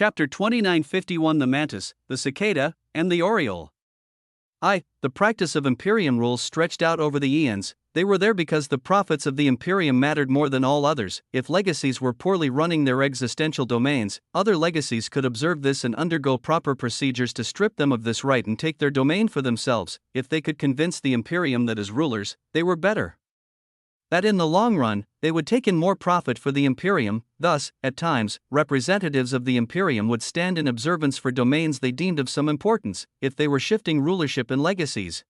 Chapter 2951 The Mantis, the Cicada, and the Oriole. The practice of Imperium rules stretched out over the eons. They were there because the profits of the Imperium mattered more than all others. If legacies were poorly running their existential domains, other legacies could observe this and undergo proper procedures to strip them of this right and take their domain for themselves. If they could convince the Imperium that as rulers, they were better, that in the long run, they would take in more profit for the Imperium. Thus, at times, representatives of the Imperium would stand in observance for domains they deemed of some importance. If they were shifting rulership and legacies,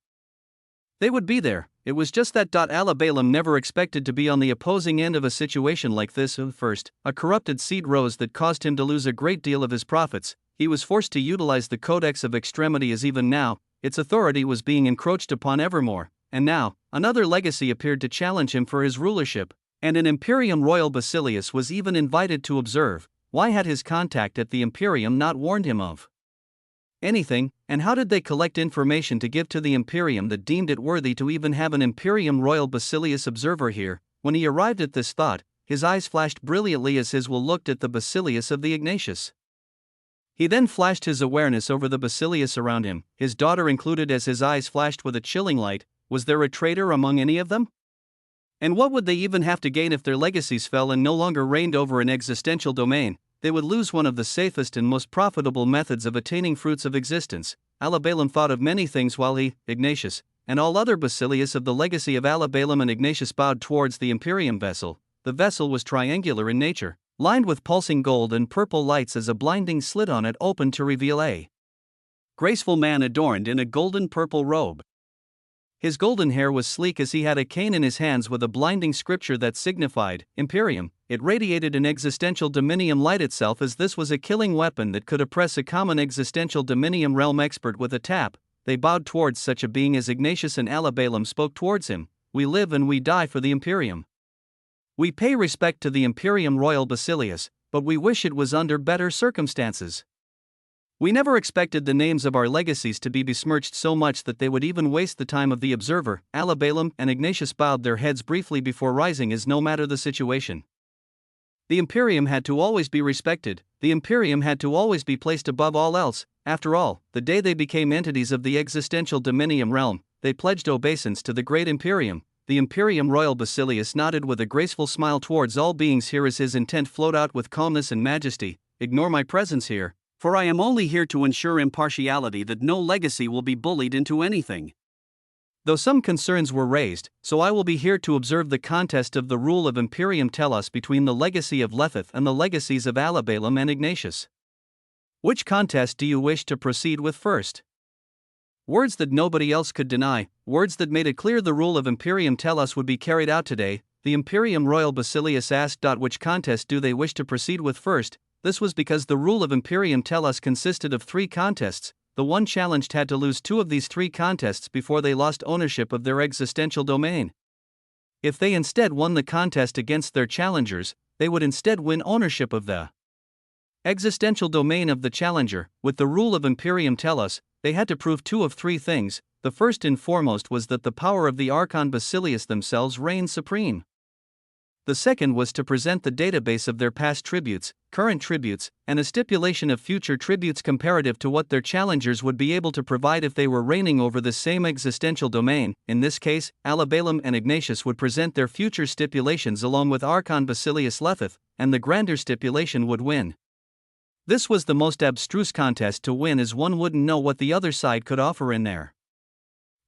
they would be there. It was just that. Alabalum never expected to be on the opposing end of a situation like this. First, a corrupted seed rose that caused him to lose a great deal of his profits. He was forced to utilize the Codex of Extremity, as even now, its authority was being encroached upon evermore. And now, another legacy appeared to challenge him for his rulership, and an Imperium Royal Basilius was even invited to observe. Why had his contact at the Imperium not warned him of anything, and how did they collect information to give to the Imperium that deemed it worthy to even have an Imperium Royal Basilius observer here? When he arrived at this thought, his eyes flashed brilliantly as his will looked at the Basilius of the Ignatius. He then flashed his awareness over the Basilius around him, his daughter included, as his eyes flashed with a chilling light. Was there a traitor among any of them? And what would they even have to gain if their legacies fell and no longer reigned over an existential domain? They would lose one of the safest and most profitable methods of attaining fruits of existence. Alabalum thought of many things while he, Ignatius, and all other Basilius of the legacy of Alabalum and Ignatius bowed towards the Imperium vessel. The vessel was triangular in nature, lined with pulsing gold and purple lights as a blinding slit on it opened to reveal a graceful man adorned in a golden purple robe. His golden hair was sleek as he had a cane in his hands with a blinding scripture that signified Imperium. It radiated an existential dominium light itself, as this was a killing weapon that could oppress a common existential dominium realm expert with a tap. They bowed towards such a being as Ignatius, and Alabalum spoke towards him. We live and we die for the Imperium. We pay respect to the Imperium Royal Basilius, but we wish it was under better circumstances. We never expected the names of our legacies to be besmirched so much that they would even waste the time of the observer. Alabalum and Ignatius bowed their heads briefly before rising, as no matter the situation, the Imperium had to always be respected. The Imperium had to always be placed above all else. After all, the day they became entities of the existential dominium realm, they pledged obeisance to the great Imperium. The Imperium Royal Basilius nodded with a graceful smile towards all beings here as his intent flowed out with calmness and majesty. Ignore my presence here, for I am only here to ensure impartiality, that no legacy will be bullied into anything. Though some concerns were raised, so I will be here to observe the contest of the rule of Imperium Telos between the legacy of Lethith and the legacies of Alabalum and Ignatius. Which contest do you wish to proceed with first? Words that nobody else could deny, words that made it clear the rule of Imperium Telos would be carried out today. The Imperium Royal Basilius asked, which contest do they wish to proceed with first? This was because the rule of Imperium Telos consisted of 3 contests. The one challenged had to lose 2 of these 3 contests before they lost ownership of their existential domain. If they instead won the contest against their challengers, they would instead win ownership of the existential domain of the challenger. With the rule of Imperium Telos, they had to prove 2 of 3 things. The first and foremost was that the power of the Archon Basilius themselves reigned supreme. The second was to present the database of their past tributes, current tributes, and a stipulation of future tributes comparative to what their challengers would be able to provide if they were reigning over the same existential domain. In this case, Alabalum and Ignatius would present their future stipulations along with Archon Basilius Lethith, and the grander stipulation would win. This was the most abstruse contest to win, as one wouldn't know what the other side could offer in there.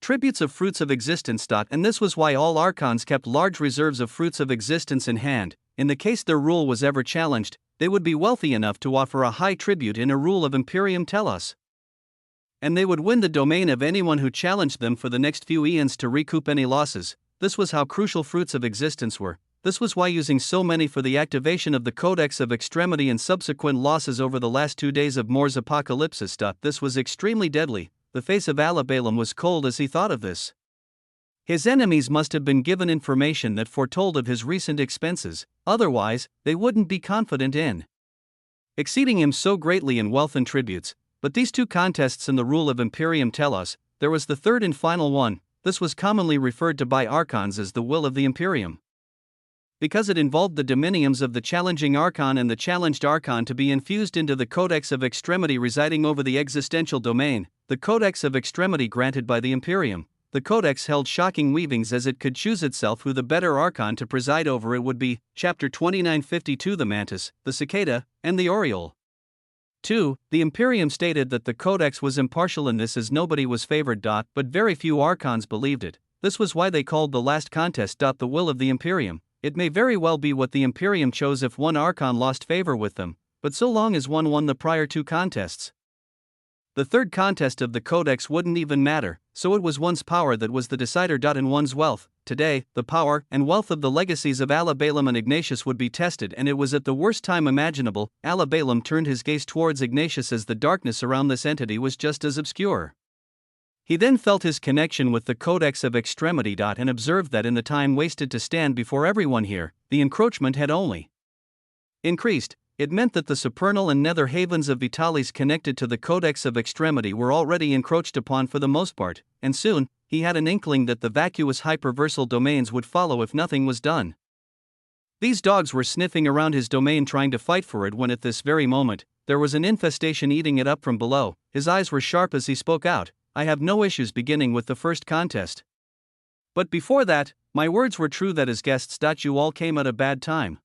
Tributes of fruits of existence. And this was why all Archons kept large reserves of fruits of existence in hand. In the case their rule was ever challenged, they would be wealthy enough to offer a high tribute in a rule of Imperium Telos. And they would win the domain of anyone who challenged them for the next few eons to recoup any losses. This was how crucial fruits of existence were. This was why using so many for the activation of the Codex of Extremity and subsequent losses over the last 2 days of Moore's apocalypsis. This was extremely deadly. The face of Alabalum was cold as he thought of this. His enemies must have been given information that foretold of his recent expenses, otherwise, they wouldn't be confident in exceeding him so greatly in wealth and tributes. But these 2 contests in the rule of Imperium Telos, there was the third and final one. This was commonly referred to by Archons as the will of the Imperium. because it involved the dominiums of the challenging archon and the challenged archon to be infused into the codex of extremity residing over the existential domain, the codex of extremity granted by the Imperium. The codex held shocking weavings as it could choose itself who the better archon to preside over it would be. Chapter 2952 The Mantis, the Cicada, and the Oriole. 2. The Imperium stated that the codex was impartial in this as nobody was favored. But very few archons believed it. This was why they called the last contest. The will of the Imperium. It may very well be what the Imperium chose if one archon lost favor with them, but so long as one won the prior two contests. The third contest of the codex wouldn't even matter, so it was one's power that was the decider. And one's wealth. Today, the power and wealth of the legacies of Alabalum and Ignatius would be tested, and it was at the worst time imaginable. Alabalum turned his gaze towards Ignatius as the darkness around this entity was just as obscure. He then felt his connection with the codex of extremity. And observed that in the time wasted to stand before everyone here, the encroachment had only increased. It meant that the supernal and nether havens of Vitalis connected to the codex of extremity were already encroached upon for the most part, and soon, he had an inkling that the vacuous hyperversal domains would follow if nothing was done. These dogs were sniffing around his domain trying to fight for it when at this very moment, there was an infestation eating it up from below. His eyes were sharp as he spoke out. I have no issues beginning with the first contest. But before that, my words were true that as guests. You all came at a bad time.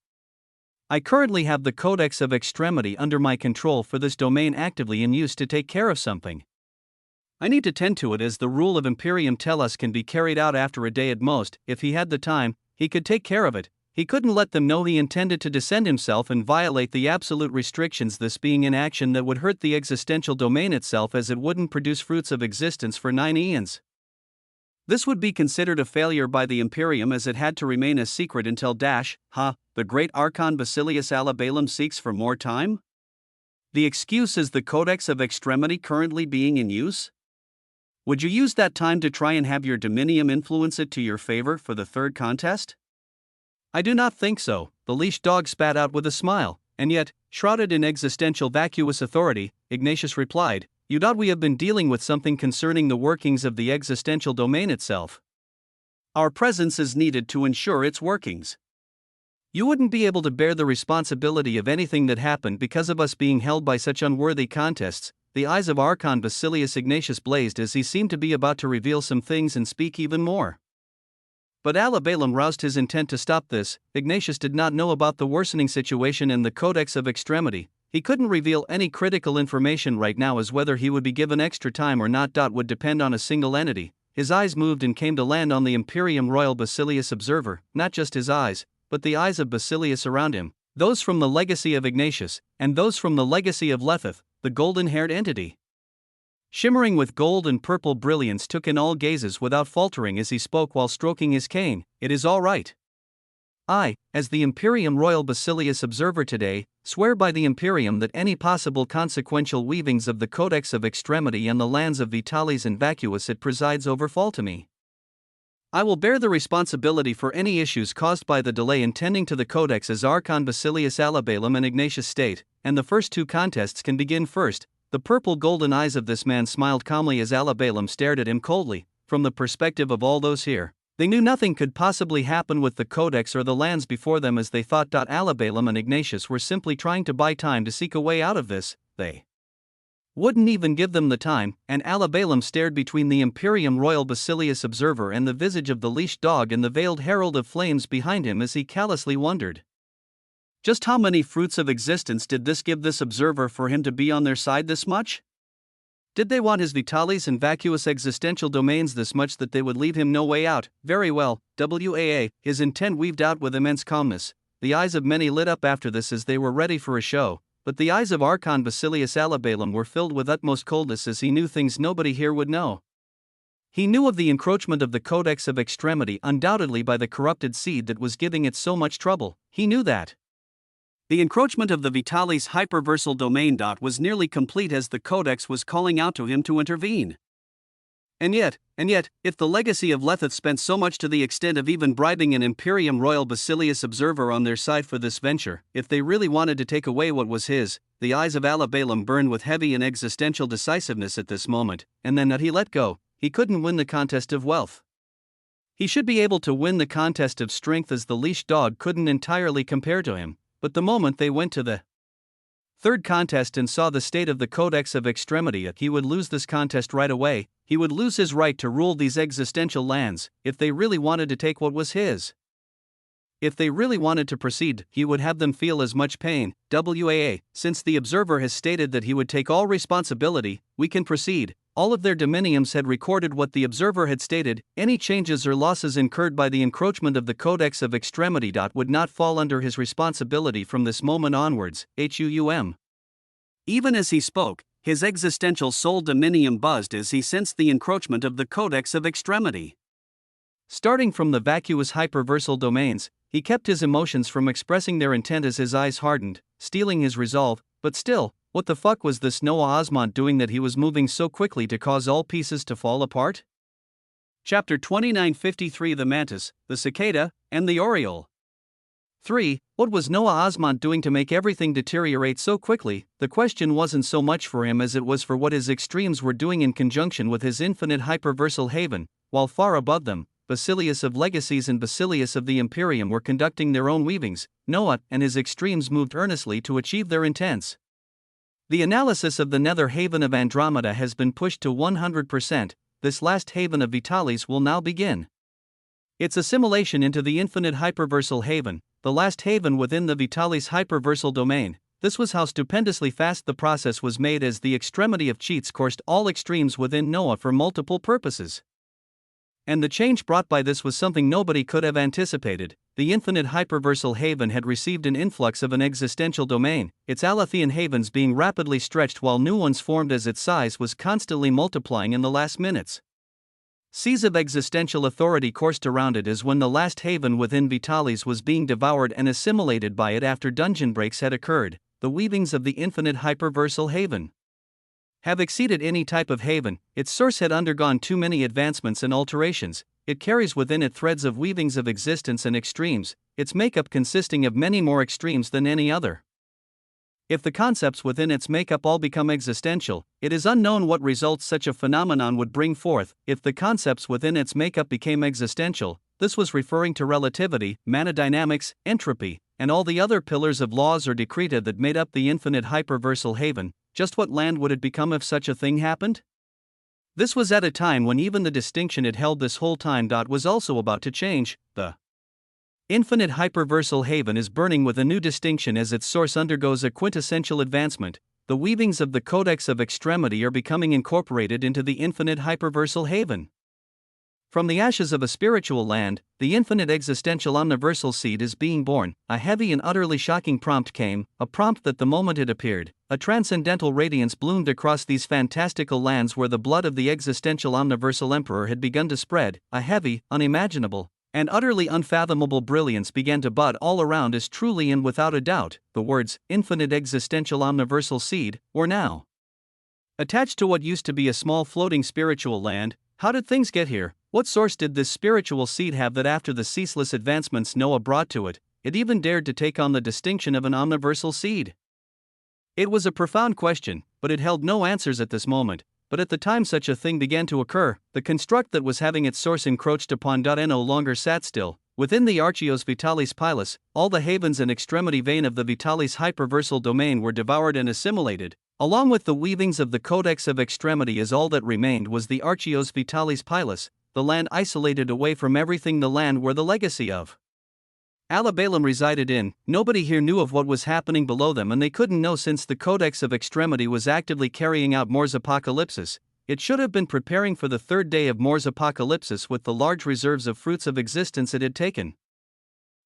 I currently have the Codex of Extremity under my control for this domain actively in use to take care of something. I need to tend to it as the rule of Imperium tell us can be carried out after a day at most. If he had the time, he could take care of it. He couldn't let them know he intended to descend himself and violate the absolute restrictions, this being in action that would hurt the existential domain itself as it wouldn't produce fruits of existence for 9 eons. This would be considered a failure by the Imperium as it had to remain a secret until the great Archon Basilius Alabalum seeks for more time? The excuse is the Codex of Extremity currently being in use? Would you use that time to try and have your dominium influence it to your favor for the third contest? I do not think so, the leash dog spat out with a smile, and yet, shrouded in existential vacuous authority, Ignatius replied, we have been dealing with something concerning the workings of the existential domain itself. Our presence is needed to ensure its workings. You wouldn't be able to bear the responsibility of anything that happened because of us being held by such unworthy contests. The eyes of Archon Basilius Ignatius blazed as he seemed to be about to reveal some things and speak even more. But Alabalum roused his intent to stop this. Ignatius did not know about the worsening situation in the Codex of Extremity. He couldn't reveal any critical information right now, as whether he would be given extra time or not would depend on a single entity. His eyes moved and came to land on the Imperium Royal Basilius Observer, not just his eyes, but the eyes of Basilius around him, those from the legacy of Ignatius, and those from the legacy of Lethith, the golden-haired entity. Shimmering with gold and purple brilliance took in all gazes without faltering as he spoke while stroking his cane. It is all right. I, as the Imperium Royal Basilius Observer today, swear by the Imperium that any possible consequential weavings of the Codex of Extremity and the lands of Vitalis and Vacuus it presides over fall to me. I will bear the responsibility for any issues caused by the delay in tending to the Codex as Archon Basilius Alabalum and Ignatius state, and the first two contests can begin first. The purple-golden eyes of this man smiled calmly as Alabalum stared at him coldly. From the perspective of all those here, they knew nothing could possibly happen with the Codex or the lands before them as they thought. Alabalum and Ignatius were simply trying to buy time to seek a way out of this. They wouldn't even give them the time, and Alabalum stared between the Imperium Royal Basilius Observer and the visage of the leashed dog and the veiled herald of flames behind him as he callously wondered. Just how many fruits of existence did this give this observer for him to be on their side this much? Did they want his Vitalis and Vacuous existential domains this much that they would leave him no way out? Very well, his intent weaved out with immense calmness. The eyes of many lit up after this as they were ready for a show, but the eyes of Archon Basilius Alabalum were filled with utmost coldness as he knew things nobody here would know. He knew of the encroachment of the Codex of Extremity undoubtedly by the corrupted seed that was giving it so much trouble. He knew that the encroachment of the Vitalis hyperversal domain was nearly complete as the Codex was calling out to him to intervene. And yet, if the legacy of Lethith spent so much to the extent of even bribing an Imperium Royal Basilius Observer on their side for this venture, if they really wanted to take away what was his, the eyes of Alabalum burned with heavy and existential decisiveness at this moment, and then he let go. He couldn't win the contest of wealth. He should be able to win the contest of strength, as the leash dog couldn't entirely compare to him, but the moment they went to the third contest and saw the state of the Codex of Extremity, he would lose this contest right away. He would lose his right to rule these existential lands, if they really wanted to take what was his. If they really wanted to proceed, he would have them feel as much pain. Since the observer has stated that he would take all responsibility, we can proceed. All of their dominiums had recorded what the observer had stated. Any changes or losses incurred by the encroachment of the Codex of Extremity would not fall under his responsibility from this moment onwards. Even as he spoke, his existential soul dominium buzzed as he sensed the encroachment of the Codex of Extremity. Starting from the vacuous hyperversal domains, he kept his emotions from expressing their intent as his eyes hardened, stealing his resolve. But still, what the fuck was this Noah Osmont doing that he was moving so quickly to cause all pieces to fall apart? Chapter 2953: The Mantis, the Cicada, and the Oriole. 3. What was Noah Osmont doing to make everything deteriorate so quickly? The question wasn't so much for him as it was for what his extremes were doing in conjunction with his infinite hyperversal haven. While far above them, Basilius of Legacies and Basilius of the Imperium were conducting their own weavings. Noah and his extremes moved earnestly to achieve their intents. The analysis of the nether haven of Andromeda has been pushed to 100%. This last haven of Vitalis will now begin its assimilation into the infinite hyperversal haven, the last haven within the Vitalis hyperversal domain. This was how stupendously fast the process was made, as the extremity of cheats coursed all extremes within Noah for multiple purposes. And the change brought by this was something nobody could have anticipated. The infinite hyperversal haven had received an influx of an existential domain, its Alethean havens being rapidly stretched while new ones formed as its size was constantly multiplying in the last minutes. Seas of existential authority coursed around it as when the last haven within Vitalis was being devoured and assimilated by it after dungeon breaks had occurred. The weavings of the infinite hyperversal haven have exceeded any type of haven. Its source had undergone too many advancements and alterations. It carries within it threads of weavings of existence and extremes, its makeup consisting of many more extremes than any other. If the concepts within its makeup all become existential, it is unknown what results such a phenomenon would bring forth. If the concepts within its makeup became existential, this was referring to relativity, manodynamics, entropy, and all the other pillars of laws or decreta that made up the infinite hyperversal haven. Just what land would it become if such a thing happened? This was at a time when even the distinction it held this whole time was also about to change. The infinite hyperversal haven is burning with a new distinction as its source undergoes a quintessential advancement. The weavings of the Codex of Extremity are becoming incorporated into the infinite hyperversal haven. From the ashes of a spiritual land, the infinite existential omniversal seed is being born. A heavy and utterly shocking prompt came, a prompt that the moment it appeared, a transcendental radiance bloomed across these fantastical lands where the blood of the existential omniversal emperor had begun to spread. A heavy, unimaginable, and utterly unfathomable brilliance began to bud all around as truly and without a doubt, the words, infinite existential omniversal seed, were now attached to what used to be a small floating spiritual land. How did things get here? What source did this spiritual seed have that after the ceaseless advancements Noah brought to it, it even dared to take on the distinction of an omniversal seed? It was a profound question, but it held no answers at this moment. But at the time such a thing began to occur, the construct that was having its source encroached upon no longer sat still. Within the Archios Vitalis Pilus, all the havens and extremity vein of the Vitalis hyperversal domain were devoured and assimilated. Along with the weavings of the Codex of Extremity, as all that remained was the Archios Vitalis Pilus, the land isolated away from everything, the land where the legacy of Alabalam resided in. Nobody here knew of what was happening below them, and they couldn't know since the Codex of Extremity was actively carrying out Mor's apocalypsis. It should have been preparing for the third day of Mor's apocalypsis with the large reserves of fruits of existence it had taken.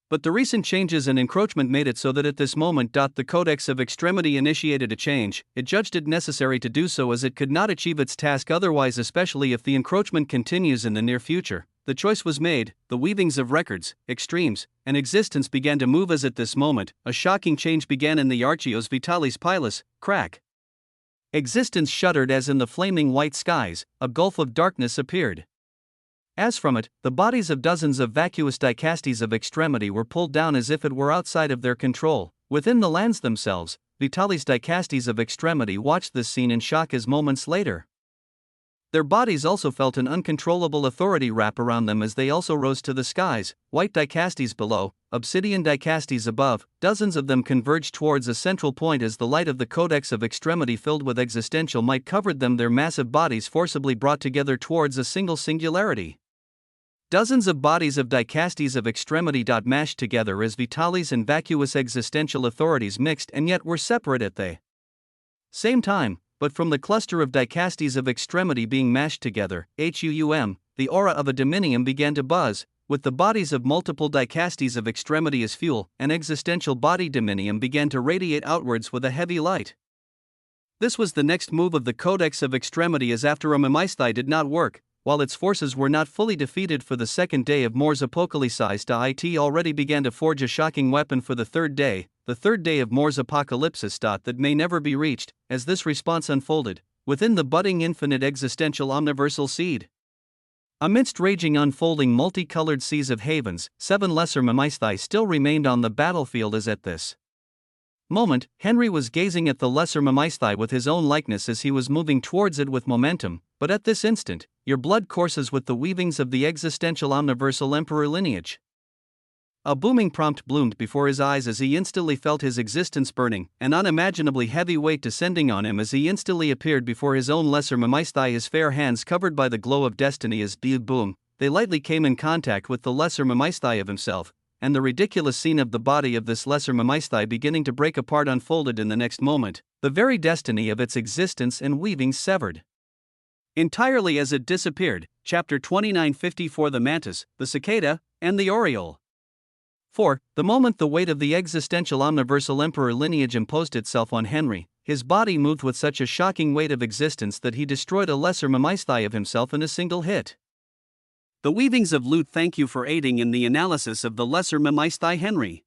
But the recent changes and encroachment made it so that at this moment the Codex of Extremity initiated a change. It judged it necessary to do so as it could not achieve its task otherwise, especially if the encroachment continues in the near future. The choice was made, the weavings of records, extremes, and existence began to move as at this moment, a shocking change began in the Archios Vitalis Pilus. Crack. Existence shuddered as in the flaming white skies, a gulf of darkness appeared. As from it, the bodies of dozens of vacuous dicastes of extremity were pulled down as if it were outside of their control. Within the lands themselves, Vitalis dicastes of extremity watched this scene in shock as moments later Their bodies also felt an uncontrollable authority wrap around them as they also rose to the skies, white dicastes below, obsidian dicastes above. Dozens of them converged towards a central point as the light of the codex of extremity filled with existential might covered them, their massive bodies forcibly brought together towards a single singularity. Dozens of bodies of dicastes of extremity mashed together as vitalis and vacuous existential authorities mixed and yet were separate at the same time. But from the cluster of dicastes of extremity being mashed together, the aura of a dominium began to buzz, with the bodies of multiple dicastes of extremity as fuel. An existential body dominium began to radiate outwards with a heavy light. This was the next move of the codex of extremity, as after a Mamaisthai did not work, while its forces were not fully defeated for the second day of Moore's apocalypse, it already began to forge a shocking weapon for the third day of Moore's apocalypse that may never be reached, as this response unfolded, within the budding infinite existential omniversal seed. Amidst raging unfolding multicolored seas of havens, 7 lesser Mamaisthai still remained on the battlefield as at this moment, Henry was gazing at the lesser Mamaisthai with his own likeness as he was moving towards it with momentum, but at this instant, your blood courses with the weavings of the existential omniversal emperor lineage. A booming prompt bloomed before his eyes as he instantly felt his existence burning, an unimaginably heavy weight descending on him as he instantly appeared before his own lesser Mamaisthai, his fair hands covered by the glow of destiny as boom, they lightly came in contact with the lesser Mamaisthai of himself, and the ridiculous scene of the body of this lesser Mamaisthai beginning to break apart unfolded in the next moment, the very destiny of its existence and weavings severed entirely as it disappeared. Chapter 2954 The Mantis, the Cicada, and the Oriole. 4. The moment the weight of the existential omniversal emperor lineage imposed itself on Henry, his body moved with such a shocking weight of existence that he destroyed a lesser Mamaisthai of himself in a single hit. The weavings of Lut thank you for aiding in the analysis of the lesser Mamaisthai Henry.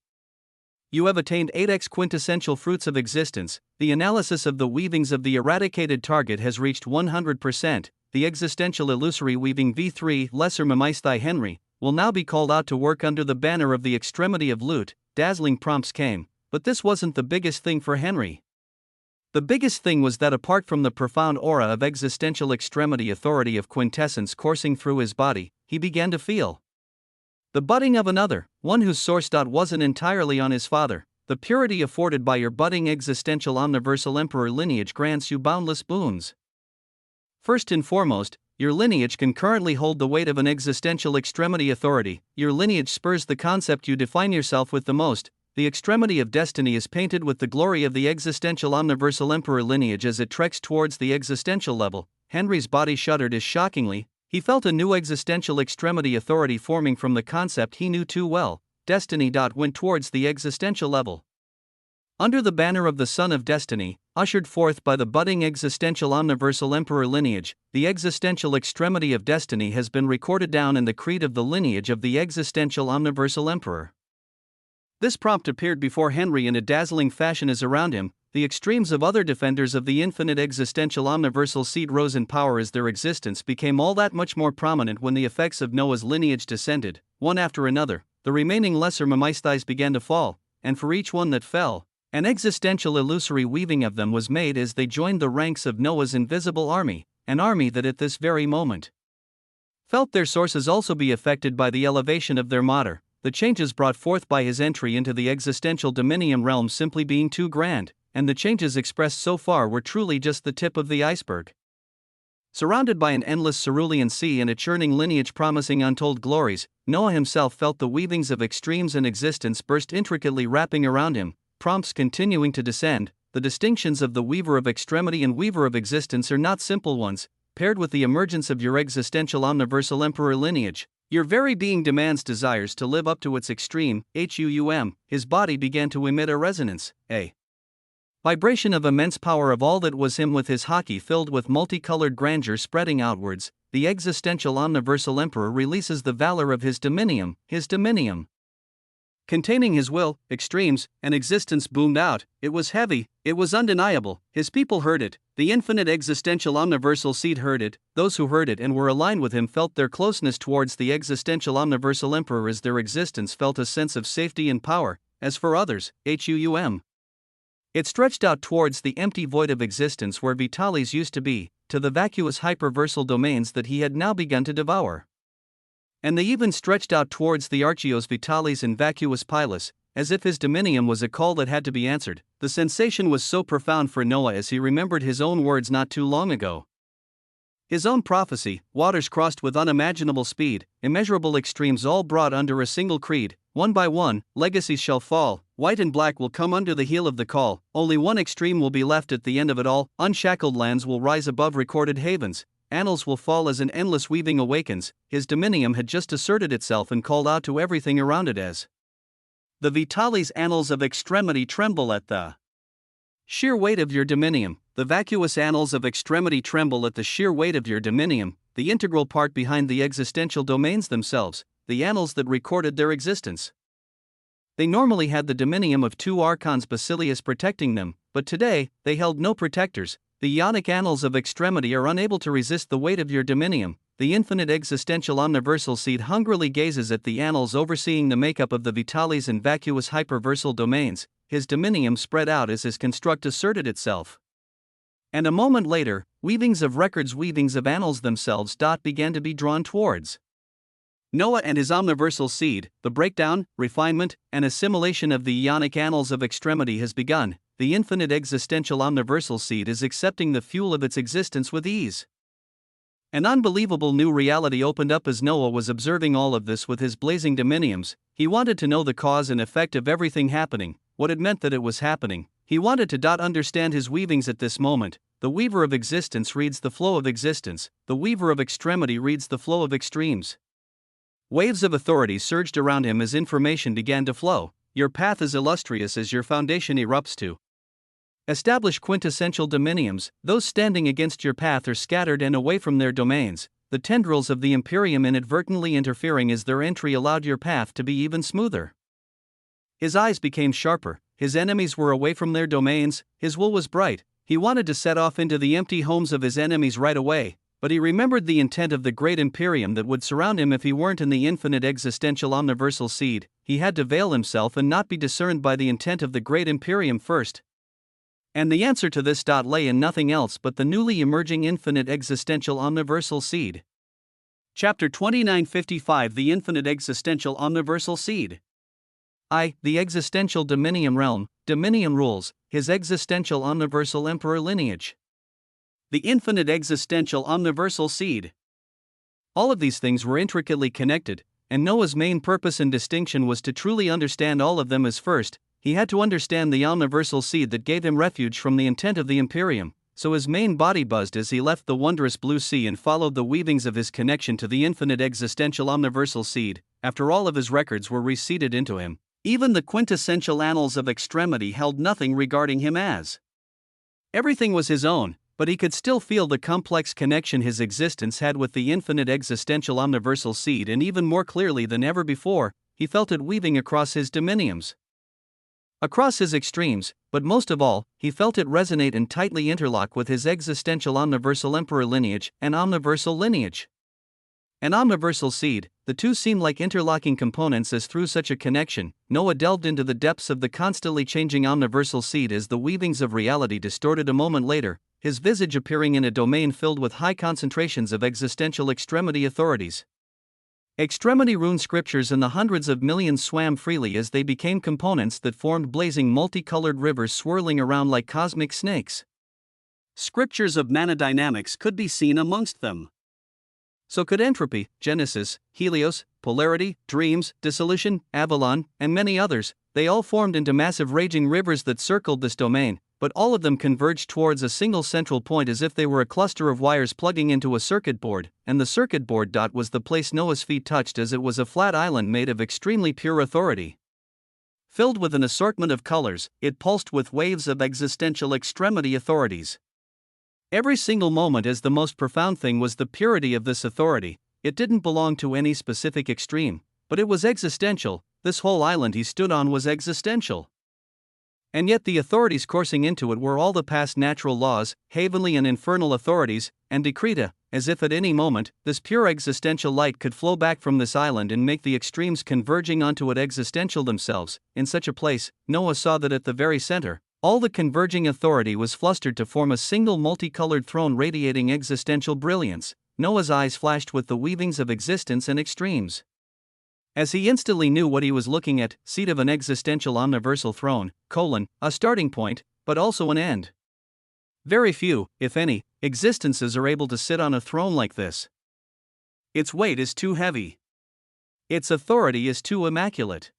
You have attained 8x quintessential fruits of existence. The analysis of the weavings of the eradicated target has reached 100%. The existential illusory weaving V3 lesser Mamaisthai Henry will now be called out to work under the banner of the extremity of Lut. Dazzling prompts came, but this wasn't the biggest thing for Henry. The biggest thing was that apart from the profound aura of existential extremity authority of quintessence coursing through his body, he began to feel the budding of another, one whose source wasn't entirely on his father. The purity afforded by your budding existential omniversal emperor lineage grants you boundless boons. First and foremost, your lineage can currently hold the weight of an existential extremity authority. Your lineage spurs the concept you define yourself with the most. The extremity of destiny is painted with the glory of the existential omniversal emperor lineage as it treks towards the existential level. Henry's body shuddered as shockingly, he felt a new existential extremity authority forming from the concept he knew too well. Destiny. Went towards the existential level. Under the banner of the Son of Destiny, ushered forth by the budding existential omniversal emperor lineage, the existential extremity of destiny has been recorded down in the creed of the lineage of the existential omniversal emperor. This prompt appeared before Henry in a dazzling fashion as around him, the extremes of other defenders of the infinite existential omniversal seed rose in power as their existence became all that much more prominent when the effects of Noah's lineage descended, one after another. The remaining lesser Mamaisthais began to fall, and for each one that fell, an existential illusory weaving of them was made as they joined the ranks of Noah's invisible army, an army that at this very moment felt their sources also be affected by the elevation of their mater, the changes brought forth by his entry into the existential dominium realm simply being too grand, and the changes expressed so far were truly just the tip of the iceberg. Surrounded by an endless cerulean sea and a churning lineage promising untold glories, Noah himself felt the weavings of extremes and existence burst intricately wrapping around him, prompts continuing to descend. The distinctions of the weaver of extremity and weaver of existence are not simple ones. Paired with the emergence of your existential omniversal emperor lineage, your very being demands desires to live up to its extreme. His body began to emit a resonance, a vibration of immense power of all that was him, with his hockey filled with multicolored grandeur spreading outwards. The existential omniversal emperor releases the valor of his dominium. Containing his will, extremes, and existence boomed out. It was heavy, it was undeniable. His people heard it, the infinite existential omniversal seed heard it. Those who heard it and were aligned with him felt their closeness towards the existential omniversal emperor as their existence felt a sense of safety and power. As for others, it stretched out towards the empty void of existence where Vitalis used to be. to the vacuous hyperversal domains that he had now begun to devour. And they even stretched out towards the archios vitalis and vacuous pilus, as if his dominium was a call that had to be answered. The sensation was so profound for Noah as he remembered his own words not too long ago. His own prophecy: waters crossed with unimaginable speed, immeasurable extremes all brought under a single creed, one by one, legacies shall fall, white and black will come under the heel of the call, only one extreme will be left at the end of it all, unshackled lands will rise above recorded havens, annals will fall as an endless weaving awakens. His dominium had just asserted itself and called out to everything around it as the vitalis annals of extremity tremble at the sheer weight of your dominium. The vacuous annals of extremity tremble at the sheer weight of your dominium, the integral part behind the existential domains themselves, the annals that recorded their existence. They normally had the dominium of two archons Basilius protecting them, but today, they held no protectors. The ionic annals of extremity are unable to resist the weight of your dominium. The infinite existential omniversal seed hungrily gazes at the annals overseeing the makeup of the vitalis and vacuous hyperversal domains. His dominium spread out as his construct asserted itself. And a moment later, weavings of records, weavings of annals themselves began to be drawn towards Noah and his omniversal seed. The breakdown, refinement, and assimilation of the ionic annals of extremity has begun. The infinite existential omniversal seed is accepting the fuel of its existence with ease. An unbelievable new reality opened up as Noah was observing all of this with his blazing dominiums. He wanted to know the cause and effect of everything happening, what it meant that it was happening. He wanted to understand his weavings at this moment. The weaver of existence reads the flow of existence, the weaver of extremity reads the flow of extremes. Waves of authority surged around him as information began to flow. Your path is illustrious as your foundation erupts to establish quintessential dominiums. Those standing against your path are scattered and away from their domains, the tendrils of the Imperium inadvertently interfering as their entry allowed your path to be even smoother. His eyes became sharper, his enemies were away from their domains, his will was bright. He wanted to set off into the empty homes of his enemies right away, but he remembered the intent of the great Imperium that would surround him if he weren't in the infinite existential omniversal seed. He had to veil himself and not be discerned by the intent of the great Imperium first. And the answer to this lay in nothing else but the newly emerging infinite existential omniversal seed. Chapter 2955: The Infinite Existential Omniversal Seed. The existential dominium realm, dominium rules, his existential omniversal emperor lineage. The infinite existential omniversal seed. All of these things were intricately connected, and Noah's main purpose and distinction was to truly understand all of them as first. He had to understand the omniversal seed that gave him refuge from the intent of the Imperium, so his main body buzzed as he left the wondrous blue sea and followed the weavings of his connection to the infinite existential omniversal seed. After all of his records were reseeded into him, even the quintessential annals of extremity held nothing regarding him as everything was his own, but he could still feel the complex connection his existence had with the infinite existential omniversal seed, and even more clearly than ever before, he felt it weaving across his dominiums, across his extremes, but most of all, he felt it resonate and tightly interlock with his existential omniversal emperor lineage, an omniversal lineage, an omniversal seed. The two seemed like interlocking components as through such a connection, Noah delved into the depths of the constantly changing omniversal seed as the weavings of reality distorted a moment later, his visage appearing in a domain filled with high concentrations of existential extremity authorities. Extremity rune scriptures and the hundreds of millions swam freely as they became components that formed blazing multicolored rivers swirling around like cosmic snakes. Scriptures of mana dynamics could be seen amongst them. So could entropy, genesis, helios, polarity, dreams, dissolution, Avalon, and many others. They all formed into massive raging rivers that circled this domain, but all of them converged towards a single central point as if they were a cluster of wires plugging into a circuit board, and the circuit board was the place Noah's feet touched, as it was a flat island made of extremely pure authority. Filled with an assortment of colors, it pulsed with waves of existential extremity authorities. Every single moment as the most profound thing was the purity of this authority. It didn't belong to any specific extreme, but it was existential. This whole island he stood on was existential. And yet the authorities coursing into it were all the past natural laws, heavenly and infernal authorities, and decreta, as if at any moment, this pure existential light could flow back from this island and make the extremes converging onto it existential themselves. In such a place, Noah saw that at the very center, All the converging authority was flustered to form a single multicolored throne radiating existential brilliance. Noah's eyes flashed with the weavings of existence and extremes. As he instantly knew what he was looking at, seat of an existential omniversal throne, a starting point, but also an end. Very few, if any, existences are able to sit on a throne like this. Its weight is too heavy. Its authority is too immaculate.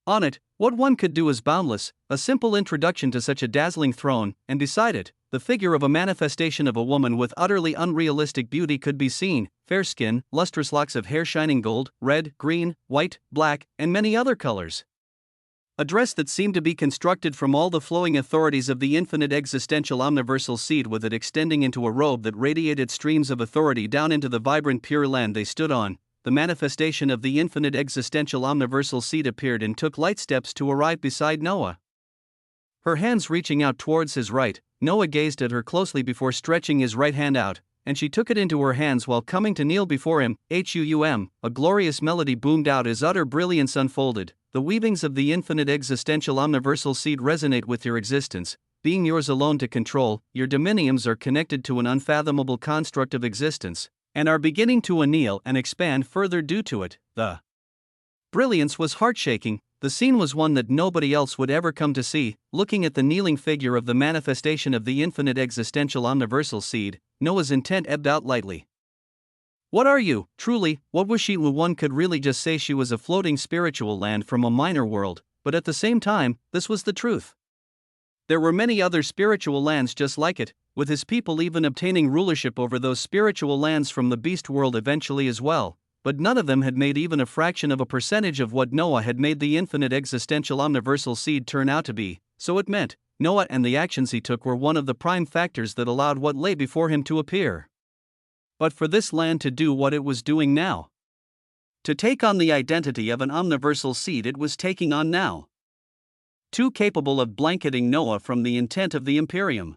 On it, what one could do is boundless, a simple introduction to such a dazzling throne, and beside it, the figure of a manifestation of a woman with utterly unrealistic beauty could be seen, fair skin, lustrous locks of hair shining gold, red, green, white, black, and many other colors. A dress that seemed to be constructed from all the flowing authorities of the infinite existential omniversal seed, with it extending into a robe that radiated streams of authority down into the vibrant pure land they stood on. The manifestation of the infinite existential omniversal seed appeared and took light steps to arrive beside Noah. Her hands reaching out towards his right, Noah gazed at her closely before stretching his right hand out, and she took it into her hands while coming to kneel before him. A glorious melody boomed out as utter brilliance unfolded. The weavings of the infinite existential omniversal seed resonate with your existence, being yours alone to control. Your dominiums are connected to an unfathomable construct of existence, and are beginning to anneal and expand further due to it. The brilliance was heart-shaking. The scene was one that nobody else would ever come to see. Looking at the kneeling figure of the manifestation of the infinite existential omniversal seed, Noah's intent ebbed out lightly. What are you, truly? What was she? One could really just say she was a floating spiritual land from a minor world, but at the same time, this was the truth. There were many other spiritual lands just like it, with his people even obtaining rulership over those spiritual lands from the beast world eventually as well, but none of them had made even a fraction of a percentage of what Noah had made the infinite existential omniversal seed turn out to be. So it meant, Noah and the actions he took were one of the prime factors that allowed what lay before him to appear. But for this land to do what it was doing now, to take on the identity of an omniversal seed it was taking on now, too capable of blanketing Noah from the intent of the Imperium.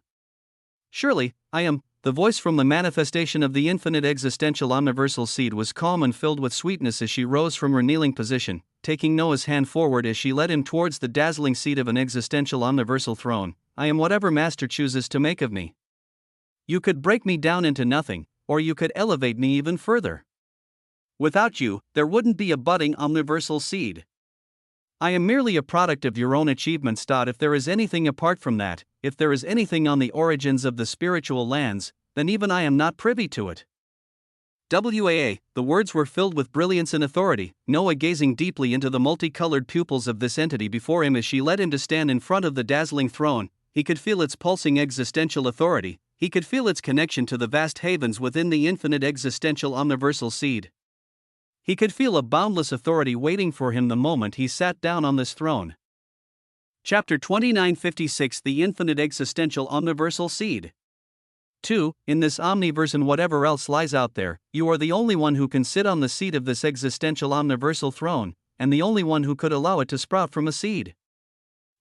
Surely, I am. The voice from the manifestation of the infinite existential omniversal seed was calm and filled with sweetness as she rose from her kneeling position, taking Noah's hand forward as she led him towards the dazzling seat of an existential omniversal throne. I am whatever Master chooses to make of me. You could break me down into nothing, or you could elevate me even further. Without you, there wouldn't be a budding omniversal seed. I am merely a product of your own achievements. If there is anything apart from that, if there is anything on the origins of the spiritual lands, then even I am not privy to it. The words were filled with brilliance and authority, Noah gazing deeply into the multicolored pupils of this entity before him as she led him to stand in front of the dazzling throne. He could feel its pulsing existential authority, he could feel its connection to the vast havens within the infinite existential omniversal seed. He could feel a boundless authority waiting for him the moment he sat down on this throne. Chapter 2956 The Infinite Existential Omniversal Seed. 2. In this omniverse and whatever else lies out there, you are the only one who can sit on the seat of this existential omniversal throne, and the only one who could allow it to sprout from a seed.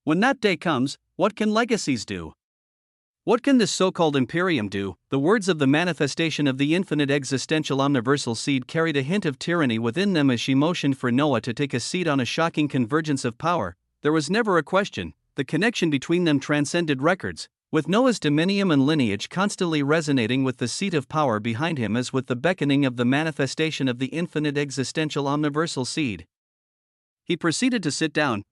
When that day comes, what can legacies do? What can this so-called Imperium do? The words of the manifestation of the infinite existential omniversal seed carried a hint of tyranny within them as she motioned for Noah to take a seat on a shocking convergence of power. There was never a question, the connection between them transcended records, with Noah's dominium and lineage constantly resonating with the seat of power behind him as with the beckoning of the manifestation of the infinite existential omniversal seed. He proceeded to sit down.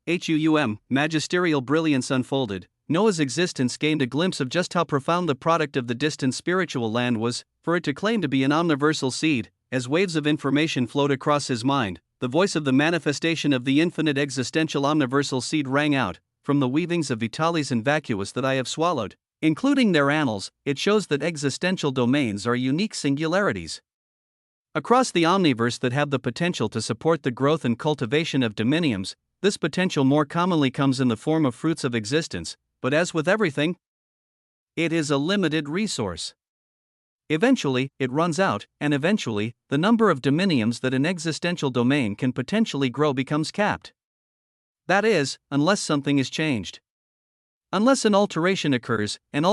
Magisterial brilliance unfolded. Noah's existence gained a glimpse of just how profound the product of the distant spiritual land was, for it to claim to be an omniversal seed. As waves of information flowed across his mind, the voice of the manifestation of the infinite existential omniversal seed rang out. From the weavings of Vitalis and Vacuous that I have swallowed, including their annals, it shows that existential domains are unique singularities across the omniverse that have the potential to support the growth and cultivation of dominiums. This potential more commonly comes in the form of fruits of existence, but as with everything, it is a limited resource. Eventually, it runs out, and eventually, the number of dominiums that an existential domain can potentially grow becomes capped. That is, unless something is changed. Unless an alteration occurs, an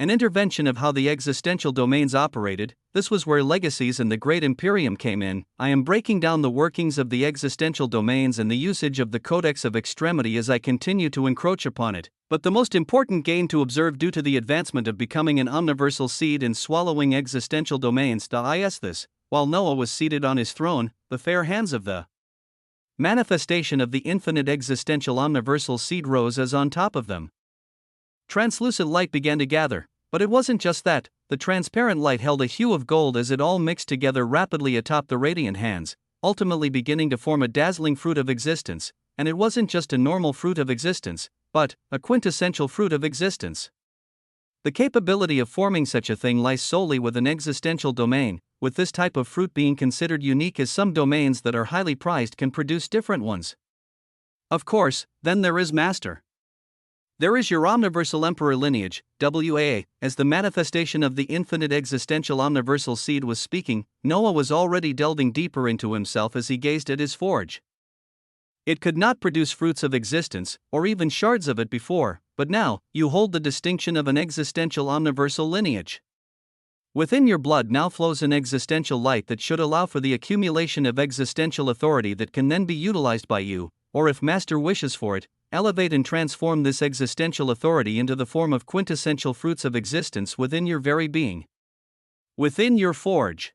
intervention of how the existential domains operated. This was where legacies and the Great Imperium came in. I am breaking down the workings of the existential domains and the usage of the Codex of Extremity as I continue to encroach upon it. But the most important gain to observe due to the advancement of becoming an omniversal seed in swallowing existential domains is this: while Noah was seated on his throne, the fair hands of the manifestation of the infinite existential omniversal seed rose as on top of them. Translucent light began to gather, but it wasn't just that. The transparent light held a hue of gold as it all mixed together rapidly atop the radiant hands, ultimately beginning to form a dazzling fruit of existence. And it wasn't just a normal fruit of existence, but a quintessential fruit of existence. The capability of forming such a thing lies solely with an existential domain, with this type of fruit being considered unique, as some domains that are highly prized can produce different ones. Of course, then there is Master. There is your omniversal emperor lineage, WAA. As the manifestation of the infinite existential omniversal seed was speaking, Noah was already delving deeper into himself as he gazed at his forge. It could not produce fruits of existence, or even shards of it before, but now, you hold the distinction of an existential omniversal lineage. Within your blood now flows an existential light that should allow for the accumulation of existential authority that can then be utilized by you, or if Master wishes for it, elevate and transform this existential authority into the form of quintessential fruits of existence within your very being. Within your forge.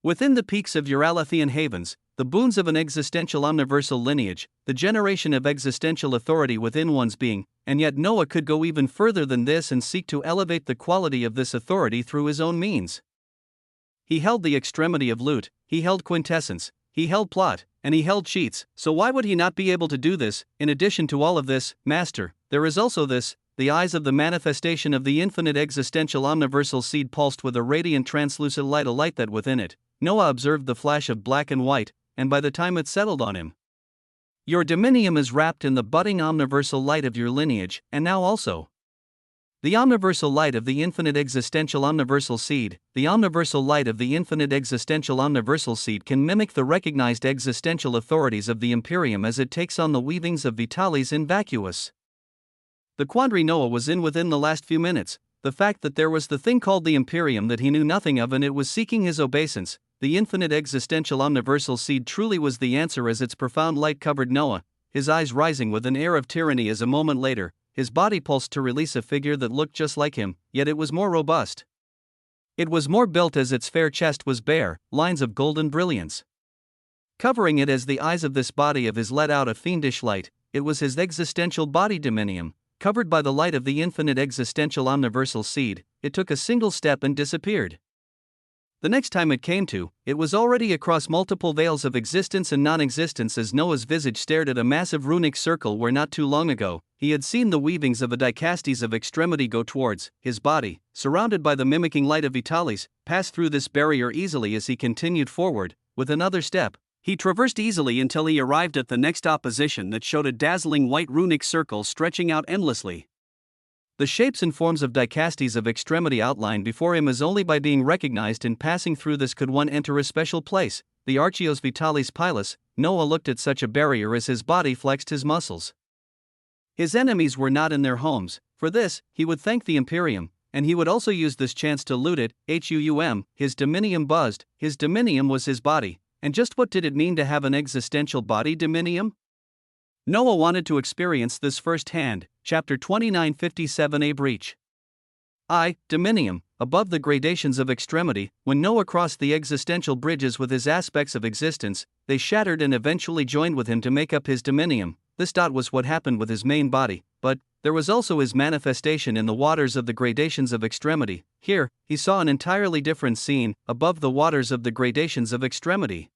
Within the peaks of your Alethian havens, the boons of an existential omniversal lineage, the generation of existential authority within one's being, and yet Noah could go even further than this and seek to elevate the quality of this authority through his own means. He held the extremity of loot, he held quintessence, he held plot, and he held cheats, so why would he not be able to do this? In addition to all of this, Master, there is also this: the eyes of the manifestation of the infinite existential omniversal seed pulsed with a radiant translucent light, a light that within it, Noah observed the flash of black and white, and by the time it settled on him, your dominium is wrapped in the budding omniversal light of your lineage, and now also the omniversal light of the infinite existential omniversal seed. The omniversal light of the infinite existential omniversal seed can mimic the recognized existential authorities of the Imperium as it takes on the weavings of Vitalis in vacuous. The quandary Noah was in within the last few minutes, the fact that there was the thing called the Imperium that he knew nothing of and it was seeking his obeisance, the infinite existential omniversal seed truly was the answer as its profound light covered Noah, his eyes rising with an air of tyranny as a moment later, his body pulsed to release a figure that looked just like him, yet it was more robust. It was more built as its fair chest was bare, lines of golden brilliance covering it as the eyes of this body of his let out a fiendish light. It was his existential body dominium, covered by the light of the infinite existential omniversal seed. It took a single step and disappeared. The next time it came to, it was already across multiple veils of existence and non-existence as Noah's visage stared at a massive runic circle where not too long ago, he had seen the weavings of a dicastes of extremity go towards his body, surrounded by the mimicking light of Vitalis, passed through this barrier easily as he continued forward. With another step, he traversed easily until he arrived at the next opposition that showed a dazzling white runic circle stretching out endlessly. The shapes and forms of dicastes of extremity outlined before him as only by being recognized in passing through this could one enter a special place, the Archios Vitalis Pilus. Noah looked at such a barrier as his body flexed his muscles. His enemies were not in their homes. For this, he would thank the Imperium, and he would also use this chance to loot it. His dominium buzzed. His dominium was his body, and just what did it mean to have an existential body dominium? Noah wanted to experience this firsthand. Chapter 2957, A Breach. Dominium, above the gradations of extremity. When Noah crossed the existential bridges with his aspects of existence, they shattered and eventually joined with him to make up his dominium. This was what happened with his main body, but there was also his manifestation in the waters of the gradations of extremity. Here, he saw an entirely different scene, above the waters of the gradations of extremity.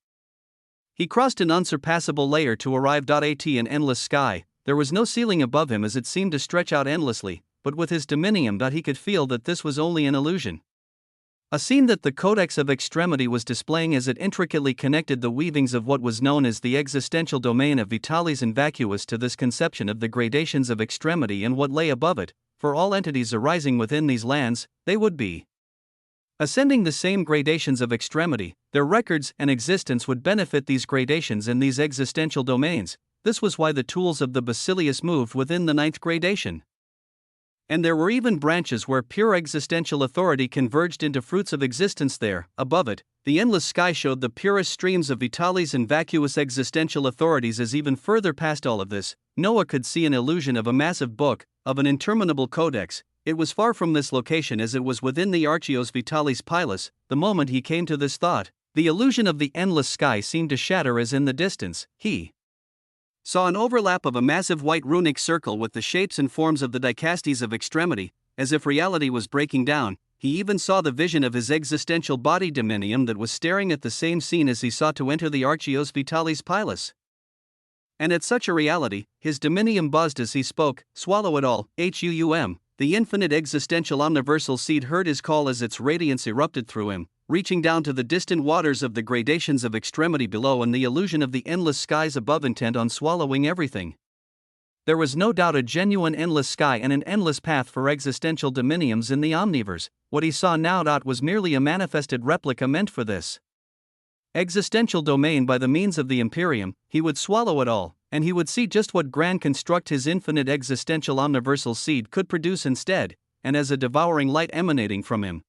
He crossed an unsurpassable layer to arrive at an endless sky. There was no ceiling above him as it seemed to stretch out endlessly, but with his dominium he could feel that this was only an illusion. A scene that the Codex of Extremity was displaying as it intricately connected the weavings of what was known as the existential domain of Vitalis and Vacuous to this conception of the gradations of extremity and what lay above it. For all entities arising within these lands, they would be ascending the same gradations of extremity. Their records and existence would benefit these gradations and these existential domains. This was why the tools of the Basilius moved within the 9th gradation. And there were even branches where pure existential authority converged into fruits of existence there. Above it, the endless sky showed the purest streams of Vitalis and Vacuous existential authorities as even further past all of this, Noah could see an illusion of a massive book, of an interminable codex. It was far from this location as it was within the Archios Vitalis Pilus. The moment he came to this thought, the illusion of the endless sky seemed to shatter as in the distance he saw an overlap of a massive white runic circle with the shapes and forms of the dicastes of extremity. As if reality was breaking down, he even saw the vision of his existential body Dominium that was staring at the same scene as he sought to enter the Archios Vitalis Pilus. And at such a reality, his Dominium buzzed as he spoke, "Swallow it all, HUUM." The infinite existential omniversal seed heard his call as its radiance erupted through him, reaching down to the distant waters of the gradations of extremity below and the illusion of the endless skies above, intent on swallowing everything. There was no doubt a genuine endless sky and an endless path for existential dominiums in the omniverse. What he saw now was merely a manifested replica meant for this existential domain by the means of the Imperium. He would swallow it all, and he would see just what grand construct his infinite existential omniversal seed could produce instead, and as a devouring light emanating from him.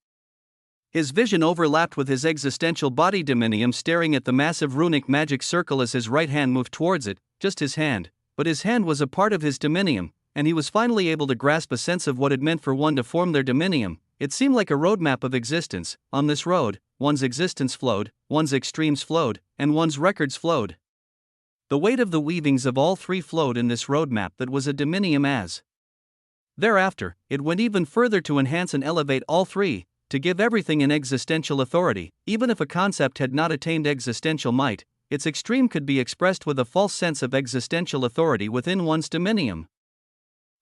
His vision overlapped with his existential body Dominium staring at the massive runic magic circle as his right hand moved towards it, just his hand, but his hand was a part of his Dominium, and he was finally able to grasp a sense of what it meant for one to form their Dominium. It seemed like a roadmap of existence. On this road, one's existence flowed, one's extremes flowed, and one's records flowed. The weight of the weavings of all three flowed in this roadmap that was a Dominium as. Thereafter, it went even further to enhance and elevate all three, to give everything an existential authority. Even if a concept had not attained existential might, its extreme could be expressed with a false sense of existential authority within one's Dominium.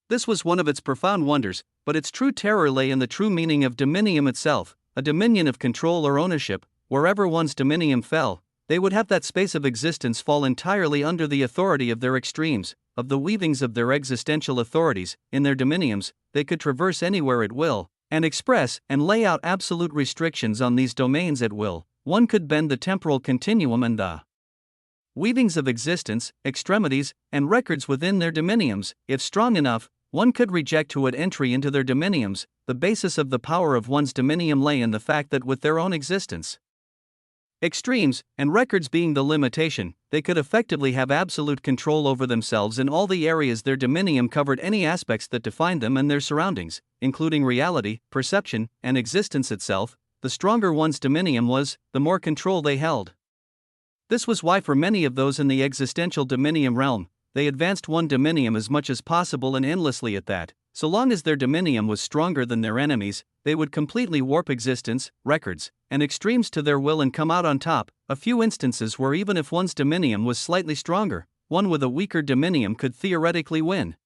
This was one of its profound wonders, but its true terror lay in the true meaning of Dominium itself, a dominion of control or ownership. Wherever one's Dominium fell, they would have that space of existence fall entirely under the authority of their extremes, of the weavings of their existential authorities. In their Dominiums, they could traverse anywhere at will, and express and lay out absolute restrictions on these domains at will. One could bend the temporal continuum and the weavings of existence, extremities, and records within their Dominiums. If strong enough, one could reject who had entry into their Dominiums. The basis of the power of one's Dominium lay in the fact that with their own existence, extremes, and records being the limitation, they could effectively have absolute control over themselves in all the areas their Dominium covered, any aspects that defined them and their surroundings, including reality, perception, and existence itself. The stronger one's Dominium was, the more control they held. This was why for many of those in the existential Dominium realm, they advanced one Dominium as much as possible and endlessly at that. So long as their Dominium was stronger than their enemies, they would completely warp existence, records, and extremes to their will and come out on top. A few instances where even if one's Dominium was slightly stronger, one with a weaker Dominium could theoretically win.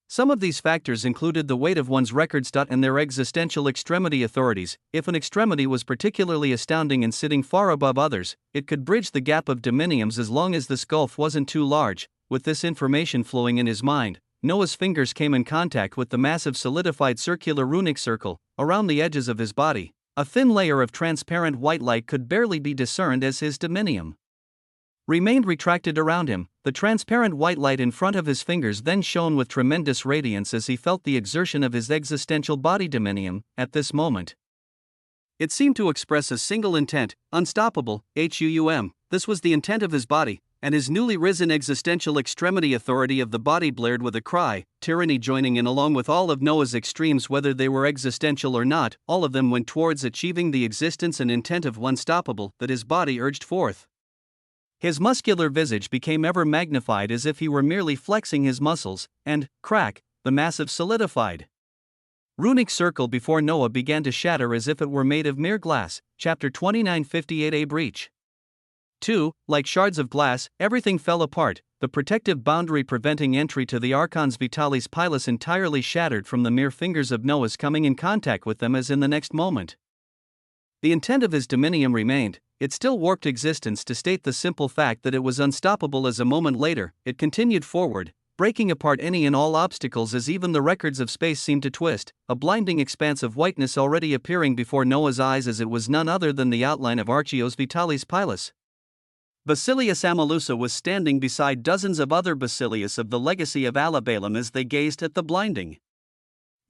Some of these factors included the weight of one's records and their existential extremity authorities. If an extremity was particularly astounding and sitting far above others, it could bridge the gap of Dominiums as long as this gulf wasn't too large. With this information flowing in his mind, Noah's fingers came in contact with the massive solidified circular runic circle around the edges of his body. A thin layer of transparent white light could barely be discerned as his Dominium remained retracted around him. The transparent white light in front of his fingers then shone with tremendous radiance as he felt the exertion of his existential body Dominium. At this moment, it seemed to express a single intent: unstoppable, HUUM. This was the intent of his body, and his newly risen existential extremity authority of the body blared with a cry, tyranny joining in along with all of Noah's extremes, whether they were existential or not. All of them went towards achieving the existence and intent of unstoppable that his body urged forth. His muscular visage became ever magnified as if he were merely flexing his muscles, and, crack, the massive solidified runic circle before Noah began to shatter as if it were made of mere glass. Chapter 2958. A breach. 2. Like shards of glass, everything fell apart, the protective boundary preventing entry to the Archons Vitalis Pilus entirely shattered from the mere fingers of Noah's coming in contact with them as in the next moment. The intent of his Dominium remained. It still warped existence to state the simple fact that it was unstoppable. As a moment later, it continued forward, breaking apart any and all obstacles as even the records of space seemed to twist, a blinding expanse of whiteness already appearing before Noah's eyes as it was none other than the outline of Archios Vitalis Pilus. Basilius Amaleusa was standing beside dozens of other Basilius of the legacy of Alabalum as they gazed at the blinding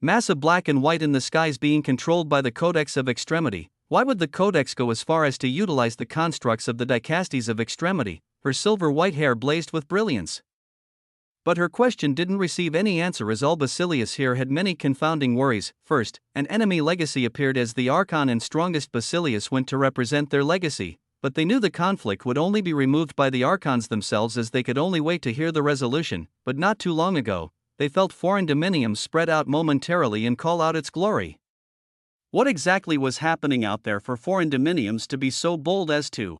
mass of black and white in the skies being controlled by the Codex of Extremity. Why would the Codex go as far as to utilize the constructs of the dicastes of extremity? Her silver white hair blazed with brilliance. But her question didn't receive any answer, as all Basilius here had many confounding worries. First, an enemy legacy appeared as the Archon and strongest Basilius went to represent their legacy, but they knew the conflict would only be removed by the Archons themselves, as they could only wait to hear the resolution. But not too long ago, they felt foreign dominium spread out momentarily and call out its glory. What exactly was happening out there for foreign dominiums to be so bold as to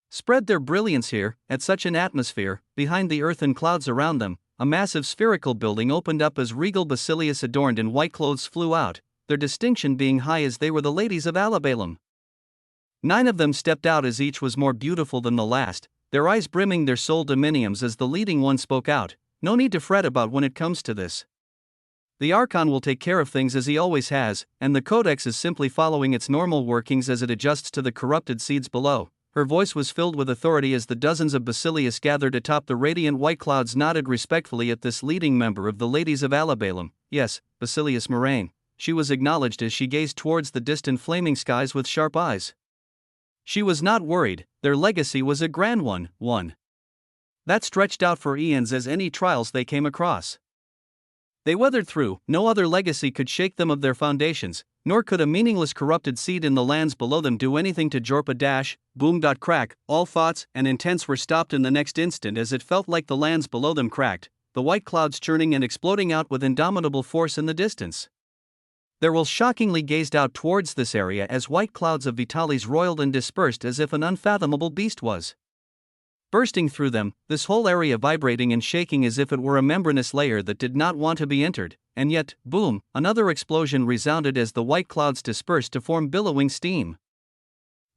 spread their brilliance here, at such an atmosphere? Behind the earth and clouds around them, a massive spherical building opened up as regal Basilius adorned in white clothes flew out, their distinction being high as they were the ladies of Alabalum. 9 of them stepped out, as each was more beautiful than the last, their eyes brimming their soul dominiums as the leading one spoke out. No need to fret about when it comes to this. The Archon will take care of things as he always has, and the Codex is simply following its normal workings as it adjusts to the corrupted seeds below. Her voice was filled with authority as the dozens of Basilius gathered atop the radiant white clouds nodded respectfully at this leading member of the Ladies of Alabalum. Yes, Basilius Moraine, she was acknowledged as she gazed towards the distant flaming skies with sharp eyes. She was not worried, their legacy was a grand one that stretched out for eons as any trials they came across. They weathered through. No other legacy could shake them of their foundations, nor could a meaningless corrupted seed in the lands below them do anything to jorp a dash. Boom. Crack. All thoughts and intents were stopped in the next instant as it felt like the lands below them cracked, the white clouds churning and exploding out with indomitable force in the distance. Their will shockingly gazed out towards this area as white clouds of Vitalis roiled and dispersed as if an unfathomable beast was bursting through them, this whole area vibrating and shaking as if it were a membranous layer that did not want to be entered. And yet, boom, another explosion resounded as the white clouds dispersed to form billowing steam.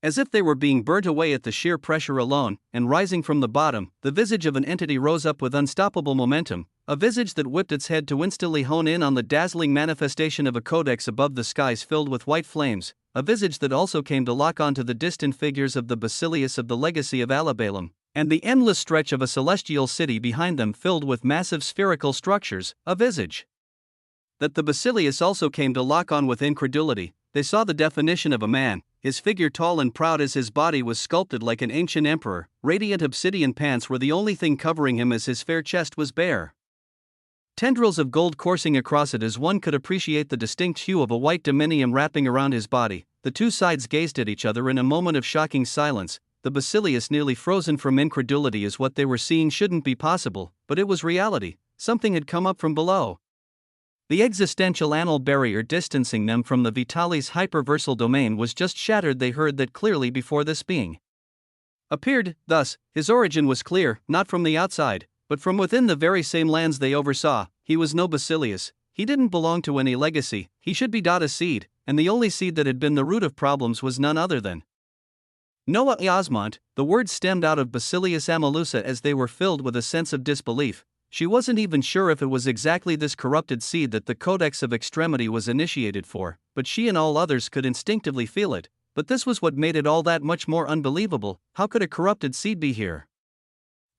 As if they were being burnt away at the sheer pressure alone, and rising from the bottom, the visage of an entity rose up with unstoppable momentum, a visage that whipped its head to instantly hone in on the dazzling manifestation of a codex above the skies filled with white flames, a visage that also came to lock onto the distant figures of the Basilius of the Legacy of Alabalum, and the endless stretch of a celestial city behind them filled with massive spherical structures, a visage that the Basilius also came to lock on with incredulity. They saw the definition of a man, his figure tall and proud as his body was sculpted like an ancient emperor, radiant obsidian pants were the only thing covering him as his fair chest was bare. Tendrils of gold coursing across it as one could appreciate the distinct hue of a white dominium wrapping around his body. The two sides gazed at each other in a moment of shocking silence. The Basilius nearly frozen from incredulity as what they were seeing shouldn't be possible, but it was reality. Something had come up from below. The existential anal barrier distancing them from the Vitalis hyperversal domain was just shattered. They heard that clearly before this being appeared. Thus, his origin was clear, not from the outside, but from within the very same lands they oversaw. He was no Basilius. He didn't belong to any legacy. He should be a seed, and the only seed that had been the root of problems was none other than Noah Osmont. The words stemmed out of Basilius Amalusa as they were filled with a sense of disbelief. She wasn't even sure if it was exactly this corrupted seed that the Codex of Extremity was initiated for, but she and all others could instinctively feel it. But this was what made it all that much more unbelievable. How could a corrupted seed be here?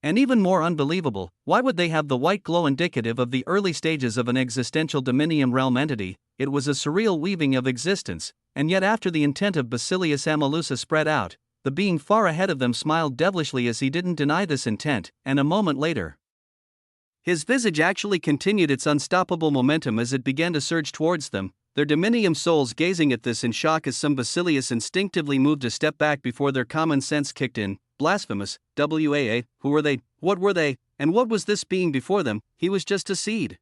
And even more unbelievable, why would they have the white glow indicative of the early stages of an existential dominium realm entity? It was a surreal weaving of existence, and yet after the intent of Basilius Amalusa spread out, the being far ahead of them smiled devilishly as he didn't deny this intent, and a moment later, his visage actually continued its unstoppable momentum as it began to surge towards them, their dominium souls gazing at this in shock as some Basilius instinctively moved a step back before their common sense kicked in. Blasphemous, WAA, who were they, what were they, and what was this being before them? He was just a seed.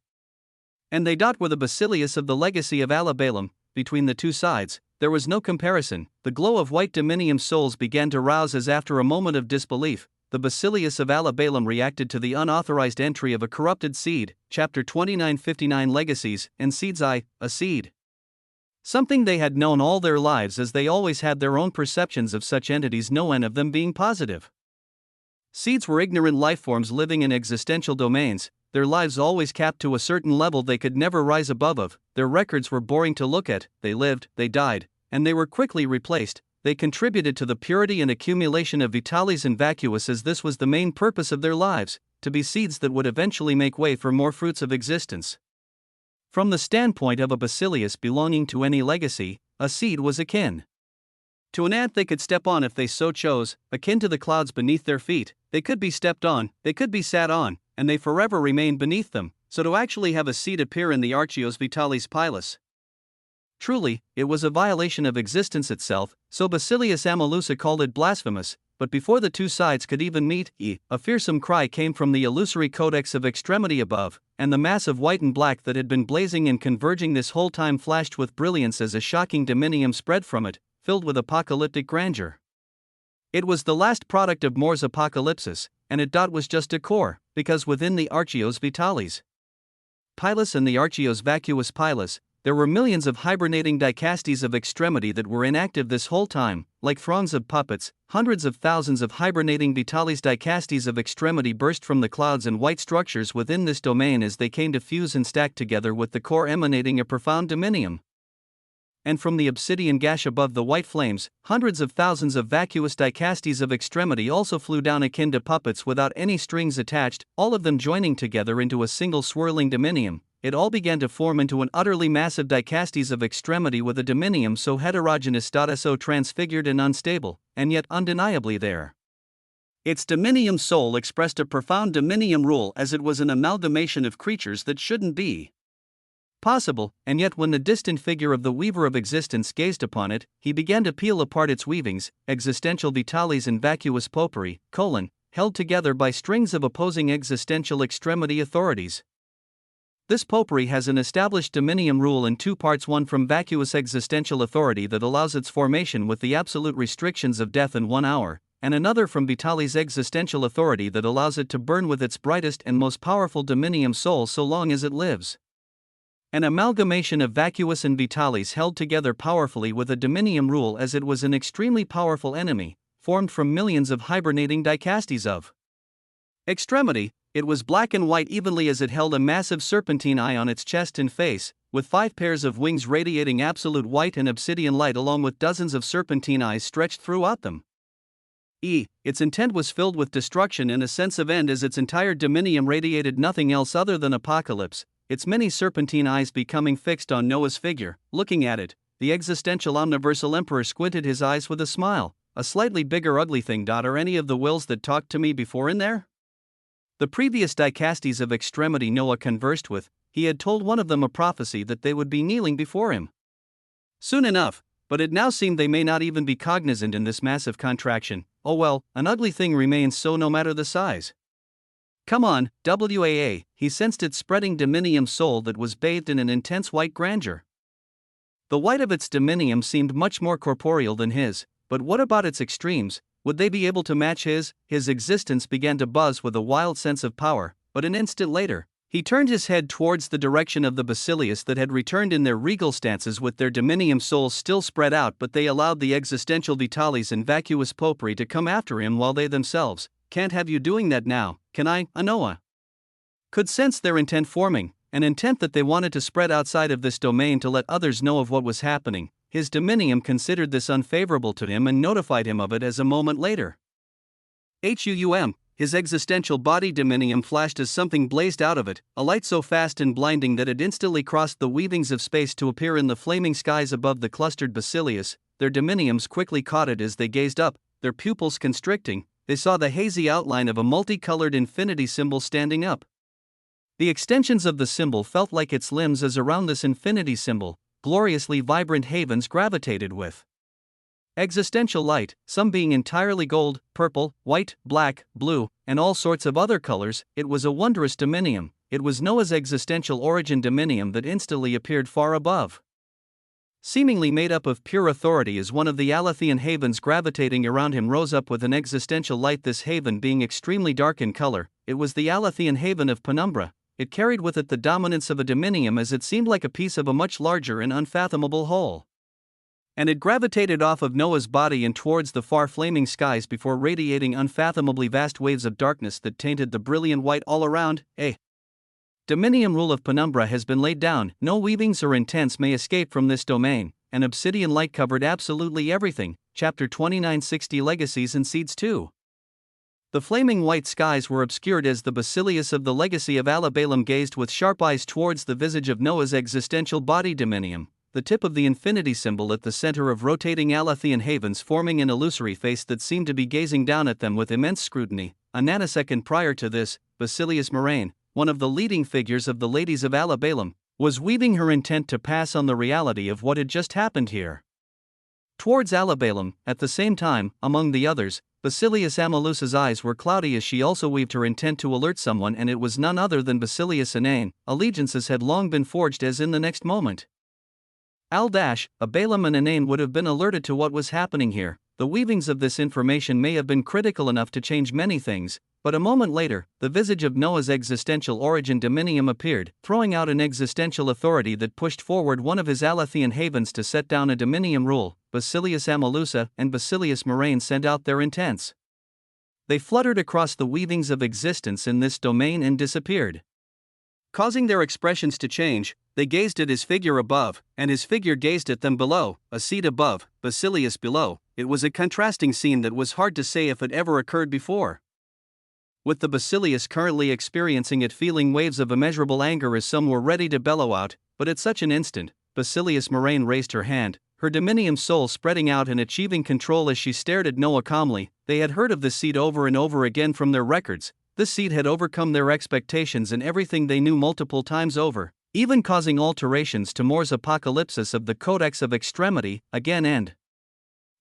And they were the Basilius of the Legacy of Alabalum. Between the two sides, there was no comparison. The glow of white dominium souls began to rouse as after a moment of disbelief, the Basilius of Alabalum reacted to the unauthorized entry of a corrupted seed. Chapter 2959 Legacies and Seeds. A seed. Something they had known all their lives, as they always had their own perceptions of such entities, no one of them being positive. Seeds were ignorant lifeforms living in existential domains, their lives always capped to a certain level they could never rise above of. Their records were boring to look at. They lived, they died, and they were quickly replaced. They contributed to the purity and accumulation of Vitalis and vacuous, as this was the main purpose of their lives, to be seeds that would eventually make way for more fruits of existence. From the standpoint of a Basilius belonging to any legacy, a seed was akin to an ant they could step on if they so chose, akin to the clouds beneath their feet. They could be stepped on, they could be sat on, and they forever remain beneath them, so to actually have a seed appear in the Archios Vitalis Pilus. Truly, it was a violation of existence itself, so Basilius Amaleusa called it blasphemous, but before the two sides could even meet, a fearsome cry came from the illusory codex of extremity above, and the mass of white and black that had been blazing and converging this whole time flashed with brilliance as a shocking dominium spread from it, filled with apocalyptic grandeur. It was the last product of More's apocalypsis, and it was just a core, because within the Archios Vitalis Pilus and the Archios Vacuus Pilus, there were millions of hibernating dicastes of extremity that were inactive this whole time, like throngs of puppets. Hundreds of thousands of hibernating Vitalis dicastes of extremity burst from the clouds and white structures within this domain as they came to fuse and stack together with the core emanating a profound dominium. And from the obsidian gash above the white flames, hundreds of thousands of vacuous dicastes of extremity also flew down akin to puppets without any strings attached, all of them joining together into a single swirling dominium. It all began to form into an utterly massive dicastes of extremity with a dominium so heterogeneous, so transfigured and unstable, and yet undeniably there. Its dominium soul expressed a profound dominium rule as it was an amalgamation of creatures that shouldn't be possible, and yet when the distant figure of the weaver of existence gazed upon it, he began to peel apart its weavings, existential vitalis and vacuous potpourri, held together by strings of opposing existential extremity authorities. This potpourri has an established dominium rule in two parts, one from vacuous existential authority that allows its formation with the absolute restrictions of death in 1 hour, and another from Vitalis existential authority that allows it to burn with its brightest and most powerful dominium soul so long as it lives. An amalgamation of vacuous and Vitalis held together powerfully with a dominium rule as it was an extremely powerful enemy, formed from millions of hibernating dicastes of extremity. It was black and white evenly as it held a massive serpentine eye on its chest and face, with 5 pairs of wings radiating absolute white and obsidian light along with dozens of serpentine eyes stretched throughout them. Its intent was filled with destruction and a sense of end as its entire dominium radiated nothing else other than apocalypse, its many serpentine eyes becoming fixed on Noah's figure. Looking at it, the existential omniversal emperor squinted his eyes with a smile. A slightly bigger ugly thing. Are any of the wills that talked to me before in there? The previous dicastes of extremity Noah conversed with, he had told one of them a prophecy that they would be kneeling before him soon enough, but it now seemed they may not even be cognizant in this massive contraction. Oh well, an ugly thing remains so no matter the size. Come on, WAA, he sensed its spreading dominium soul that was bathed in an intense white grandeur. The white of its dominium seemed much more corporeal than his, but what about its extremes? Would they be able to match his? His existence began to buzz with a wild sense of power, but an instant later, he turned his head towards the direction of the Basilius that had returned in their regal stances with their dominium souls still spread out, but they allowed the existential Vitalis and vacuous potpourri to come after him while they themselves, can't have you doing that now, can I, Noah? Could sense their intent forming, an intent that they wanted to spread outside of this domain to let others know of what was happening. His dominium considered this unfavorable to him and notified him of it as a moment later. His existential body dominium flashed as something blazed out of it, a light so fast and blinding that it instantly crossed the weavings of space to appear in the flaming skies above the clustered Basilius. Their dominiums quickly caught it as they gazed up, their pupils constricting. They saw the hazy outline of a multicolored infinity symbol standing up. The extensions of the symbol felt like its limbs as around this infinity symbol, gloriously vibrant havens gravitated with existential light, some being entirely gold, purple, white, black, blue, and all sorts of other colors. It was a wondrous dominium. It was Noah's existential origin dominium that instantly appeared far above. Seemingly made up of pure authority as one of the Alethean havens gravitating around him rose up with an existential light, this haven being extremely dark in color. It was the Alethean haven of penumbra. It carried with it the dominance of a dominium as it seemed like a piece of a much larger and unfathomable whole. And it gravitated off of Noah's body and towards the far flaming skies before radiating unfathomably vast waves of darkness that tainted the brilliant white all around. Dominium rule of penumbra has been laid down. No weavings or intents may escape from this domain. An obsidian light covered absolutely everything. Chapter 2960 Legacies and Seeds 2. The flaming white skies were obscured as the Basilius of the legacy of Alabalam gazed with sharp eyes towards the visage of Noah's existential body dominium, the tip of the infinity symbol at the center of rotating Alethean havens forming an illusory face that seemed to be gazing down at them with immense scrutiny. A nanosecond prior to this, Basilius Moraine, one of the leading figures of the Ladies of Alabalum, was weaving her intent to pass on the reality of what had just happened here. Towards Alabalum, at the same time, among the others, Basilius Amalusa's eyes were cloudy as she also weaved her intent to alert someone, and it was none other than Basilius Inane. Allegiances had long been forged as in the next moment. Abalum and Inane would have been alerted to what was happening here. The weavings of this information may have been critical enough to change many things, but a moment later, the visage of Noah's existential origin Dominium appeared, throwing out an existential authority that pushed forward one of his Alathian havens to set down a Dominium rule. Basilius Amalusa and Basilius Moraine sent out their intents. They fluttered across the weavings of existence in this domain and disappeared. Causing their expressions to change, they gazed at his figure above, and his figure gazed at them below, a seat above, Basilius below. It was a contrasting scene that was hard to say if it ever occurred before. With the Basilius currently experiencing it feeling waves of immeasurable anger as some were ready to bellow out, but at such an instant, Basilius Moraine raised her hand, her Dominium soul spreading out and achieving control as she stared at Noah calmly. They had heard of this seed over and over again from their records. This seed had overcome their expectations and everything they knew multiple times over, even causing alterations to More's apocalypsis of the Codex of Extremity. Again and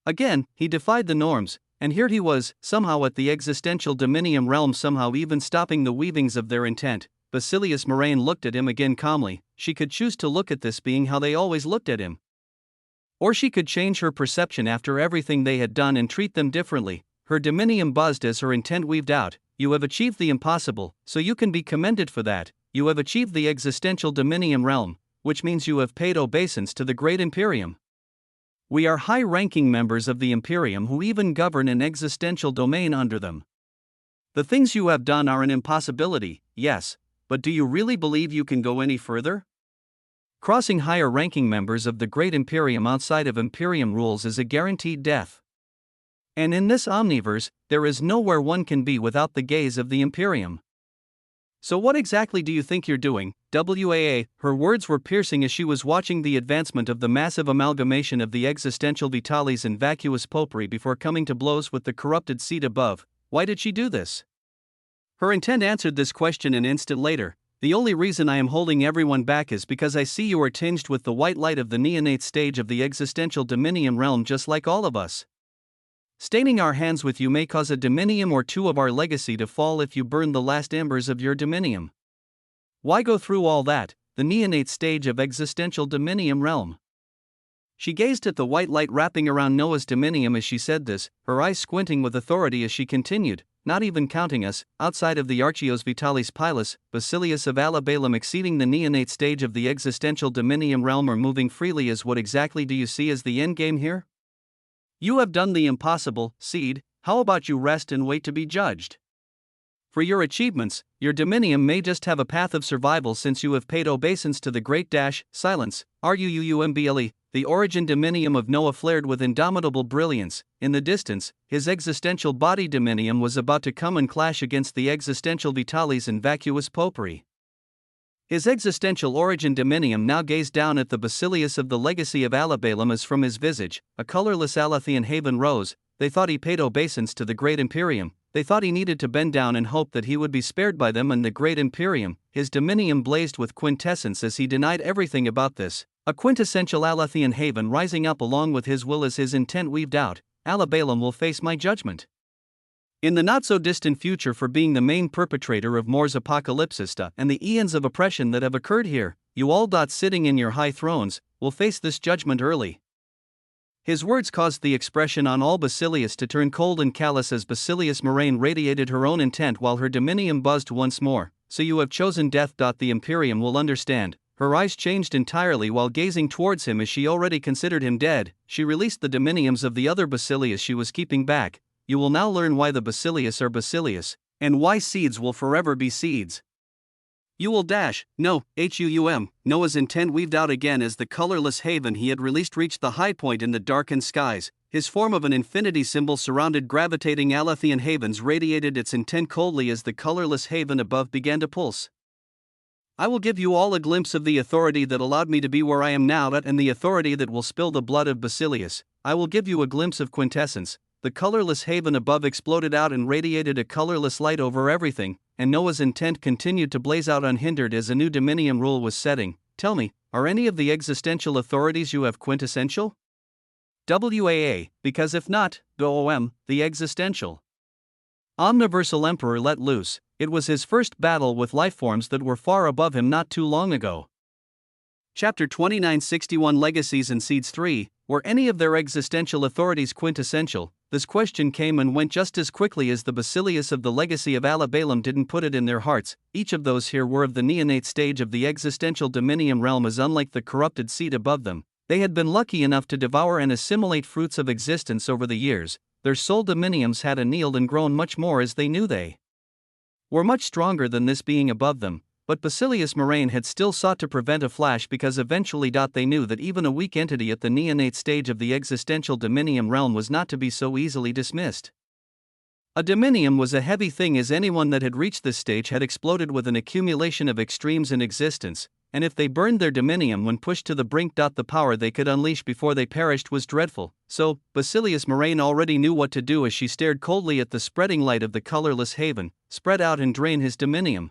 again, he defied the norms, and here he was, somehow at the existential Dominium realm, somehow even stopping the weavings of their intent. Basilius Moraine looked at him again calmly. She could choose to look at this being how they always looked at him, or she could change her perception after everything they had done and treat them differently. Her Dominium buzzed as her intent weaved out. You have achieved the impossible, so you can be commended for that. You have achieved the existential Dominium realm, which means you have paid obeisance to the great Imperium. We are high-ranking members of the Imperium who even govern an existential domain under them. The things you have done are an impossibility, yes, but do you really believe you can go any further? Crossing higher-ranking members of the great Imperium outside of Imperium rules is a guaranteed death. And in this omniverse, there is nowhere one can be without the gaze of the Imperium. So what exactly do you think you're doing, WAA? Her words were piercing as she was watching the advancement of the massive amalgamation of the existential vitalis and vacuous potpourri before coming to blows with the corrupted seed above. Why did she do this? Her intent answered this question an instant later. The only reason I am holding everyone back is because I see you are tinged with the white light of the neonate stage of the existential Dominium realm just like all of us. Staining our hands with you may cause a Dominium or two of our legacy to fall if you burn the last embers of your Dominium. Why go through all that, the neonate stage of existential Dominium realm? She gazed at the white light wrapping around Noah's Dominium as she said this, her eyes squinting with authority as she continued, not even counting us, outside of the Archios Vitalis Pilus, Basilius of Alabalum exceeding the neonate stage of the existential Dominium realm or moving freely as what exactly do you see as the endgame here? You have done the impossible, seed. How about you rest and wait to be judged? For your achievements, your Dominium may just have a path of survival since you have paid obeisance to the great silence, RUUUMBLE. The origin Dominium of Noah flared with indomitable brilliance. In the distance, his existential body Dominium was about to come and clash against the existential vitalis and vacuous potpourri. His existential origin Dominium now gazed down at the Basilius of the legacy of Alabalum as from his visage, a colorless Alathian haven rose. They thought he paid obeisance to the great Imperium. They thought he needed to bend down and hope that he would be spared by them and the great Imperium. His Dominium blazed with quintessence as he denied everything about this. A quintessential Alathian haven rising up along with his will as his intent weaved out. Alabalum will face my judgment in the not-so-distant future for being the main perpetrator of More's apocalypsis and the eons of oppression that have occurred here. You all sitting in your high thrones will face this judgment early. His words caused the expression on all Basilius to turn cold and callous as Basilius Moraine radiated her own intent while her Dominium buzzed once more. So you have chosen death. The Imperium will understand. Her eyes changed entirely while gazing towards him as she already considered him dead. She released the Dominiums of the other Basilius she was keeping back. You will now learn why the Basilius are Basilius, and why seeds will forever be seeds. You will no, Noah's intent weaved out again as the colorless haven he had released reached the high point in the darkened skies. His form of an infinity symbol surrounded gravitating Alathian havens radiated its intent coldly as the colorless haven above began to pulse. I will give you all a glimpse of the authority that allowed me to be where I am now and the authority that will spill the blood of Basilius. I will give you a glimpse of quintessence. the colorless haven above exploded out and radiated a colorless light over everything, and Noah's intent continued to blaze out unhindered as a new dominium rule was setting. Tell me, are any of the existential authorities you have quintessential? WAA, because if not, the existential. Omniversal Emperor let loose. It was his first battle with lifeforms that were far above him not too long ago. Chapter 2961 Legacies and Seeds 3. Were any of their existential authorities quintessential? This question came and went just as quickly as the Basilius of the Legacy of Alabalam didn't put it in their hearts. Each of those here were of the neonate stage of the existential dominium realm, as unlike the corrupted seed above them. They had been lucky enough to devour and assimilate fruits of existence over the years. Their soul dominiums had annealed and grown much more as they knew they were much stronger than this being above them, but Basilius Moraine had still sought to prevent a flash because eventually they knew that even a weak entity at the neonate stage of the existential dominium realm was not to be so easily dismissed. A dominium was a heavy thing, as anyone that had reached this stage had exploded with an accumulation of extremes in existence, and if they burned their dominium when pushed to the brink, the power they could unleash before they perished was dreadful. So, Basilius Moraine already knew what to do as she stared coldly at the spreading light of the colorless haven. Spread out and drain his dominium.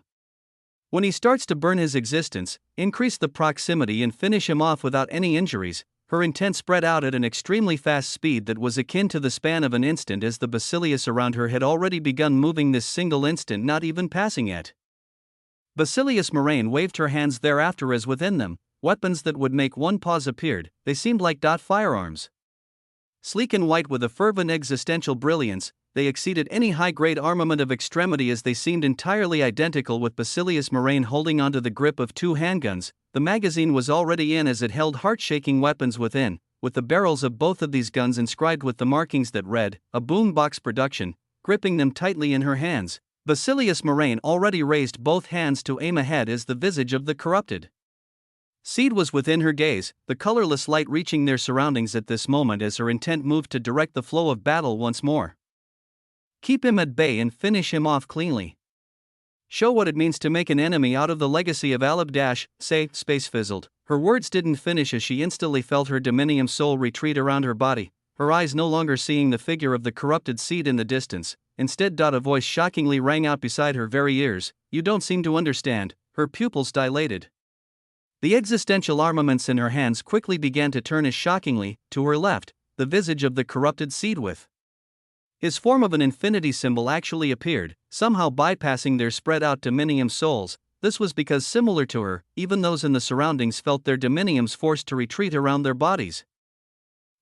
When he starts to burn his existence, increase the proximity and finish him off without any injuries. Her intent spread out at an extremely fast speed that was akin to the span of an instant, as the Basilius around her had already begun moving this single instant, not even passing yet. Basilius Moraine waved her hands thereafter as within them, weapons that would make one pause appeared. They seemed like firearms. Sleek and white with a fervent existential brilliance, they exceeded any high-grade armament of extremity, as they seemed entirely identical with Basilius Moraine holding onto the grip of two handguns. The magazine was already in, as it held heart-shaking weapons within, with the barrels of both of these guns inscribed with the markings that read, "A boombox production," gripping them tightly in her hands. Basilius Moraine already raised both hands to aim ahead as the visage of the corrupted seed was within her gaze, the colorless light reaching their surroundings at this moment as her intent moved to direct the flow of battle once more. Keep him at bay and finish him off cleanly. Show what it means to make an enemy out of the Legacy of Alab space fizzled. Her words didn't finish as she instantly felt her dominium soul retreat around her body, her eyes no longer seeing the figure of the corrupted seed in the distance. Instead, a voice shockingly rang out beside her very ears. "You don't seem to understand." Her pupils dilated. The existential armaments in her hands quickly began to turn as shockingly, to her left, the visage of the corrupted seed with his form of an infinity symbol actually appeared, somehow bypassing their spread-out dominium souls. This was because, similar to her, even those in the surroundings felt their dominiums forced to retreat around their bodies,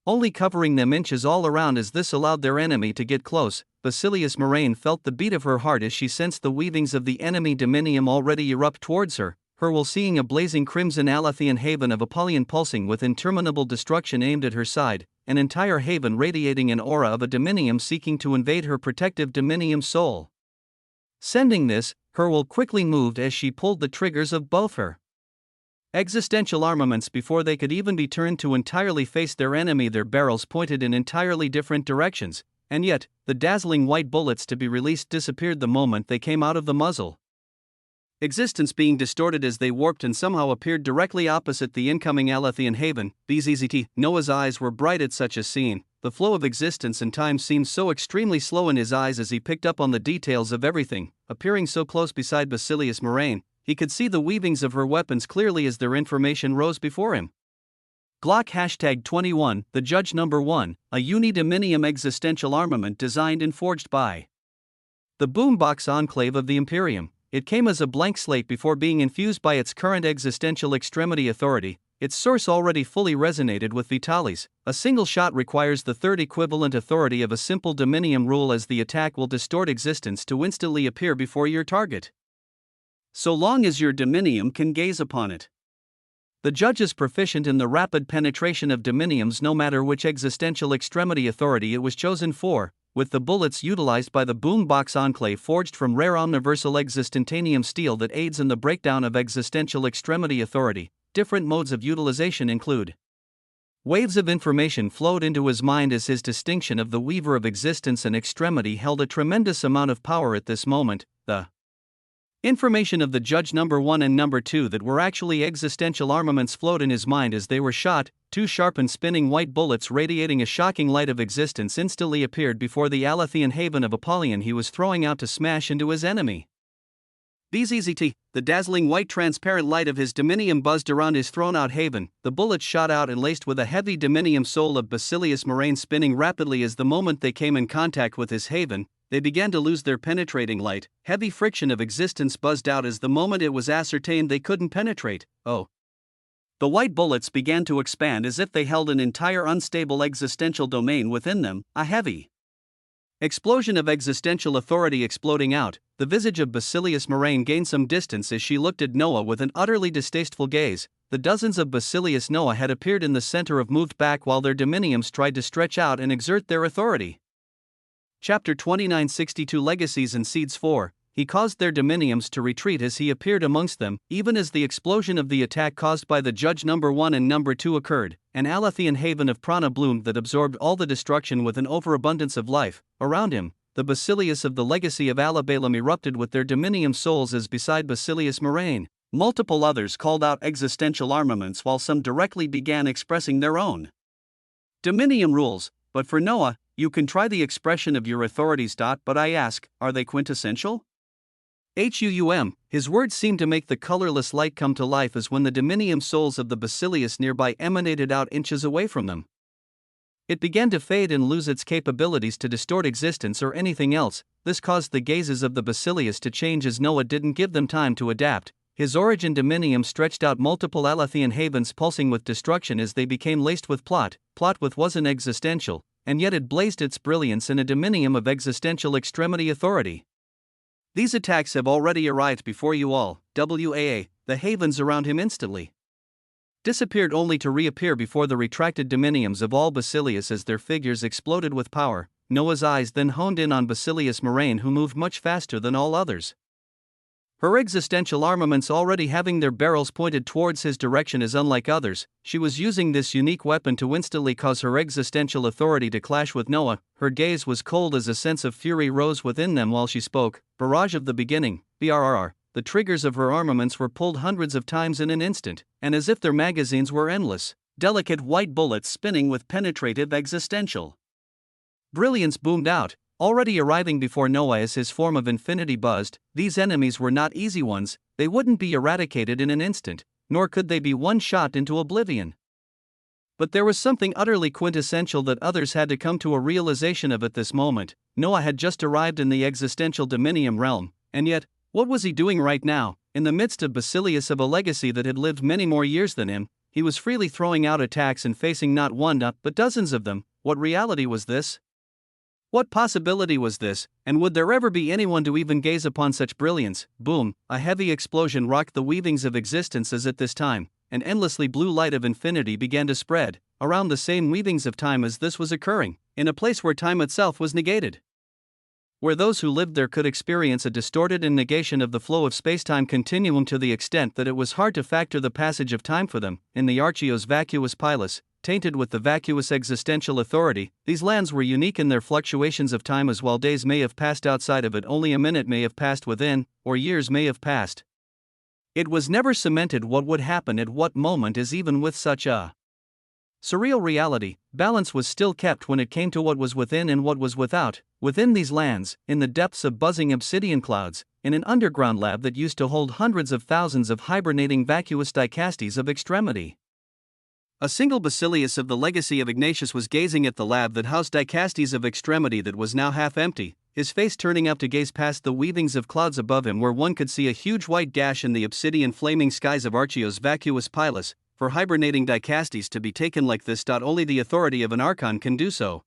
only covering them inches all around as this allowed their enemy to get close. Basilius Moraine felt the beat of her heart as she sensed the weavings of the enemy dominium already erupt towards her, her will seeing a blazing crimson Alathian haven of Apollyon pulsing with interminable destruction aimed at her side, an entire haven radiating an aura of a dominium seeking to invade her protective dominium soul. Sending this, her will quickly moved as she pulled the triggers of both her existential armaments before they could even be turned to entirely face their enemy. Their barrels pointed in entirely different directions, and yet, the dazzling white bullets to be released disappeared the moment they came out of the muzzle. Existence being distorted as they warped and somehow appeared directly opposite the incoming Alathian haven. BZZT. Noah's eyes were bright at such a scene. The flow of existence and time seemed so extremely slow in his eyes as he picked up on the details of everything. Appearing so close beside Basilius Moraine, he could see the weavings of her weapons clearly as their information rose before him. Glock #21, the Judge Number 1, a unidominium existential armament designed and forged by the Boombox Enclave of the Imperium. It came as a blank slate before being infused by its current existential extremity authority. Its source already fully resonated with Vitalis. A single shot requires the third equivalent authority of a simple dominium rule, as the attack will distort existence to instantly appear before your target, so long as your dominium can gaze upon it. The judge is proficient in the rapid penetration of dominiums no matter which existential extremity authority it was chosen for, with the bullets utilized by the Boombox Enclave forged from rare omniversal existentium steel that aids in the breakdown of existential extremity authority. Different modes of utilization include. Waves of information flowed into his mind as his distinction of the weaver of existence and extremity held a tremendous amount of power at this moment. The Information of the judge number 1 and number 2 that were actually existential armaments flowed in his mind as they were shot. Two sharp and spinning white bullets radiating a shocking light of existence instantly appeared before the Alathian haven of Apollyon he was throwing out to smash into his enemy. The dazzling white transparent light of his dominium buzzed around his thrown-out haven. The bullets shot out and laced with a heavy dominium soul of Basilius Moraine, spinning rapidly as the moment they came in contact with his haven, they began to lose their penetrating light. Heavy friction of existence buzzed out as the moment it was ascertained they couldn't penetrate. The white bullets began to expand as if they held an entire unstable existential domain within them, a heavy explosion of existential authority exploding out. The visage of Basilius Moraine gained some distance as she looked at Noah with an utterly distasteful gaze. The dozens of Basilius Noah had appeared in the center of moved back while their dominiums tried to stretch out and exert their authority. Chapter 2962 Legacies and Seeds 4. He caused their dominiums to retreat as he appeared amongst them. Even as the explosion of the attack caused by the judge number 1 and number 2 occurred, an Alathian haven of prana bloomed that absorbed all the destruction with an overabundance of life. Around him, the Basilius of the legacy of Alabalum erupted with their dominium souls as beside Basilius Moraine. Multiple others called out existential armaments while some directly began expressing their own dominium rules. But for Noah, you can try the expression of your authorities. But I ask, are they quintessential? His words seemed to make the colorless light come to life as when the dominium souls of the Basilius nearby emanated out inches away from them. It began to fade and lose its capabilities to distort existence or anything else. This caused the gazes of the Basilius to change as Noah didn't give them time to adapt. His origin dominium stretched out multiple Alathian havens pulsing with destruction as they became laced with plot with wasn't existential, and yet it blazed its brilliance in a dominium of existential extremity authority. These attacks have already arrived before you all. The havens around him instantly disappeared only to reappear before the retracted dominiums of all Basilius as their figures exploded with power. Noah's eyes then honed in on Basilius Moraine, who moved much faster than all others. Her existential armaments already having their barrels pointed towards his direction as unlike others, she was using this unique weapon to instantly cause her existential authority to clash with Noah. Her gaze was cold as a sense of fury rose within them while she spoke. Barrage of the beginning, BRR. The triggers of her armaments were pulled hundreds of times in an instant, and as if their magazines were endless, delicate white bullets spinning with penetrative existential brilliance boomed out. Already arriving before Noah as his form of infinity buzzed. These enemies were not easy ones. They wouldn't be eradicated in an instant, nor could they be one-shot into oblivion. But there was something utterly quintessential that others had to come to a realization of at this moment. Noah had just arrived in the existential dominium realm, and yet, what was he doing right now? In the midst of Basilius of a legacy that had lived many more years than him, he was freely throwing out attacks and facing not one but dozens of them. What reality was this? What possibility was this, and would there ever be anyone to even gaze upon such brilliance? Boom! A heavy explosion rocked the weavings of existence as at this time, an endlessly blue light of infinity began to spread, around the same weavings of time as this was occurring, in a place where time itself was negated. Where those who lived there could experience a distorted and negation of the flow of space-time continuum to the extent that it was hard to factor the passage of time for them. In the Archios vacuous pilus, tainted with the vacuous existential authority, these lands were unique in their fluctuations of time, as while days may have passed outside of it, only a minute may have passed within, or years may have passed. It was never cemented what would happen at what moment, as even with such a surreal reality, balance was still kept when it came to what was within and what was without. Within these lands, in the depths of buzzing obsidian clouds, in an underground lab that used to hold hundreds of thousands of hibernating vacuous dicastes of extremity, a single Basilius of the legacy of Ignatius was gazing at the lab that housed dicastes of extremity that was now half empty, his face turning up to gaze past the weavings of clouds above him where one could see a huge white gash in the obsidian flaming skies of Archios vacuous pilus. For hibernating dicastes to be taken like this, only the authority of an archon can do so.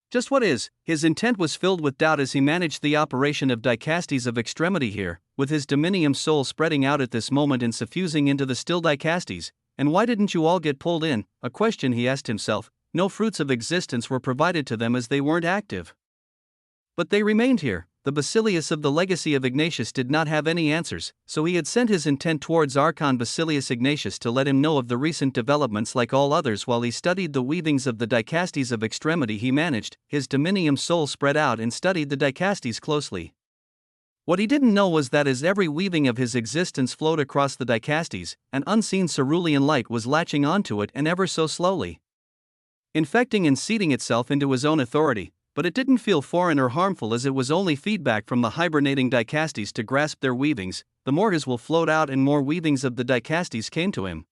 Just what is? His intent was filled with doubt as he managed the operation of dicastes of extremity here, with his dominium soul spreading out at this moment and suffusing into the still dicastes. And why didn't you all get pulled in? A question he asked himself. No fruits of existence were provided to them as they weren't active. But they remained here. The Basilius of the legacy of Ignatius did not have any answers, so he had sent his intent towards Archon Basilius Ignatius to let him know of the recent developments. Like all others, while he studied the weavings of the dicastes of extremity, he managed, his dominium soul spread out and studied the dicastes closely. What he didn't know was that as every weaving of his existence flowed across the dicastes, an unseen cerulean light was latching onto it, and ever so slowly infecting and seeding itself into his own authority, but it didn't feel foreign or harmful, as it was only feedback from the hibernating dicastes to grasp their weavings. The more his will flowed out and more weavings of the dicastes came to him.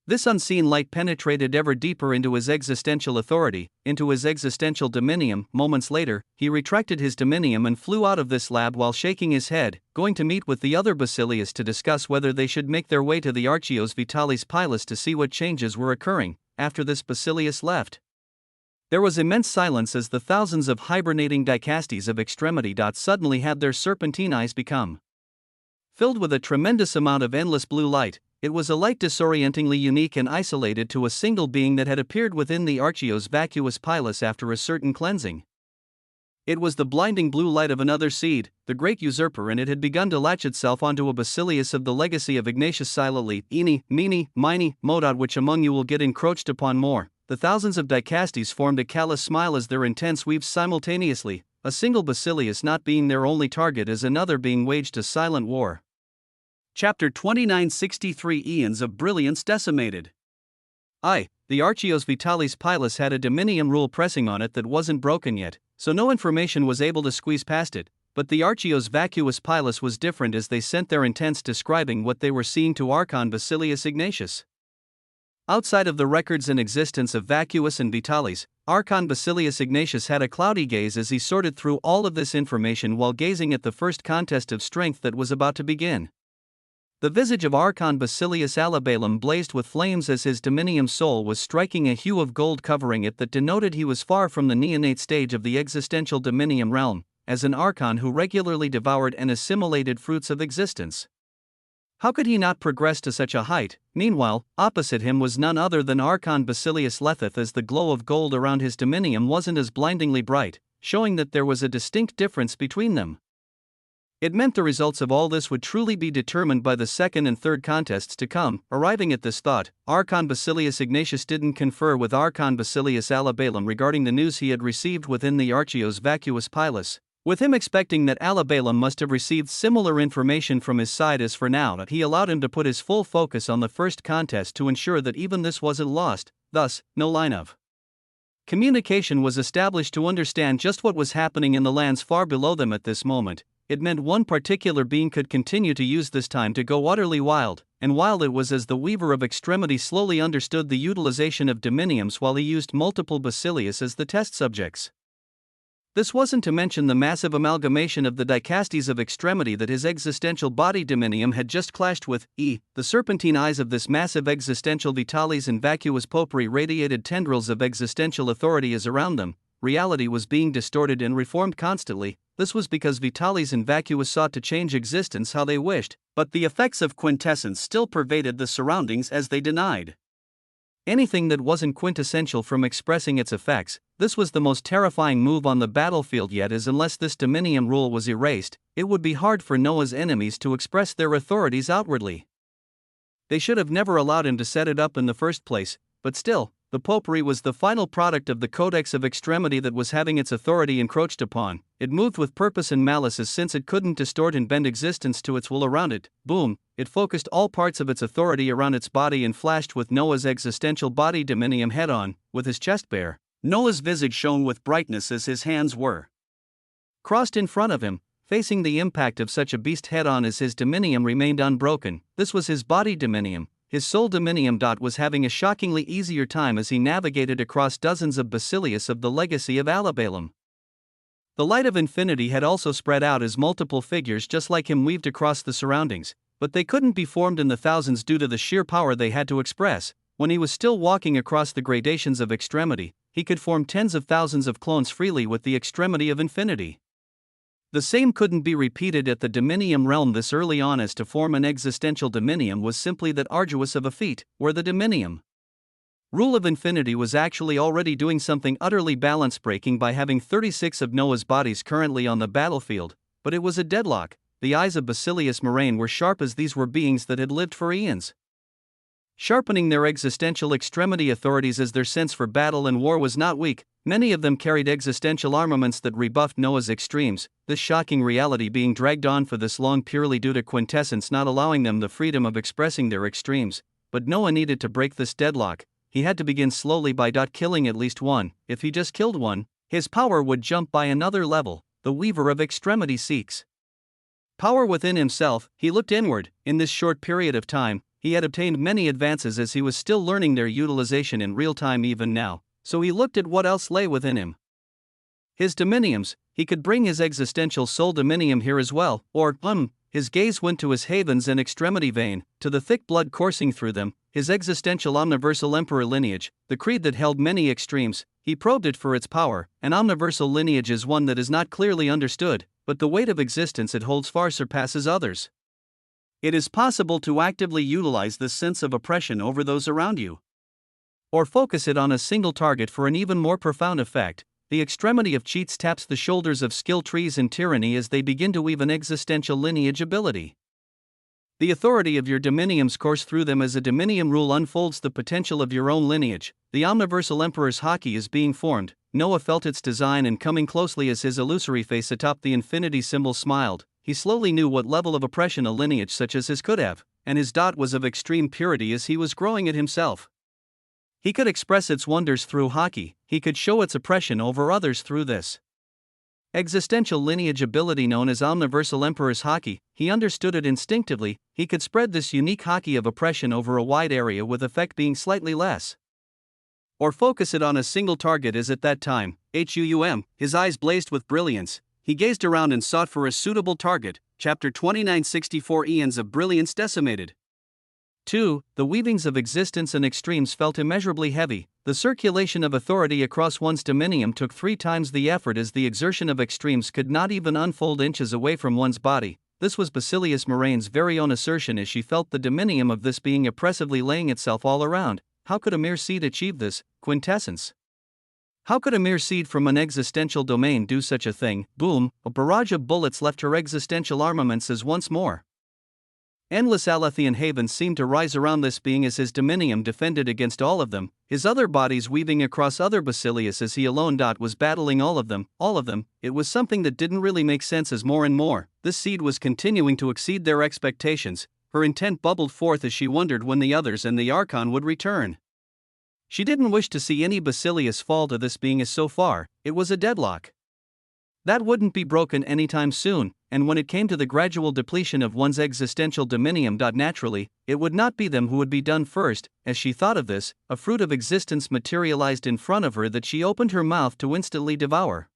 This unseen light penetrated ever deeper into his existential authority, into his existential dominium. Moments later, he retracted his dominium and flew out of this lab while shaking his head, going to meet with the other basileus to discuss whether they should make their way to the Archios Vitalis Pilus to see what changes were occurring. After this basileus left, there was immense silence as the thousands of hibernating dicastes of extremity suddenly had their serpentine eyes become filled with a tremendous amount of endless blue light. It was a light disorientingly unique and isolated to a single being that had appeared within the Archios Vacuus Pilus after a certain cleansing. It was the blinding blue light of another seed, the great usurper, and it had begun to latch itself onto a basileus of the legacy of Ignatius Silently. Eeny, meeny, miny, modod, which among you will get encroached upon more? The thousands of dicastes formed a callous smile as their intense weaves simultaneously, a single basileus not being their only target as another being waged a silent war. Chapter 2963 Eons of Brilliance Decimated. The Archios Vitalis Pilus had a dominium rule pressing on it that wasn't broken yet, so no information was able to squeeze past it, but the Archios Vacuus Pilus was different as they sent their intents describing what they were seeing to Archon Basilius Ignatius. Outside of the records and existence of Vacuus and Vitalis, Archon Basilius Ignatius had a cloudy gaze as he sorted through all of this information while gazing at the first contest of strength that was about to begin. The visage of Archon Basilius Alabalum blazed with flames as his dominium soul was striking a hue of gold covering it that denoted he was far from the neonate stage of the existential dominium realm, as an archon who regularly devoured and assimilated fruits of existence. How could he not progress to such a height? Meanwhile, opposite him was none other than Archon Basilius Lethith, as the glow of gold around his dominium wasn't as blindingly bright, showing that there was a distinct difference between them. It meant the results of all this would truly be determined by the second and third contests to come. Arriving at this thought, Archon Basilius Ignatius didn't confer with Archon Basilius Alabalum regarding the news he had received within the Archios Vacuus Pilus, with him expecting that Alabalum must have received similar information from his side. As for now, he allowed him to put his full focus on the first contest to ensure that even this wasn't lost. Thus, no line of communication was established to understand just what was happening in the lands far below them at this moment. It meant one particular being could continue to use this time to go utterly wild, and wild it was as the Weaver of Extremity slowly understood the utilization of dominiums while he used multiple basileus as the test subjects. This wasn't to mention the massive amalgamation of the dicastes of extremity that his existential body dominium had just clashed with. The serpentine eyes of this massive existential Vitalis and Vacuus Poperi radiated tendrils of existential authority as around them. Reality was being distorted and reformed constantly. This was because Vitalis and Vacuus sought to change existence how they wished, but the effects of quintessence still pervaded the surroundings as they denied anything that wasn't quintessential from expressing its effects. This was the most terrifying move on the battlefield yet, as unless this dominium rule was erased, it would be hard for Noah's enemies to express their authorities outwardly. They should have never allowed him to set it up in the first place, but still, the Poperi was the final product of the Codex of Extremity that was having its authority encroached upon. It moved with purpose and malice, as since it couldn't distort and bend existence to its will around it. Boom, it focused all parts of its authority around its body and flashed with Noah's existential body dominium head on. With his chest bare, Noah's visage shone with brightness as his hands were crossed in front of him, facing the impact of such a beast head on as his dominium remained unbroken. This was his body dominium. His soul dominium was having a shockingly easier time as he navigated across dozens of basileus of the legacy of Alabalum. The light of infinity had also spread out as multiple figures just like him weaved across the surroundings, but they couldn't be formed in the thousands due to the sheer power they had to express. When he was still walking across the gradations of extremity, he could form tens of thousands of clones freely with the extremity of infinity. The same couldn't be repeated at the dominium realm this early on, as to form an existential dominium was simply that arduous of a feat, where the dominium rule of infinity was actually already doing something utterly balance-breaking by having 36 of Noah's bodies currently on the battlefield, but it was a deadlock. The eyes of Basilius Moraine were sharp, as these were beings that had lived for eons, sharpening their existential extremity authorities as their sense for battle and war was not weak. Many of them carried existential armaments that rebuffed Noah's extremes, this shocking reality being dragged on for this long purely due to quintessence not allowing them the freedom of expressing their extremes. But Noah needed to break this deadlock. He had to begin slowly by killing at least one. If he just killed one, his power would jump by another level. The weaver of extremity seeks power within himself. He looked inward. In this short period of time, he had obtained many advances as he was still learning their utilization in real time even now. So he looked at what else lay within him. His dominiums. He could bring his existential soul dominium here as well, or, his gaze went to his havens and extremity vein, to the thick blood coursing through them, his existential omniversal emperor lineage, the creed that held many extremes. He probed it for its power. An omniversal lineage is one that is not clearly understood, but the weight of existence it holds far surpasses others. It is possible to actively utilize this sense of oppression over those around you, or focus it on a single target for an even more profound effect. The extremity of cheats taps the shoulders of skill trees and tyranny as they begin to weave an existential lineage ability. The authority of your dominiums course through them as a dominium rule unfolds the potential of your own lineage. The omniversal emperor's hockey is being formed. Noah felt its design and coming closely as his illusory face atop the infinity symbol smiled. He slowly knew what level of oppression a lineage such as his could have, and his dot was of extreme purity as he was growing it himself. He could express its wonders through hockey. He could show its oppression over others through this existential lineage ability known as omniversal emperor's hockey. He understood it instinctively. He could spread this unique hockey of oppression over a wide area with effect being slightly less, or focus it on a single target as at that time. His eyes blazed with brilliance. He gazed around and sought for a suitable target. Chapter 2964 Eons of Brilliance Decimated. 2. The weavings of existence and extremes felt immeasurably heavy. The circulation of authority across one's dominium took 3 times the effort as the exertion of extremes could not even unfold inches away from one's body. This was Basilius Moraine's very own assertion as she felt the dominium of this being oppressively laying itself all around. How could a mere seed achieve this quintessence? How could a mere seed from an existential domain do such a thing? Boom, a barrage of bullets left her existential armaments as once more. Endless Alethian havens seemed to rise around this being as his dominium defended against all of them, his other bodies weaving across other Basilius as he alone was battling all of them. It was something that didn't really make sense as more and more, this seed was continuing to exceed their expectations. Her intent bubbled forth as she wondered when the others and the Archon would return. She didn't wish to see any Basilius fall to this being as so far, it was a deadlock that wouldn't be broken anytime soon, and when it came to the gradual depletion of one's existential dominium, naturally, it would not be them who would be done first. As she thought of this, a fruit of existence materialized in front of her that she opened her mouth to instantly devour.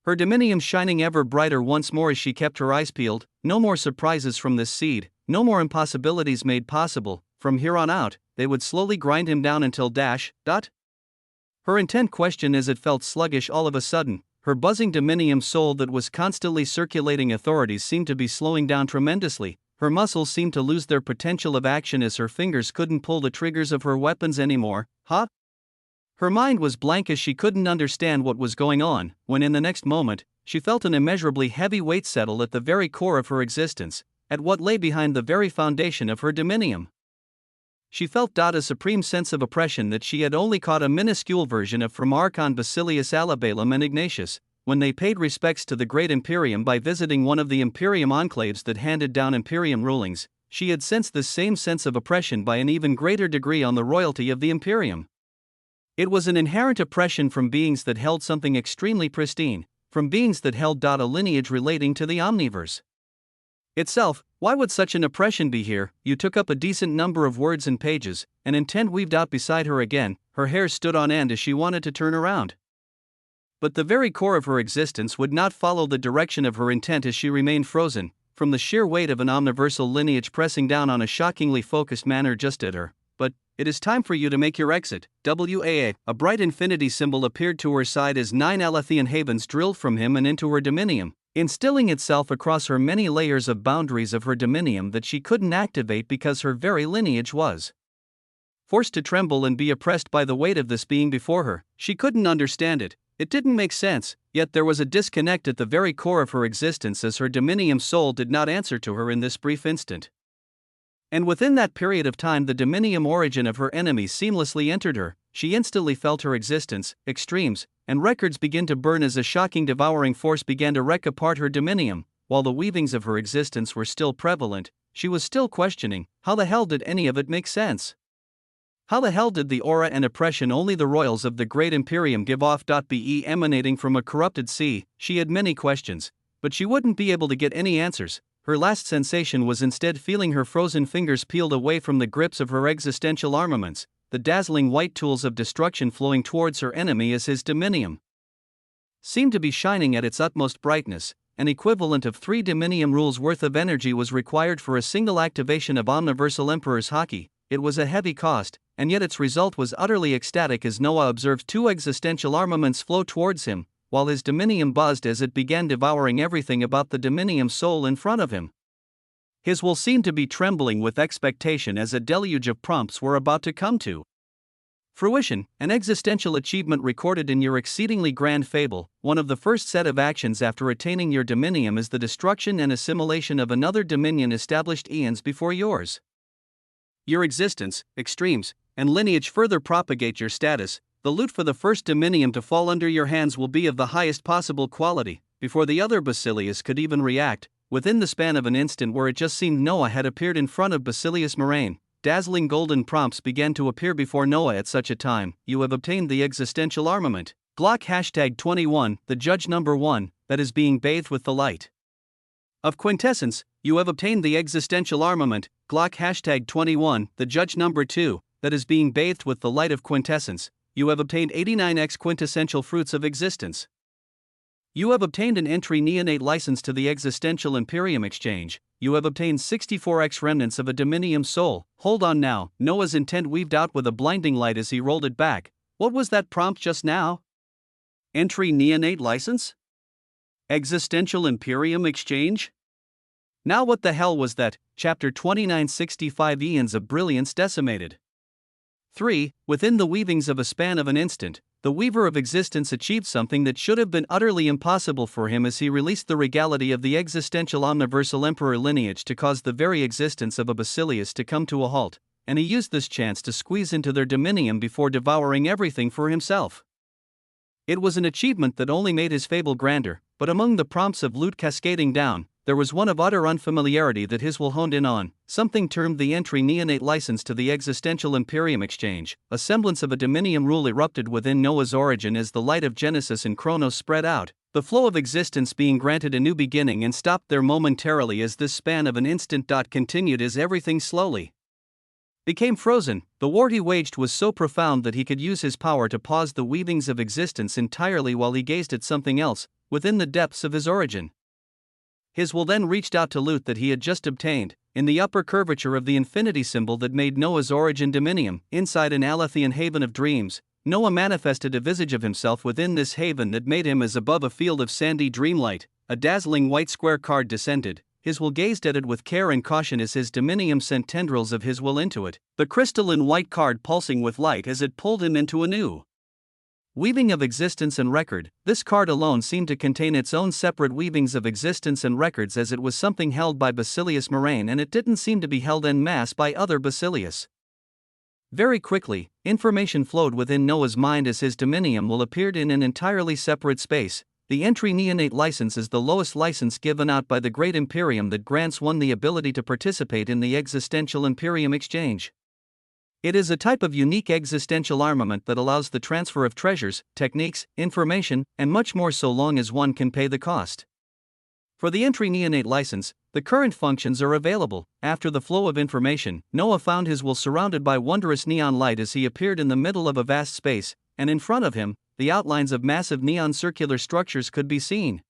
Her dominium shining ever brighter once more as she kept her eyes peeled. No more surprises from this seed, no more impossibilities made possible. From here on out, they would slowly grind him down until Her intent questioned as it felt sluggish all of a sudden. Her buzzing dominium soul that was constantly circulating authorities seemed to be slowing down tremendously. Her muscles seemed to lose their potential of action as her fingers couldn't pull the triggers of her weapons anymore. Her mind was blank as she couldn't understand what was going on, when in the next moment, she felt an immeasurably heavy weight settle at the very core of her existence, at what lay behind the very foundation of her dominium. She felt a supreme sense of oppression that she had only caught a minuscule version of from Archon Basilius Alabalum and Ignatius, when they paid respects to the great Imperium by visiting one of the Imperium enclaves that handed down Imperium rulings. She had sensed this same sense of oppression by an even greater degree on the royalty of the Imperium. It was an inherent oppression from beings that held something extremely pristine, from beings that held a lineage relating to the Omniverse itself. Why would such an oppression be here? You took up a decent number of words and pages, an intent weaved out beside her again. Her hair stood on end as she wanted to turn around, but the very core of her existence would not follow the direction of her intent as she remained frozen, from the sheer weight of an omniversal lineage pressing down on a shockingly focused manner just at her. But it is time for you to make your exit. WAA. A bright infinity symbol appeared to her side as 9 Alethian havens drilled from him and into her dominium, instilling itself across her many layers of boundaries of her dominium that she couldn't activate because her very lineage was forced to tremble and be oppressed by the weight of this being before her. She couldn't understand it. It didn't make sense, yet there was a disconnect at the very core of her existence as her dominium soul did not answer to her in this brief instant. And within that period of time the dominium origin of her enemy seamlessly entered her. she instantly felt her existence, extremes, and records begin to burn as a shocking devouring force began to wreck apart her dominium. While the weavings of her existence were still prevalent, she was still questioning, how the hell did any of it make sense? How the hell did the aura and oppression only the royals of the great Imperium give off? Be emanating from a corrupted sea? She had many questions, but she wouldn't be able to get any answers. Her last sensation was instead feeling her frozen fingers peeled away from the grips of her existential armaments, the dazzling white tools of destruction flowing towards her enemy as his dominium seemed to be shining at its utmost brightness. An equivalent of 3 dominium rules worth of energy was required for a single activation of Omniversal Emperor's Haki. It was a heavy cost, and yet its result was utterly ecstatic as Noah observed 2 existential armaments flow towards him, while his dominium buzzed as it began devouring everything about the dominium soul in front of him. His will seemed to be trembling with expectation as a deluge of prompts were about to come to fruition, an existential achievement recorded in your exceedingly grand fable. One of the first set of actions after attaining your dominium is the destruction and assimilation of another dominion established eons before yours. Your existence, extremes, and lineage further propagate your status. The loot for the first dominium to fall under your hands will be of the highest possible quality. Before the other Basilius could even react, within the span of an instant where it just seemed Noah had appeared in front of Basilius Moraine, dazzling golden prompts began to appear before Noah at such a time. You have obtained the existential armament. Glock #21, the judge number 1, that is being bathed with the light of quintessence. You have obtained the existential armament. Glock #21, the judge number 2, that is being bathed with the light of quintessence. You have obtained 89x quintessential fruits of existence. You have obtained an entry neonate license to the Existential Imperium Exchange. You have obtained 64x remnants of a dominium soul. Hold on now, Noah's intent weaved out with a blinding light as he rolled it back. What was that prompt just now? Entry neonate license? Existential Imperium Exchange? Now what the hell was that? Chapter 29, 65 eons of brilliance decimated. 3. Within the weavings of a span of an instant, the weaver of existence achieved something that should have been utterly impossible for him as he released the regality of the existential Omniversal Emperor lineage to cause the very existence of a Basilius to come to a halt, and he used this chance to squeeze into their dominium before devouring everything for himself. It was an achievement that only made his fable grander, but among the prompts of loot cascading down, there was one of utter unfamiliarity that his will honed in on, something termed the entry neonate license to the Existential Imperium Exchange. A semblance of a dominium rule erupted within Noah's origin as the light of Genesis and Chronos spread out, the flow of existence being granted a new beginning and stopped there momentarily as this span of an instant continued as everything slowly became frozen. The war he waged was so profound that he could use his power to pause the weavings of existence entirely while he gazed at something else, within the depths of his origin. His will then reached out to loot that he had just obtained, in the upper curvature of the infinity symbol that made Noah's origin dominium. Inside an Alethian haven of dreams, Noah manifested a visage of himself within this haven that made him as above a field of sandy dreamlight. A dazzling white square card descended. His will gazed at it with care and caution as his dominium sent tendrils of his will into it, the crystalline white card pulsing with light as it pulled him into a new weaving of existence and record. This card alone seemed to contain its own separate weavings of existence and records, as it was something held by Basilius Moraine and it didn't seem to be held en masse by other Basilius. Very quickly, information flowed within Noah's mind as his dominium will appeared in an entirely separate space. The entry neonate license is the lowest license given out by the Great Imperium that grants one the ability to participate in the Existential Imperium Exchange. It is a type of unique existential armament that allows the transfer of treasures, techniques, information, and much more so long as one can pay the cost. For the entry neonate license, the current functions are available. After the flow of information, Noah found his will surrounded by wondrous neon light as he appeared in the middle of a vast space, and in front of him, the outlines of massive neon circular structures could be seen.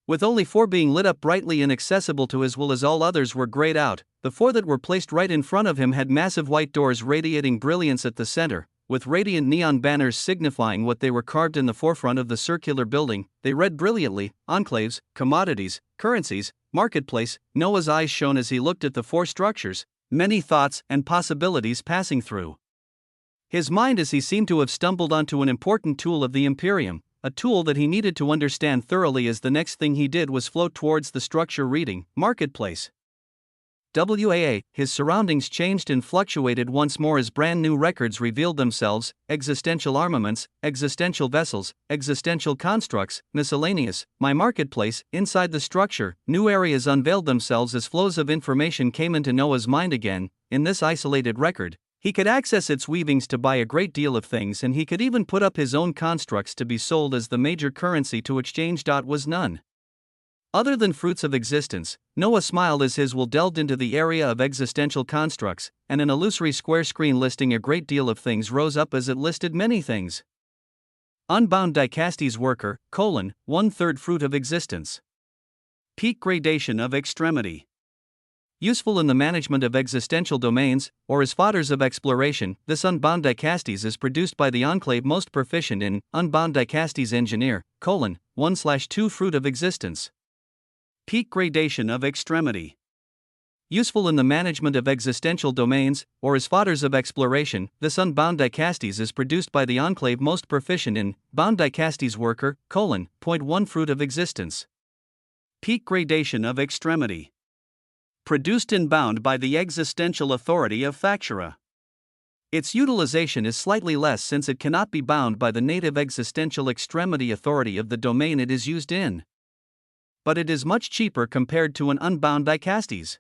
With only 4 being lit up brightly and accessible to his will as all others were grayed out, the 4 that were placed right in front of him had massive white doors radiating brilliance at the center, with radiant neon banners signifying what they were carved in the forefront of the circular building. They read brilliantly: enclaves, commodities, currencies, marketplace. Noah's eyes shone as he looked at the 4 structures, many thoughts and possibilities passing through his mind as he seemed to have stumbled onto an important tool of the Imperium, a tool that he needed to understand thoroughly, as the next thing he did was float towards the structure reading, marketplace. His surroundings changed and fluctuated once more as brand new records revealed themselves: existential armaments, existential vessels, existential constructs, miscellaneous, my marketplace. Inside the structure, new areas unveiled themselves as flows of information came into Noah's mind again. In this isolated record, he could access its weavings to buy a great deal of things, and he could even put up his own constructs to be sold as the major currency to exchange. Was none other than fruits of existence. Noah smiled as his will delved into the area of existential constructs, and an illusory square screen listing a great deal of things rose up as it listed many things. Unbound dicastes worker, 1/3 fruit of existence. Peak gradation of extremity. Useful in the management of existential domains, or as fodders of exploration. This unbound dicastes is produced by the enclave most proficient in unbound dicastes engineer, 1/2 fruit of existence. Peak gradation of extremity. Useful in the management of existential domains, or as fodders of exploration. This unbound dicastes is produced by the enclave most proficient in bound dicastes worker, 0.1 fruit of existence. Peak gradation of extremity. Produced and bound by the existential authority of Factura. Its utilization is slightly less since it cannot be bound by the native existential extremity authority of the domain it is used in. But it is much cheaper compared to an unbound dicastes.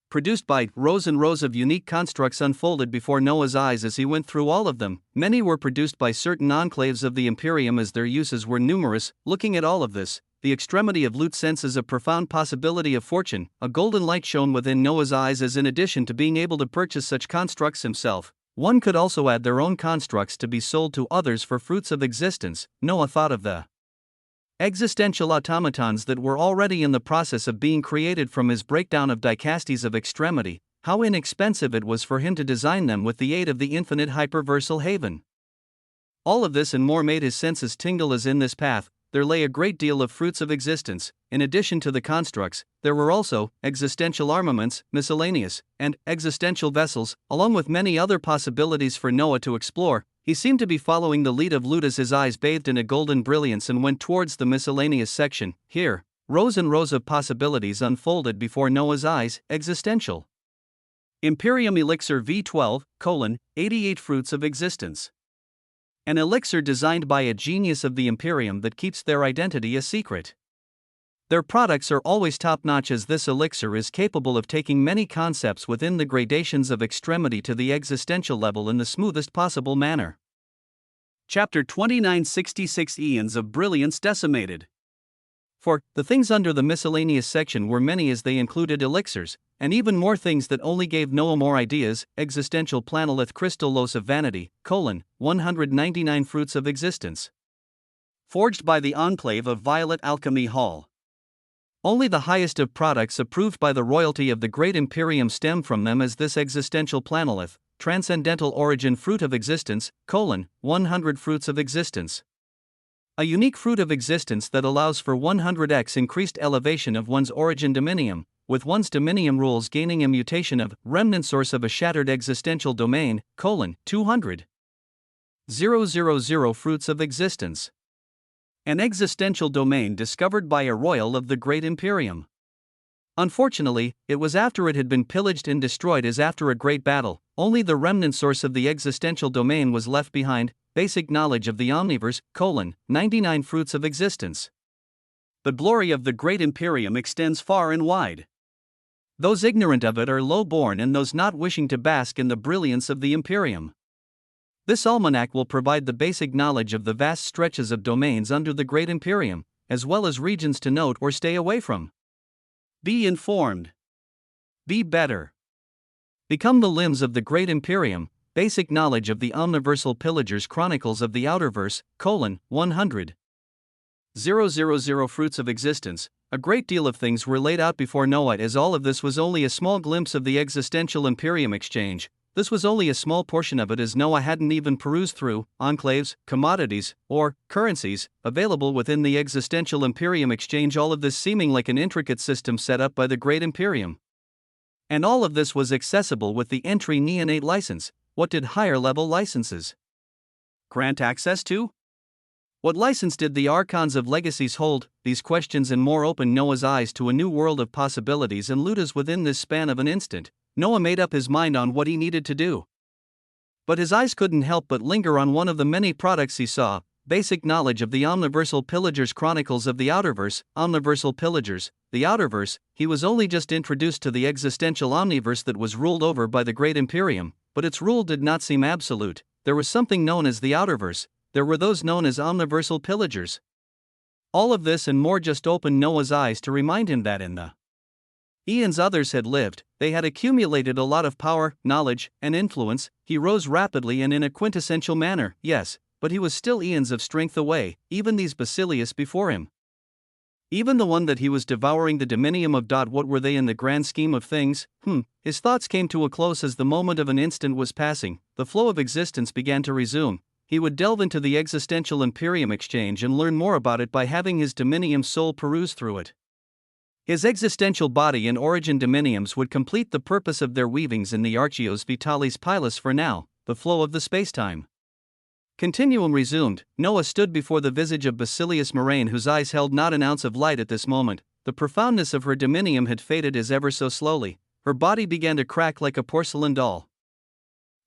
Produced by rows and rows of unique constructs unfolded before Noah's eyes as he went through all of them. Many were produced by certain enclaves of the Imperium as their uses were numerous. Looking at all of this, the extremity of loot senses a profound possibility of fortune. A golden light shone within Noah's eyes as, in addition to being able to purchase such constructs himself, one could also add their own constructs to be sold to others for fruits of existence. Noah thought of the existential automatons that were already in the process of being created from his breakdown of dicastes of extremity. How inexpensive it was for him to design them with the aid of the infinite hyperversal haven. All of this and more made his senses tingle as in this path there lay a great deal of fruits of existence. In addition to the constructs, there were also existential armaments, miscellaneous, and existential vessels, along with many other possibilities for Noah to explore. He seemed to be following the lead of loot as his eyes bathed in a golden brilliance and went towards the miscellaneous section. Here, rows and rows of possibilities unfolded before Noah's eyes. Existential Imperium Elixir V12, 88 fruits of existence. An elixir designed by a genius of the Imperium that keeps their identity a secret. Their products are always top-notch as this elixir is capable of taking many concepts within the gradations of extremity to the existential level in the smoothest possible manner. Chapter 29, 66 Eons of Brilliance Decimated. For the things under the miscellaneous section were many as they included elixirs, and even more things that only gave Noah more ideas. Existential planolith crystallos of vanity, 199 fruits of existence. Forged by the enclave of Violet Alchemy Hall. Only the highest of products approved by the royalty of the great Imperium stem from them as this existential planolith, transcendental origin fruit of existence, 100 fruits of existence. A unique fruit of existence that allows for 100x increased elevation of one's origin dominium, with one's dominium rules gaining a mutation of remnant source of a shattered existential domain, 200. 000 fruits of existence. An existential domain discovered by a royal of the great Imperium. Unfortunately, it was after it had been pillaged and destroyed as after a great battle. Only the remnant source of the existential domain was left behind. Basic knowledge of the omniverse, 99 fruits of existence. The glory of the great Imperium extends far and wide. Those ignorant of it are low-born and those not wishing to bask in the brilliance of the Imperium. This almanac will provide the basic knowledge of the vast stretches of domains under the great Imperium, as well as regions to note or stay away from. Be informed. Be better. Become the limbs of the great Imperium. Basic knowledge of the omniversal pillagers chronicles of the outerverse, 100. 000 fruits of existence. A great deal of things were laid out before Noah as all of this was only a small glimpse of the existential Imperium exchange. This was only a small portion of it as Noah hadn't even perused through enclaves, commodities, or currencies available within the existential Imperium exchange, all of this seeming like an intricate system set up by the great Imperium. And all of this was accessible with the entry neonate license. What did higher level licenses grant access to? What license did the archons of legacies hold? These questions and more opened Noah's eyes to a new world of possibilities and lutas within this span of an instant. Noah made up his mind on what he needed to do. But his eyes couldn't help but linger on one of the many products he saw: basic knowledge of the Omniversal Pillagers Chronicles of the Outerverse. Omniversal Pillagers, the Outerverse. He was only just introduced to the existential omniverse that was ruled over by the Great Imperium, but its rule did not seem absolute. There was something known as the Outerverse. There were those known as Omniversal Pillagers. All of this and more just opened Noah's eyes to remind him that in the eons others had lived, they had accumulated a lot of power, knowledge, and influence. He rose rapidly and in a quintessential manner, yes, but he was still eons of strength away, even these Basilius before him. Even the one that he was devouring, the Dominium of Dot. What were they in the grand scheme of things? His thoughts came to a close as the moment of an instant was passing. The flow of existence began to resume. He would delve into the existential Imperium exchange and learn more about it by having his Dominium soul peruse through it. His existential body and origin Dominiums would complete the purpose of their weavings in the Archios Vitalis Pilus. For now, the flow of the spacetime continuum resumed. Noah stood before the visage of Basilius Moraine, whose eyes held not an ounce of light at this moment. The profoundness of her Dominium had faded as ever so slowly. Her body began to crack like a porcelain doll.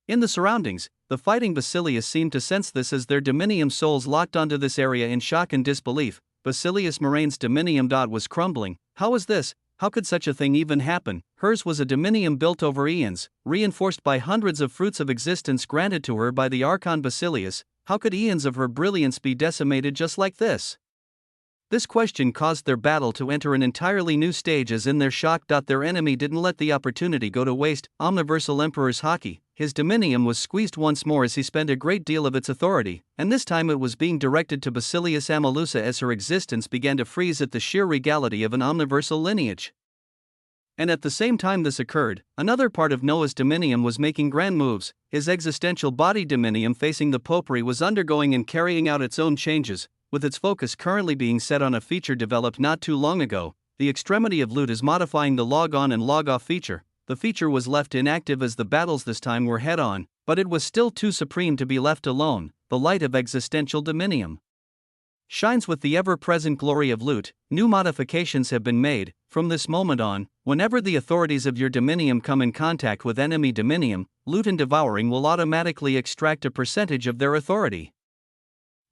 In the surroundings, the fighting Basilius seemed to sense this as their Dominium souls locked onto this area in shock and disbelief. Basilius Moraine's Dominium dot was crumbling. How was this? How could such a thing even happen? Hers was a Dominium built over eons, reinforced by hundreds of fruits of existence granted to her by the Archon Basilius. How could eons of her brilliance be decimated just like this? This question caused their battle to enter an entirely new stage, as in their shock, their enemy didn't let the opportunity go to waste. Omniversal Emperor's Haki, his Dominium was squeezed once more as he spent a great deal of its authority, and this time it was being directed to Basilius Amalusa as her existence began to freeze at the sheer regality of an omniversal lineage. And at the same time this occurred, another part of Noah's Dominium was making grand moves. His existential body Dominium facing the Popery was undergoing and carrying out its own changes, with its focus currently being set on a feature developed not too long ago. The extremity of loot is modifying the log-on and log-off feature. The feature was left inactive as the battles this time were head-on, but it was still too supreme to be left alone. The light of existential Dominium shines with the ever-present glory of loot. New modifications have been made. From this moment on, whenever the authorities of your Dominium come in contact with enemy Dominium, loot and devouring will automatically extract a percentage of their authority.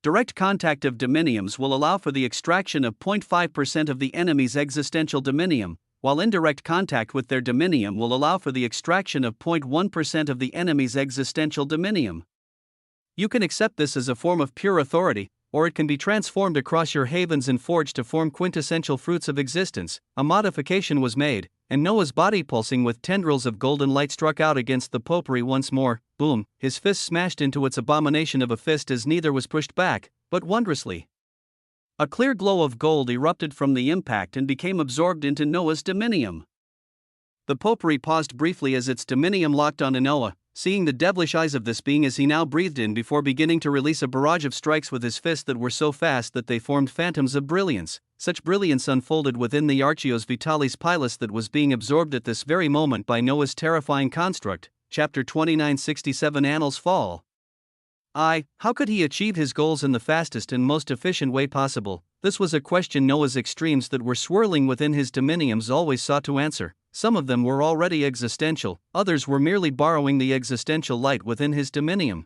Direct contact of Dominiums will allow for the extraction of 0.5% of the enemy's existential Dominium, while indirect contact with their Dominium will allow for the extraction of 0.1% of the enemy's existential Dominium. You can accept this as a form of pure authority, or it can be transformed across your havens and forged to form quintessential fruits of existence. A modification was made, and Noah's body, pulsing with tendrils of golden light, struck out against the Popery once more. Boom! His fist smashed into its abomination of a fist as neither was pushed back, but wondrously. A clear glow of gold erupted from the impact and became absorbed into Noah's Dominium. The Popery paused briefly as its Dominium locked onto Noah, seeing the devilish eyes of this being as he now breathed in before beginning to release a barrage of strikes with his fist that were so fast that they formed phantoms of brilliance. Such brilliance unfolded within the Archios Vitalis Pilus that was being absorbed at this very moment by Noah's terrifying construct. Chapter 2967 Annals Fall. How could he achieve his goals in the fastest and most efficient way possible? This was a question Noah's extremes that were swirling within his Dominiums always sought to answer. Some of them were already existential, others were merely borrowing the existential light within his Dominium.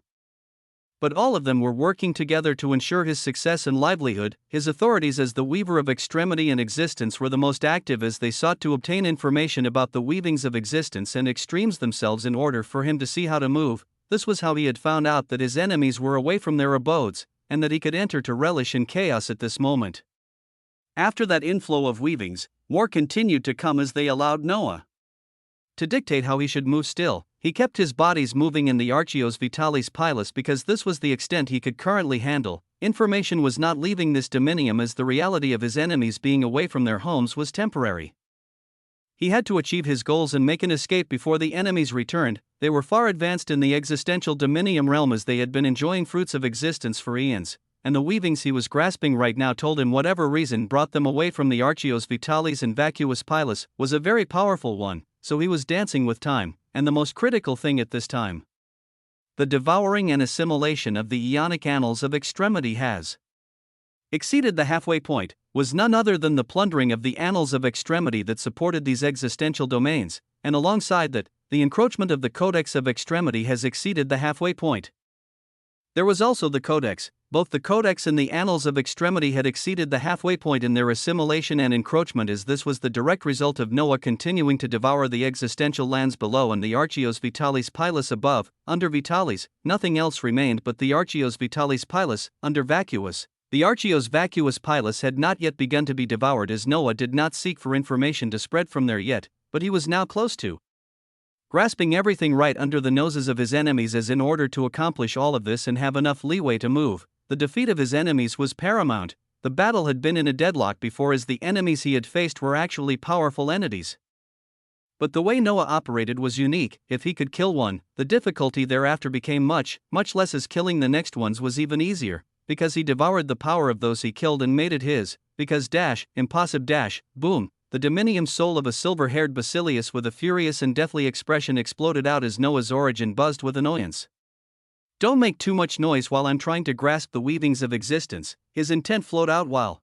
But all of them were working together to ensure his success and livelihood. His authorities as the weaver of extremity and existence were the most active as they sought to obtain information about the weavings of existence and extremes themselves in order for him to see how to move. This was how he had found out that his enemies were away from their abodes, and that he could enter to relish in chaos at this moment. After that inflow of weavings, more continued to come as they allowed Noah to dictate how he should move still. He kept his bodies moving in the Archios Vitalis Pilus because this was the extent he could currently handle. Information was not leaving this Dominium as the reality of his enemies being away from their homes was temporary. He had to achieve his goals and make an escape before the enemies returned. They were far advanced in the existential Dominium realm as they had been enjoying fruits of existence for eons, and the weavings he was grasping right now told him whatever reason brought them away from the Archios Vitalis and Vacuous Pilus was a very powerful one, so he was dancing with time, and the most critical thing at this time. The devouring and assimilation of the Aeonic annals of extremity has exceeded the halfway point, was none other than the plundering of the annals of extremity that supported these existential domains, and alongside that, the encroachment of the codex of extremity has exceeded the halfway point. There was also the codex. Both the codex and the annals of extremity had exceeded the halfway point in their assimilation and encroachment, as this was the direct result of Noah continuing to devour the existential lands below and the Archios Vitalis Pilus above. Under Vitalis, nothing else remained but the Archios Vitalis Pilus. Under Vacuus, the Archios Vacuus Pilus had not yet begun to be devoured, as Noah did not seek for information to spread from there yet, but he was now close to grasping everything right under the noses of his enemies, as in order to accomplish all of this and have enough leeway to move, the defeat of his enemies was paramount. The battle had been in a deadlock before, as the enemies he had faced were actually powerful entities. But the way Noah operated was unique. If he could kill one, the difficulty thereafter became much less, as killing the next ones was even easier, because he devoured the power of those he killed and made it his, because boom, the dominium soul of a silver-haired Basilius with a furious and deathly expression exploded out as Noah's origin buzzed with annoyance. Don't make too much noise while I'm trying to grasp the weavings of existence, his intent flowed out while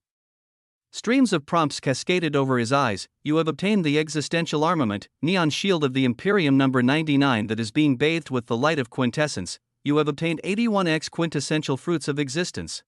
streams of prompts cascaded over his eyes. You have obtained the existential armament, neon shield of the Imperium number 99 that is being bathed with the light of quintessence. You have obtained 81x quintessential fruits of existence.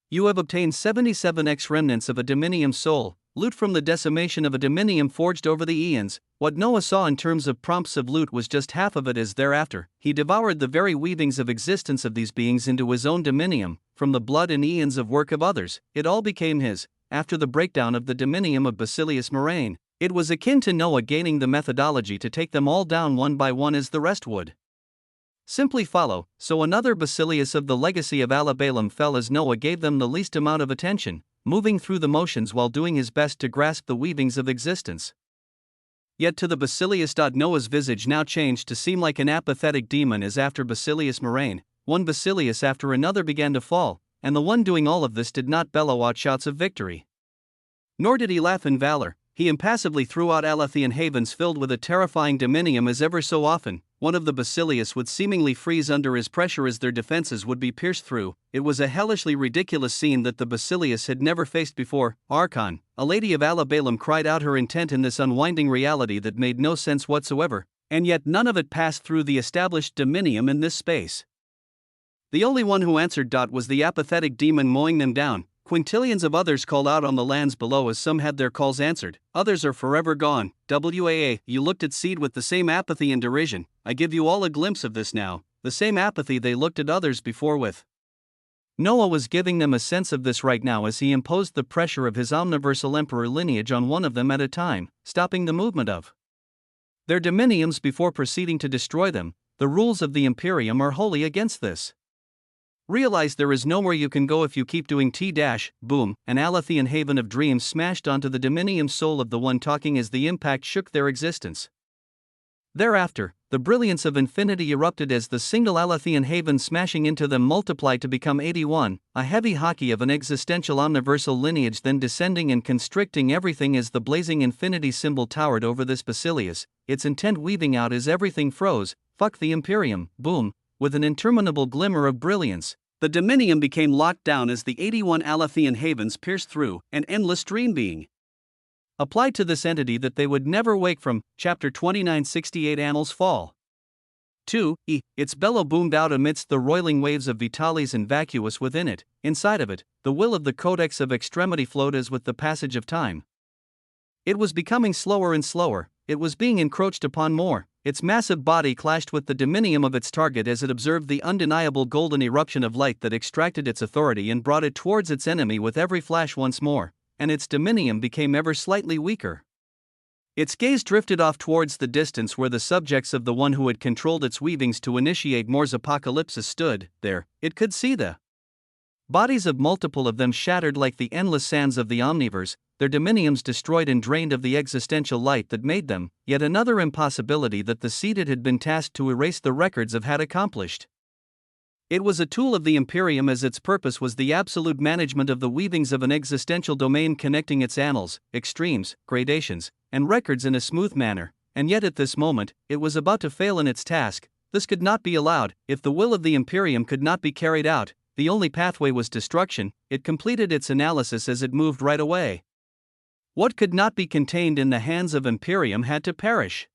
You have obtained 77x remnants of a dominium soul, loot from the decimation of a dominium forged over the eons. What Noah saw in terms of prompts of loot was just half of it, as thereafter he devoured the very weavings of existence of these beings into his own dominium. From the blood and eons of work of others, it all became his. After the breakdown of the dominium of Basilius Moraine, it was akin to Noah gaining the methodology to take them all down one by one, as the rest would simply follow. So another Basilius of the legacy of Alabalam fell as Noah gave them the least amount of attention, moving through the motions while doing his best to grasp the weavings of existence. Yet to the Basilius, Noah's visage now changed to seem like an apathetic demon, as after Basilius Moraine, one Basilius after another began to fall, and the one doing all of this did not bellow out shouts of victory. Nor did he laugh in valor. He impassively threw out Alathian havens filled with a terrifying dominium, as ever so often one of the Basilius would seemingly freeze under his pressure as their defenses would be pierced through. It was a hellishly ridiculous scene that the Basilius had never faced before. Archon, a lady of Alabalam, cried out her intent in this unwinding reality that made no sense whatsoever, and yet none of it passed through the established dominium in this space. The only one who answered was the apathetic demon mowing them down. Quintillions of others called out on the lands below, as some had their calls answered, others are forever gone. You looked at Seed with the same apathy and derision. I give you all a glimpse of this now, the same apathy they looked at others before with. Noah was giving them a sense of this right now as he imposed the pressure of his omniversal emperor lineage on one of them at a time, stopping the movement of their dominiums before proceeding to destroy them. The rules of the Imperium are wholly against this. Realize there is nowhere you can go if you keep doing boom. An Alathian haven of dreams smashed onto the dominium soul of the one talking as the impact shook their existence. Thereafter, the brilliance of infinity erupted as the single Alathian haven smashing into them multiplied to become 81, a heavy hockey of an existential omniversal lineage, then descending and constricting everything as the blazing infinity symbol towered over this Basilius, its intent weaving out as everything froze. Fuck the Imperium, boom, with an interminable glimmer of brilliance. The dominium became locked down as the 81 Alathian havens pierced through, an endless dream being applied to this entity that they would never wake from. Chapter 2968 Annals Fall 2. Its bellow boomed out amidst the roiling waves of Vitalis and Vacuus within it. Inside of it, the will of the Codex of Extremity flowed as with the passage of time. It was becoming slower and slower, it was being encroached upon more. Its massive body clashed with the dominium of its target as it observed the undeniable golden eruption of light that extracted its authority and brought it towards its enemy with every flash once more, and its dominium became ever slightly weaker. Its gaze drifted off towards the distance where the subjects of the one who had controlled its weavings to initiate Moore's apocalypse stood. There, it could see the bodies of multiple of them shattered like the endless sands of the omniverse, their dominiums destroyed and drained of the existential light that made them. Yet another impossibility that the seated had been tasked to erase the records of had accomplished. It was a tool of the Imperium, as its purpose was the absolute management of the weavings of an existential domain connecting its annals, extremes, gradations, and records in a smooth manner, and yet at this moment, it was about to fail in its task. This could not be allowed. If the will of the Imperium could not be carried out, the only pathway was destruction. It completed its analysis as it moved right away. What could not be contained in the hands of Imperium had to perish.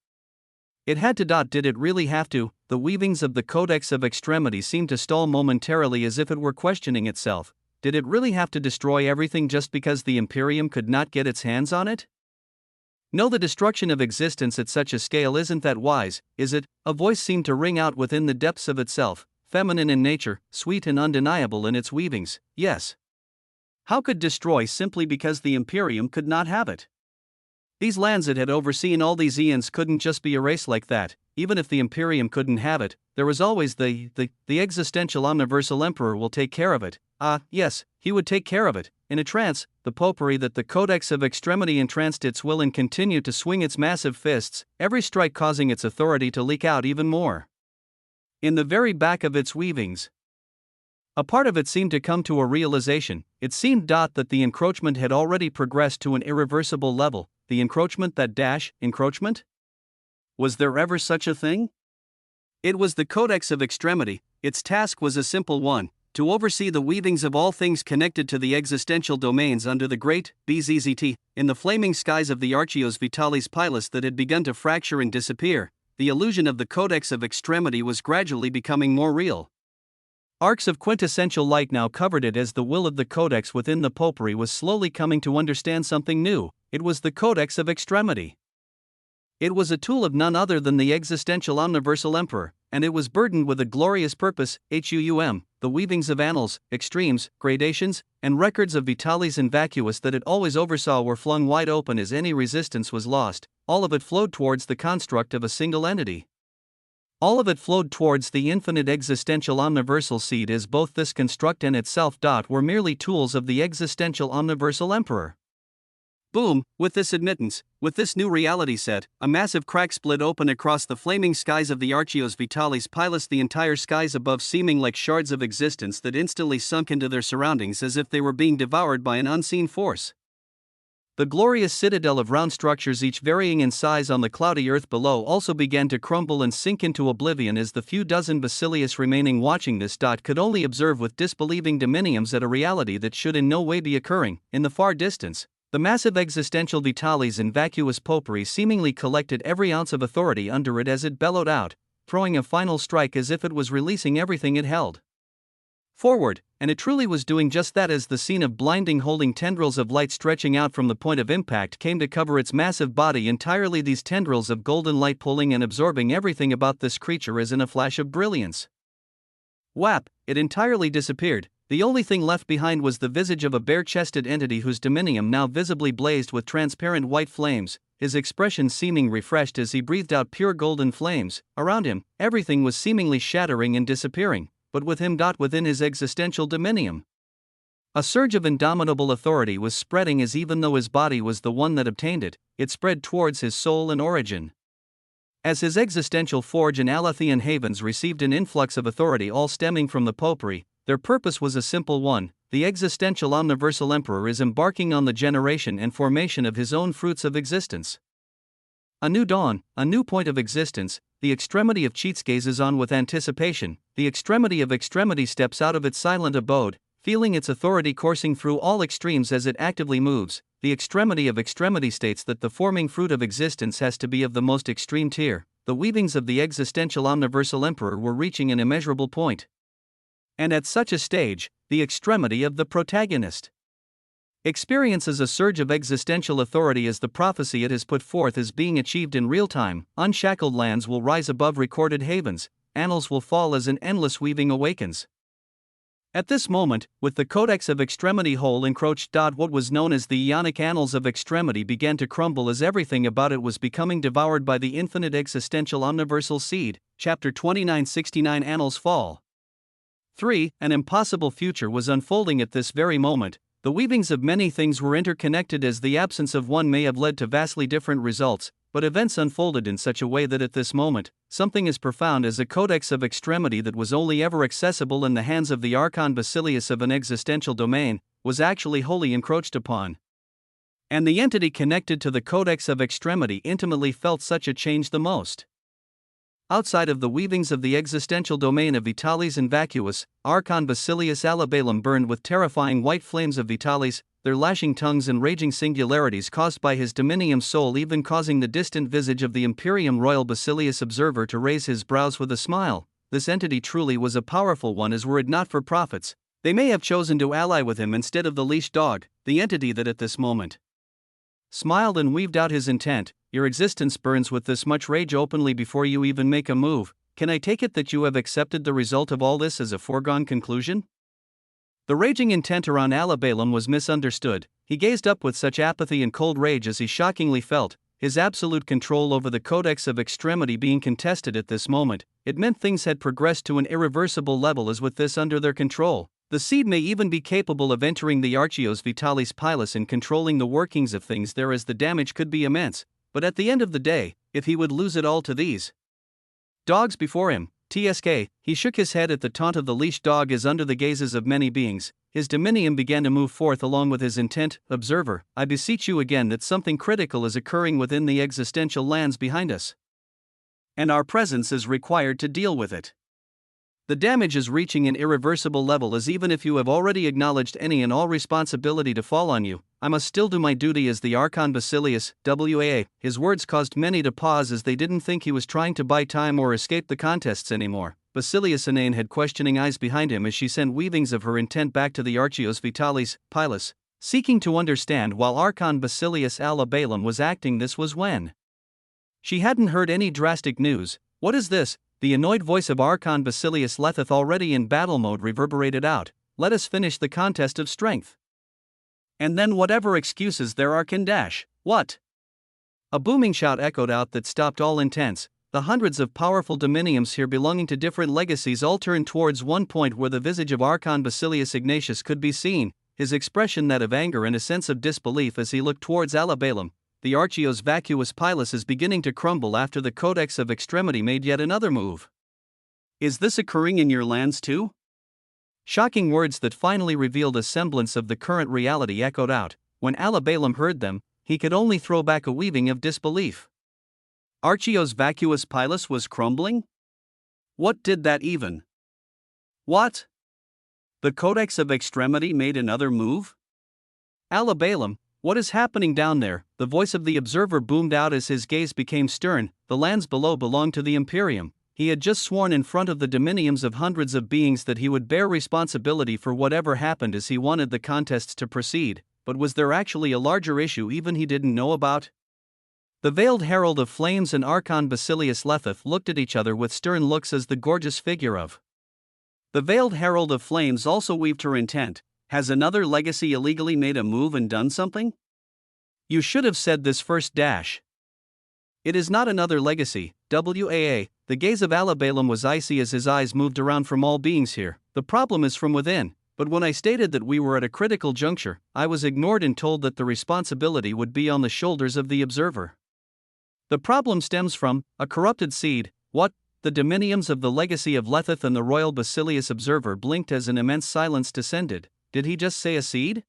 It had to. Did it really have to? The weavings of the Codex of Extremity seemed to stall momentarily as if it were questioning itself. Did it really have to destroy everything just because the Imperium could not get its hands on it? No, the destruction of existence at such a scale isn't that wise, is it? A voice seemed to ring out within the depths of itself, feminine in nature, sweet and undeniable in its weavings. Yes. How could destroy simply because the Imperium could not have it? These lands it had overseen all these eons couldn't just be erased like that. Even if the Imperium couldn't have it, there was always the existential omniversal emperor will take care of it. Yes, he would take care of it. In a trance, the potpourri that the Codex of Extremity entranced its will and continued to swing its massive fists, every strike causing its authority to leak out even more. In the very back of its weavings, a part of it seemed to come to a realization. It seemed that the encroachment had already progressed to an irreversible level. The encroachment encroachment? Was there ever such a thing? It was the Codex of Extremity. Its task was a simple one: to oversee the weavings of all things connected to the existential domains under the great BZZT. In the flaming skies of the Archios Vitalis Pilus that had begun to fracture and disappear, the illusion of the Codex of Extremity was gradually becoming more real. Arcs of quintessential light now covered it as the will of the Codex within the potpourri was slowly coming to understand something new. It was the Codex of Extremity. It was a tool of none other than the existential omniversal emperor, and it was burdened with a glorious purpose. The weavings of annals, extremes, gradations, and records of Vitalis and Vacuous that it always oversaw were flung wide open as any resistance was lost. All of it flowed towards the construct of a single entity. All of it flowed towards the infinite existential omniversal seed, as both this construct and itself were merely tools of the existential omniversal emperor. Boom! With this admittance, with this new reality set, a massive crack split open across the flaming skies of the Archios Vitalis Pilus, the entire skies above seeming like shards of existence that instantly sunk into their surroundings as if they were being devoured by an unseen force. The glorious citadel of round structures, each varying in size on the cloudy earth below, also began to crumble and sink into oblivion as the few dozen basileus remaining watching this could only observe with disbelieving dominiums at a reality that should in no way be occurring. In the far distance, the massive existential Vitalis and Vacuous potpourri seemingly collected every ounce of authority under it as it bellowed out, throwing a final strike as if it was releasing everything it held. Forward, and it truly was doing just that as the scene of blinding holding tendrils of light stretching out from the point of impact came to cover its massive body entirely, these tendrils of golden light pulling and absorbing everything about this creature as in a flash of brilliance. Whap! It entirely disappeared. The only thing left behind was the visage of a bare-chested entity whose dominium now visibly blazed with transparent white flames, his expression seeming refreshed as he breathed out pure golden flames. Around him, everything was seemingly shattering and disappearing, but with him within his existential dominium. A surge of indomitable authority was spreading as, even though his body was the one that obtained it, it spread towards his soul and origin. As his existential forge and Alathian havens received an influx of authority all stemming from the potpourri, their purpose was a simple one: the existential omniversal emperor is embarking on the generation and formation of his own fruits of existence. A new dawn, a new point of existence. The extremity of Cheats gazes on with anticipation. The extremity of extremity steps out of its silent abode, feeling its authority coursing through all extremes as it actively moves. The extremity of extremity states that the forming fruit of existence has to be of the most extreme tier. The weavings of the existential omniversal emperor were reaching an immeasurable point. And at such a stage, the extremity of the protagonist experiences a surge of existential authority as the prophecy it has put forth is being achieved in real time. Unshackled lands will rise above recorded havens, annals will fall as an endless weaving awakens. At this moment, with the Codex of Extremity whole encroached, what was known as the Ionic Annals of Extremity began to crumble as everything about it was becoming devoured by the infinite existential omniversal seed. Chapter 2969 Annals Fall. 3. An impossible future was unfolding at this very moment. The weavings of many things were interconnected as the absence of one may have led to vastly different results, but events unfolded in such a way that at this moment, something as profound as a Codex of Extremity that was only ever accessible in the hands of the Archon Basilius of an existential domain, was actually wholly encroached upon. And the entity connected to the Codex of Extremity intimately felt such a change the most. Outside of the weavings of the existential domain of Vitalis and Vacuus, Archon Basilius Alabalum burned with terrifying white flames of Vitalis, their lashing tongues and raging singularities caused by his dominium soul, even causing the distant visage of the Imperium Royal Basilius observer to raise his brows with a smile. This entity truly was a powerful one, as were it not for prophets, they may have chosen to ally with him instead of the leash dog, the entity that at this moment smiled and weaved out his intent. Your existence burns with this much rage openly before you even make a move. Can I take it that you have accepted the result of all this as a foregone conclusion? The raging intent around Alabalum was misunderstood. He gazed up with such apathy and cold rage as he shockingly felt, his absolute control over the Codex of Extremity being contested at this moment. It meant things had progressed to an irreversible level, as with this under their control, the seed may even be capable of entering the Archios Vitalis Pilus and controlling the workings of things there, as the damage could be immense. But at the end of the day, if he would lose it all to these dogs before him, TSK, he shook his head at the taunt of the leash dog as under the gazes of many beings, his dominium began to move forth along with his intent. Observer, I beseech you again that something critical is occurring within the existential lands behind us, and our presence is required to deal with it. The damage is reaching an irreversible level, as even if you have already acknowledged any and all responsibility to fall on you, I must still do my duty as the Archon Basilius, WAA. His words caused many to pause, as they didn't think he was trying to buy time or escape the contests anymore. Basilius Inane had questioning eyes behind him as she sent weavings of her intent back to the Archios Vitalis Pilus, seeking to understand while Archon Basilius Alabalum was acting. This was when she hadn't heard any drastic news. What is this? The annoyed voice of Archon Basilius Letheth, already in battle mode, reverberated out. Let us finish the contest of strength, and then whatever excuses there are can dash. What? A booming shout echoed out that stopped all intents. The hundreds of powerful dominiums here belonging to different legacies all turned towards one point where the visage of Archon Basilius Ignatius could be seen, his expression that of anger and a sense of disbelief as he looked towards Alabalum. The Archios Vacuus Pilus is beginning to crumble after the Codex of Extremity made yet another move. Is this occurring in your lands too? Shocking words that finally revealed a semblance of the current reality echoed out. When Alabalum heard them, he could only throw back a weaving of disbelief. Archios Vacuus Pilus was crumbling? What did that even? What? The Codex of Extremity made another move? Alabalum, what is happening down there? The voice of the observer boomed out as his gaze became stern. The lands below belonged to the Imperium. He had just sworn in front of the dominiums of hundreds of beings that he would bear responsibility for whatever happened, as he wanted the contests to proceed. But was there actually a larger issue even he didn't know about? The veiled herald of flames and Archon Basilius Letheth looked at each other with stern looks as the gorgeous figure of the veiled herald of flames also weaved her intent. Has another legacy illegally made a move and done something? You should have said this first. It is not another legacy, WAA. The gaze of Alabalum was icy as his eyes moved around from all beings here. The problem is from within. But when I stated that we were at a critical juncture, I was ignored and told that the responsibility would be on the shoulders of the observer. The problem stems from a corrupted seed. What? The dominiums of the legacy of Letheth and the Royal Basilius observer blinked as an immense silence descended. Did he just say a seed?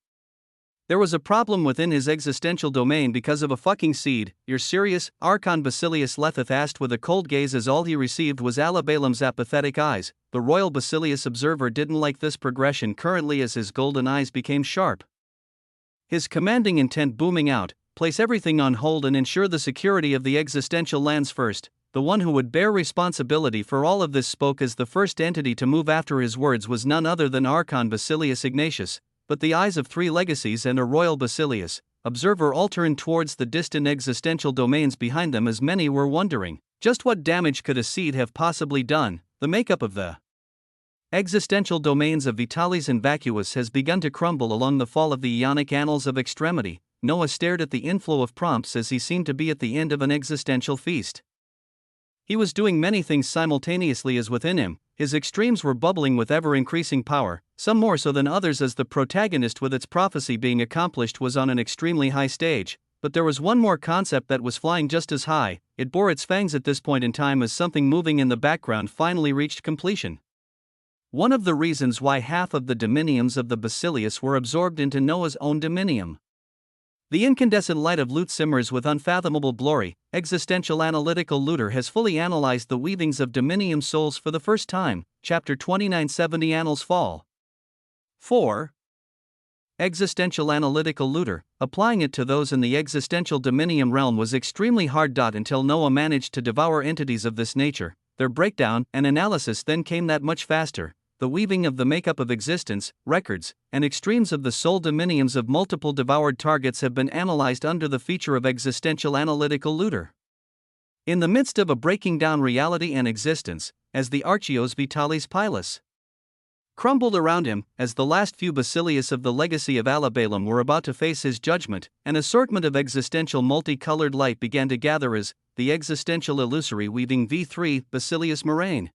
There was a problem within his existential domain because of a fucking seed. You're serious? Archon Basilius Letheth asked with a cold gaze as all he received was Alabalum's apathetic eyes. The Royal Basilius observer didn't like this progression currently as his golden eyes became sharp, his commanding intent booming out. Place everything on hold and ensure the security of the existential lands first. The one who would bear responsibility for all of this spoke as the first entity to move after his words was none other than Archon Basilius Ignatius. But the eyes of three legacies and a Royal Basilius observer all turned towards the distant existential domains behind them, as many were wondering just what damage could a seed have possibly done. The makeup of the existential domains of Vitalis and Vacuus has begun to crumble along the fall of the Ionic annals of Extremity. Noah stared at the inflow of prompts as he seemed to be at the end of an existential feast. He was doing many things simultaneously as within him. His extremes were bubbling with ever-increasing power, some more so than others as the protagonist with its prophecy being accomplished was on an extremely high stage. But there was one more concept that was flying just as high. It bore its fangs at this point in time as something moving in the background finally reached completion. One of the reasons why half of the dominiums of the Basilius were absorbed into Noah's own dominium The incandescent light of Lut simmers with unfathomable glory. Existential analytical looter has fully analyzed the weavings of dominium souls for the first time. Chapter 2970 Annals Fall. 4. Existential analytical looter, applying it to those in the existential dominium realm was extremely hard. Until Noah managed to devour entities of this nature, their breakdown and analysis then came that much faster. The weaving of the makeup of existence, records, and extremes of the soul dominiums of multiple devoured targets have been analyzed under the feature of existential analytical looter. In the midst of a breaking down reality and existence, as the archios vitalis pilus crumbled around him, as the last few basileus of the legacy of Alabalum were about to face his judgment, an assortment of existential multicolored light began to gather as the existential illusory weaving V3 Basilius Moraine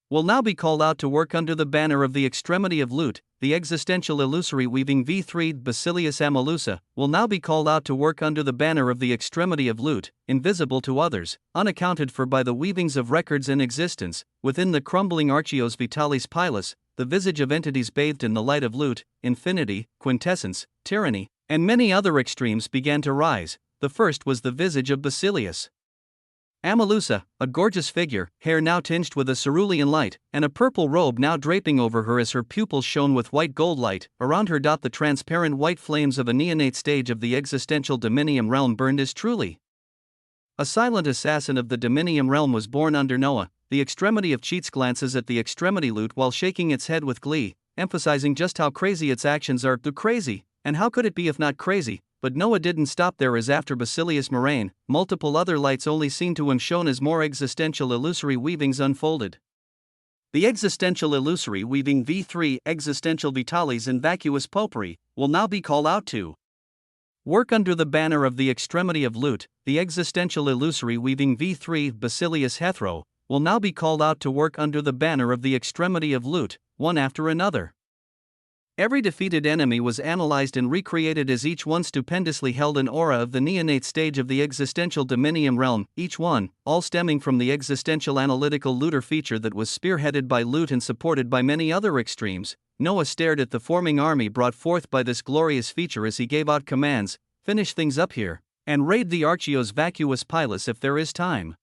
will now be called out to work under the banner of the extremity of Lut. The existential illusory weaving V3 Basilius Amalusa will now be called out to work under the banner of the extremity of Lut, invisible to others, unaccounted for by the weavings of records in existence. Within the crumbling archios vitalis pilus, the visage of entities bathed in the light of Lut, infinity, quintessence, tyranny, and many other extremes began to rise. The first was the visage of Basilius Amalusa, a gorgeous figure, hair now tinged with a cerulean light, and a purple robe now draping over her as her pupils shone with white gold light. Around her the transparent white flames of a neonate stage of the existential dominium realm burned as truly. A silent assassin of the dominium realm was born under Noah. The extremity of Cheats glances at the extremity Lut while shaking its head with glee, emphasizing just how crazy its actions are. Too crazy, and how could it be if not crazy? But Noah didn't stop there, as after Basilius Moraine, multiple other lights only seen to him shone as more existential illusory weavings unfolded. The existential illusory weaving V3 Existential Vitalis in Vacuous Potpourri will now be called out to work under the banner of the extremity of Lut. The existential illusory weaving V3 Basilius Hethro will now be called out to work under the banner of the extremity of Lut, one after another. Every defeated enemy was analyzed and recreated as each one stupendously held an aura of the neonate stage of the existential dominium realm, each one, all stemming from the existential analytical looter feature that was spearheaded by Lut and supported by many other extremes. Noah stared at the forming army brought forth by this glorious feature as he gave out commands: finish things up here, and raid the archios vacuous pilus if there is time.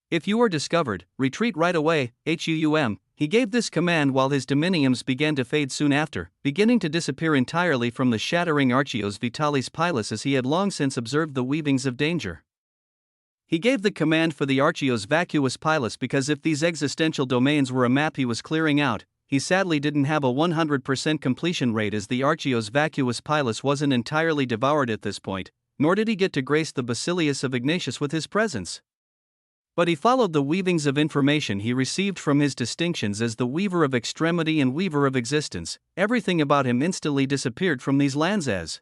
If you are discovered, retreat right away, HUUM. He gave this command while his dominiums began to fade soon after, beginning to disappear entirely from the shattering archios vitalis pilus as he had long since observed the weavings of danger. He gave the command for the archios vacuous pilus because if these existential domains were a map he was clearing out, he sadly didn't have a 100% completion rate, as the archios vacuous pilus wasn't entirely devoured at this point, nor did he get to grace the Basilius of Ignatius with his presence. But he followed the weavings of information he received from his distinctions as the weaver of extremity and weaver of existence. Everything about him instantly disappeared from these lands as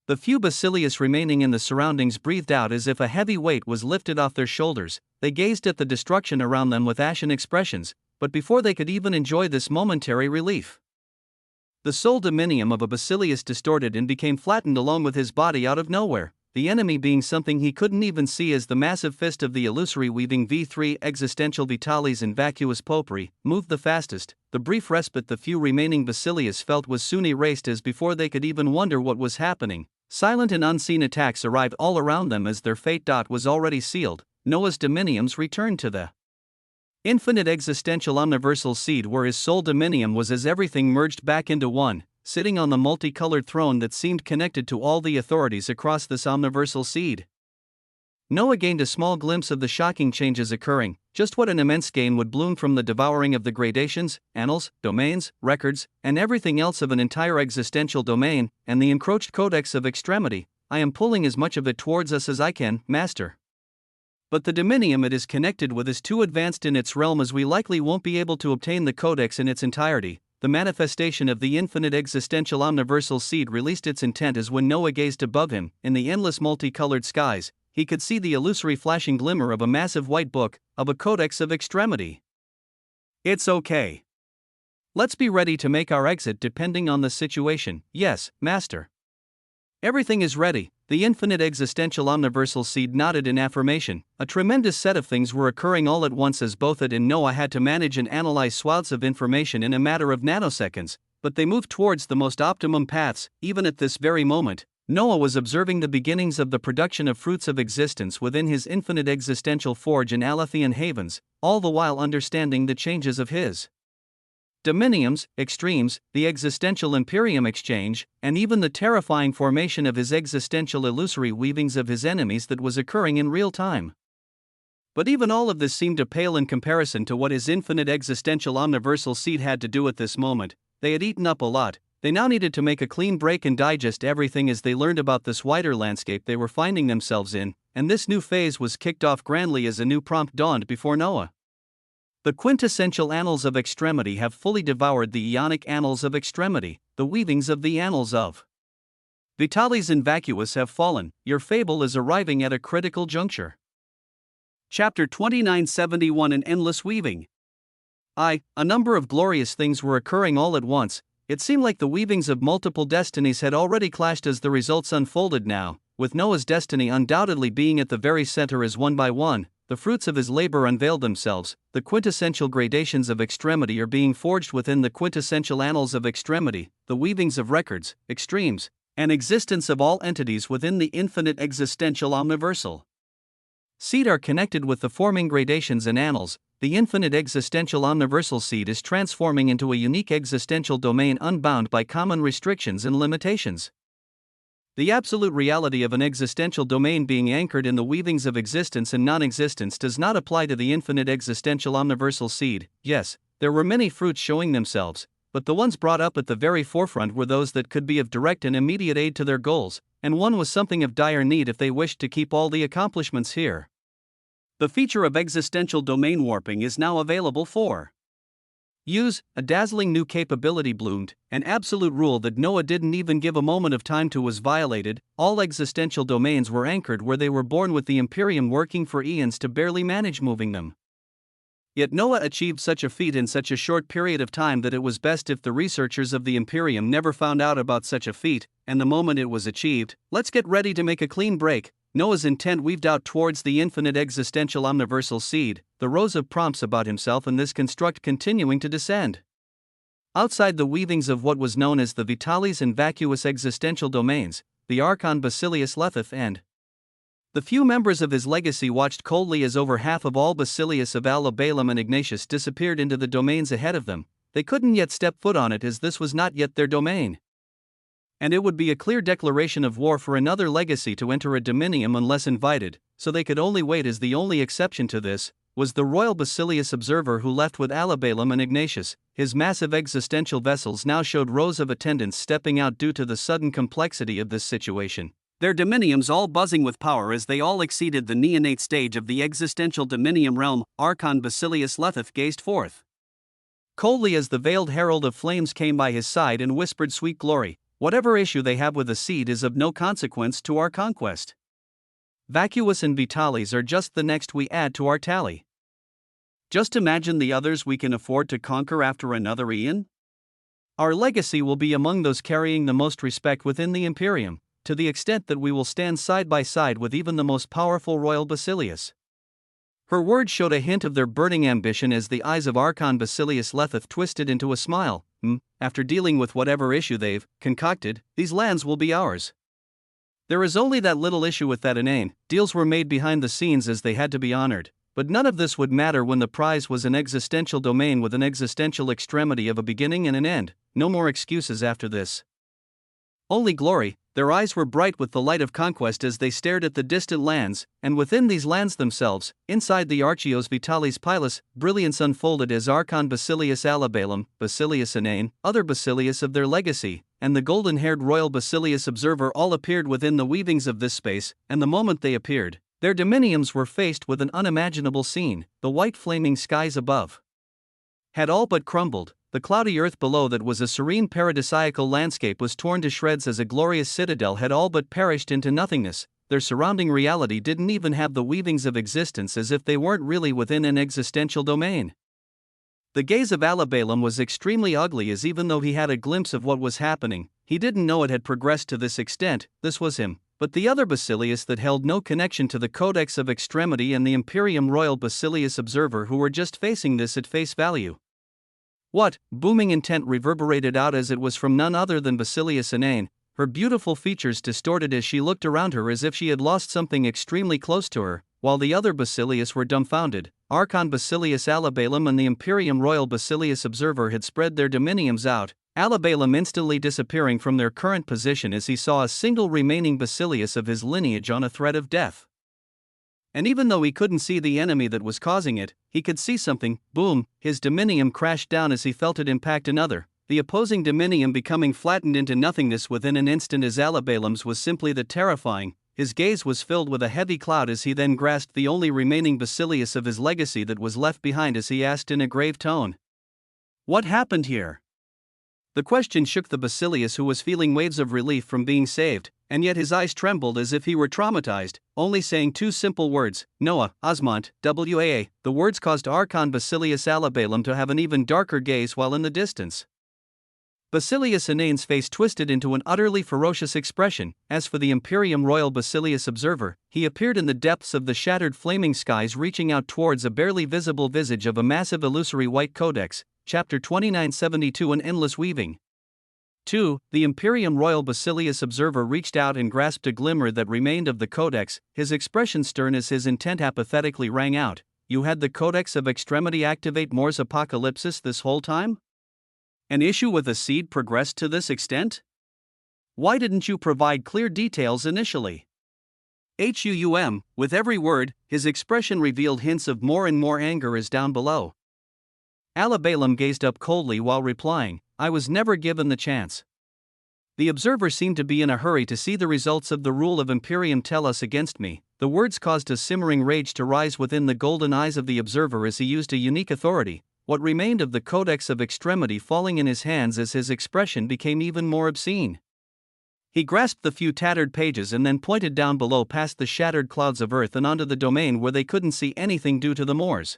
the few Basilius remaining in the surroundings breathed out as if a heavy weight was lifted off their shoulders. They gazed at the destruction around them with ashen expressions, but before they could even enjoy this momentary relief, the soul dominium of a Basilius distorted and became flattened along with his body out of nowhere, the enemy being something he couldn't even see as the massive fist of the illusory weaving V3 Existential Vitalis in Vacuous Potpourri moved the fastest. The brief respite the few remaining Basilius felt was soon erased, as before they could even wonder what was happening, silent and unseen attacks arrived all around them as their fate was already sealed. Noah's dominiums returned to the infinite existential omniversal seed where his soul dominium was, as everything merged back into one, sitting on the multicolored throne that seemed connected to all the authorities across this omniversal seed. Noah gained a small glimpse of the shocking changes occurring, just what an immense gain would bloom from the devouring of the gradations, annals, domains, records, and everything else of an entire existential domain, and the encroached codex of extremity. I am pulling as much of it towards us as I can, Master. But the dominium it is connected with is too advanced in its realm, as we likely won't be able to obtain the codex in its entirety. The manifestation of the infinite existential omniversal seed released its intent as when Noah gazed above him, in the endless multicolored skies, he could see the illusory flashing glimmer of a massive white book, of a codex of extremity. It's okay. Let's be ready to make our exit depending on the situation. Yes, Master. Everything is ready. The infinite existential omniversal seed nodded in affirmation. A tremendous set of things were occurring all at once as both it and Noah had to manage and analyze swaths of information in a matter of nanoseconds, but they moved towards the most optimum paths. Even at this very moment, Noah was observing the beginnings of the production of fruits of existence within his infinite existential forge in Alathian havens, all the while understanding the changes of his dominiums, extremes, the existential imperium exchange, and even the terrifying formation of his existential illusory weavings of his enemies that was occurring in real time. But even all of this seemed to pale in comparison to what his infinite existential omniversal seed had to do at this moment. They had eaten up a lot. They now needed to make a clean break and digest everything as they learned about this wider landscape they were finding themselves in, and this new phase was kicked off grandly as a new prompt dawned before Noah. The quintessential annals of extremity have fully devoured the Ionic annals of extremity, the weavings of the annals of Vitalis and Vacuous have fallen. Your fable is arriving at a critical juncture. Chapter 2971 An Endless Weaving. A number of glorious things were occurring all at once. It seemed like the weavings of multiple destinies had already clashed as the results unfolded now, with Noah's destiny undoubtedly being at the very center as one by one, the fruits of his labor unveiled themselves. The quintessential gradations of extremity are being forged within the quintessential annals of extremity, the weavings of records, extremes, and existence of all entities within the infinite existential omniversal seed are connected with the forming gradations and annals. The infinite existential omniversal seed is transforming into a unique existential domain unbound by common restrictions and limitations. The absolute reality of an existential domain being anchored in the weavings of existence and non-existence does not apply to the infinite existential omniversal seed. Yes, there were many fruits showing themselves, but the ones brought up at the very forefront were those that could be of direct and immediate aid to their goals, and one was something of dire need if they wished to keep all the accomplishments here. The feature of existential domain warping is now available for use. A dazzling new capability bloomed. An absolute rule that Noah didn't even give a moment of time to was violated. All existential domains were anchored where they were born, with the Imperium working for eons to barely manage moving them. Yet Noah achieved such a feat in such a short period of time that it was best if the researchers of the Imperium never found out about such a feat, and the moment it was achieved, let's get ready to make a clean break. Noah's intent weaved out towards the infinite existential omniversal seed, the rows of prompts about himself and this construct continuing to descend. Outside the weavings of what was known as the Vitalis and Vacuous existential domains, the Archon Basilius Letheth and the few members of his legacy watched coldly as over half of all Basilius of Alabalum and Ignatius disappeared into the domains ahead of them. They couldn't yet step foot on it as this was not yet their domain. And it would be a clear declaration of war for another legacy to enter a dominium unless invited, so they could only wait, as the only exception to this was the royal Basilius observer who left with Alabalum and Ignatius. His massive existential vessels now showed rows of attendants stepping out due to the sudden complexity of this situation, their dominiums all buzzing with power as they all exceeded the neonate stage of the existential dominium realm. Archon Basilius Letheth gazed forth coldly as the veiled herald of flames came by his side and whispered, "Sweet glory, whatever issue they have with the seed is of no consequence to our conquest. Vacuous and Vitalis are just the next we add to our tally. Just imagine the others we can afford to conquer after another eon. Our legacy will be among those carrying the most respect within the Imperium, to the extent that we will stand side by side with even the most powerful royal Basilius." Her words showed a hint of their burning ambition as the eyes of Archon Basilius Letheth twisted into a smile. After dealing with whatever issue they've concocted, these lands will be ours. There is only that little issue with that inane. Deals were made behind the scenes as they had to be honored, but none of this would matter when the prize was an existential domain with an existential extremity of a beginning and an end. No more excuses after this. Only glory. Their eyes were bright with the light of conquest as they stared at the distant lands, and within these lands themselves, inside the Archios Vitalis Pilus, brilliance unfolded as Archon Basilius Alabalum, Basilius Inane, other Basilius of their legacy, and the golden-haired royal Basilius Observer all appeared within the weavings of this space, and the moment they appeared, their dominiums were faced with an unimaginable scene. The white flaming skies above had all but crumbled. The cloudy earth below that was a serene paradisiacal landscape was torn to shreds as a glorious citadel had all but perished into nothingness. Their surrounding reality didn't even have the weavings of existence, as if they weren't really within an existential domain. The gaze of Alabalum was extremely ugly, as even though he had a glimpse of what was happening, he didn't know it had progressed to this extent. This was him. But the other Basilius that held no connection to the Codex of Extremity and the Imperium Royal Basilius Observer, who were just facing this at face value. What booming intent reverberated out as it was from none other than Basilius Inane. her beautiful features distorted as she looked around her as if she had lost something extremely close to her, while the other Basilius were dumbfounded. Archon Basilius Alabalum and the Imperium Royal Basilius Observer had spread their dominiums out, Alabalum instantly disappearing from their current position as he saw a single remaining Basilius of his lineage on a threat of death. And even though he couldn't see the enemy that was causing it, he could see something. Boom, his dominium crashed down as he felt it impact another, the opposing dominium becoming flattened into nothingness within an instant as Alabalum's was simply that terrifying. His gaze was filled with a heavy cloud as he then grasped the only remaining Basilius of his legacy that was left behind as he asked in a grave tone, "What happened here?" The question shook the Basilius, who was feeling waves of relief from being saved, and yet his eyes trembled as if he were traumatized, only saying two simple words, "Noah, Osmont, WAA." The words caused Archon Basilius Alabalum to have an even darker gaze while in the distance. Basilius Inane's face twisted into an utterly ferocious expression. As for the Imperium Royal Basilius Observer, he appeared in the depths of the shattered flaming skies, reaching out towards a barely visible visage of a massive illusory white codex. Chapter 2972, An Endless Weaving. 2. The Imperium Royal Basilius Observer reached out and grasped a glimmer that remained of the codex, his expression stern as his intent apathetically rang out. "You had the Codex of Extremity activate Moore's Apocalypsis this whole time? An issue with a seed progressed to this extent? Why didn't you provide clear details initially?" With every word, his expression revealed hints of more and more anger as down below. Alabalum gazed up coldly while replying, "I was never given the chance." The observer seemed to be in a hurry to see the results of the rule of Imperium Tellus against me. The words caused a simmering rage to rise within the golden eyes of the observer as he used a unique authority, what remained of the Codex of Extremity falling in his hands as his expression became even more obscene. He grasped the few tattered pages and then pointed down below past the shattered clouds of earth and onto the domain where they couldn't see anything due to the Moors.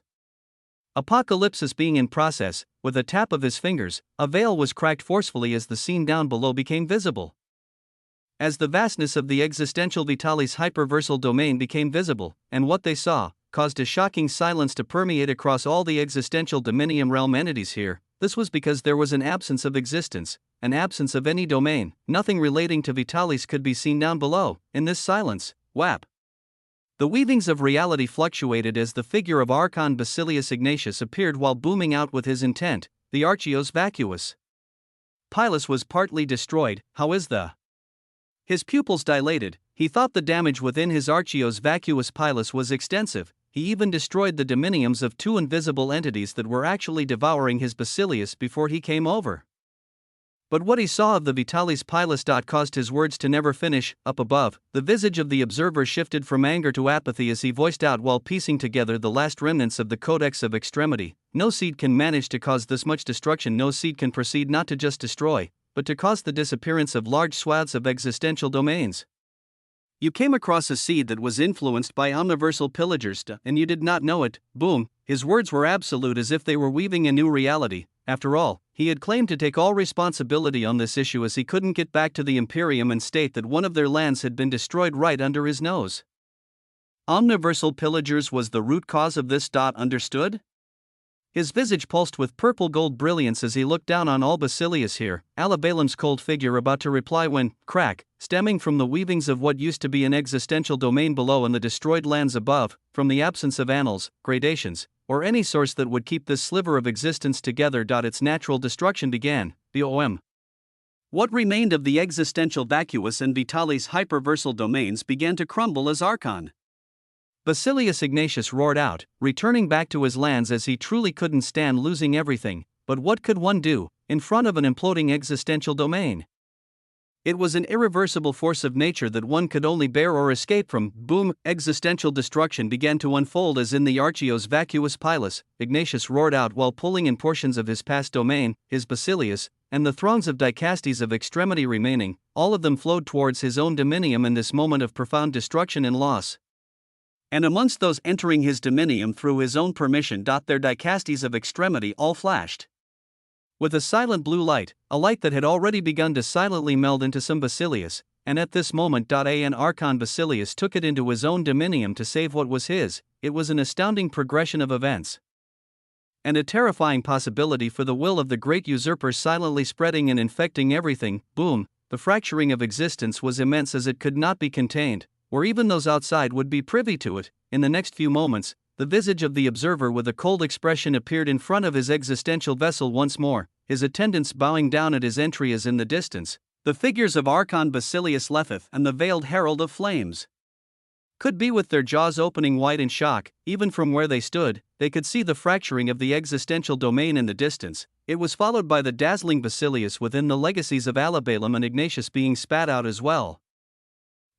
Apocalypsis being in process, with a tap of his fingers, a veil was cracked forcefully as the scene down below became visible. As the vastness of the existential Vitalis hyperversal domain became visible, and what they saw caused a shocking silence to permeate across all the existential dominium realm entities here, this was because there was an absence of existence, an absence of any domain, nothing relating to Vitalis could be seen down below. In this silence, whap! The weavings of reality fluctuated as the figure of Archon Basilius Ignatius appeared while booming out with his intent, the Archios Vacuus. Pilus was partly destroyed. How is the? His pupils dilated. He thought the damage within his Archios Vacuus Pilus was extensive. He even destroyed the dominiums of two invisible entities that were actually devouring his Basilius before he came over. But what he saw of the Vitalis Pilus caused his words to never finish. Up above, the visage of the observer shifted from anger to apathy as he voiced out while piecing together the last remnants of the Codex of Extremity. No seed can manage to cause this much destruction. No seed can proceed not to just destroy, but to cause the disappearance of large swaths of existential domains. You came across a seed that was influenced by omniversal pillagers, and you did not know it. Boom, his words were absolute as if they were weaving a new reality. After all, he had claimed to take all responsibility on this issue as he couldn't get back to the Imperium and state that one of their lands had been destroyed right under his nose. Omniversal pillagers was the root cause of this. Understood? His visage pulsed with purple-gold brilliance as he looked down on all Basilius here, Alabalum's cold figure about to reply when, crack, stemming from the weavings of what used to be an existential domain below and the destroyed lands above, from the absence of annals, gradations, or any source that would keep this sliver of existence together. Its natural destruction began. BOM. What remained of the existential vacuous and Vitalis hyperversal domains began to crumble as Archon Basilius Ignatius roared out, returning back to his lands as he truly couldn't stand losing everything. But what could one do in front of an imploding existential domain? It was an irreversible force of nature that one could only bear or escape from. Boom! Existential destruction began to unfold as in the Archios Vacuus Pilus, Ignatius roared out while pulling in portions of his past domain, his Basilius, and the throngs of dicasties of extremity remaining. All of them flowed towards his own dominium in this moment of profound destruction and loss. And amongst those entering his dominium through his own permission, their dicasties of extremity all flashed with a silent blue light, a light that had already begun to silently meld into some Basilius, and at this moment an Archon Basilius took it into his own dominium to save what was his. It was an astounding progression of events, and a terrifying possibility for the will of the great usurper silently spreading and infecting everything. Boom! the fracturing of existence was immense as it could not be contained, or even those outside would be privy to it. In the next few moments, the visage of the observer with a cold expression appeared in front of his existential vessel once more, his attendants bowing down at his entry as in the distance, the figures of Archon Basilius Lethith and the veiled herald of flames could be with their jaws opening wide in shock. Even from where they stood, they could see the fracturing of the existential domain in the distance. It was followed by the dazzling Basilius within the legacies of Alabalum and Ignatius being spat out as well.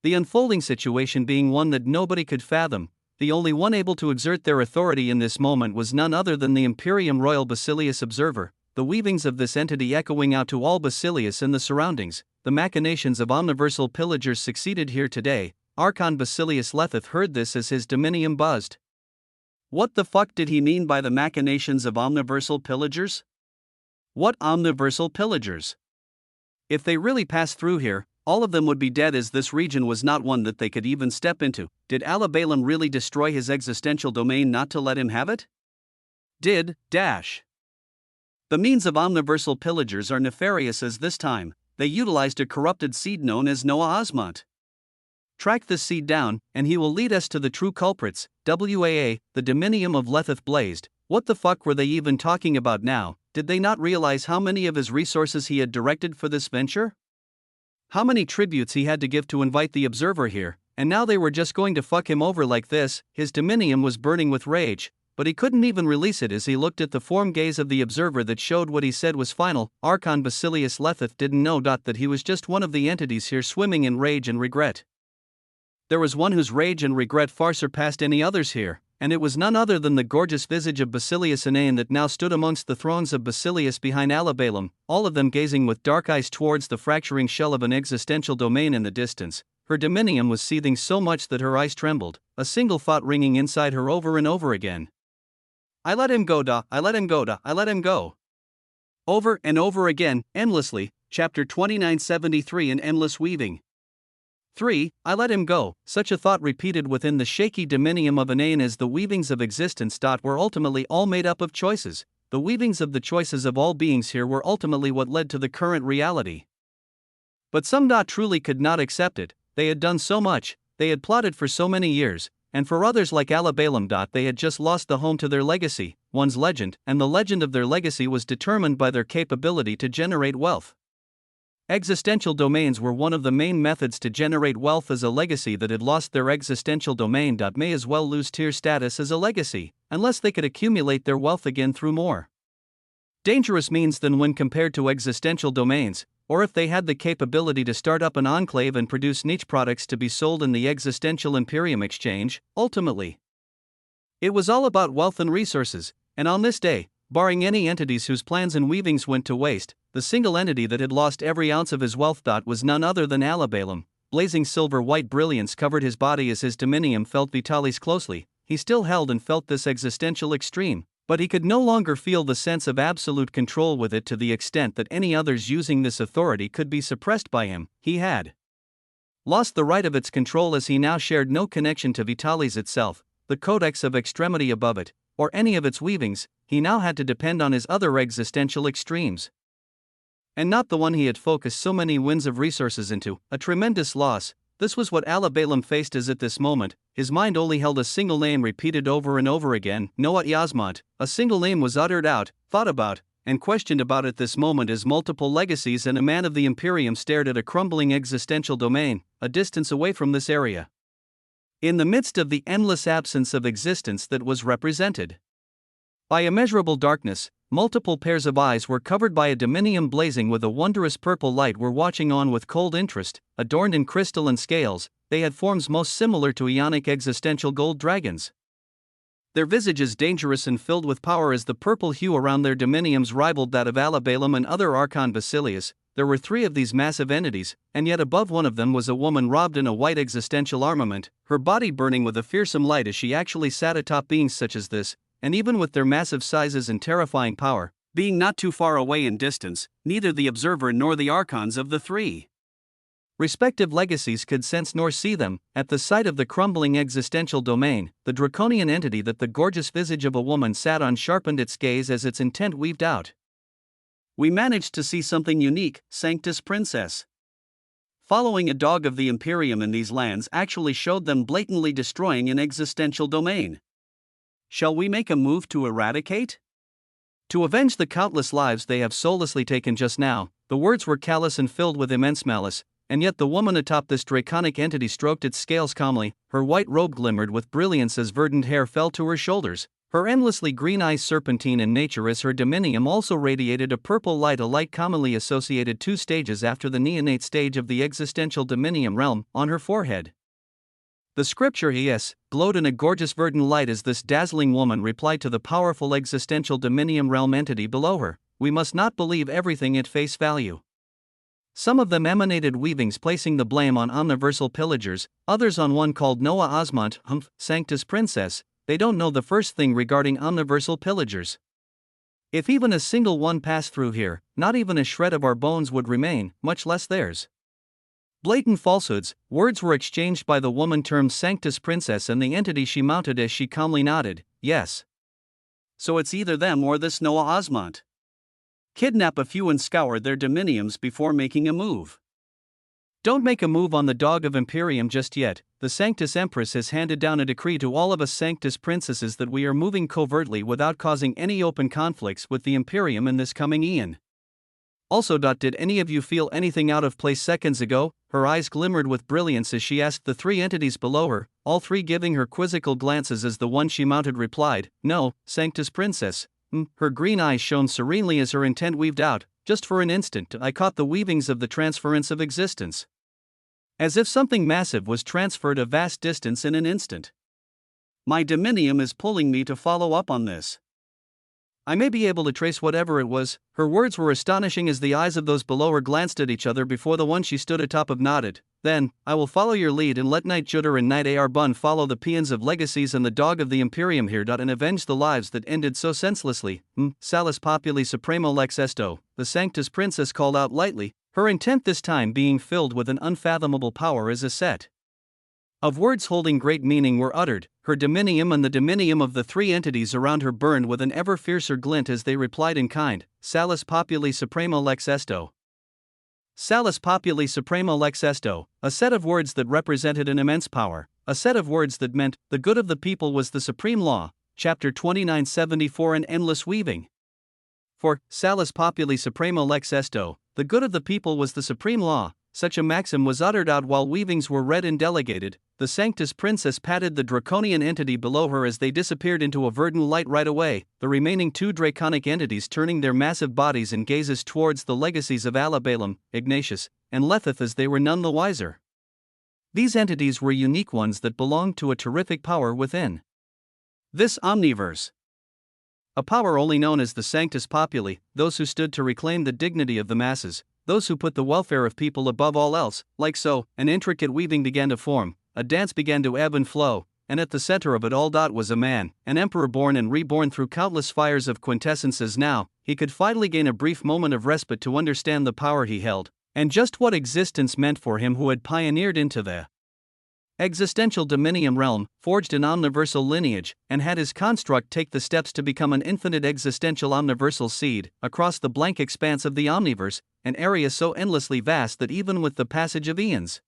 The unfolding situation being one that nobody could fathom, the only one able to exert their authority in this moment was none other than the Imperium Royal Basilius Observer, the weavings of this entity echoing out to all Basilius and the surroundings. The machinations of omniversal pillagers succeeded here today. Archon Basilius Lethith heard this as his dominium buzzed. What the fuck did he mean by the machinations of omniversal pillagers? What omniversal pillagers? If they really passed through here, all of them would be dead, as this region was not one that they could even step into. Did Alabalum really destroy his existential domain not to let him have it? The means of omniversal pillagers are nefarious, as this time they utilized a corrupted seed known as Noah Osmont. Track this seed down, and he will lead us to the true culprits. The dominium of Lethith blazed. What the fuck were they even talking about now? Did they not realize how many of his resources he had directed for this venture? How many tributes he had to give to invite the observer here, and now they were just going to fuck him over like this? His dominium was burning with rage, but he couldn't even release it as he looked at the form gaze of the observer that showed what he said was final. Archon Basilius Lethith didn't know that he was just one of the entities here swimming in rage and regret. There was one whose rage and regret far surpassed any others here, and it was none other than the gorgeous visage of Basilius Inane that now stood amongst the thrones of Basilius behind Alabalum, all of them gazing with dark eyes towards the fracturing shell of an existential domain in the distance. Her dominium was seething so much that her eyes trembled, a single thought ringing inside her over and over again. I let him go, I let him go, I let him go. Over and over again, endlessly. Chapter 2973, an endless weaving. 3. I let him go. Such a thought repeated within the shaky dominium of Inane as the weavings of existence. Were ultimately all made up of choices. The weavings of the choices of all beings here were ultimately what led to the current reality. But some truly could not accept it. They had done so much, they had plotted for so many years, and for others like Alabalum, they had just lost the home to their legacy, one's legend, and the legend of their legacy was determined by their capability to generate wealth. Existential domains were one of the main methods to generate wealth, as a legacy that had lost their existential domain may as well lose tier status as a legacy, unless they could accumulate their wealth again through more dangerous means than when compared to existential domains, or if they had the capability to start up an enclave and produce niche products to be sold in the existential Imperium exchange. Ultimately, it was all about wealth and resources, and on this day, barring any entities whose plans and weavings went to waste, the single entity that had lost every ounce of his wealth was none other than Alabalum. Blazing silver-white brilliance covered his body as his dominium felt Vitalis closely. He still held and felt this existential extreme, but he could no longer feel the sense of absolute control with it to the extent that any others using this authority could be suppressed by him. He had lost the right of its control, as he now shared no connection to Vitalis itself, the codex of extremity above it, or any of its weavings. He now had to depend on his other existential extremes, and not the one he had focused so many winds of resources into. A tremendous loss. This was what Alabalum faced, as at this moment, his mind only held a single name repeated over and over again: Noah Osmont. A single name was uttered out, thought about, and questioned about at this moment as multiple legacies and a man of the Imperium stared at a crumbling existential domain, a distance away from this area, in the midst of the endless absence of existence that was represented by immeasurable darkness. Multiple pairs of eyes were covered by a dominium blazing with a wondrous purple light were watching on with cold interest. Adorned in crystal and scales, they had forms most similar to Ionic existential gold dragons. Their visages dangerous and filled with power, as the purple hue around their dominiums rivaled that of Alabalum and other Archon Basilius. There were 3 of these massive entities, and yet above one of them was a woman robed in a white existential armament, her body burning with a fearsome light as she actually sat atop beings such as this. And even with their massive sizes and terrifying power, being not too far away in distance, neither the observer nor the archons of the 3 respective legacies could sense nor see them. At the sight of the crumbling existential domain, the draconian entity that the gorgeous visage of a woman sat on sharpened its gaze as its intent weaved out. We managed to see something unique, Sanctus Princess. Following a dog of the Imperium in these lands actually showed them blatantly destroying an existential domain. Shall we make a move to eradicate? To avenge the countless lives they have soullessly taken just now. The words were callous and filled with immense malice, and yet the woman atop this draconic entity stroked its scales calmly. Her white robe glimmered with brilliance as verdant hair fell to her shoulders. Her endlessly green eyes serpentine in nature as her dominium also radiated a purple light, a light commonly associated 2 stages after the neonate stage of the existential dominium realm, on her forehead. The scripture yes, glowed in a gorgeous verdant light as this dazzling woman replied to the powerful existential dominium realm entity below her. We must not believe everything at face value. Some of them emanated weavings placing the blame on omniversal pillagers, others on one called Noah Osmont, Sanctus Princess. They don't know the first thing regarding omniversal pillagers. If even a single one passed through here, not even a shred of our bones would remain, much less theirs. Blatant falsehoods. Words were exchanged by the woman termed Sanctus Princess and the entity she mounted as she calmly nodded, yes. So it's either them or this Noah Osmont. Kidnap a few and scour their dominiums before making a move. Don't make a move on the dog of Imperium just yet. The Sanctus Empress has handed down a decree to all of us Sanctus Princesses that we are moving covertly without causing any open conflicts with the Imperium in this coming eon. Also, did any of you feel anything out of place seconds ago? Her eyes glimmered with brilliance as she asked the 3 entities below her, all 3 giving her quizzical glances as the one she mounted replied, no, Sanctus Princess. Her green eyes shone serenely as her intent weaved out. Just for an instant I caught the weavings of the transference of existence. As if something massive was transferred a vast distance in an instant. My dominium is pulling me to follow up on this. I may be able to trace whatever it was. Her words were astonishing as the eyes of those below her glanced at each other before the one she stood atop of nodded. Then, I will follow your lead and let Knight Jutter and Knight Ar-Bun follow the peons of legacies and the dog of the Imperium here. And avenge the lives that ended so senselessly. Salus Populi Supremo Lex Esto, the Sanctus Princess called out lightly, her intent this time being filled with an unfathomable power as a set of words holding great meaning were uttered. Her dominium and the dominium of the 3 entities around her burned with an ever fiercer glint as they replied in kind, Salus Populi Supremo Lex Esto. Salus Populi Supremo Lex Esto, a set of words that represented an immense power, a set of words that meant, the good of the people was the supreme law, chapter 2974 an endless weaving. For, Salus Populi Supremo Lex Esto, the good of the people was the supreme law. Such a maxim was uttered out while weavings were read and delegated. The Sanctus Princess patted the draconian entity below her as they disappeared into a verdant light right away, the remaining 2 draconic entities turning their massive bodies and gazes towards the legacies of Alabalum, Ignatius, and Lethith as they were none the wiser. These entities were unique ones that belonged to a terrific power within this omniverse. A power only known as the Sanctus Populi, those who stood to reclaim the dignity of the masses, those who put the welfare of people above all else. Like so, an intricate weaving began to form, a dance began to ebb and flow, and at the center of it all was a man, an emperor born and reborn through countless fires of quintessences. Now, he could finally gain a brief moment of respite to understand the power he held, and just what existence meant for him who had pioneered into the existential dominium realm, forged an omniversal lineage, and had his construct take the steps to become an infinite existential omniversal seed, across the blank expanse of the omniverse, an area so endlessly vast that even with the passage of eons,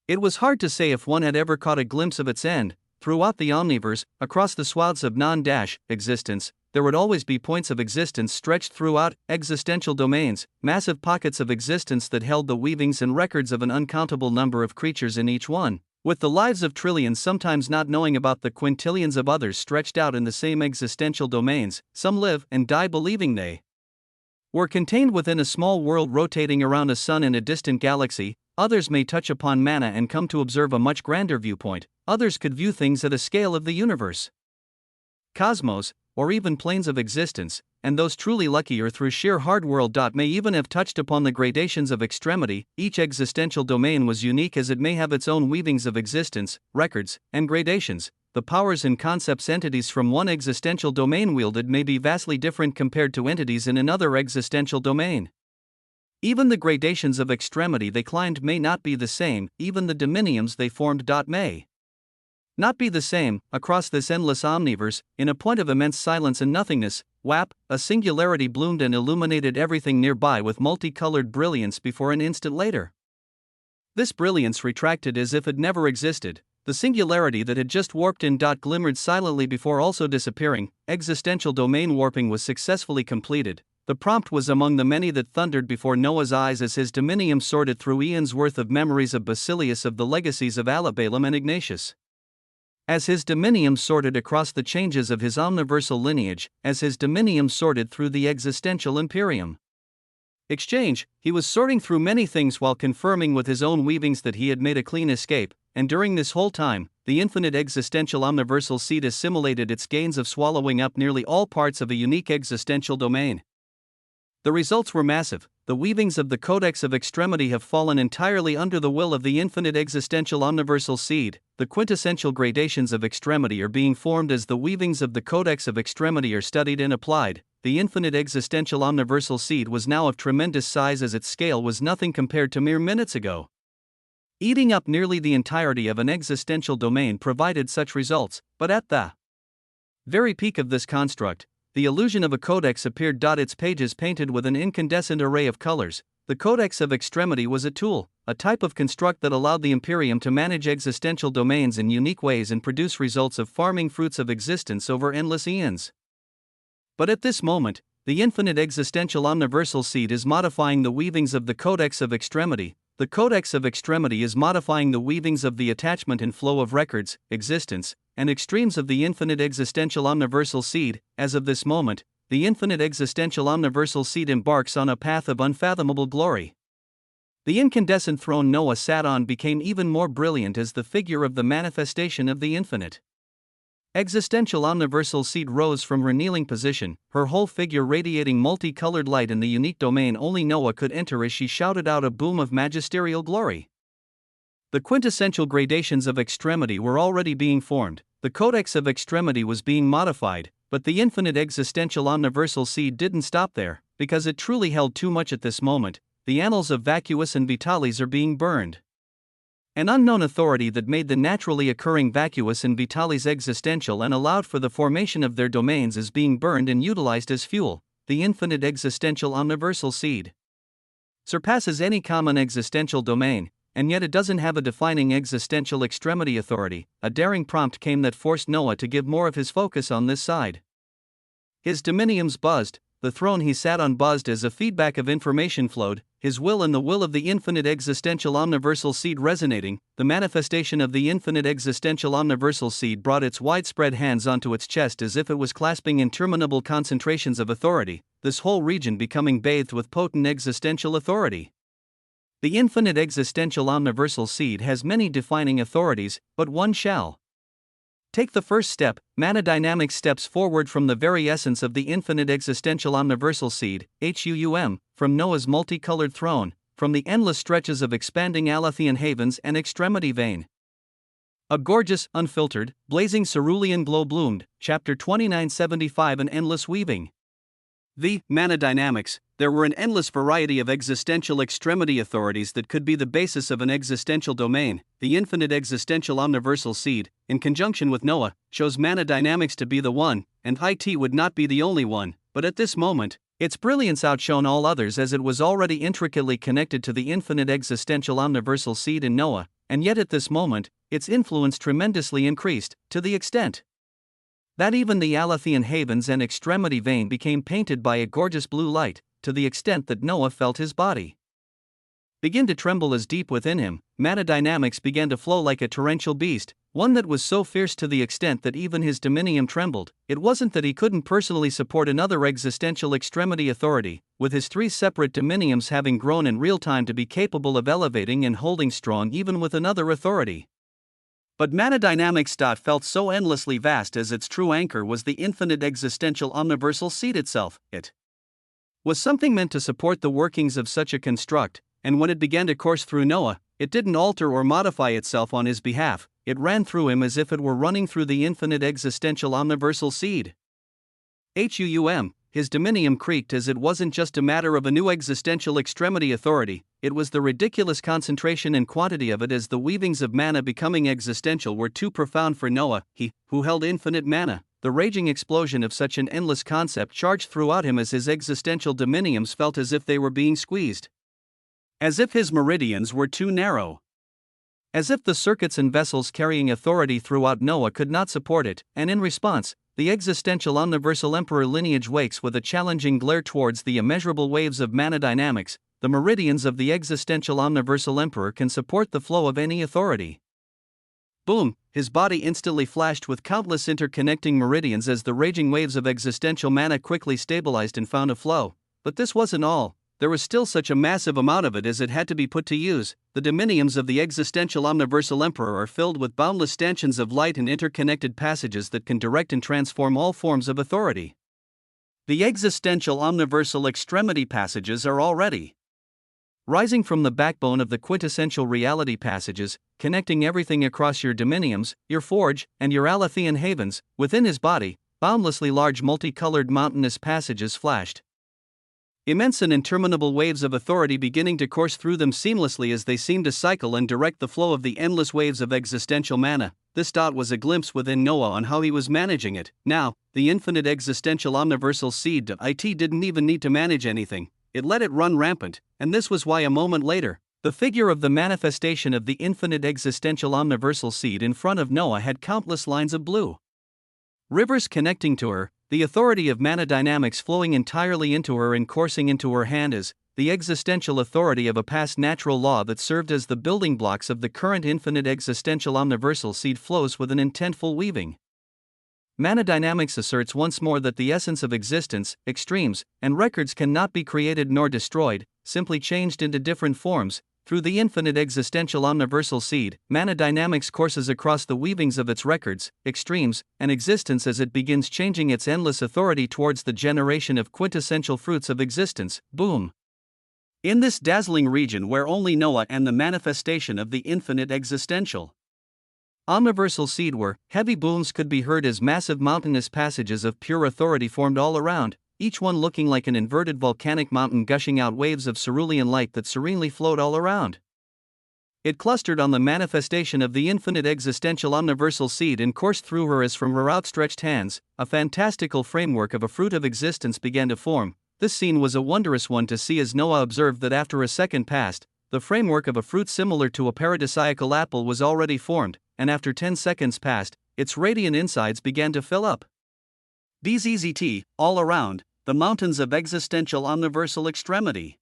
it was hard to say if one had ever caught a glimpse of its end. Throughout the omniverse, across the swaths of non-existence, there would always be points of existence stretched throughout existential domains, massive pockets of existence that held the weavings and records of an uncountable number of creatures in each one, with the lives of trillions sometimes not knowing about the quintillions of others stretched out in the same existential domains. Some live and die believing they were contained within a small world rotating around a sun in a distant galaxy. Others may touch upon mana and come to observe a much grander viewpoint. Others could view things at a scale of the universe, cosmos, or even planes of existence, and those truly luckier through sheer hard world. May even have touched upon the gradations of extremity. Each existential domain was unique as it may have its own weavings of existence, records, and gradations. The powers and concepts entities from one existential domain wielded may be vastly different compared to entities in another existential domain. Even the gradations of extremity they climbed may not be the same, even the dominiums they formed may not be the same. Across this endless omniverse, in a point of immense silence and nothingness, a singularity bloomed and illuminated everything nearby with multicolored brilliance before an instant later This brilliance retracted as if it never existed. The singularity that had just warped in. Glimmered silently before also disappearing. Existential domain warping was successfully completed. The prompt was among the many that thundered before Noah's eyes as his dominium sorted through eons worth of memories of Basilius, of the legacies of Alabalum and Ignatius. As his dominium sorted across the changes of his omniversal lineage, as his dominium sorted through the existential imperium exchange, he was sorting through many things while confirming with his own weavings that he had made a clean escape, and during this whole time, the infinite existential omniversal seed assimilated its gains of swallowing up nearly all parts of a unique existential domain. The results were massive. The weavings of the Codex of Extremity have fallen entirely under the will of the infinite existential omniversal seed. The quintessential gradations of extremity are being formed as the weavings of the Codex of Extremity are studied and applied. The infinite existential omniversal seed was now of tremendous size as its scale was nothing compared to mere minutes ago. Eating up nearly the entirety of an existential domain provided such results, but at the very peak of this construct, the illusion of a codex appeared. Its pages painted with an incandescent array of colors. The Codex of Extremity was a tool, a type of construct that allowed the Imperium to manage existential domains in unique ways and produce results of farming fruits of existence over endless eons. But at this moment, the infinite existential omniversal seed is modifying the weavings of the Codex of Extremity. The Codex of Extremity is modifying the weavings of the attachment and flow of records, existence, and extremes of the infinite existential omniversal seed. As of this moment, the infinite existential omniversal seed embarks on a path of unfathomable glory. The incandescent throne Noah sat on became even more brilliant as the figure of the manifestation of the infinite existential omniversal seed rose from her kneeling position, her whole figure radiating multicolored light in the unique domain only Noah could enter as she shouted out a boom of magisterial glory. The quintessential gradations of extremity were already being formed. The Codex of Extremity was being modified, but the infinite existential omniversal seed didn't stop there, because it truly held too much at this moment. The annals of Vacuus and Vitalis are being burned. An unknown authority that made the naturally occurring Vacuus and Vitalis existential and allowed for the formation of their domains is being burned and utilized as fuel. The infinite existential omniversal seed surpasses any common existential domain, and yet it doesn't have a defining existential extremity authority. A daring prompt came that forced Noah to give more of his focus on this side. His dominiums buzzed. The throne he sat on buzzed as a feedback of information flowed, his will and the will of the infinite existential omniversal seed resonating. The manifestation of the infinite existential omniversal seed brought its widespread hands onto its chest as if it was clasping interminable concentrations of authority, this whole region becoming bathed with potent existential authority. The infinite existential omniversal seed has many defining authorities, but one shall take the first step. Mana dynamics steps forward from the very essence of the infinite existential omniversal seed, from Noah's multicolored throne, from the endless stretches of expanding Alathian havens and extremity vein. A gorgeous, unfiltered, blazing cerulean glow bloomed. Chapter 2975. An endless weaving. The mana dynamics. There were an endless variety of existential extremity authorities that could be the basis of an existential domain. The infinite existential omniversal seed, in conjunction with Noah, chose mana dynamics to be the one, and IT would not be the only one, but at this moment, its brilliance outshone all others as it was already intricately connected to the infinite existential omniversal seed in Noah, and yet at this moment, its influence tremendously increased, to the extent that even the Alathian havens and extremity vein became painted by a gorgeous blue light, to the extent that Noah felt his body begin to tremble as deep within him, mana dynamics began to flow like a torrential beast, one that was so fierce to the extent that even his dominium trembled. It wasn't that he couldn't personally support another existential extremity authority, with his 3 separate dominiums having grown in real time to be capable of elevating and holding strong even with another authority. But mana dynamics. Felt so endlessly vast as its true anchor was the infinite existential omniversal seed itself. It was something meant to support the workings of such a construct, and when it began to course through Noah, it didn't alter or modify itself on his behalf, it ran through him as if it were running through the infinite existential omniversal seed. His dominium creaked as it wasn't just a matter of a new existential extremity authority, it was the ridiculous concentration and quantity of it as the weavings of mana becoming existential were too profound for Noah, he, who held infinite mana. The raging explosion of such an endless concept charged throughout him as his existential dominiums felt as if they were being squeezed. As if his meridians were too narrow. As if the circuits and vessels carrying authority throughout Noah could not support it, and in response, the existential omniversal emperor lineage wakes with a challenging glare towards the immeasurable waves of mana dynamics. The meridians of the existential omniversal emperor can support the flow of any authority. Boom! His body instantly flashed with countless interconnecting meridians as the raging waves of existential mana quickly stabilized and found a flow. But this wasn't all. There was still such a massive amount of it as it had to be put to use. The dominiums of the existential omniversal emperor are filled with boundless stanchions of light and interconnected passages that can direct and transform all forms of authority. The existential omniversal extremity passages are already rising from the backbone of the quintessential reality passages, connecting everything across your dominiums, your forge, and your Alethean havens. Within his body, boundlessly large multicolored mountainous passages flashed. Immense and interminable waves of authority beginning to course through them seamlessly as they seemed to cycle and direct the flow of the endless waves of existential mana. This dot was a glimpse within Noah on how he was managing it. Now, the infinite existential omniversal seed it didn't even need to manage anything. It let it run rampant, and this was why a moment later, the figure of the manifestation of the infinite existential omniversal seed in front of Noah had countless lines of blue rivers connecting to her, the authority of mana dynamics flowing entirely into her and coursing into her hand as the existential authority of a past natural law that served as the building blocks of the current infinite existential omniversal seed flows with an intentful weaving. Mana dynamics asserts once more that the essence of existence, extremes, and records cannot be created nor destroyed, simply changed into different forms. Through the infinite existential omniversal seed, mana dynamics courses across the weavings of its records, extremes, and existence as it begins changing its endless authority towards the generation of quintessential fruits of existence. Boom! In this dazzling region where only Noah and the manifestation of the infinite existential omniversal seed were, heavy booms could be heard as massive mountainous passages of pure authority formed all around, each one looking like an inverted volcanic mountain gushing out waves of cerulean light that serenely flowed all around. It clustered on the manifestation of the infinite existential omniversal seed and coursed through her as from her outstretched hands, a fantastical framework of a fruit of existence began to form. This scene was a wondrous one to see as Noah observed that after a second passed, the framework of a fruit similar to a paradisiacal apple was already formed, and after 10 seconds passed, its radiant insides began to fill up. BZZT, all around, the mountains of existential omniversal extremity.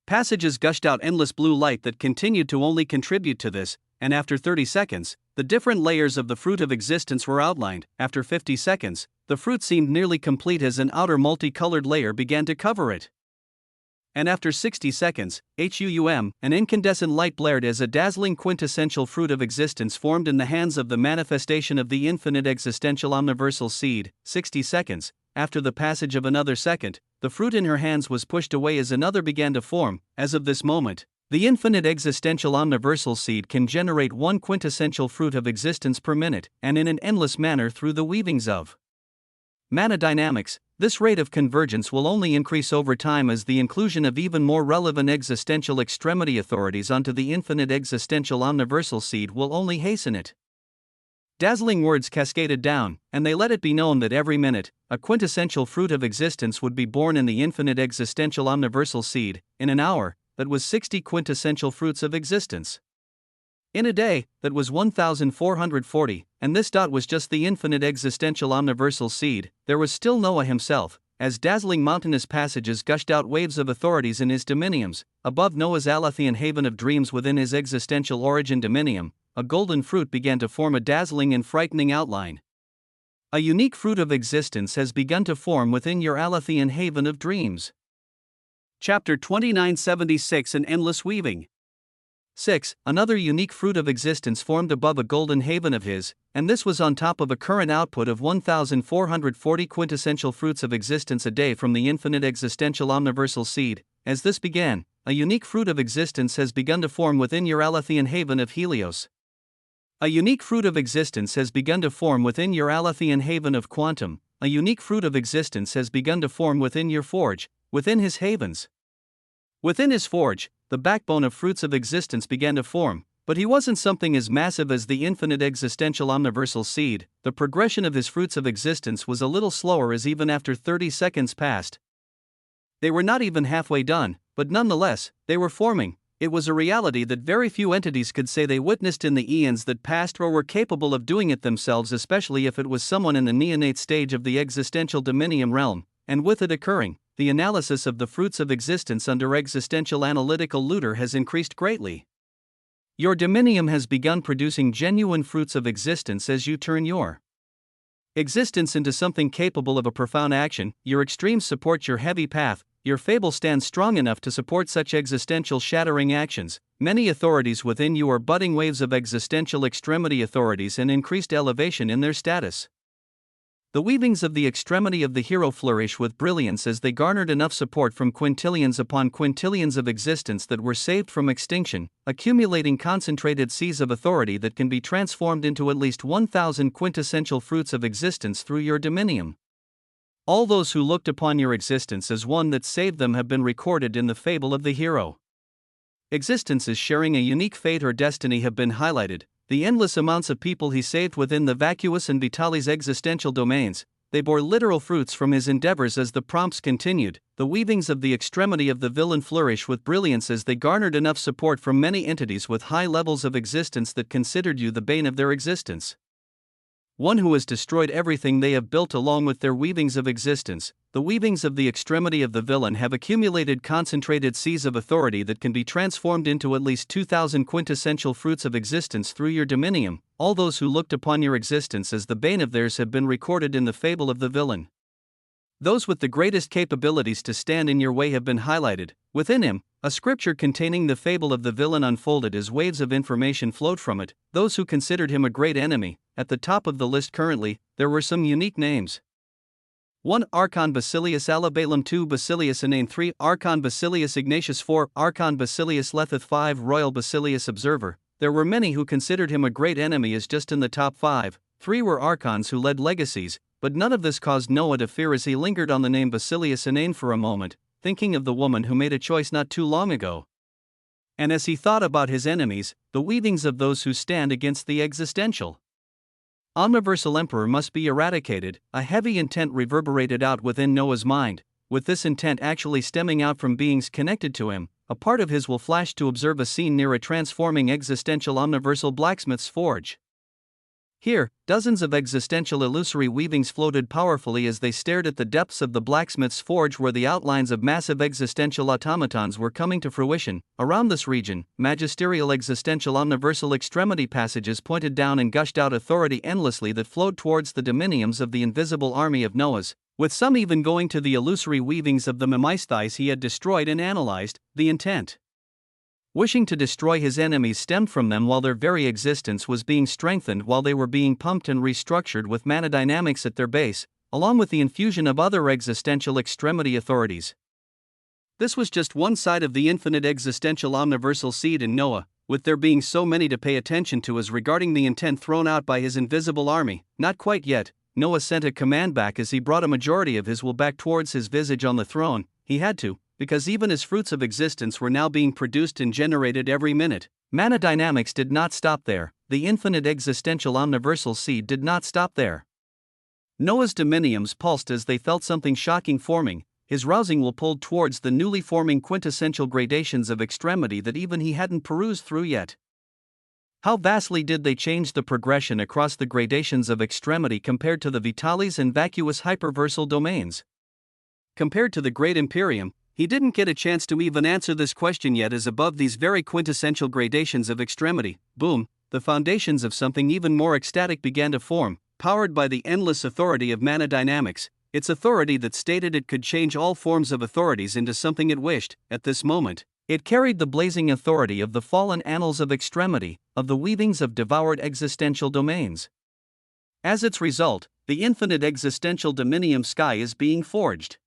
Passages gushed out endless blue light that continued to only contribute to this, and after 30 seconds, the different layers of the fruit of existence were outlined. After 50 seconds, the fruit seemed nearly complete as an outer multicolored layer began to cover it. And after 60 seconds, an incandescent light blared as a dazzling quintessential fruit of existence formed in the hands of the manifestation of the infinite existential omniversal seed. 60 seconds, after the passage of another second, the fruit in her hands was pushed away as another began to form. As of this moment, the infinite existential omniversal seed can generate one quintessential fruit of existence per minute, and in an endless manner through the weavings of mana dynamics. This rate of convergence will only increase over time as the inclusion of even more relevant existential extremity authorities onto the infinite existential omniversal seed will only hasten it. Dazzling words cascaded down, and they let it be known that every minute, a quintessential fruit of existence would be born in the infinite existential omniversal seed. In an hour, that was 60 quintessential fruits of existence. In a day, that was 1,440, and this dot was just the infinite existential omniversal seed. There was still Noah himself, as dazzling mountainous passages gushed out waves of authorities in his dominiums. Above Noah's Alethean haven of dreams within his existential origin dominium, a golden fruit began to form a dazzling and frightening outline. A unique fruit of existence has begun to form within your Alethean haven of dreams. Chapter 2976 An Endless Weaving. 6. Another unique fruit of existence formed above a golden haven of his, and this was on top of a current output of 1,440 quintessential fruits of existence a day from the infinite existential omniversal seed. As this began, a unique fruit of existence has begun to form within your Alethean haven of Helios. A unique fruit of existence has begun to form within your Alethean haven of Quantum. A unique fruit of existence has begun to form within your forge, within his havens. Within his forge, the backbone of fruits of existence began to form, but he wasn't something as massive as the infinite existential omniversal seed. The progression of his fruits of existence was a little slower as even after 30 seconds passed, they were not even halfway done. but nonetheless, they were forming. It was a reality that very few entities could say they witnessed in the eons that passed or were capable of doing it themselves, especially if it was someone in the neonate stage of the existential dominium realm, and with it occurring, the analysis of the fruits of existence under existential analytical looter has increased greatly. Your dominium has begun producing genuine fruits of existence as you turn your existence into something capable of a profound action. Your extremes support your heavy path. Your fable stands strong enough to support such existential shattering actions. Many authorities within you are budding waves of existential extremity authorities and increased elevation in their status. The weavings of the extremity of the hero flourish with brilliance as they garnered enough support from quintillions upon quintillions of existence that were saved from extinction, accumulating concentrated seas of authority that can be transformed into at least 1,000 quintessential fruits of existence through your dominium. All those who looked upon your existence as one that saved them have been recorded in the fable of the hero. Existences sharing a unique fate or destiny have been highlighted. The endless amounts of people he saved within the vacuous and Vitali's existential domains, they bore literal fruits from his endeavors as the prompts continued. The weavings of the extremity of the villain flourish with brilliance as they garnered enough support from many entities with high levels of existence that considered you the bane of their existence. One who has destroyed everything they have built along with their weavings of existence. The weavings of the extremity of the villain have accumulated concentrated seas of authority that can be transformed into at least 2,000 quintessential fruits of existence through your dominium. All those who looked upon your existence as the bane of theirs have been recorded in the fable of the villain. Those with the greatest capabilities to stand in your way have been highlighted. Within him, a scripture containing the fable of the villain unfolded as waves of information flowed from it. Those who considered him a great enemy, at the top of the list currently, there were some unique names. 1. Archon Basilius Alabalum. 2. Basilius Inane. 3. Archon Basilius Ignatius. 4. Archon Basilius Lethith. 5. Royal Basilius Observer. There were many who considered him a great enemy as just in the top 5. 3 were archons who led legacies, but none of this caused Noah to fear as he lingered on the name Basilius Inane for a moment, thinking of the woman who made a choice not too long ago. And as he thought about his enemies, the weavings of those who stand against the existential omniversal emperor must be eradicated, a heavy intent reverberated out within Noah's mind. With this intent actually stemming out from beings connected to him, a part of his will flash to observe a scene near a transforming existential omniversal blacksmith's forge. Here, dozens of existential illusory weavings floated powerfully as they stared at the depths of the blacksmith's forge where the outlines of massive existential automatons were coming to fruition. Around this region, magisterial existential omniversal extremity passages pointed down and gushed out authority endlessly that flowed towards the dominiums of the invisible army of Noahs, with some even going to the illusory weavings of the Memisthais he had destroyed and analyzed. The intent wishing to destroy his enemies stemmed from them while their very existence was being strengthened, while they were being pumped and restructured with mana dynamics at their base, along with the infusion of other existential extremity authorities. This was just one side of the infinite existential omniversal seed in Noah, with there being so many to pay attention to as regarding the intent thrown out by his invisible army. Not quite yet. Noah sent a command back as he brought a majority of his will back towards his visage on the throne. He had to, because even as fruits of existence were now being produced and generated every minute. Mana dynamics did not stop there. The infinite existential omniversal seed did not stop there. Noah's dominiums pulsed as they felt something shocking forming. His rousing will pulled towards the newly forming quintessential gradations of extremity that even he hadn't perused through yet. How vastly did they change the progression across the gradations of extremity compared to the Vitalis and vacuous hyperversal domains? Compared to the Great Imperium, he didn't get a chance to even answer this question yet, as above these very quintessential gradations of extremity, boom, the foundations of something even more ecstatic began to form, powered by the endless authority of mana dynamics, its authority that stated it could change all forms of authorities into something it wished. At this moment, it carried the blazing authority of the fallen annals of extremity, of the weavings of devoured existential domains. As its result, the infinite existential dominium sky is being forged.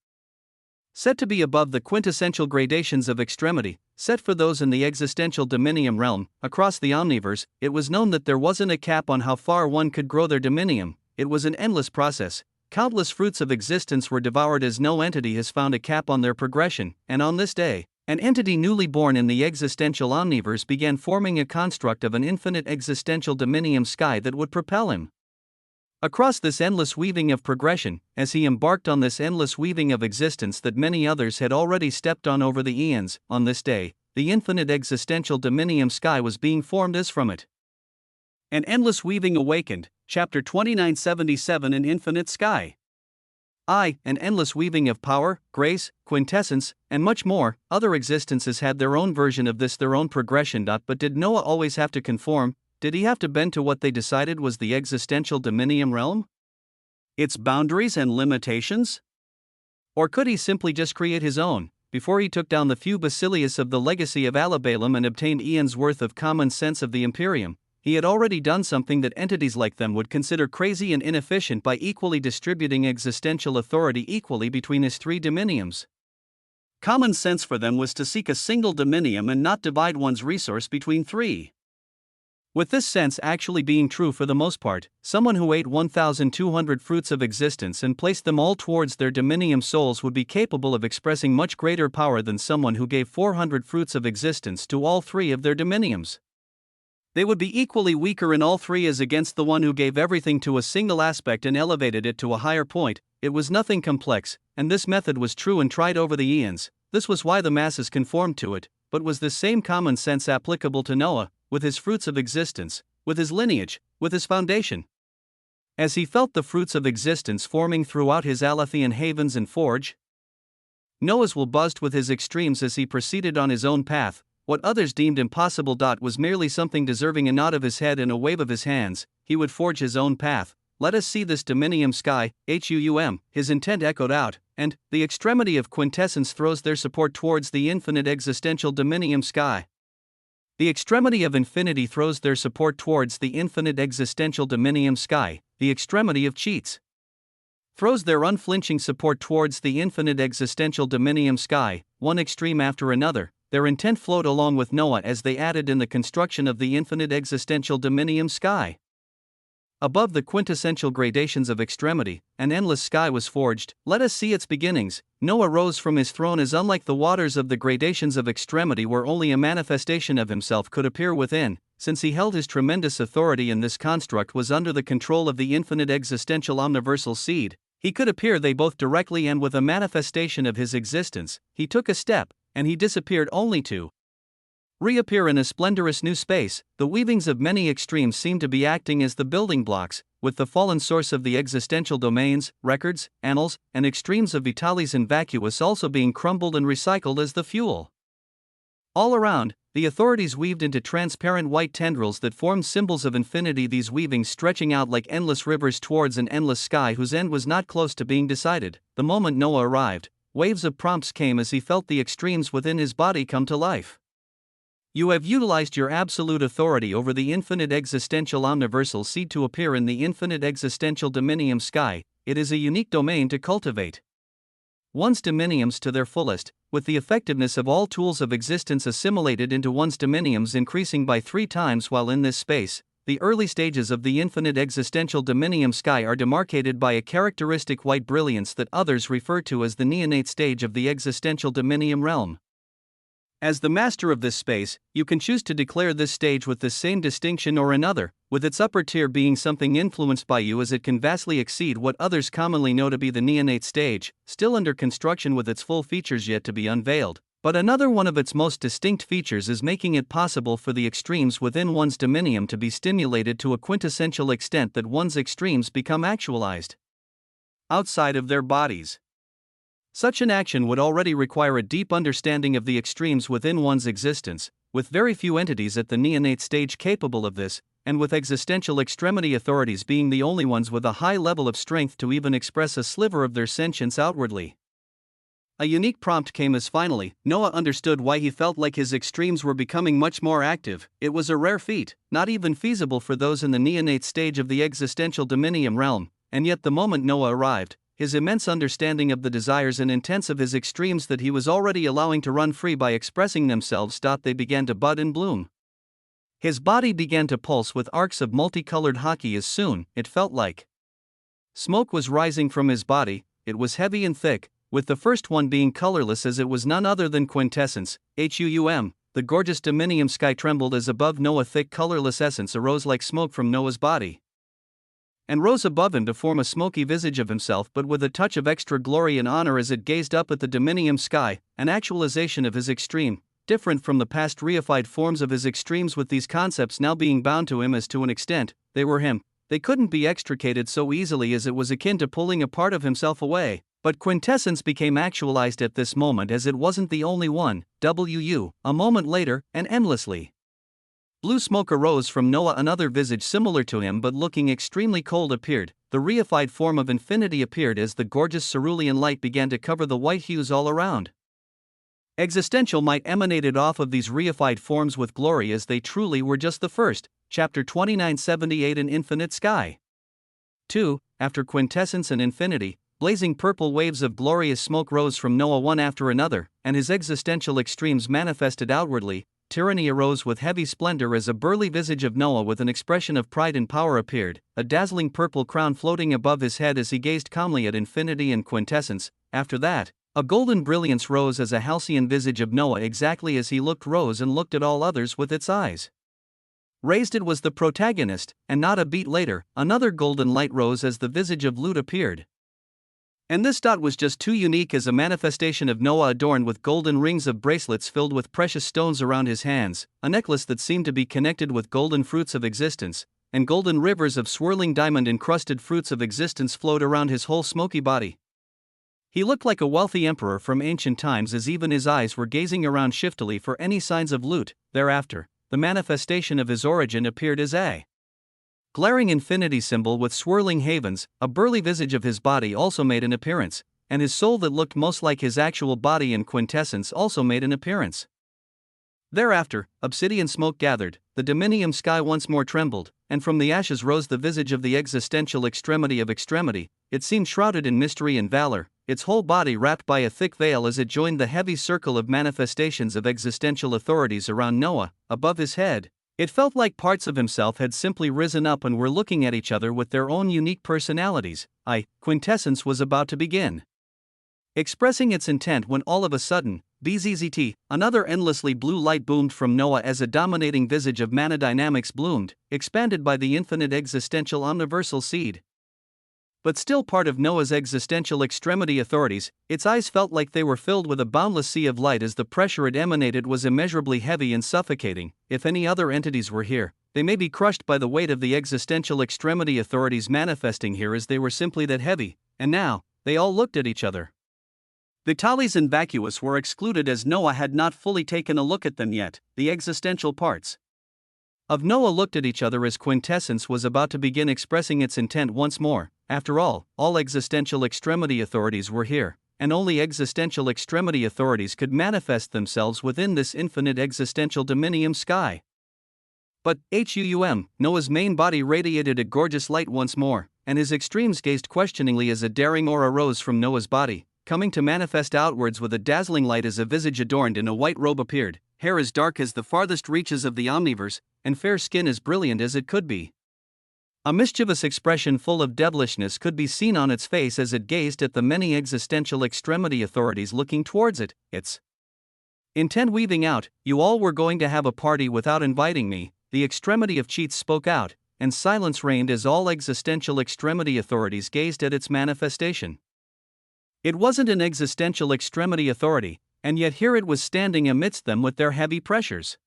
Set to be above the quintessential gradations of extremity, set for those in the existential dominium realm. Across the omniverse, it was known that there wasn't a cap on how far one could grow their dominium. It was an endless process. Countless fruits of existence were devoured as no entity has found a cap on their progression, and on this day, an entity newly born in the existential omniverse began forming a construct of an infinite existential dominium sky that would propel him Across this endless weaving of progression, as he embarked on this endless weaving of existence that many others had already stepped on over the eons, on this day, the infinite existential dominium sky was being formed as from it. An endless weaving awakened, chapter 2977. An infinite sky. An endless weaving of power, grace, quintessence, and much more. Other existences had their own version of this, their own progression. But did Noah always have to conform? Did he have to bend to what they decided was the existential dominium realm? Its boundaries and limitations? Or could he simply just create his own, before he took down the few basileus of the legacy of Alabalum and obtained eons worth of common sense of the Imperium? He had already done something that entities like them would consider crazy and inefficient by equally distributing existential authority equally between his three dominiums. Common sense for them was to seek a single dominium and not divide one's resource between three. With this sense actually being true for the most part, someone who ate 1,200 fruits of existence and placed them all towards their dominium souls would be capable of expressing much greater power than someone who gave 400 fruits of existence to all three of their dominiums. They would be equally weaker in all three as against the one who gave everything to a single aspect and elevated it to a higher point. It was nothing complex, and this method was true and tried over the eons. This was why the masses conformed to it. But was this same common sense applicable to Noah, with his fruits of existence, with his lineage, with his foundation? As he felt the fruits of existence forming throughout his Alathian havens and forge, Noah's will buzzed with his extremes as he proceeded on his own path. What others deemed impossible. Was merely something deserving a nod of his head and a wave of his hands. He would forge his own path. Let us see this dominium sky, his intent echoed out, and the extremity of quintessence throws their support towards the infinite existential dominium sky. The extremity of infinity throws their support towards the infinite existential dominium sky. The extremity of cheats throws their unflinching support towards the infinite existential dominium sky, one extreme after another. Their intent flowed along with Noah as they added in the construction of the infinite existential dominium sky. Above the quintessential gradations of extremity, an endless sky was forged. Let us see its beginnings. Noah rose from his throne as unlike the waters of the gradations of extremity where only a manifestation of himself could appear within, since he held his tremendous authority in this construct was under the control of the infinite existential omniversal seed. He could appear they both directly and with a manifestation of his existence. He took a step, and he disappeared only to reappear in a splendorous new space. The weavings of many extremes seem to be acting as the building blocks, with the fallen source of the existential domains, records, annals, and extremes of vitalis and vacuous also being crumbled and recycled as the fuel. All around, the authorities weaved into transparent white tendrils that formed symbols of infinity, these weavings stretching out like endless rivers towards an endless sky whose end was not close to being decided. The moment Noah arrived, waves of prompts came as he felt the extremes within his body come to life. You have utilized your absolute authority over the infinite existential omniversal seed to appear in the infinite existential dominium sky. It is a unique domain to cultivate one's dominiums to their fullest, with the effectiveness of all tools of existence assimilated into one's dominiums increasing by 3 times while in this space. The early stages of the infinite existential dominium sky are demarcated by a characteristic white brilliance that others refer to as the neonate stage of the existential dominium realm. As the master of this space, you can choose to declare this stage with the same distinction or another, with its upper tier being something influenced by you as it can vastly exceed what others commonly know to be the neonate stage, still under construction with its full features yet to be unveiled. But another one of its most distinct features is making it possible for the extremes within one's dominium to be stimulated to a quintessential extent that one's extremes become actualized outside of their bodies. Such an action would already require a deep understanding of the extremes within one's existence, with very few entities at the neonate stage capable of this, and with existential extremity authorities being the only ones with a high level of strength to even express a sliver of their sentience outwardly. A unique prompt came as finally, Noah understood why he felt like his extremes were becoming much more active. It was a rare feat, not even feasible for those in the neonate stage of the existential dominium realm, and yet the moment Noah arrived, his immense understanding of the desires and intents of his extremes that he was already allowing to run free by expressing themselves. They began to bud and bloom. His body began to pulse with arcs of multicolored hockey as soon, it felt like smoke was rising from his body. It was heavy and thick, with the first one being colorless as it was none other than quintessence, HUUM. The gorgeous dominium sky trembled as above Noah thick colorless essence arose like smoke from Noah's body. and rose above him to form a smoky visage of himself, but with a touch of extra glory and honor as it gazed up at the dominium sky, an actualization of his extreme, different from the past reified forms of his extremes, with these concepts now being bound to him as to an extent, they were him. They couldn't be extricated so easily, as it was akin to pulling a part of himself away. But quintessence became actualized at this moment, as it wasn't the only one. A moment later, and endlessly blue smoke arose from Noah. Another visage similar to him but looking extremely cold appeared. The reified form of infinity appeared as the gorgeous cerulean light began to cover the white hues all around. Existential might emanated off of these reified forms with glory, as they truly were just the first. Chapter 2978, An Infinite Sky. 2. After quintessence and infinity, blazing purple waves of glorious smoke rose from Noah one after another, and his existential extremes manifested outwardly. Tyranny arose with heavy splendor as a burly visage of Noah with an expression of pride and power appeared, a dazzling purple crown floating above his head as he gazed calmly at infinity and quintessence. After that, a golden brilliance rose as a halcyon visage of Noah, exactly as he looked, rose and looked at all others with its eyes raised. It was the protagonist, and not a beat later, another golden light rose as the visage of Lut appeared. And this dot was just too unique as a manifestation of Noah, adorned with golden rings of bracelets filled with precious stones around his hands, a necklace that seemed to be connected with golden fruits of existence, and golden rivers of swirling diamond-encrusted fruits of existence flowed around his whole smoky body. He looked like a wealthy emperor from ancient times, as even his eyes were gazing around shiftily for any signs of Lut. Thereafter, the manifestation of his origin appeared as a glaring infinity symbol with swirling havens. A burly visage of his body also made an appearance, and his soul that looked most like his actual body in quintessence also made an appearance. Thereafter, obsidian smoke gathered, the dominium sky once more trembled, and from the ashes rose the visage of the existential extremity of extremity. It seemed shrouded in mystery and valor, its whole body wrapped by a thick veil as it joined the heavy circle of manifestations of existential authorities around Noah. Above his head, it felt like parts of himself had simply risen up and were looking at each other with their own unique personalities. Quintessence was about to begin expressing its intent when all of a sudden, bzzzt, another endlessly blue light boomed from Noah as a dominating visage of mana dynamics bloomed, expanded by the infinite existential omniversal seed. But still part of Noah's existential extremity authorities, its eyes felt like they were filled with a boundless sea of light as the pressure it emanated was immeasurably heavy and suffocating. If any other entities were here, they may be crushed by the weight of the existential extremity authorities manifesting here, as they were simply that heavy. And now, they all looked at each other. Vitalis and Vacuous were excluded as Noah had not fully taken a look at them yet. The existential parts of Noah looked at each other as quintessence was about to begin expressing its intent once more. After all existential extremity authorities were here, and only existential extremity authorities could manifest themselves within this infinite existential dominium sky. But, Noah's main body radiated a gorgeous light once more, and his extremes gazed questioningly as a daring aura rose from Noah's body, coming to manifest outwards with a dazzling light as a visage adorned in a white robe appeared, hair as dark as the farthest reaches of the omniverse, and fair skin as brilliant as it could be. A mischievous expression full of devilishness could be seen on its face as it gazed at the many existential extremity authorities looking towards it, its intent weaving out. "You all were going to have a party without inviting me," the extremity of cheats spoke out, and silence reigned as all existential extremity authorities gazed at its manifestation. It wasn't an existential extremity authority, and yet here it was standing amidst them with their heavy pressures.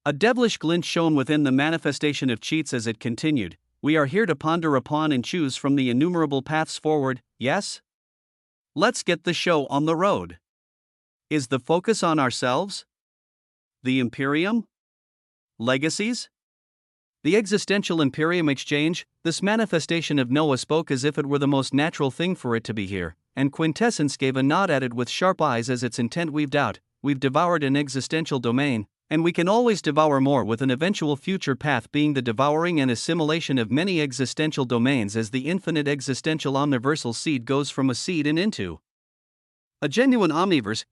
A devilish glint shone within the manifestation of cheats as it continued. "We are here to ponder upon and choose from the innumerable paths forward, yes? Let's get the show on the road. Is the focus on ourselves? The Imperium? Legacies? The existential Imperium exchange?" This manifestation of Noah spoke as if it were the most natural thing for it to be here, and quintessence gave a nod at it with sharp eyes as its intent weaved out. "We've devoured an existential domain, and we can always devour more, with an eventual future path being the devouring and assimilation of many existential domains as the infinite existential omniversal seed goes from a seed and into a genuine omniverse.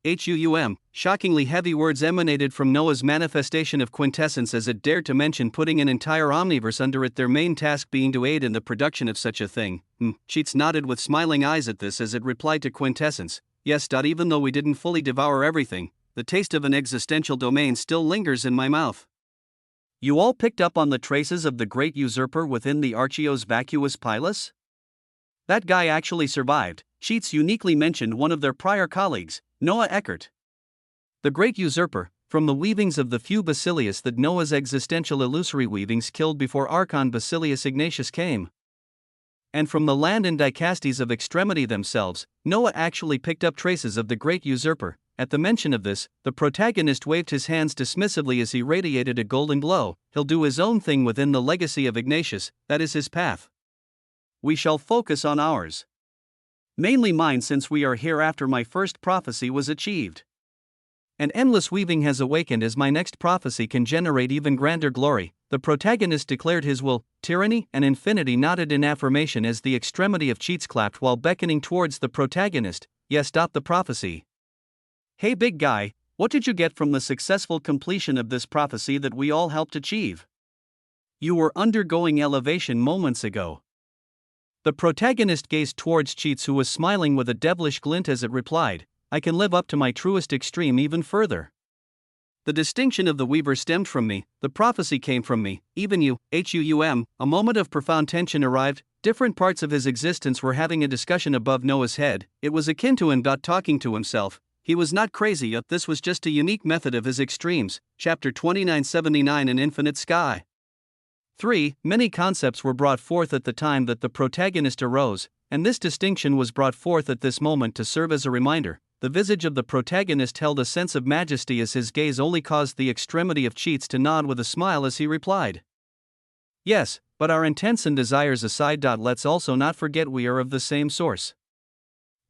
Shockingly heavy words emanated from Noah's manifestation of quintessence as it dared to mention putting an entire omniverse under it, their main task being to aid in the production of such a thing. Cheats nodded with smiling eyes at this as it replied to quintessence, "Yes. Even though we didn't fully devour everything, the taste of an existential domain still lingers in my mouth." You all picked up on the traces of the great usurper within the Archeos vacuus pilus? That guy actually survived. Sheets uniquely mentioned one of their prior colleagues, Noah Eckert. The great usurper, from the weavings of the few Basilius that Noah's existential illusory weavings killed before Archon Basilius Ignatius came. And from the land and dicasties of extremity themselves, Noah actually picked up traces of the great usurper. At the mention of this, the protagonist waved his hands dismissively as he radiated a golden glow. He'll do his own thing within the legacy of Ignatius, that is his path. We shall focus on ours. Mainly mine, since we are here after my first prophecy was achieved. An endless weaving has awakened as my next prophecy can generate even grander glory. The protagonist declared his will, tyranny, and infinity nodded in affirmation as the extremity of Cheats clapped while beckoning towards the protagonist. Yes. The prophecy. Hey big guy, what did you get from the successful completion of this prophecy that we all helped achieve? You were undergoing elevation moments ago. The protagonist gazed towards Cheats, who was smiling with a devilish glint as it replied, I can live up to my truest extreme even further. The distinction of the weaver stemmed from me, the prophecy came from me, even you, HUUM. A moment of profound tension arrived. Different parts of his existence were having a discussion above Noah's head. It was akin to him talking to himself. He was not crazy, this was just a unique method of his extremes. Chapter 2979, An Infinite Sky. 3. Many concepts were brought forth at the time that the protagonist arose, and this distinction was brought forth at this moment to serve as a reminder. The visage of the protagonist held a sense of majesty as his gaze only caused the extremity of Cheats to nod with a smile as he replied. Yes, but our intents and desires aside, let's also not forget we are of the same source.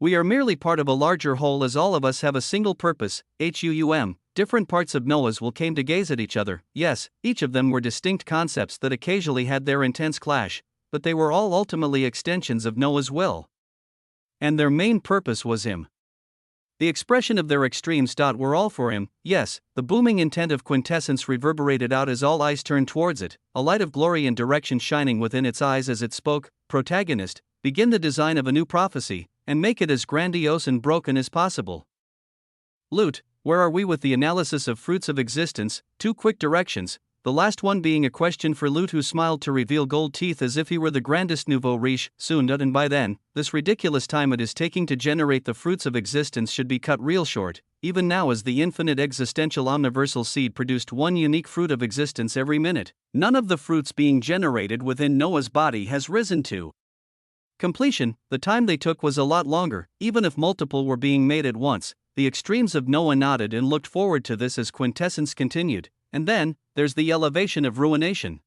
We are merely part of a larger whole, as all of us have a single purpose, HUUM. Different parts of Noah's will came to gaze at each other. Yes, each of them were distinct concepts that occasionally had their intense clash, but they were all ultimately extensions of Noah's will. And their main purpose was him. The expression of their extremes were all for him. Yes, the booming intent of quintessence reverberated out as all eyes turned towards it, a light of glory and direction shining within its eyes as it spoke. Protagonist, begin the design of a new prophecy, and make it as grandiose and broken as possible. Loot, where are we with the analysis of fruits of existence? 2 quick directions, the last one being a question for Loot, who smiled to reveal gold teeth as if he were the grandest nouveau riche. Soon, and by then, this ridiculous time it is taking to generate the fruits of existence should be cut real short. Even now, as the infinite existential omniversal seed produced one unique fruit of existence every minute, none of the fruits being generated within Noah's body has risen to completion. The time they took was a lot longer, even if multiple were being made at once. The extremes of Noah nodded and looked forward to this as quintessence continued. And then, there's the elevation of ruination.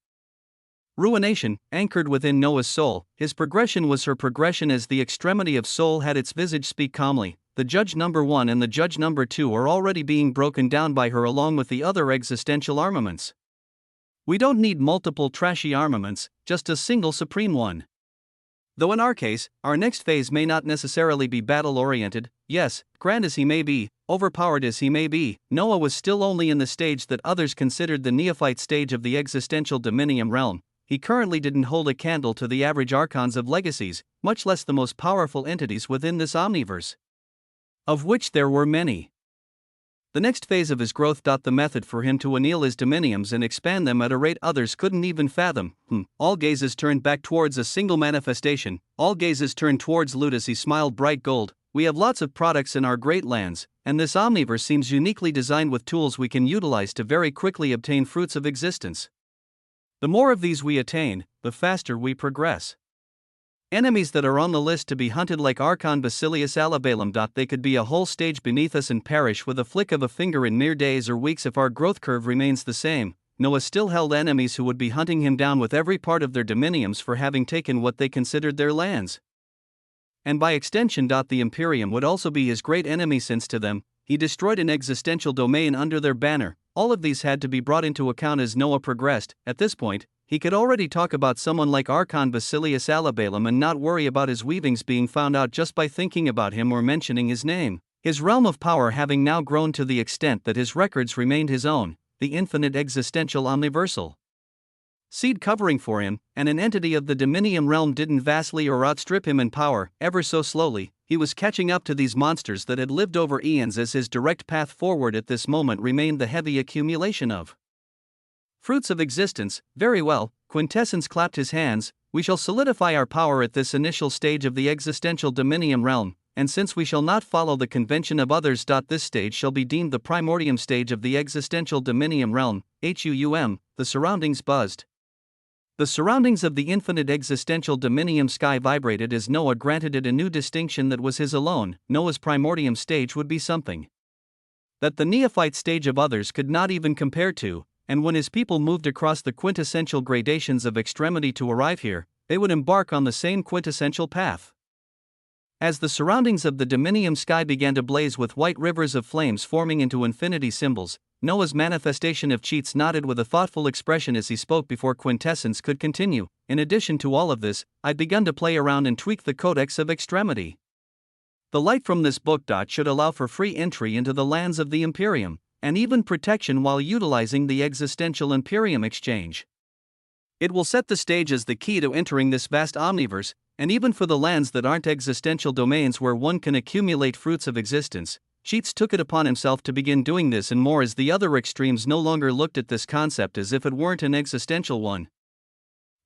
Ruination, anchored within Noah's soul, his progression was her progression as the extremity of soul had its visage speak calmly. The judge number 1 and the judge number 2 are already being broken down by her along with the other existential armaments. We don't need multiple trashy armaments, just a single supreme one. Though in our case, our next phase may not necessarily be battle-oriented. Yes, grand as he may be, overpowered as he may be, Noah was still only in the stage that others considered the neophyte stage of the existential dominium realm. He currently didn't hold a candle to the average archons of legacies, much less the most powerful entities within this omniverse, of which there were many. The next phase of his growth. The method for him to anneal his dominiums and expand them at a rate others couldn't even fathom. All gazes turned back towards a single manifestation. All gazes turned towards Loot as he smiled bright gold. We have lots of products in our great lands, and this omniverse seems uniquely designed with tools we can utilize to very quickly obtain fruits of existence. The more of these we attain, the faster we progress. Enemies that are on the list to be hunted like Archon Basilius Alabalum. They could be a whole stage beneath us and perish with a flick of a finger in mere days or weeks if our growth curve remains the same. Noah still held enemies who would be hunting him down with every part of their dominiums for having taken what they considered their lands. And by extension, the Imperium would also be his great enemy, since to them, he destroyed an existential domain under their banner. All of these had to be brought into account as Noah progressed. At this point, he could already talk about someone like Archon Basilius Alabalum and not worry about his weavings being found out just by thinking about him or mentioning his name. His realm of power having now grown to the extent that his records remained his own, the infinite existential omniversal seed covering for him, and an entity of the Dominium realm didn't vastly or outstrip him in power. Ever so slowly, he was catching up to these monsters that had lived over eons, as his direct path forward at this moment remained the heavy accumulation of Fruits of existence, very well, Quintessence clapped his hands, we shall solidify our power at this initial stage of the existential dominium realm, and since we shall not follow the convention of others, this stage shall be deemed the primordium stage of the existential dominium realm, HUUM, the surroundings buzzed. The surroundings of the infinite existential dominium sky vibrated as Noah granted it a new distinction that was his alone. Noah's primordium stage would be something that the neophyte stage of others could not even compare to, and when his people moved across the quintessential gradations of extremity to arrive here, they would embark on the same quintessential path. As the surroundings of the dominium sky began to blaze with white rivers of flames forming into infinity symbols, Noah's manifestation of cheats nodded with a thoughtful expression as he spoke before Quintessence could continue. In addition to all of this, I'd begun to play around and tweak the codex of extremity. The light from this book should allow for free entry into the lands of the Imperium, and even protection while utilizing the existential Imperium exchange. It will set the stage as the key to entering this vast omniverse, and even for the lands that aren't existential domains where one can accumulate fruits of existence. Sheets took it upon himself to begin doing this and more as the other extremes no longer looked at this concept as if it weren't an existential one.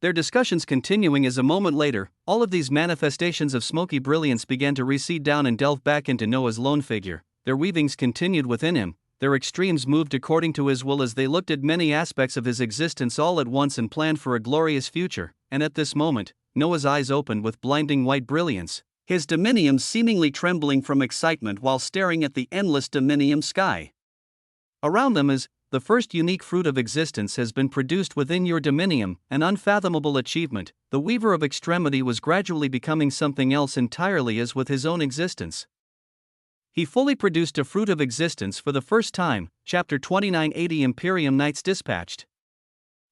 Their discussions continuing as a moment later, all of these manifestations of smoky brilliance began to recede down and delve back into Noah's lone figure. Their weavings continued within him, their extremes moved according to his will as they looked at many aspects of his existence all at once and planned for a glorious future, and at this moment, Noah's eyes opened with blinding white brilliance, his dominium seemingly trembling from excitement while staring at the endless dominium sky. Around them is, the first unique fruit of existence has been produced within your dominium, an unfathomable achievement. The weaver of extremity was gradually becoming something else entirely as with his own existence. He fully produced a fruit of existence for the first time, chapter 2980 Imperium Knights dispatched.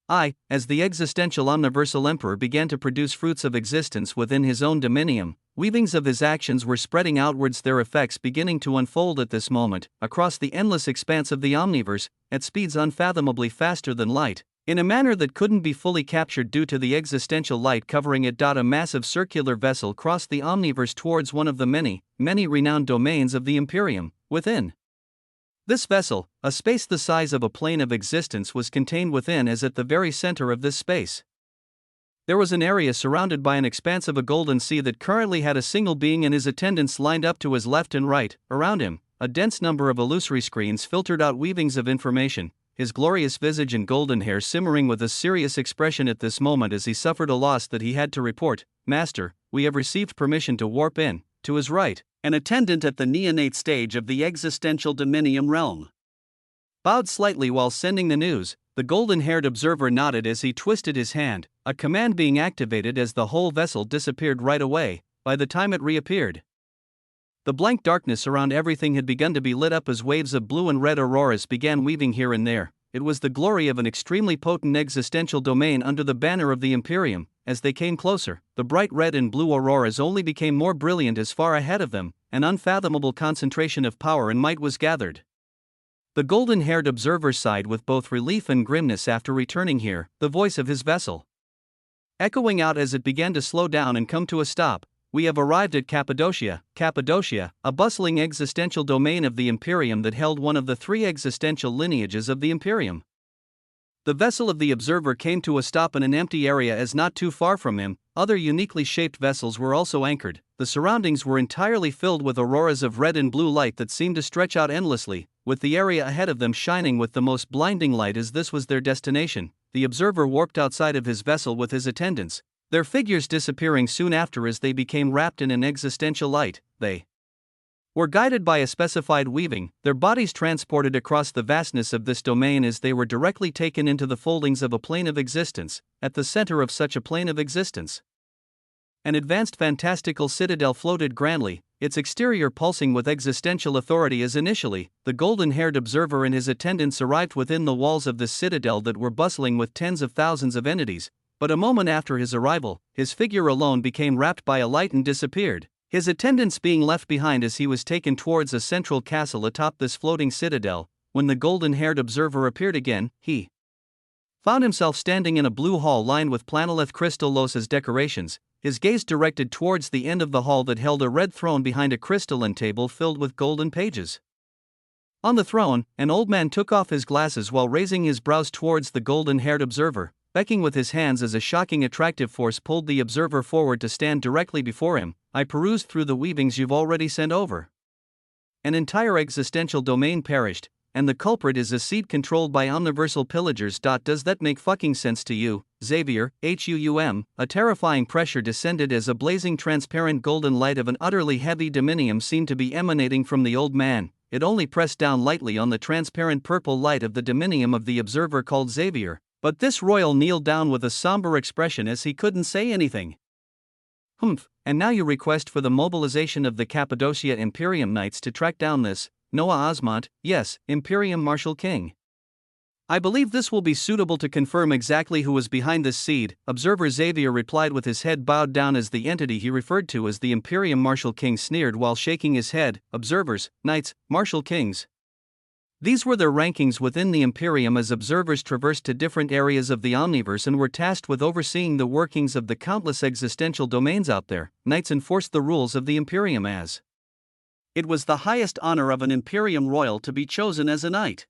As the existential omniversal emperor began to produce fruits of existence within his own dominium, weavings of his actions were spreading outwards, their effects beginning to unfold at this moment, across the endless expanse of the omniverse, at speeds unfathomably faster than light, in a manner that couldn't be fully captured due to the existential light covering it. A massive circular vessel crossed the omniverse towards one of the many renowned domains of the Imperium. Within this vessel, a space the size of a plane of existence was contained within, as at the very center of this space there was an area surrounded by an expanse of a golden sea that currently had a single being and his attendants lined up to his left and right. Around him, a dense number of illusory screens filtered out weavings of information, his glorious visage and golden hair simmering with a serious expression at this moment as he suffered a loss that he had to report. Master, we have received permission to warp in. To his right, an attendant at the neonate stage of the existential dominium realm bowed slightly while sending the news. The golden-haired observer nodded as he twisted his hand, a command being activated as the whole vessel disappeared right away. By the time it reappeared, the blank darkness around everything had begun to be lit up as waves of blue and red auroras began weaving here and there. It was the glory of an extremely potent existential domain under the banner of the Imperium. As they came closer, the bright red and blue auroras only became more brilliant as far ahead of them, an unfathomable concentration of power and might was gathered. The golden-haired observer sighed with both relief and grimness after returning here, the voice of his vessel echoing out as it began to slow down and come to a stop. We have arrived at Cappadocia, a bustling existential domain of the Imperium that held one of the three existential lineages of the Imperium. The vessel of the observer came to a stop in an empty area as not too far from him, other uniquely shaped vessels were also anchored. The surroundings were entirely filled with auroras of red and blue light that seemed to stretch out endlessly, with the area ahead of them shining with the most blinding light as this was their destination. The observer warped outside of his vessel with his attendants, their figures disappearing soon after as they became wrapped in an existential light. They were guided by a specified weaving, their bodies transported across the vastness of this domain as they were directly taken into the foldings of a plane of existence. At the center of such a plane of existence, an advanced fantastical citadel floated grandly, its exterior pulsing with existential authority as initially, the golden-haired observer and his attendants arrived within the walls of this citadel that were bustling with tens of thousands of entities. But a moment after his arrival, his figure alone became wrapped by a light and disappeared, his attendants being left behind as he was taken towards a central castle atop this floating citadel. When the golden-haired observer appeared again, he found himself standing in a blue hall lined with planolith crystallos as decorations, his gaze directed towards the end of the hall that held a red throne behind a crystalline table filled with golden pages. On the throne, an old man took off his glasses while raising his brows towards the golden-haired observer, becking with his hands as a shocking attractive force pulled the observer forward to stand directly before him. I perused through the weavings you've already sent over. An entire existential domain perished, and the culprit is a seed controlled by omniversal pillagers. Does that make fucking sense to you, Xavier? A terrifying pressure descended as a blazing transparent golden light of an utterly heavy dominium seemed to be emanating from the old man. It only pressed down lightly on the transparent purple light of the dominium of the observer called Xavier, but this royal kneeled down with a somber expression as he couldn't say anything. Humph, and now you request for the mobilization of the Cappadocia Imperium Knights to track down this Noah Osmont, yes, Imperium Marshal King. I believe this will be suitable to confirm exactly who was behind this seed, Observer Xavier replied with his head bowed down as the entity he referred to as the Imperium Marshal King sneered while shaking his head. Observers, Knights, Marshal Kings. These were their rankings within the Imperium as observers traversed to different areas of the Omniverse and were tasked with overseeing the workings of the countless existential domains out there. Knights enforced the rules of the Imperium as it was the highest honor of an Imperium royal to be chosen as a knight.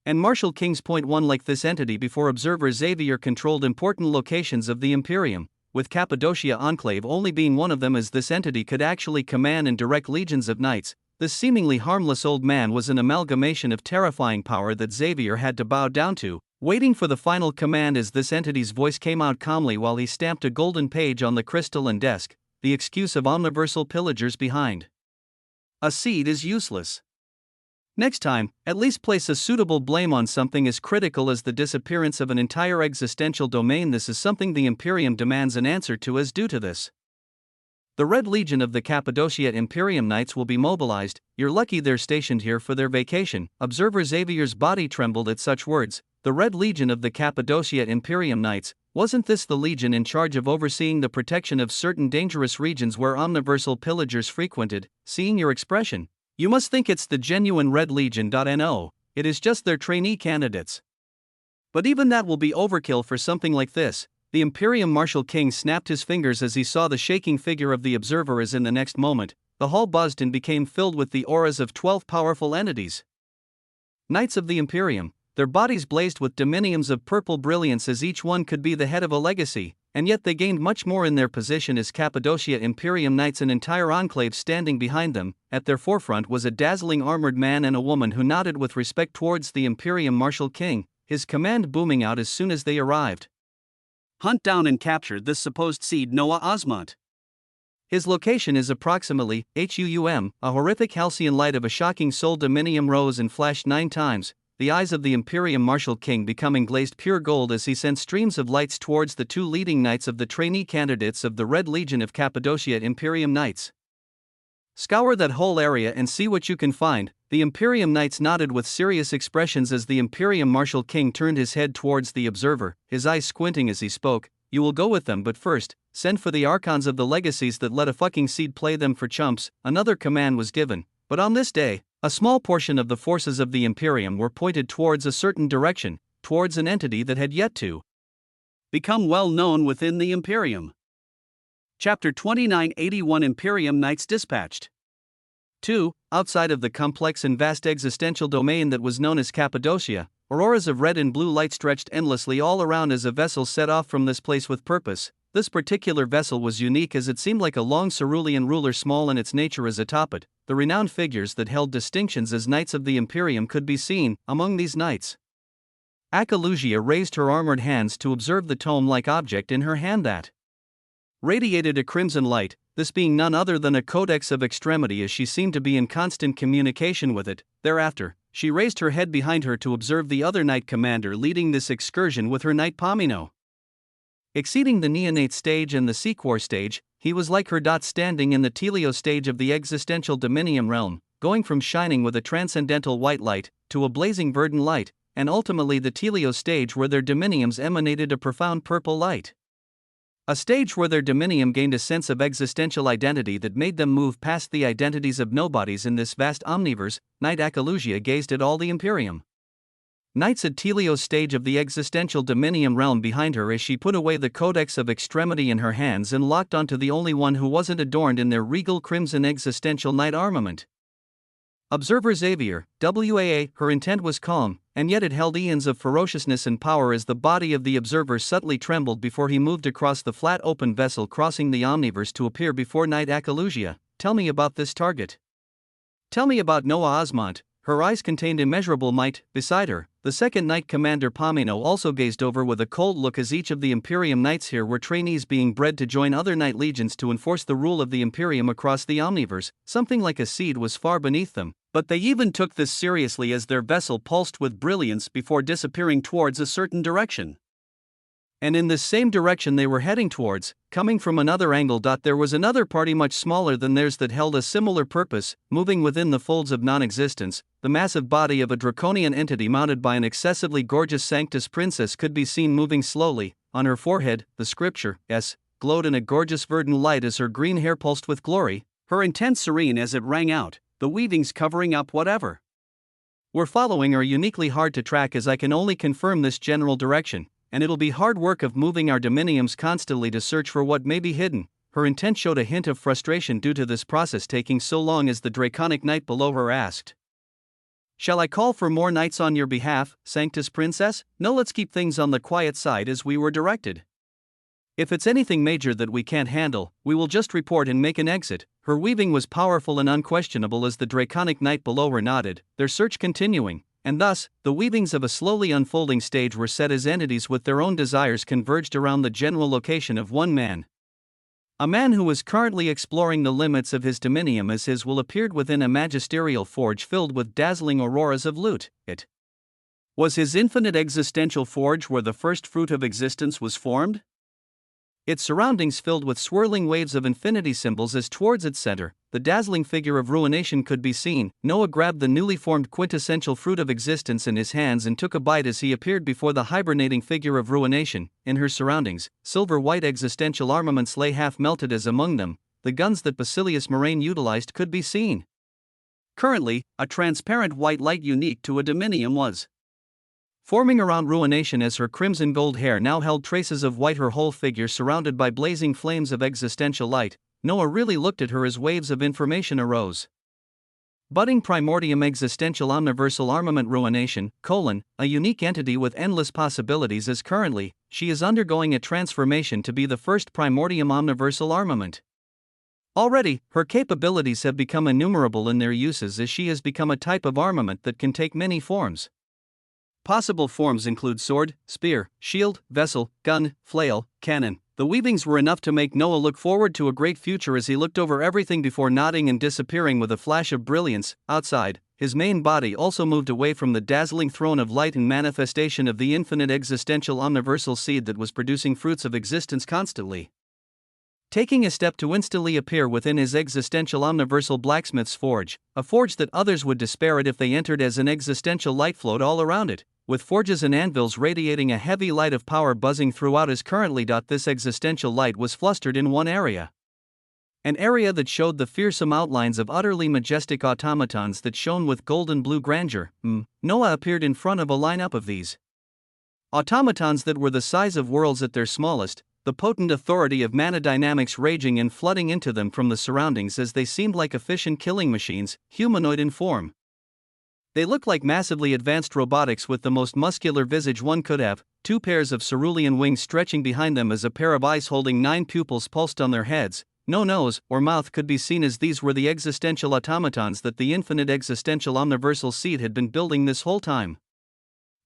And Marshal Kings. 1 Like this entity before Observer Xavier controlled important locations of the Imperium, with Cappadocia Enclave only being one of them, as this entity could actually command and direct legions of knights. This seemingly harmless old man was an amalgamation of terrifying power that Xavier had to bow down to, waiting for the final command as this entity's voice came out calmly while he stamped a golden page on the crystalline desk. The excuse of omniversal pillagers behind a seed is useless. Next time, at least place a suitable blame on something as critical as the disappearance of an entire existential domain. This is something the Imperium demands an answer to as due to this. The Red Legion of the Cappadocia Imperium Knights will be mobilized. You're lucky they're stationed here for their vacation. Observer Xavier's body trembled at such words. The Red Legion of the Cappadocia Imperium Knights, wasn't this the legion in charge of overseeing the protection of certain dangerous regions where omniversal pillagers frequented? Seeing your expression, you must think it's the genuine Red Legion. No, it is just their trainee candidates. But even that will be overkill for something like this. The Imperium Marshal King snapped his fingers as he saw the shaking figure of the observer as in the next moment, the hall buzzed and became filled with the auras of 12 powerful entities. Knights of the Imperium, their bodies blazed with dominiums of purple brilliance as each one could be the head of a legacy, and yet they gained much more in their position as Cappadocia Imperium Knights, an entire enclave standing behind them. At their forefront was a dazzling armored man and a woman who nodded with respect towards the Imperium Marshal King, his command booming out as soon as they arrived. Hunt down and capture this supposed seed Noah Osmont. His location is approximately HUUM. A horrific halcyon light of a shocking soul dominium rose and flashed 9 times, the eyes of the Imperium Marshal King becoming glazed pure gold as he sent streams of lights towards the 2 leading knights of the trainee candidates of the Red Legion of Cappadocia Imperium Knights. Scour that whole area and see what you can find. The Imperium Knights nodded with serious expressions as the Imperium Marshal King turned his head towards the observer, his eyes squinting as he spoke. You will go with them, but first, send for the archons of the legacies that let a fucking seed play them for chumps. Another command was given, but on this day, a small portion of the forces of the Imperium were pointed towards a certain direction, towards an entity that had yet to become well known within the Imperium. Chapter 2981 Imperium Knights dispatched. 2. Outside of the complex and vast existential domain that was known as Cappadocia, auroras of red and blue light stretched endlessly all around as a vessel set off from this place with purpose. This particular vessel was unique as it seemed like a long cerulean ruler, small in its nature as atop it. The renowned figures that held distinctions as knights of the Imperium could be seen among these knights. Akalusia raised her armored hands to observe the tome-like object in her hand that radiated a crimson light, this being none other than a codex of extremity, as she seemed to be in constant communication with it. Thereafter, she raised her head behind her to observe the other knight commander leading this excursion with her knight Pomino. Exceeding the neonate stage and the Sequor stage, he was like her. Standing in the Telio stage of the existential dominium realm, going from shining with a transcendental white light to a blazing verdant light, and ultimately the Telio stage where their dominiums emanated a profound purple light. A stage where their dominium gained a sense of existential identity that made them move past the identities of nobodies in this vast omniverse. Knight Akalusia gazed at all the Imperium Knights at Telio's stage of the existential dominium realm behind her as she put away the codex of extremity in her hands and locked onto the only one who wasn't adorned in their regal crimson existential knight armament. Observer Xavier, WAA, her intent was calm, and yet it held eons of ferociousness and power as the body of the observer subtly trembled before he moved across the flat open vessel crossing the omniverse to appear before Knight Akalusia. Tell me about this target. Tell me about Noah Osmont. Her eyes contained immeasurable might. Beside her, the second Knight Commander Pomino also gazed over with a cold look as each of the Imperium Knights here were trainees being bred to join other Knight legions to enforce the rule of the Imperium across the omniverse. Something like a seed was far beneath them, but they even took this seriously as their vessel pulsed with brilliance before disappearing towards a certain direction. And in this same direction they were heading towards, coming from another angle. There was another party much smaller than theirs that held a similar purpose, moving within the folds of non-existence. The massive body of a draconian entity mounted by an excessively gorgeous Sanctus princess could be seen moving slowly. On her forehead, the scripture, S, glowed in a gorgeous verdant light as her green hair pulsed with glory, her intent serene as it rang out, the weavings covering up whatever we're following are uniquely hard to track, as I can only confirm this general direction, and it'll be hard work of moving our dominiums constantly to search for what may be hidden. Her intent showed a hint of frustration due to this process taking so long as the draconic knight below her asked, "Shall I call for more knights on your behalf, Sanctus Princess?" "No, let's keep things on the quiet side as we were directed. If it's anything major that we can't handle, we will just report and make an exit." Her weaving was powerful and unquestionable as the draconic knight below her nodded, their search continuing. And thus, the weavings of a slowly unfolding stage were set as entities with their own desires converged around the general location of one man. A man who was currently exploring the limits of his dominium as his will appeared within a magisterial forge filled with dazzling auroras of loot. It was his infinite existential forge where the first fruit of existence was formed? Its surroundings filled with swirling waves of infinity symbols as towards its center, the dazzling figure of ruination could be seen. Noah grabbed the newly formed quintessential fruit of existence in his hands and took a bite as he appeared before the hibernating figure of ruination. In her surroundings, silver-white existential armaments lay half-melted as among them, the guns that Basilius Moraine utilized could be seen. Currently, a transparent white light unique to a dominium was forming around ruination as her crimson gold hair now held traces of white, her whole figure surrounded by blazing flames of existential light. Noah really looked at her as waves of information arose. Budding primordium existential omniversal armament ruination, a unique entity with endless possibilities as currently, she is undergoing a transformation to be the first primordium omniversal armament. Already, her capabilities have become innumerable in their uses as she has become a type of armament that can take many forms. Possible forms include sword, spear, shield, vessel, gun, flail, cannon. The weavings were enough to make Noah look forward to a great future as he looked over everything before nodding and disappearing with a flash of brilliance. Outside, his main body also moved away from the dazzling throne of light and manifestation of the infinite existential omniversal seed that was producing fruits of existence constantly. Taking a step to instantly appear within his existential omniversal blacksmith's forge, a forge that others would despair at if they entered, as an existential light flowed all around it, with forges and anvils radiating a heavy light of power buzzing throughout as currently. This existential light was flustered in one area. An area that showed the fearsome outlines of utterly majestic automatons that shone with golden blue grandeur. Noah appeared in front of a lineup of these automatons that were the size of worlds at their smallest, the potent authority of mana dynamics raging and flooding into them from the surroundings as they seemed like efficient killing machines, humanoid in form. They looked like massively advanced robotics with the most muscular visage one could have, 2 pairs of cerulean wings stretching behind them as a pair of eyes holding 9 pupils pulsed on their heads. No nose or mouth could be seen as these were the existential automatons that the infinite existential omniversal seed had been building this whole time.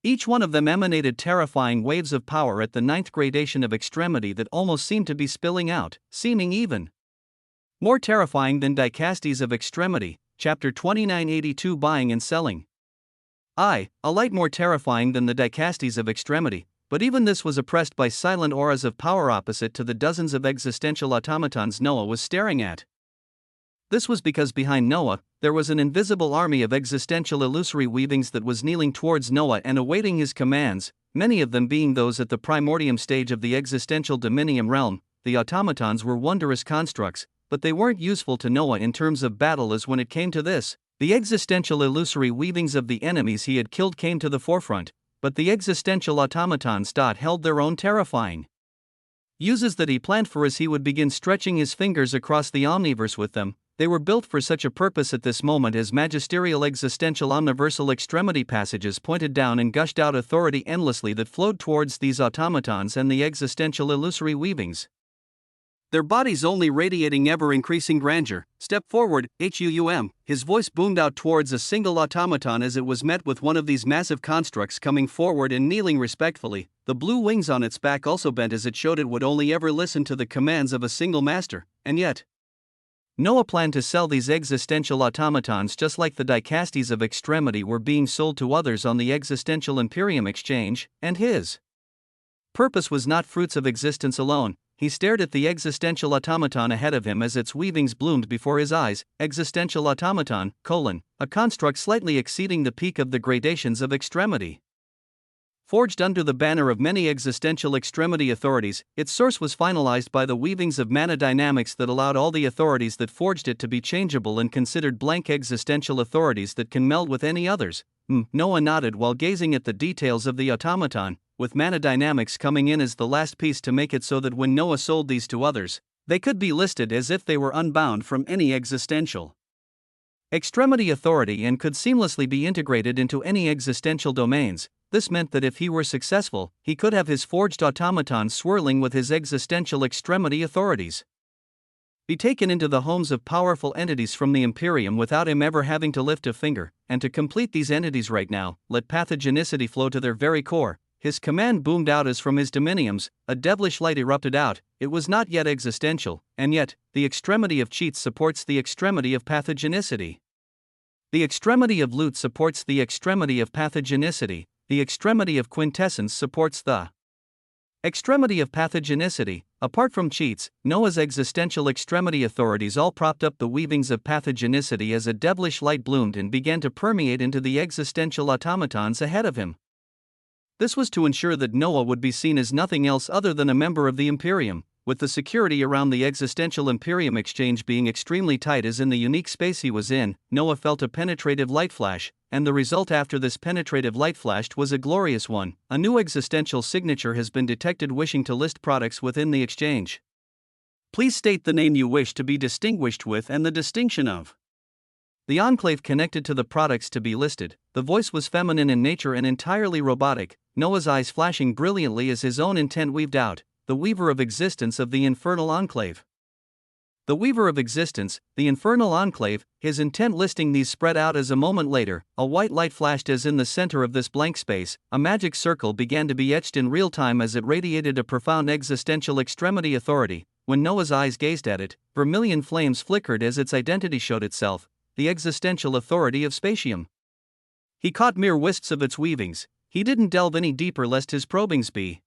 Each one of them emanated terrifying waves of power at the 9th gradation of extremity that almost seemed to be spilling out, seeming even more terrifying than dicasties of extremity. Chapter 2982 Buying and Selling. A light more terrifying than the dicasties of extremity, but even this was oppressed by silent auras of power opposite to the dozens of existential automatons Noah was staring at. This was because behind Noah, there was an invisible army of existential illusory weavings that was kneeling towards Noah and awaiting his commands, many of them being those at the primordium stage of the existential dominium realm. The automatons were wondrous constructs, but they weren't useful to Noah in terms of battle, as when it came to this, the existential illusory weavings of the enemies he had killed came to the forefront, but the existential automatons held their own terrifying uses that he planned for as he would begin stretching his fingers across the omniverse with them. They were built for such a purpose at this moment as magisterial existential omniversal extremity passages pointed down and gushed out authority endlessly that flowed towards these automatons and the existential illusory weavings. Their bodies only radiating ever-increasing grandeur. Step forward, HUUM. His voice boomed out towards a single automaton as it was met with one of these massive constructs coming forward and kneeling respectfully. The blue wings on its back also bent as it showed it would only ever listen to the commands of a single master, and yet Noah planned to sell these existential automatons just like the dicasties of extremity were being sold to others on the existential Imperium exchange, and his purpose was not fruits of existence alone. He stared at the existential automaton ahead of him as its weavings bloomed before his eyes. Existential automaton, a construct slightly exceeding the peak of the gradations of extremity. Forged under the banner of many existential extremity authorities, its source was finalized by the weavings of mana dynamics that allowed all the authorities that forged it to be changeable and considered blank existential authorities that can meld with any others. Noah nodded while gazing at the details of the automaton, with mana dynamics coming in as the last piece to make it so that when Noah sold these to others, they could be listed as if they were unbound from any existential extremity authority and could seamlessly be integrated into any existential domains. This meant that if he were successful, he could have his forged automaton swirling with his existential extremity authorities, be taken into the homes of powerful entities from the Imperium without him ever having to lift a finger. And to complete these entities right now, let pathogenicity flow to their very core. His command boomed out as from his dominiums. A devilish light erupted out. It was not yet existential, and yet the extremity of cheats supports the extremity of pathogenicity. The extremity of loot supports the extremity of pathogenicity. The extremity of quintessence supports the extremity of pathogenicity. Apart from cheats, Noah's existential extremity authorities all propped up the weavings of pathogenicity as a devilish light bloomed and began to permeate into the existential automatons ahead of him. This was to ensure that Noah would be seen as nothing else other than a member of the Imperium, with the security around the existential Imperium exchange being extremely tight as in the unique space he was in. Noah felt a penetrative light flash, and the result after this penetrative light flashed was a glorious one. A new existential signature has been detected wishing to list products within the exchange. Please state the name you wish to be distinguished with and the distinction of the enclave connected to the products to be listed. The voice was feminine in nature and entirely robotic, Noah's eyes flashing brilliantly as his own intent weaved out. The Weaver of Existence of the Infernal Enclave. The Weaver of Existence, the Infernal Enclave, his intent listing these spread out as a moment later, a white light flashed as in the center of this blank space, a magic circle began to be etched in real time as it radiated a profound existential extremity authority. When Noah's eyes gazed at it, vermilion flames flickered as its identity showed itself, the existential authority of Spatium. He caught mere wisps of its weavings. He didn't delve any deeper lest his probings be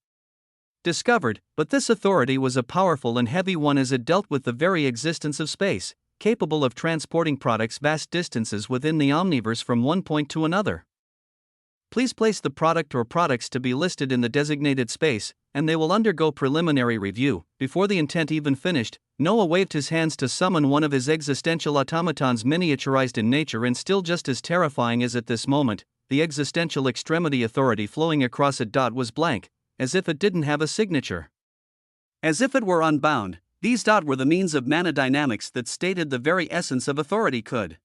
discovered, but this authority was a powerful and heavy one as it dealt with the very existence of space, capable of transporting products vast distances within the omniverse from one point to another. Please place the product or products to be listed in the designated space, and they will undergo preliminary review. Before the intent even finished, Noah waved his hands to summon one of his existential automatons miniaturized in nature and still just as terrifying as at this moment. The existential extremity authority flowing across a dot was blank, as if it didn't have a signature. As if it were unbound, these dot were the means of mana dynamics that stated the very essence of authority could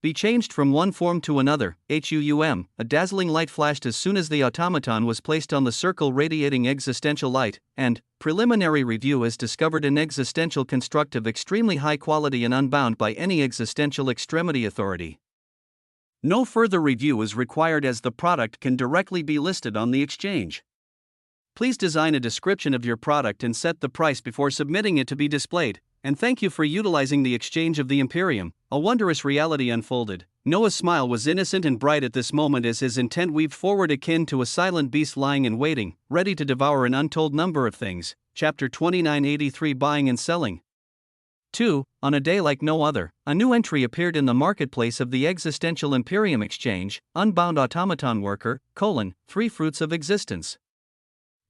be changed from one form to another. HUUM, a dazzling light flashed as soon as the automaton was placed on the circle radiating existential light, and preliminary review has discovered an existential construct of extremely high quality and unbound by any existential extremity authority. No further review is required as the product can directly be listed on the exchange. Please design a description of your product and set the price before submitting it to be displayed, and thank you for utilizing the exchange of the Imperium. A wondrous reality unfolded. Noah's smile was innocent and bright at this moment as his intent weaved forward akin to a silent beast lying in waiting, ready to devour an untold number of things. Chapter 2983 Buying and Selling. 2. On a day like no other, a new entry appeared in the marketplace of the existential Imperium exchange, Unbound Automaton Worker, 3 Fruits of Existence.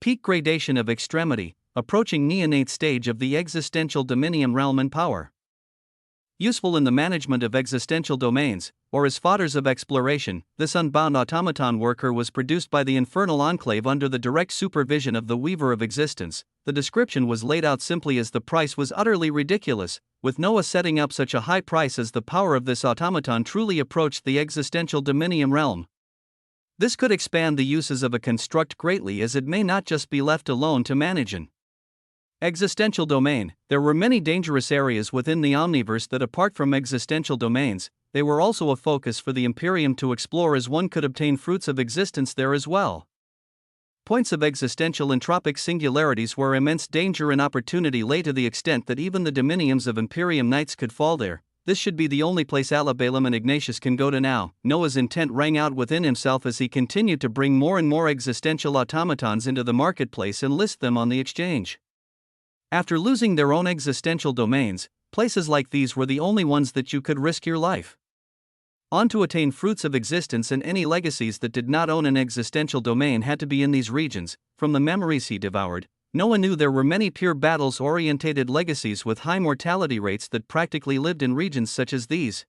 Peak gradation of extremity, approaching neonate stage of the existential dominium realm and power. Useful in the management of existential domains, or as fodders of exploration, this unbound automaton worker was produced by the Infernal Enclave under the direct supervision of the Weaver of Existence. The description was laid out simply as the price was utterly ridiculous. with Noah setting up such a high price as the power of this automaton truly approached the existential dominium realm. This could expand the uses of a construct greatly, as it may not just be left alone to manage an existential domain. There were many dangerous areas within the omniverse that, apart from existential domains, they were also a focus for the Imperium to explore, as one could obtain fruits of existence there as well. Points of existential entropic singularities where immense danger and opportunity lay, to the extent that even the dominiums of Imperium knights could fall there. This should be the only place Alabalum and Ignatius can go to now. Noah's intent rang out within himself as he continued to bring more and more existential automatons into the marketplace and list them on the exchange. After losing their own existential domains, places like these were the only ones that you could risk your life on to attain fruits of existence, and any legacies that did not own an existential domain had to be in these regions. From the memories he devoured, Noah knew there were many pure battles-orientated legacies with high mortality rates that practically lived in regions such as these.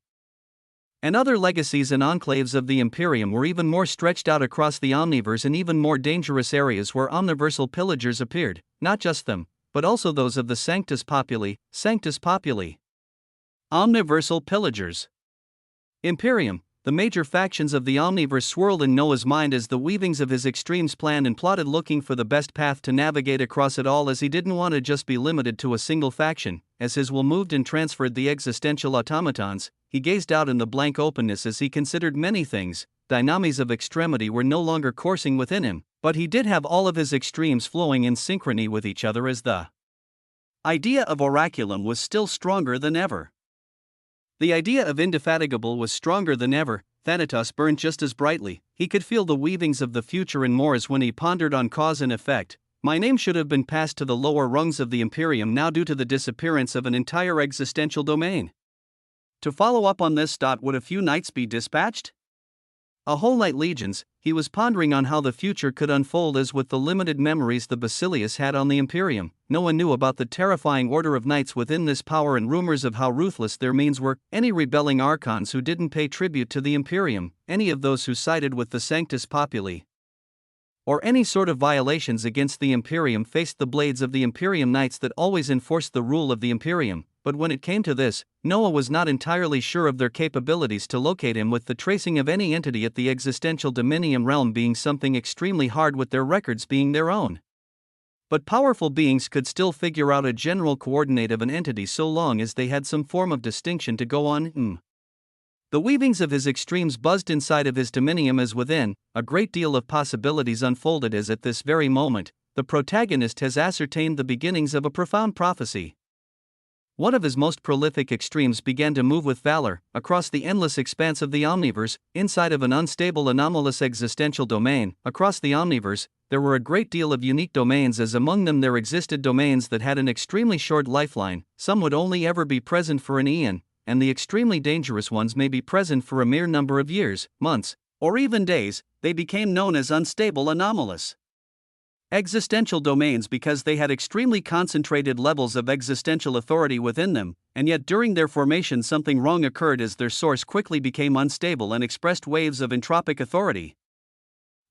And other legacies and enclaves of the Imperium were even more stretched out across the omniverse, and even more dangerous areas where omniversal pillagers appeared, not just them, but also those of the Sanctus Populi. Omniversal pillagers. Imperium. The major factions of the omniverse swirled in Noah's mind as the weavings of his extremes planned and plotted, looking for the best path to navigate across it all, as he didn't want to just be limited to a single faction. As his will moved and transferred the existential automatons, he gazed out in the blank openness as he considered many things. Dynamies of extremity were no longer coursing within him, but he did have all of his extremes flowing in synchrony with each other, as the idea of oraculum was still stronger than ever. The idea of indefatigable was stronger than ever. Thanatos burned just as brightly. He could feel the weavings of the future and more, as when he pondered on cause and effect. My name should have been passed to the lower rungs of the Imperium now due to the disappearance of an entire existential domain. To follow up on this, would a few knights be dispatched? A whole knight legions. He was pondering on how the future could unfold, as with the limited memories the Basilius had on the Imperium, no one knew about the terrifying order of knights within this power and rumors of how ruthless their means were. Any rebelling archons who didn't pay tribute to the Imperium, any of those who sided with the Sanctus Populi, or any sort of violations against the Imperium, faced the blades of the Imperium knights that always enforced the rule of the Imperium. But when it came to this, Noah was not entirely sure of their capabilities to locate him, with the tracing of any entity at the existential dominium realm being something extremely hard, with their records being their own. But powerful beings could still figure out a general coordinate of an entity so long as they had some form of distinction to go on. The weavings of his extremes buzzed inside of his dominium as within. A great deal of possibilities unfolded, as at this very moment, the protagonist has ascertained the beginnings of a profound prophecy. One of his most prolific extremes began to move with valor across the endless expanse of the omniverse. Inside of an unstable, anomalous existential domain, across the omniverse, there were a great deal of unique domains, as among them there existed domains that had an extremely short lifeline. Some would only ever be present for an eon, and the extremely dangerous ones may be present for a mere number of years, months, or even days. They became known as unstable anomalous existential domains because they had extremely concentrated levels of existential authority within them, and yet during their formation something wrong occurred, as their source quickly became unstable and expressed waves of entropic authority,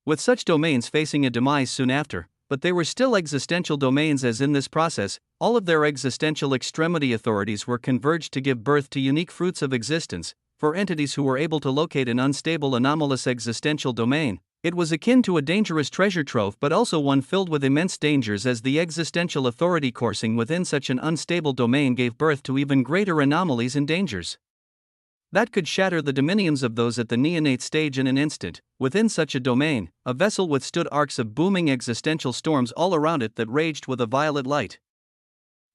with such domains facing a demise soon after. But they were still existential domains, as in this process, all of their existential extremity authorities were converged to give birth to unique fruits of existence. For entities who were able to locate an unstable anomalous existential domain, it was akin to a dangerous treasure trove, but also one filled with immense dangers, as the existential authority coursing within such an unstable domain gave birth to even greater anomalies and dangers that could shatter the dominiums of those at the neonate stage in an instant. Within such a domain, a vessel withstood arcs of booming existential storms all around it that raged with a violet light.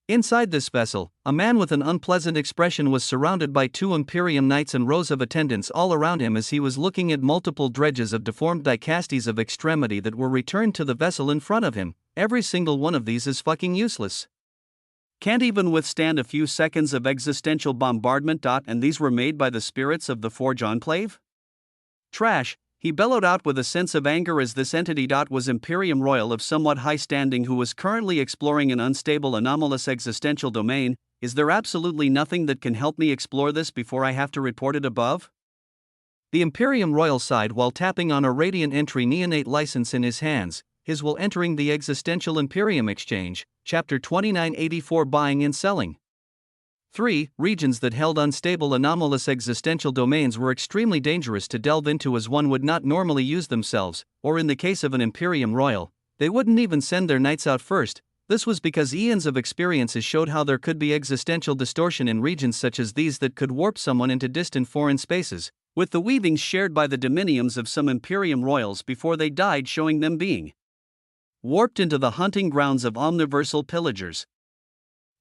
Inside this vessel, a man with an unpleasant expression was surrounded by 2 Imperium knights and rows of attendants all around him, as he was looking at multiple dredges of deformed dicasties of extremity that were returned to the vessel in front of him. Every single one of these is fucking useless. Can't even withstand a few seconds of existential bombardment. And these were made by the spirits of the Forge Enclave? Trash, he bellowed out with a sense of anger, as this entity was Imperium Royal of somewhat high standing who was currently exploring an unstable anomalous existential domain. Is there absolutely nothing that can help me explore this before I have to report it above? The Imperium Royal sighed while tapping on a radiant entry neonate license in his hands. His will entering the Existential Imperium Exchange, Chapter 2984, Buying and Selling. 3. Regions that held unstable anomalous existential domains were extremely dangerous to delve into, as one would not normally use themselves, or in the case of an Imperium Royal, they wouldn't even send their knights out first. This was because eons of experiences showed how there could be existential distortion in regions such as these that could warp someone into distant foreign spaces, with the weavings shared by the dominiums of some Imperium Royals before they died showing them being warped into the hunting grounds of omniversal pillagers.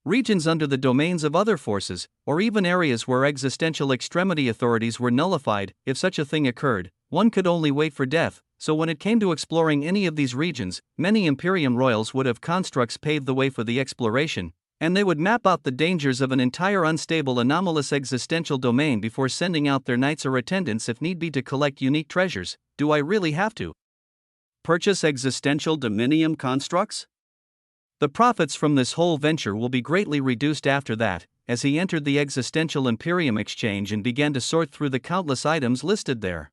Regions under the domains of other forces, or even areas where existential extremity authorities were nullified. If such a thing occurred, one could only wait for death. So when it came to exploring any of these regions, many Imperium Royals would have constructs pave the way for the exploration, and they would map out the dangers of an entire unstable anomalous existential domain before sending out their knights or attendants if need be to collect unique treasures. Do I really have to purchase existential dominium constructs? The profits from this whole venture will be greatly reduced after that, as he entered the existential Imperium exchange and began to sort through the countless items listed there.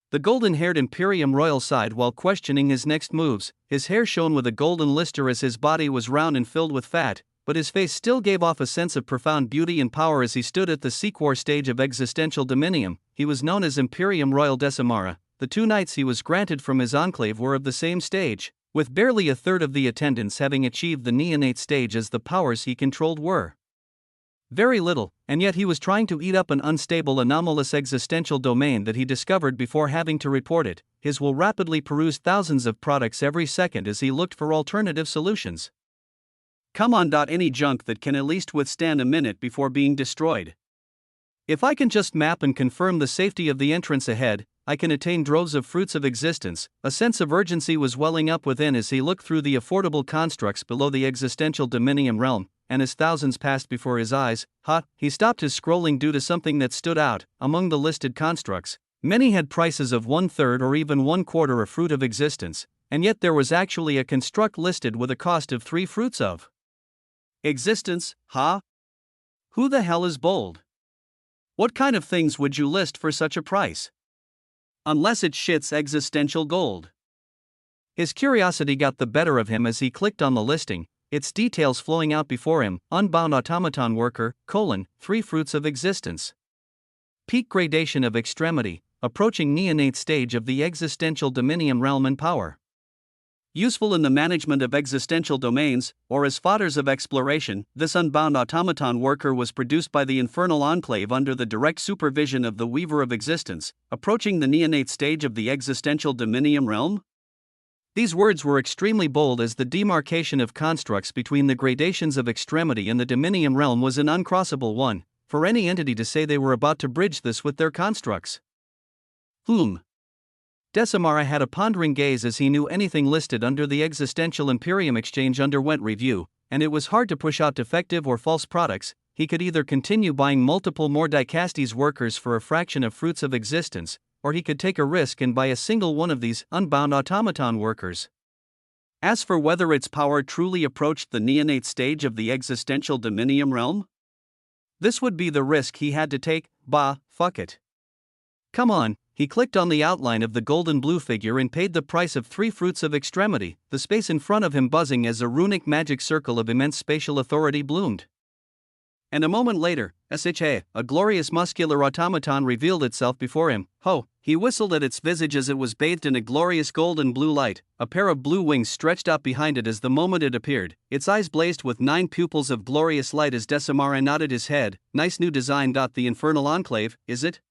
The golden-haired Imperium Royal sighed while questioning his next moves. His hair shone with a golden luster as his body was round and filled with fat, but his face still gave off a sense of profound beauty and power as he stood at the sequor stage of existential dominium. He was known as Imperium Royal Decimara. The 2 knights he was granted from his enclave were of the same stage, with barely a third of the attendants having achieved the neonate stage, as the powers he controlled were very little, and yet he was trying to eat up an unstable anomalous existential domain that he discovered before having to report it. His will rapidly perused thousands of products every second as he looked for alternative solutions. Come on. Any junk that can at least withstand a minute before being destroyed. If I can just map and confirm the safety of the entrance ahead, I can attain droves of fruits of existence. A sense of urgency was welling up within as he looked through the affordable constructs below the existential dominium realm, and as thousands passed before his eyes, he stopped his scrolling due to something that stood out. Among the listed constructs, many had prices of 1/3 or even 1/4 a fruit of existence, and yet there was actually a construct listed with a cost of 3 fruits of existence. Who the hell is bold? What kind of things would you list for such a price? Unless it shits existential gold. His curiosity got the better of him as he clicked on the listing, its details flowing out before him. Unbound automaton worker, 3 fruits of existence. Peak gradation of extremity, approaching neonate stage of the existential dominium realm and power. Useful in the management of existential domains, or as fodders of exploration. This unbound automaton worker was produced by the Infernal Enclave under the direct supervision of the Weaver of Existence, approaching the neonate stage of the existential dominium realm. These words were extremely bold, as the demarcation of constructs between the gradations of extremity and the dominium realm was an uncrossable one, for any entity to say they were about to bridge this with their constructs. Decimara had a pondering gaze as he knew anything listed under the existential Imperium exchange underwent review, and it was hard to push out defective or false products. He could either continue buying multiple more Dicastes workers for a fraction of fruits of existence, or he could take a risk and buy a single one of these unbound automaton workers. As for whether its power truly approached the neonate stage of the existential dominium realm, this would be the risk he had to take. Fuck it. Come on. He clicked on the outline of the golden blue figure and paid the price of 3 fruits of extremity, the space in front of him buzzing as a runic magic circle of immense spatial authority bloomed. And a moment later, a glorious muscular automaton revealed itself before him. He whistled at its visage as it was bathed in a glorious golden blue light. A pair of blue wings stretched out behind it as the moment it appeared. Its eyes blazed with 9 pupils of glorious light as Decimara nodded his head. Nice new design. The Infernal Enclave, is it?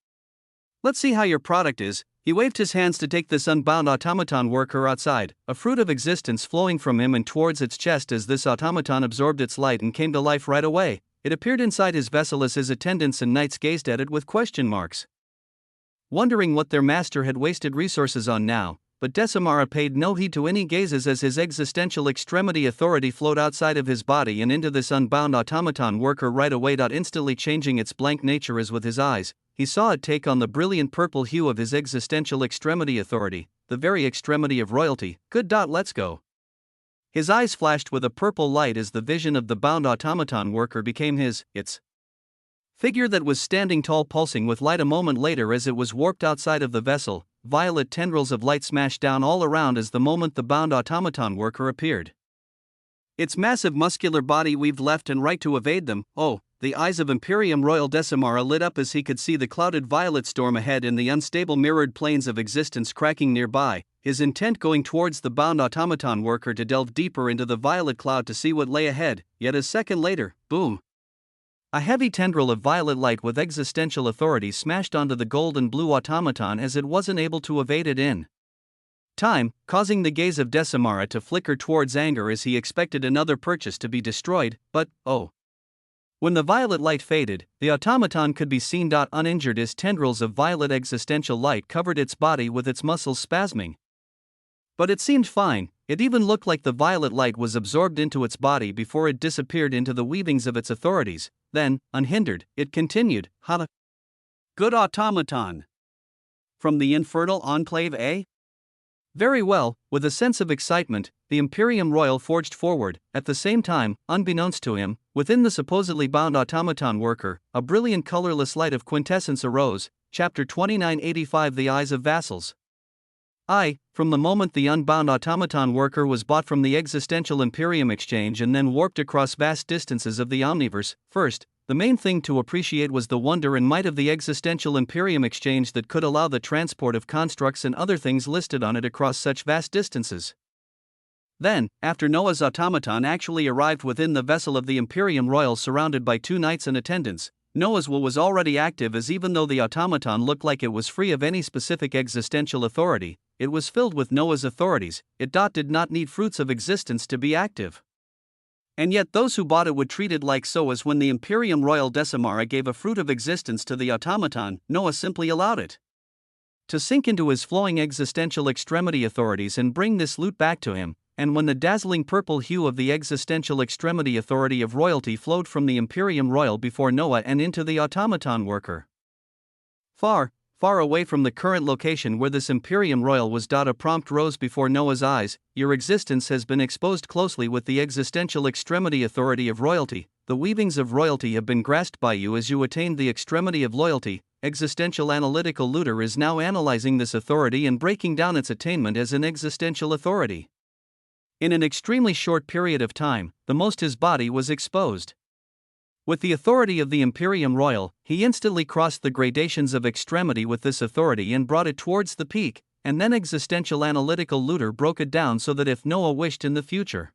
Let's see how your product is. He waved his hands to take this unbound automaton worker outside, a fruit of existence flowing from him and towards its chest as this automaton absorbed its light and came to life right away. It appeared inside his vessel as his attendants and knights gazed at it with question marks, wondering what their master had wasted resources on now. But Decimara paid no heed to any gazes as his existential extremity authority flowed outside of his body and into this unbound automaton worker right away. Instantly changing its blank nature as with his eyes, he saw it take on the brilliant purple hue of his existential extremity authority, the very extremity of royalty. Good. Let's go. His eyes flashed with a purple light as the vision of the bound automaton worker became its figure that was standing tall, pulsing with light. A moment later, as it was warped outside of the vessel, violet tendrils of light smashed down all around as the moment the bound automaton worker appeared. Its massive muscular body weaved left and right to evade them. The the eyes of Imperium Royal Decimara lit up as he could see the clouded violet storm ahead and the unstable mirrored planes of existence cracking nearby, his intent going towards the bound automaton worker to delve deeper into the violet cloud to see what lay ahead. Yet a second later, boom! A heavy tendril of violet light with existential authority smashed onto the gold and blue automaton as it wasn't able to evade it in time, causing the gaze of Decimara to flicker towards anger as he expected another purchase to be destroyed, but, oh. When the violet light faded, the automaton could be seen uninjured as tendrils of violet existential light covered its body with its muscles spasming. But it seemed fine. It even looked like the violet light was absorbed into its body before it disappeared into the weavings of its authorities. Then, unhindered, it continued, "Ha! Good automaton! From the infernal enclave, eh?" Very well. With a sense of excitement, the Imperium Royal forged forward. At the same time, unbeknownst to him, within the supposedly bound automaton worker, a brilliant colorless light of quintessence arose. Chapter 2985 The Eyes of Vassals. From the moment the unbound automaton worker was bought from the existential Imperium exchange and then warped across vast distances of the Omniverse, first, the main thing to appreciate was the wonder and might of the existential Imperium exchange that could allow the transport of constructs and other things listed on it across such vast distances. Then, after Noah's automaton actually arrived within the vessel of the Imperium Royal surrounded by 2 knights and attendants, Noah's will was already active, as even though the automaton looked like it was free of any specific existential authority, it was filled with Noah's authorities. It did not need fruits of existence to be active. And yet those who bought it would treat it like so, as when the Imperium Royal Decimara gave a fruit of existence to the automaton, Noah simply allowed it to sink into his flowing existential extremity authorities and bring this loot back to him. And when the dazzling purple hue of the existential extremity authority of royalty flowed from the Imperium Royal before Noah and into the automaton worker, far away from the current location where this Imperium Royal was, a prompt rose before Noah's eyes: "Your existence has been exposed closely with the existential extremity authority of royalty. The weavings of royalty have been grasped by you as you attained the extremity of loyalty. Existential analytical looter is now analyzing this authority and breaking down its attainment as an existential authority." In an extremely short period of time, the most his body was exposed. With the authority of the Imperium Royal, he instantly crossed the gradations of extremity with this authority and brought it towards the peak, and then existential analytical looter broke it down so that if Noah wished in the future,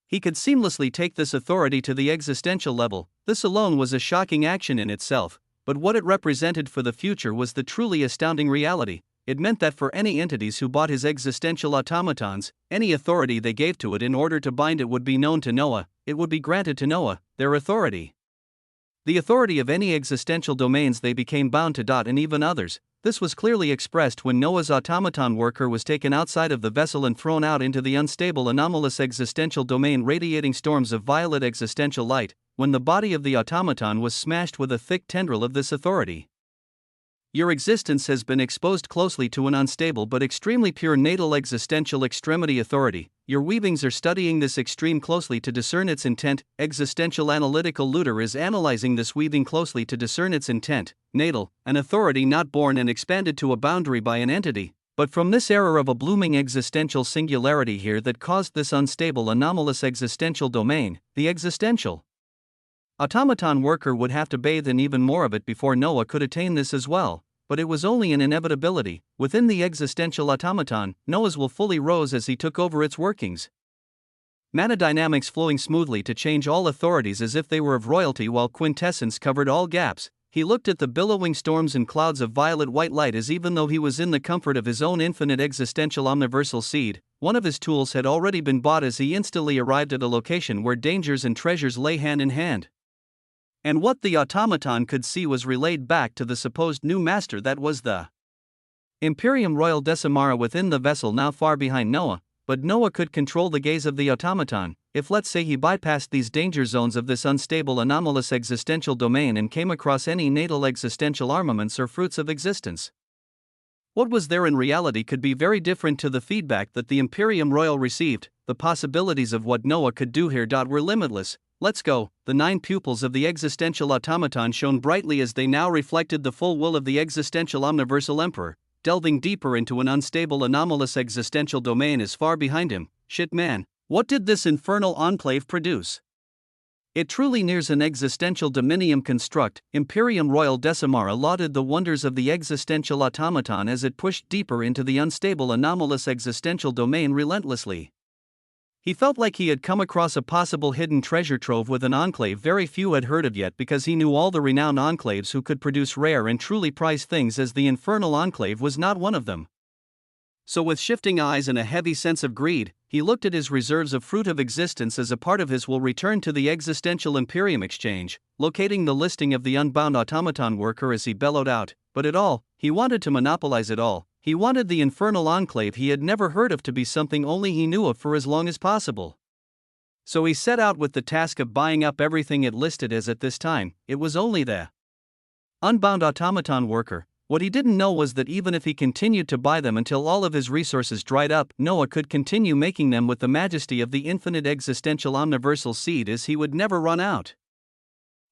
he could seamlessly take this authority to the existential level. This alone was a shocking action in itself, but what it represented for the future was the truly astounding reality. It meant that for any entities who bought his existential automatons, any authority they gave to it in order to bind it would be known to Noah. It would be granted to Noah, their authority. The authority of any existential domains they became bound to. And even others. This was clearly expressed when Noah's automaton worker was taken outside of the vessel and thrown out into the unstable anomalous existential domain radiating storms of violet existential light, when the body of the automaton was smashed with a thick tendril of this authority. Your existence has been exposed closely to an unstable but extremely pure natal existential extremity authority. Your weavings are studying this extreme closely to discern its intent. Existential analytical looter is analyzing this weaving closely to discern its intent. Natal, an authority not born and expanded to a boundary by an entity, but from this error of a blooming existential singularity here that caused this unstable anomalous existential domain, the existential automaton worker would have to bathe in even more of it before Noah could attain this as well. But it was only an inevitability. Within the existential automaton, Noah's will fully rose as he took over its workings. Mana dynamics flowing smoothly to change all authorities as if they were of royalty, while quintessence covered all gaps. He looked at the billowing storms and clouds of violet-white light as even though he was in the comfort of his own infinite existential omniversal seed. One of his tools had already been bought as he instantly arrived at a location where dangers and treasures lay hand in hand. And what the automaton could see was relayed back to the supposed new master, that was the Imperium Royal Decimara within the vessel, now far behind Noah. But Noah could control the gaze of the automaton. If, let's say, he bypassed these danger zones of this unstable anomalous existential domain and came across any natal existential armaments or fruits of existence, what was there in reality could be very different to the feedback that the Imperium Royal received. The possibilities of what Noah could do here were limitless. Let's go. The 9 pupils of the existential automaton shone brightly as they now reflected the full will of the existential omniversal emperor, delving deeper into an unstable anomalous existential domain as far behind him. Shit man, what did this infernal enclave produce? It truly nears an existential dominium construct. Imperium Royal Decimara lauded the wonders of the existential automaton as it pushed deeper into the unstable anomalous existential domain relentlessly. He felt like he had come across a possible hidden treasure trove with an enclave very few had heard of yet, because he knew all the renowned enclaves who could produce rare and truly prized things, as the infernal enclave was not one of them. So with shifting eyes and a heavy sense of greed, he looked at his reserves of fruit of existence as a part of his will return to the existential Imperium exchange, locating the listing of the unbound automaton worker as he bellowed out, but it all, he wanted to monopolize it all. He wanted the infernal enclave he had never heard of to be something only he knew of for as long as possible. So he set out with the task of buying up everything it listed as at this time. It was only the unbound automaton worker. What he didn't know was that even if he continued to buy them until all of his resources dried up, Noah could continue making them with the majesty of the infinite existential omniversal seed, as he would never run out.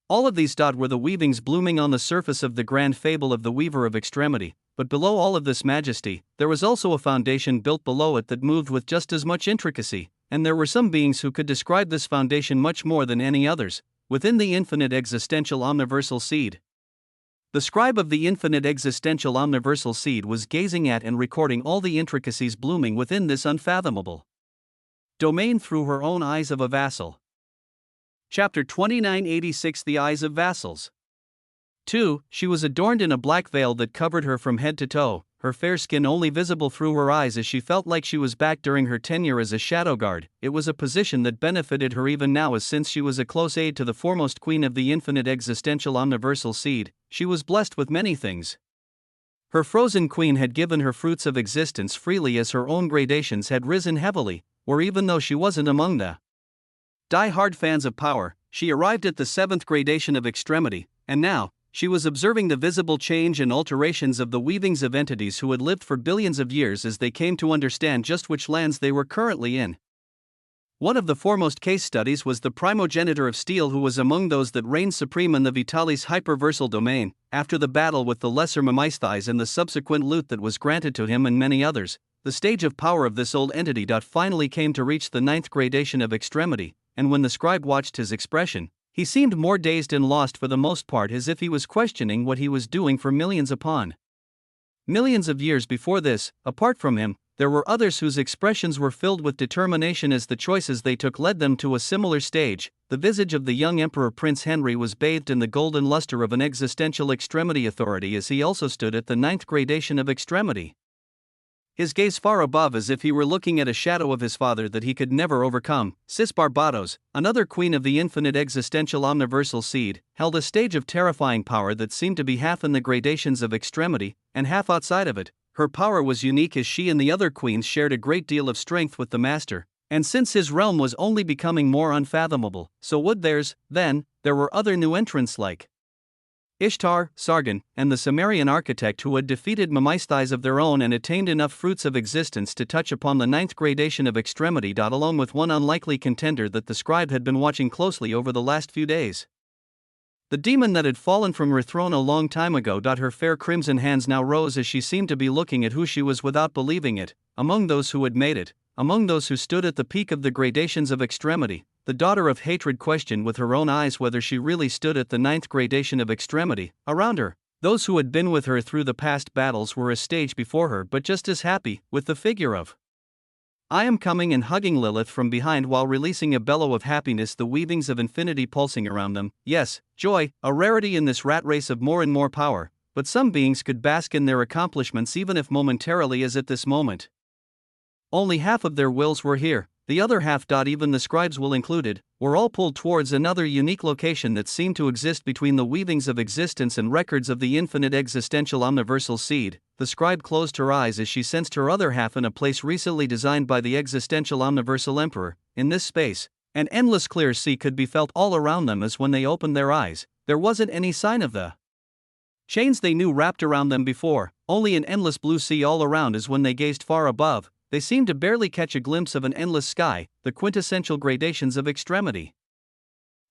All of these were the weavings blooming on the surface of the grand fable of the weaver of extremity, but below all of this majesty, there was also a foundation built below it that moved with just as much intricacy, and there were some beings who could describe this foundation much more than any others, within the infinite existential omniversal seed. The scribe of the infinite existential omniversal seed was gazing at and recording all the intricacies blooming within this unfathomable domain through her own eyes of a vassal. Chapter 2986, The Eyes of Vassals. 2. She was adorned in a black veil that covered her from head to toe, her fair skin only visible through her eyes, as she felt like she was back during her tenure as a shadow guard. It was a position that benefited her even now, as since she was a close aide to the foremost queen of the infinite existential omniversal seed, she was blessed with many things. Her frozen queen had given her fruits of existence freely, as her own gradations had risen heavily, or even though she wasn't among the die-hard fans of power, she arrived at the 7th gradation of extremity, and now, she was observing the visible change and alterations of the weavings of entities who had lived for billions of years as they came to understand just which lands they were currently in. One of the foremost case studies was the primogenitor of steel, who was among those that reigned supreme in the Vitalis hyperversal domain, after the battle with the lesser Memisthais and the subsequent loot that was granted to him and many others. The stage of power of this old entity finally came to reach the 9th gradation of extremity, and when the scribe watched his expression, he seemed more dazed and lost for the most part, as if he was questioning what he was doing for millions upon millions of years before this. Apart from him, there were others whose expressions were filled with determination as the choices they took led them to a similar stage. The visage of the young Emperor Prince Henry was bathed in the golden luster of an existential extremity authority, as he also stood at the 9th gradation of extremity, his gaze far above, as if he were looking at a shadow of his father that he could never overcome. Sis Barbados, another queen of the infinite existential omniversal seed, held a stage of terrifying power that seemed to be half in the gradations of extremity, and half outside of it. Her power was unique, as she and the other queens shared a great deal of strength with the master, and since his realm was only becoming more unfathomable, so would theirs. Then, there were other new entrants like Ishtar, Sargon, and the Sumerian architect, who had defeated Memisthais of their own and attained enough fruits of existence to touch upon the 9th gradation of extremity, along with one unlikely contender that the scribe had been watching closely over the last few days. The demon that had fallen from her throne a long time ago. Her fair crimson hands now rose as she seemed to be looking at who she was without believing it. Among those who had made it, among those who stood at the peak of the gradations of extremity, the daughter of hatred questioned with her own eyes whether she really stood at the 9th gradation of extremity. Around her, those who had been with her through the past battles were a stage before her, but just as happy, with the figure of I am coming and hugging Lilith from behind while releasing a bellow of happiness, the weavings of infinity pulsing around them. Yes, joy, a rarity in this rat race of more and more power, but some beings could bask in their accomplishments even if momentarily, as at this moment. Only half of their wills were here. The other half, even the scribe's will included, were all pulled towards another unique location that seemed to exist between the weavings of existence and records of the infinite existential omniversal seed. The scribe closed her eyes as she sensed her other half in a place recently designed by the existential omniversal emperor. In this space, an endless clear sea could be felt all around them, as when they opened their eyes, there wasn't any sign of the chains they knew wrapped around them before, only an endless blue sea all around, as when they gazed far above, they seemed to barely catch a glimpse of an endless sky, the quintessential gradations of extremity.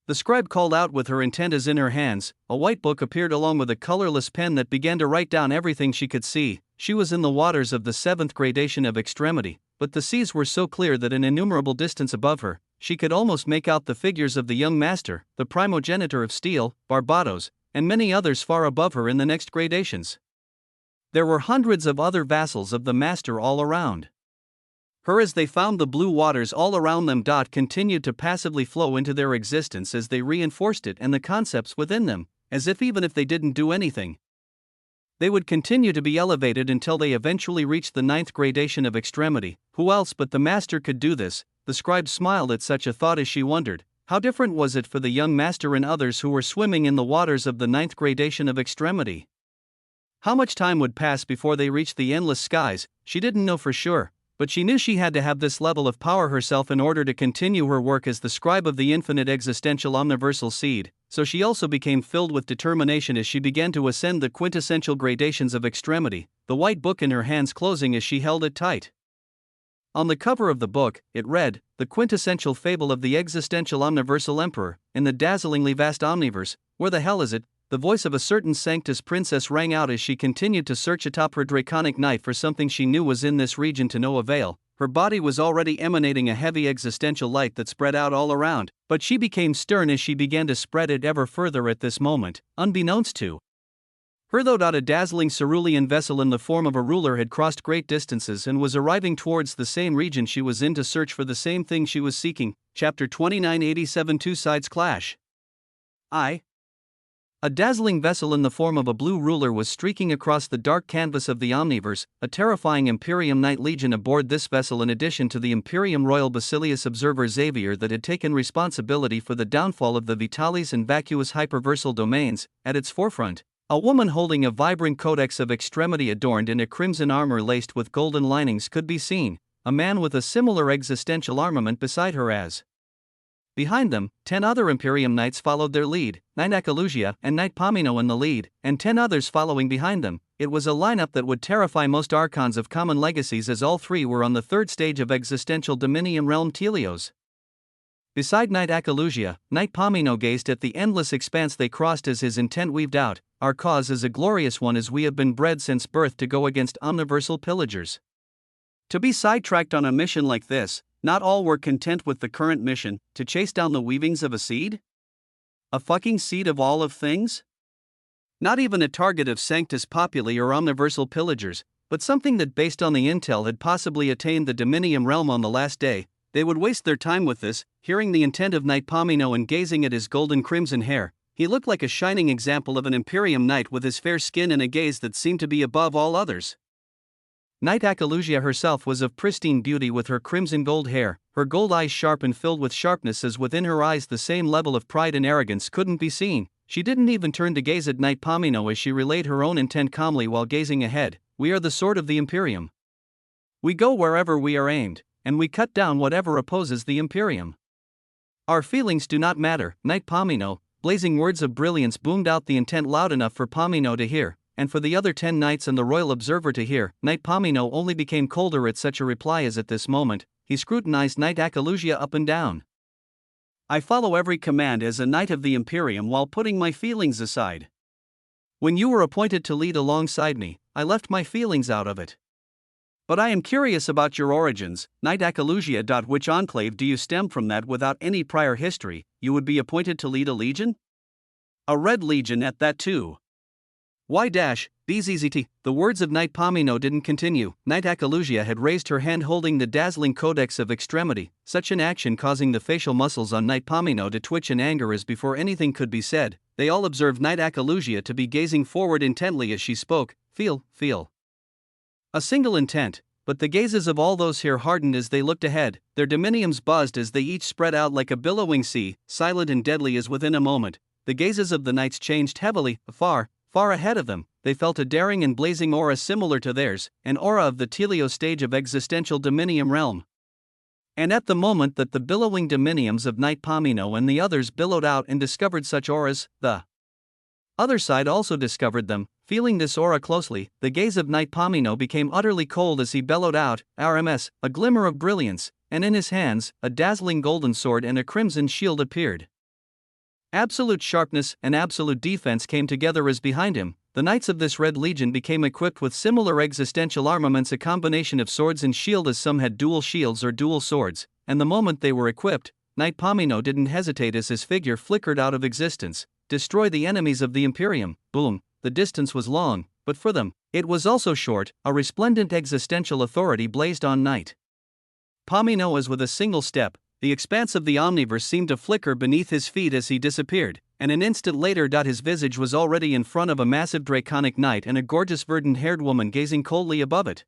The scribe called out with her intent, as in her hands, a white book appeared along with a colorless pen that began to write down everything she could see. She was in the waters of the 7th gradation of extremity, but the seas were so clear that an innumerable distance above her, she could almost make out the figures of the young master, the primogenitor of steel, Barbados, and many others far above her in the next gradations. There were hundreds of other vassals of the master all around her as they found the blue waters all around them. Continued to passively flow into their existence as they reinforced it and the concepts within them, as if even if they didn't do anything, they would continue to be elevated until they eventually reached the 9th gradation of extremity. Who else but the master could do this? The scribe smiled at such a thought as she wondered, how different was it for the young master and others who were swimming in the waters of the 9th gradation of extremity? How much time would pass before they reached the endless skies? She didn't know for sure, but she knew she had to have this level of power herself in order to continue her work as the scribe of the infinite existential omniversal seed, so she also became filled with determination as she began to ascend the quintessential gradations of extremity, the white book in her hands closing as she held it tight. On the cover of the book, it read, "The quintessential fable of the existential omniversal emperor, in the dazzlingly vast omniverse, where the hell is it?" The voice of a certain Sanctus princess rang out as she continued to search atop her draconic knife for something she knew was in this region to no avail. Her body was already emanating a heavy existential light that spread out all around, but she became stern as she began to spread it ever further at this moment, unbeknownst to her. Though a dazzling cerulean vessel in the form of a ruler had crossed great distances and was arriving towards the same region she was in to search for the same thing she was seeking. Chapter 2987. Two sides clash. A dazzling vessel in the form of a blue ruler was streaking across the dark canvas of the omniverse, a terrifying Imperium Knight Legion aboard this vessel in addition to the Imperium Royal Basilius Observer Xavier that had taken responsibility for the downfall of the Vitalis and vacuous hyperversal domains. At its forefront, a woman holding a vibrant codex of extremity adorned in a crimson armor laced with golden linings could be seen, a man with a similar existential armament beside her as. Behind them, 10 other Imperium Knights followed their lead, Knight Akalusia and Knight Pomino in the lead, and 10 others following behind them. It was a lineup that would terrify most Archons of common legacies as all three were on the 3rd stage of existential Dominium Realm Telios. Beside Knight Akalusia, Knight Pomino gazed at the endless expanse they crossed as his intent weaved out, "Our cause is a glorious one as we have been bred since birth to go against omniversal pillagers." To be sidetracked on a mission like this, not all were content with the current mission, to chase down the weavings of a seed? A fucking seed of all of things? Not even a target of Sanctus Populi or omniversal pillagers, but something that based on the intel had possibly attained the Dominium realm on the last day. They would waste their time with this, hearing the intent of Knight Pomino and gazing at his golden crimson hair. He looked like a shining example of an Imperium Knight with his fair skin and a gaze that seemed to be above all others. Knight Akalusia herself was of pristine beauty with her crimson gold hair, her gold eyes sharp and filled with sharpness as within her eyes the same level of pride and arrogance couldn't be seen. She didn't even turn to gaze at Knight Pomino as she relayed her own intent calmly while gazing ahead. "We are the sword of the Imperium. We go wherever we are aimed, and we cut down whatever opposes the Imperium. Our feelings do not matter." Knight Pomino, blazing words of brilliance boomed out the intent loud enough for Pomino to hear, and for the other 10 knights and the royal observer to hear. Knight Pomino only became colder at such a reply as at this moment, he scrutinized Knight Akalusia up and down. "I follow every command as a knight of the Imperium while putting my feelings aside. When you were appointed to lead alongside me, I left my feelings out of it. But I am curious about your origins, Knight Akalusia. Which enclave do you stem from that without any prior history, you would be appointed to lead a legion? A red legion at that too. BZZT." The words of Knight Pomino didn't continue. Knight Akalusia had raised her hand holding the dazzling codex of extremity, such an action causing the facial muscles on Knight Pomino to twitch in anger as before anything could be said, they all observed Knight Akalusia to be gazing forward intently as she spoke. Feel. A single intent, but the gazes of all those here hardened as they looked ahead, their dominiums buzzed as they each spread out like a billowing sea, silent and deadly as within a moment. The gazes of the knights changed heavily. Far ahead of them, they felt a daring and blazing aura similar to theirs, an aura of the Telio stage of existential Dominium realm. And at the moment that the billowing dominiums of Knight Pomino and the others billowed out and discovered such auras, the other side also discovered them. Feeling this aura closely, the gaze of Knight Pomino became utterly cold as he bellowed out, "RMS," a glimmer of brilliance, and in his hands, a dazzling golden sword and a crimson shield appeared. Absolute sharpness and absolute defense came together as behind him, the knights of this red legion became equipped with similar existential armaments, a combination of swords and shield as some had dual shields or dual swords, and the moment they were equipped, Knight Pomino didn't hesitate as his figure flickered out of existence. Destroy the enemies of the Imperium. Boom. The distance was long, but for them, it was also short. A resplendent existential authority blazed on Knight Pomino as with a single step, the expanse of the omniverse seemed to flicker beneath his feet as he disappeared, and an instant later his visage was already in front of a massive draconic knight and a gorgeous verdant-haired woman gazing coldly above it.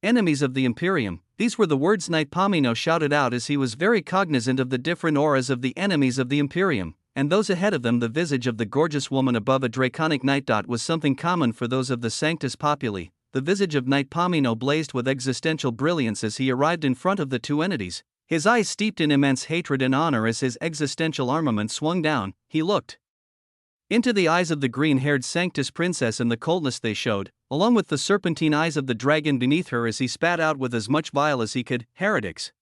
Enemies of the Imperium, these were the words Knight Pomino shouted out as he was very cognizant of the different auras of the enemies of the Imperium, and those ahead of them. The visage of the gorgeous woman above a draconic knight was something common for those of the Sanctus Populi. The visage of Knight Pomino blazed with existential brilliance as he arrived in front of the two entities, his eyes steeped in immense hatred and honor as his existential armament swung down. He looked into the eyes of the green-haired Sanctus princess, and the coldness they showed, along with the serpentine eyes of the dragon beneath her, as he spat out with as much bile as he could, "Heretics."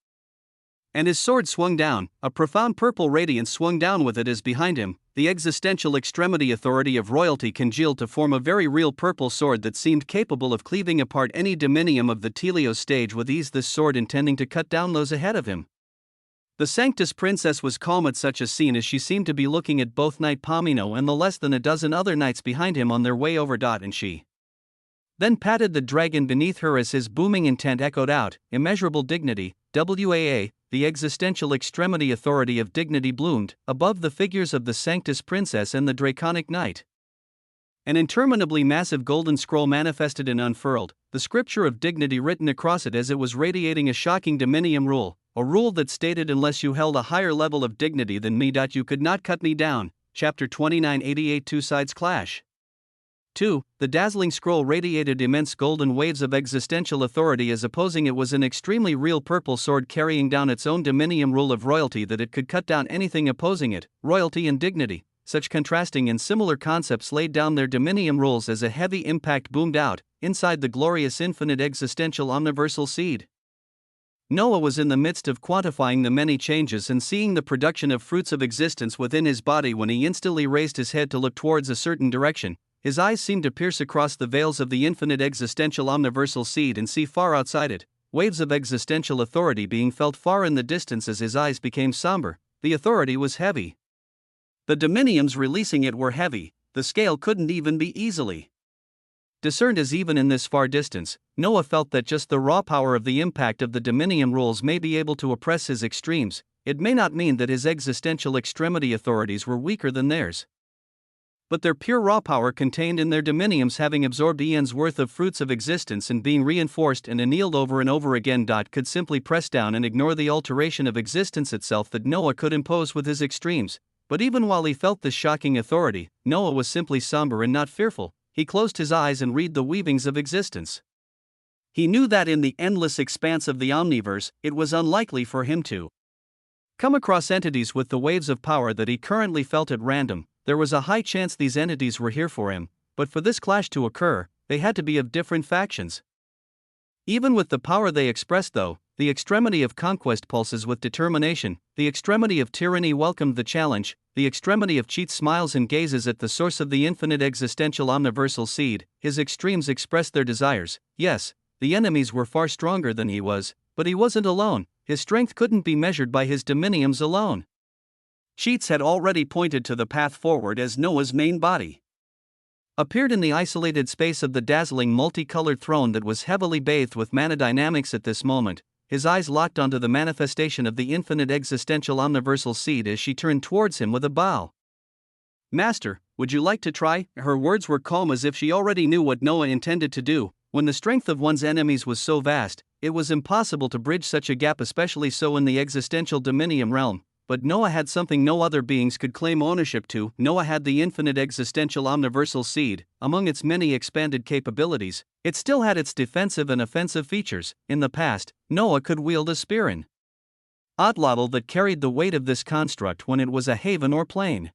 And his sword swung down, a profound purple radiance swung down with it as behind him, the existential extremity authority of royalty congealed to form a very real purple sword that seemed capable of cleaving apart any dominium of the Telios stage with ease, this sword intending to cut down those ahead of him. The Sanctus princess was calm at such a scene as she seemed to be looking at both Knight Pomino and the less than a dozen other knights behind him on their way over. And she then patted the dragon beneath her as his booming intent echoed out, "Immeasurable dignity, WAA." The existential extremity authority of dignity bloomed above the figures of the Sanctus princess and the draconic knight. An interminably massive golden scroll manifested and unfurled, the scripture of dignity written across it as it was radiating a shocking dominium rule, a rule that stated, "Unless you held a higher level of dignity than me, you could not cut me down." Chapter 2988. Two sides clash. 2. The dazzling scroll radiated immense golden waves of existential authority as opposing it was an extremely real purple sword carrying down its own dominium rule of royalty, that it could cut down anything opposing it, royalty and dignity. Such contrasting and similar concepts laid down their dominium rules as a heavy impact boomed out, inside the glorious infinite existential omniversal seed. Noah was in the midst of quantifying the many changes and seeing the production of fruits of existence within his body when he instantly raised his head to look towards a certain direction. His eyes seemed to pierce across the veils of the infinite existential omniversal seed and see far outside it, waves of existential authority being felt far in the distance. As his eyes became somber, the authority was heavy. The dominiums releasing it were heavy, the scale couldn't even be easily discerned, as even in this far distance, Noah felt that just the raw power of the impact of the dominium rules may be able to oppress his extremes. It may not mean that his existential extremity authorities were weaker than theirs, but their pure raw power contained in their dominiums, having absorbed eons worth of fruits of existence and being reinforced and annealed over and over again, could simply press down and ignore the alteration of existence itself that Noah could impose with his extremes. But even while he felt this shocking authority, Noah was simply somber and not fearful. He closed his eyes and read the weavings of existence. He knew that in the endless expanse of the omniverse, it was unlikely for him to come across entities with the waves of power that he currently felt at random. There was a high chance these entities were here for him, but for this clash to occur, they had to be of different factions. Even with the power they expressed, though, the extremity of conquest pulses with determination, the extremity of tyranny welcomed the challenge, the extremity of cheat smiles and gazes at the source of the infinite existential omniversal seed. His extremes expressed their desires. Yes, the enemies were far stronger than he was, but he wasn't alone. His strength couldn't be measured by his dominiums alone. Cheats had already pointed to the path forward as Noah's main body appeared in the isolated space of the dazzling multicolored throne that was heavily bathed with mana dynamics at this moment. His eyes locked onto the manifestation of the infinite existential omniversal seed as she turned towards him with a bow. "Master, would you like to try?" Her words were calm, as if she already knew what Noah intended to do. When the strength of one's enemies was so vast, it was impossible to bridge such a gap, especially so in the existential dominium realm. But Noah had something no other beings could claim ownership to. Noah had the infinite existential omniversal seed. Among its many expanded capabilities, it still had its defensive and offensive features. In the past, Noah could wield a spear in Otlotl that carried the weight of this construct when it was a haven or plain.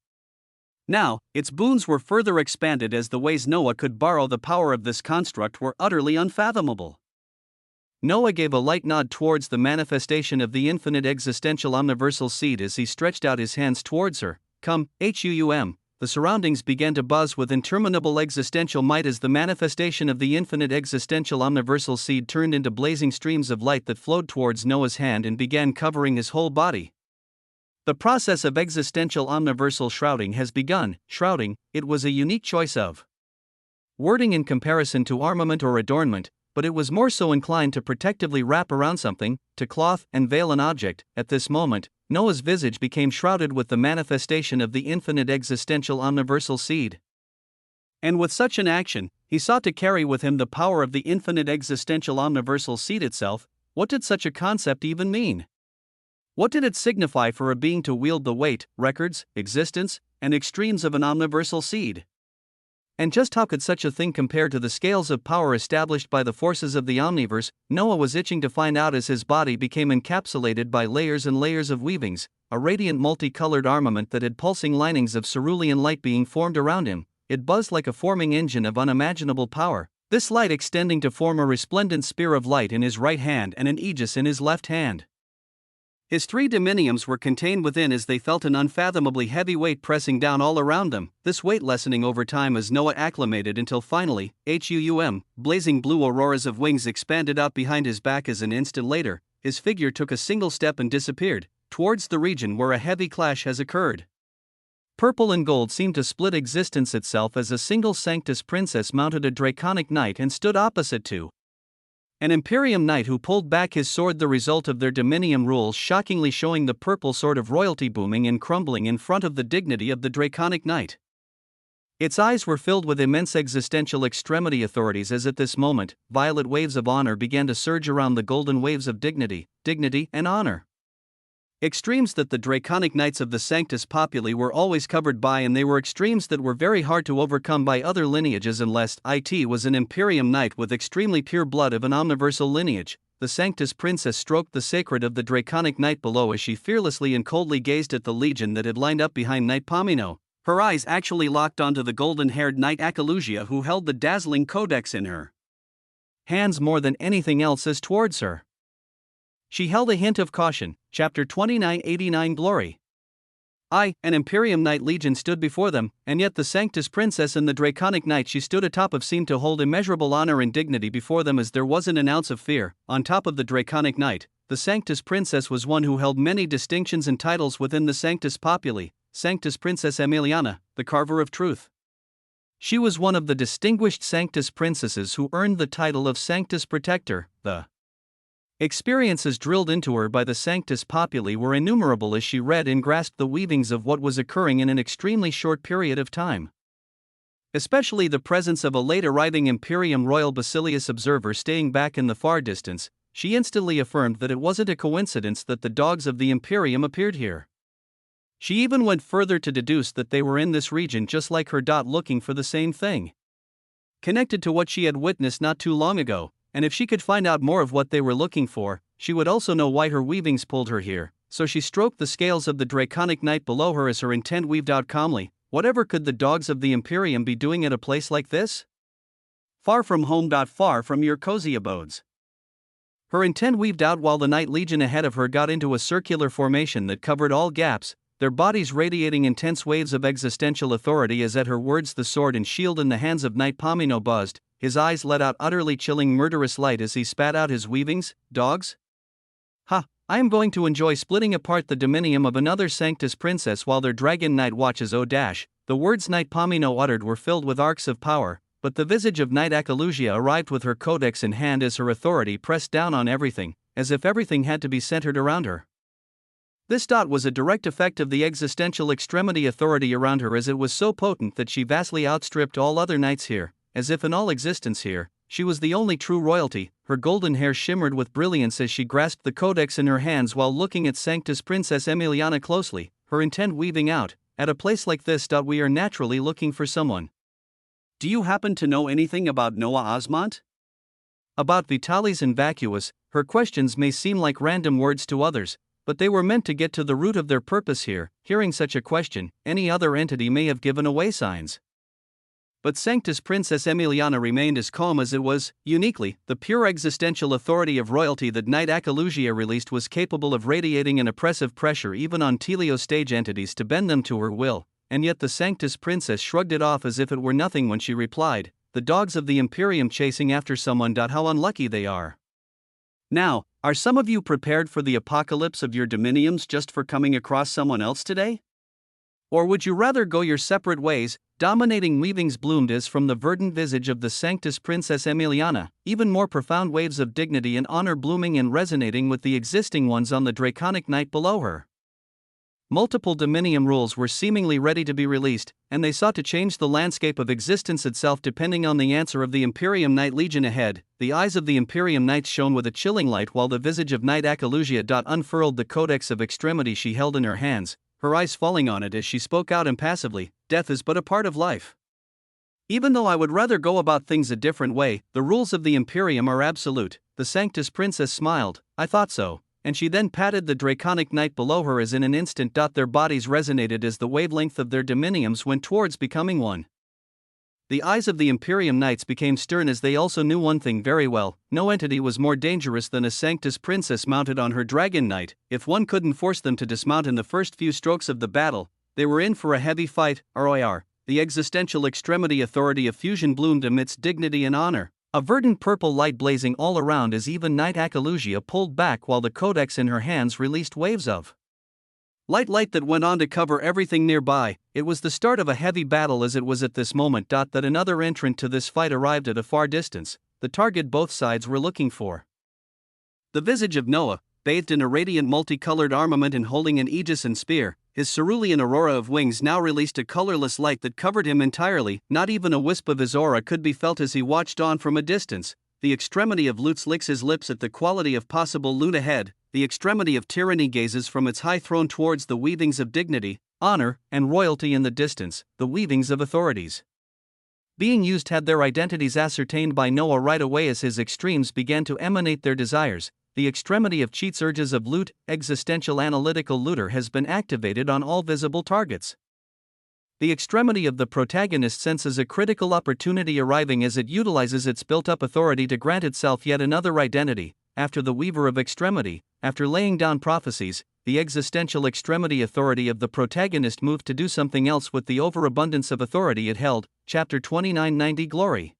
Now, its boons were further expanded as the ways Noah could borrow the power of this construct were utterly unfathomable. Noah gave a light nod towards the manifestation of the infinite existential omniversal seed as he stretched out his hands towards her. "Come, Huum." The surroundings began to buzz with interminable existential might as the manifestation of the infinite existential omniversal seed turned into blazing streams of light that flowed towards Noah's hand and began covering his whole body. The process of existential omniversal shrouding has begun. Shrouding, it was a unique choice of wording in comparison to armament or adornment, but it was more so inclined to protectively wrap around something, to cloth and veil an object. At this moment, Noah's visage became shrouded with the manifestation of the infinite existential omniversal seed. And with such an action, he sought to carry with him the power of the infinite existential omniversal seed itself. What did such a concept even mean? What did it signify for a being to wield the weight, records, existence, and extremes of an omniversal seed? And just how could such a thing compare to the scales of power established by the forces of the omniverse? Noah was itching to find out as his body became encapsulated by layers and layers of weavings, a radiant multicolored armament that had pulsing linings of cerulean light being formed around him. It buzzed like a forming engine of unimaginable power, this light extending to form a resplendent spear of light in his right hand and an aegis in his left hand. His 3 dominiums were contained within as they felt an unfathomably heavy weight pressing down all around them, this weight lessening over time as Noah acclimated until finally, blazing blue auroras of wings expanded out behind his back as an instant later, his figure took a single step and disappeared, towards the region where a heavy clash has occurred. Purple and gold seemed to split existence itself as a single Sanctus Princess mounted a draconic knight and stood opposite to an Imperium knight who pulled back his sword, the result of their dominium rules shockingly showing the purple sword of royalty booming and crumbling in front of the dignity of the draconic knight. Its eyes were filled with immense existential extremity authorities as at this moment, violet waves of honor began to surge around the golden waves of dignity and honor. Extremes that the draconic knights of the Sanctus Populi were always covered by, and they were extremes that were very hard to overcome by other lineages unless it was an Imperium knight with extremely pure blood of an omniversal lineage. The Sanctus Princess stroked the sacred of the draconic knight below as she fearlessly and coldly gazed at the legion that had lined up behind Knight Pomino. Her eyes actually locked onto the golden-haired Knight Akalusia who held the dazzling codex in her hands more than anything else as towards her. She held a hint of caution. Chapter 2989 Glory. An Imperium Knight Legion stood before them, and yet the Sanctus Princess and the Draconic Knight she stood atop of seemed to hold immeasurable honor and dignity before them as there wasn't an ounce of fear. On top of the Draconic Knight, the Sanctus Princess was one who held many distinctions and titles within the Sanctus Populi, Sanctus Princess Emiliana, the Carver of Truth. She was one of the distinguished Sanctus Princesses who earned the title of Sanctus Protector. The experiences drilled into her by the Sanctus Populi were innumerable as she read and grasped the weavings of what was occurring in an extremely short period of time. Especially the presence of a late-arriving Imperium Royal Basilius observer staying back in the far distance, she instantly affirmed that it wasn't a coincidence that the dogs of the Imperium appeared here. She even went further to deduce that they were in this region just like her, looking for the same thing, connected to what she had witnessed not too long ago. And if she could find out more of what they were looking for, she would also know why her weavings pulled her here. So she stroked the scales of the Draconic Knight below her as her intent weaved out calmly. Whatever could the dogs of the Imperium be doing at a place like this? Far from home. Far from your cozy abodes. Her intent weaved out while the Knight Legion ahead of her got into a circular formation that covered all gaps, their bodies radiating intense waves of existential authority as at her words the sword and shield in the hands of Knight Pomino buzzed. His eyes let out utterly chilling murderous light as he spat out his weavings. Dogs? Ha! I am going to enjoy splitting apart the dominium of another Sanctus Princess while their dragon knight watches. The words Knight Pomino uttered were filled with arcs of power, but the visage of Knight Akalusia arrived with her codex in hand as her authority pressed down on everything, as if everything had to be centered around her. This was a direct effect of the existential extremity authority around her, as it was so potent that she vastly outstripped all other knights here. As if in all existence here, she was the only true royalty. Her golden hair shimmered with brilliance as she grasped the codex in her hands while looking at Sanctus Princess Emiliana closely, her intent weaving out. At a place like this, we are naturally looking for someone. Do you happen to know anything about Noah Osmont? About Vitalis and Vacuous, her questions may seem like random words to others, but they were meant to get to the root of their purpose here. Hearing such a question, any other entity may have given away signs. But Sanctus Princess Emiliana remained as calm as it was. Uniquely, the pure existential authority of royalty that Knight Akalusia released was capable of radiating an oppressive pressure even on Telio stage entities to bend them to her will, and yet the Sanctus Princess shrugged it off as if it were nothing when she replied, "The dogs of the Imperium chasing after someone. How unlucky they are. Now, are some of you prepared for the apocalypse of your dominiums just for coming across someone else today? Or would you rather go your separate ways? Dominating weavings bloomed as from the verdant visage of the Sanctus Princess Emiliana, even more profound waves of dignity and honor blooming and resonating with the existing ones on the draconic night below her. Multiple dominium rules were seemingly ready to be released, and they sought to change the landscape of existence itself depending on the answer of the Imperium Knight Legion ahead. The eyes of the Imperium Knights shone with a chilling light while the visage of Knight Acalusia unfurled the codex of extremity she held in her hands, her eyes falling on it as she spoke out impassively, "Death is but a part of life. Even though I would rather go about things a different way, the rules of the Imperium are absolute." The Sanctus Princess smiled. "I thought so." And she then patted the draconic knight below her as in an instant their bodies resonated as the wavelength of their dominiums went towards becoming one. The eyes of the Imperium Knights became stern as they also knew one thing very well: no entity was more dangerous than a Sanctus Princess mounted on her dragon knight. If one couldn't force them to dismount in the first few strokes of the battle, they were in for a heavy fight. ROR, the existential extremity authority of fusion bloomed amidst dignity and honor. A verdant purple light blazing all around as even Knight Acalusia pulled back while the codex in her hands released waves of light that went on to cover everything nearby. It was the start of a heavy battle as it was at this moment that another entrant to this fight arrived at a far distance, the target both sides were looking for. The visage of Noah, bathed in a radiant multicolored armament and holding an aegis and spear, his cerulean aurora of wings now released a colorless light that covered him entirely. Not even a wisp of his aura could be felt as he watched on from a distance. The extremity of Lutz licks his lips at the quality of possible loot ahead. The extremity of tyranny gazes from its high throne towards the weavings of dignity, honor, and royalty in the distance, the weavings of authorities being used had their identities ascertained by Noah right away as his extremes began to emanate their desires. The extremity of cheats urges of loot, existential analytical looter has been activated on all visible targets. The extremity of the protagonist senses a critical opportunity arriving as it utilizes its built-up authority to grant itself yet another identity. After the weaver of extremity, after laying down prophecies, the existential extremity authority of the protagonist moved to do something else with the overabundance of authority it held. Chapter 2990 Glory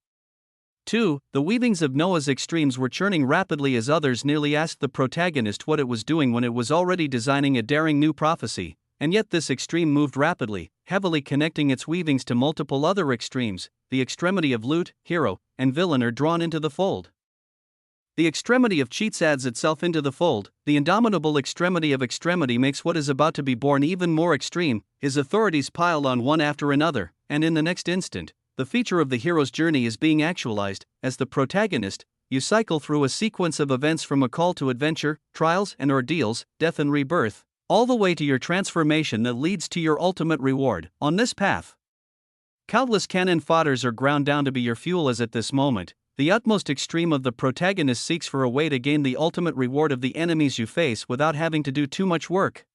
2. The weavings of Noah's extremes were churning rapidly as others nearly asked the protagonist what it was doing when it was already designing a daring new prophecy, and yet this extreme moved rapidly, heavily connecting its weavings to multiple other extremes. The extremity of loot, hero, and villain are drawn into the fold. The extremity of cheats adds itself into the fold. The indomitable extremity of extremity makes what is about to be born even more extreme. His authorities pile on one after another, and in the next instant, the feature of the hero's journey is being actualized. As the protagonist, you cycle through a sequence of events from a call to adventure, trials and ordeals, death and rebirth, all the way to your transformation that leads to your ultimate reward. On this path, countless cannon fodders are ground down to be your fuel as at this moment, the utmost extreme of the protagonist seeks for a way to gain the ultimate reward of the enemies you face without having to do too much work.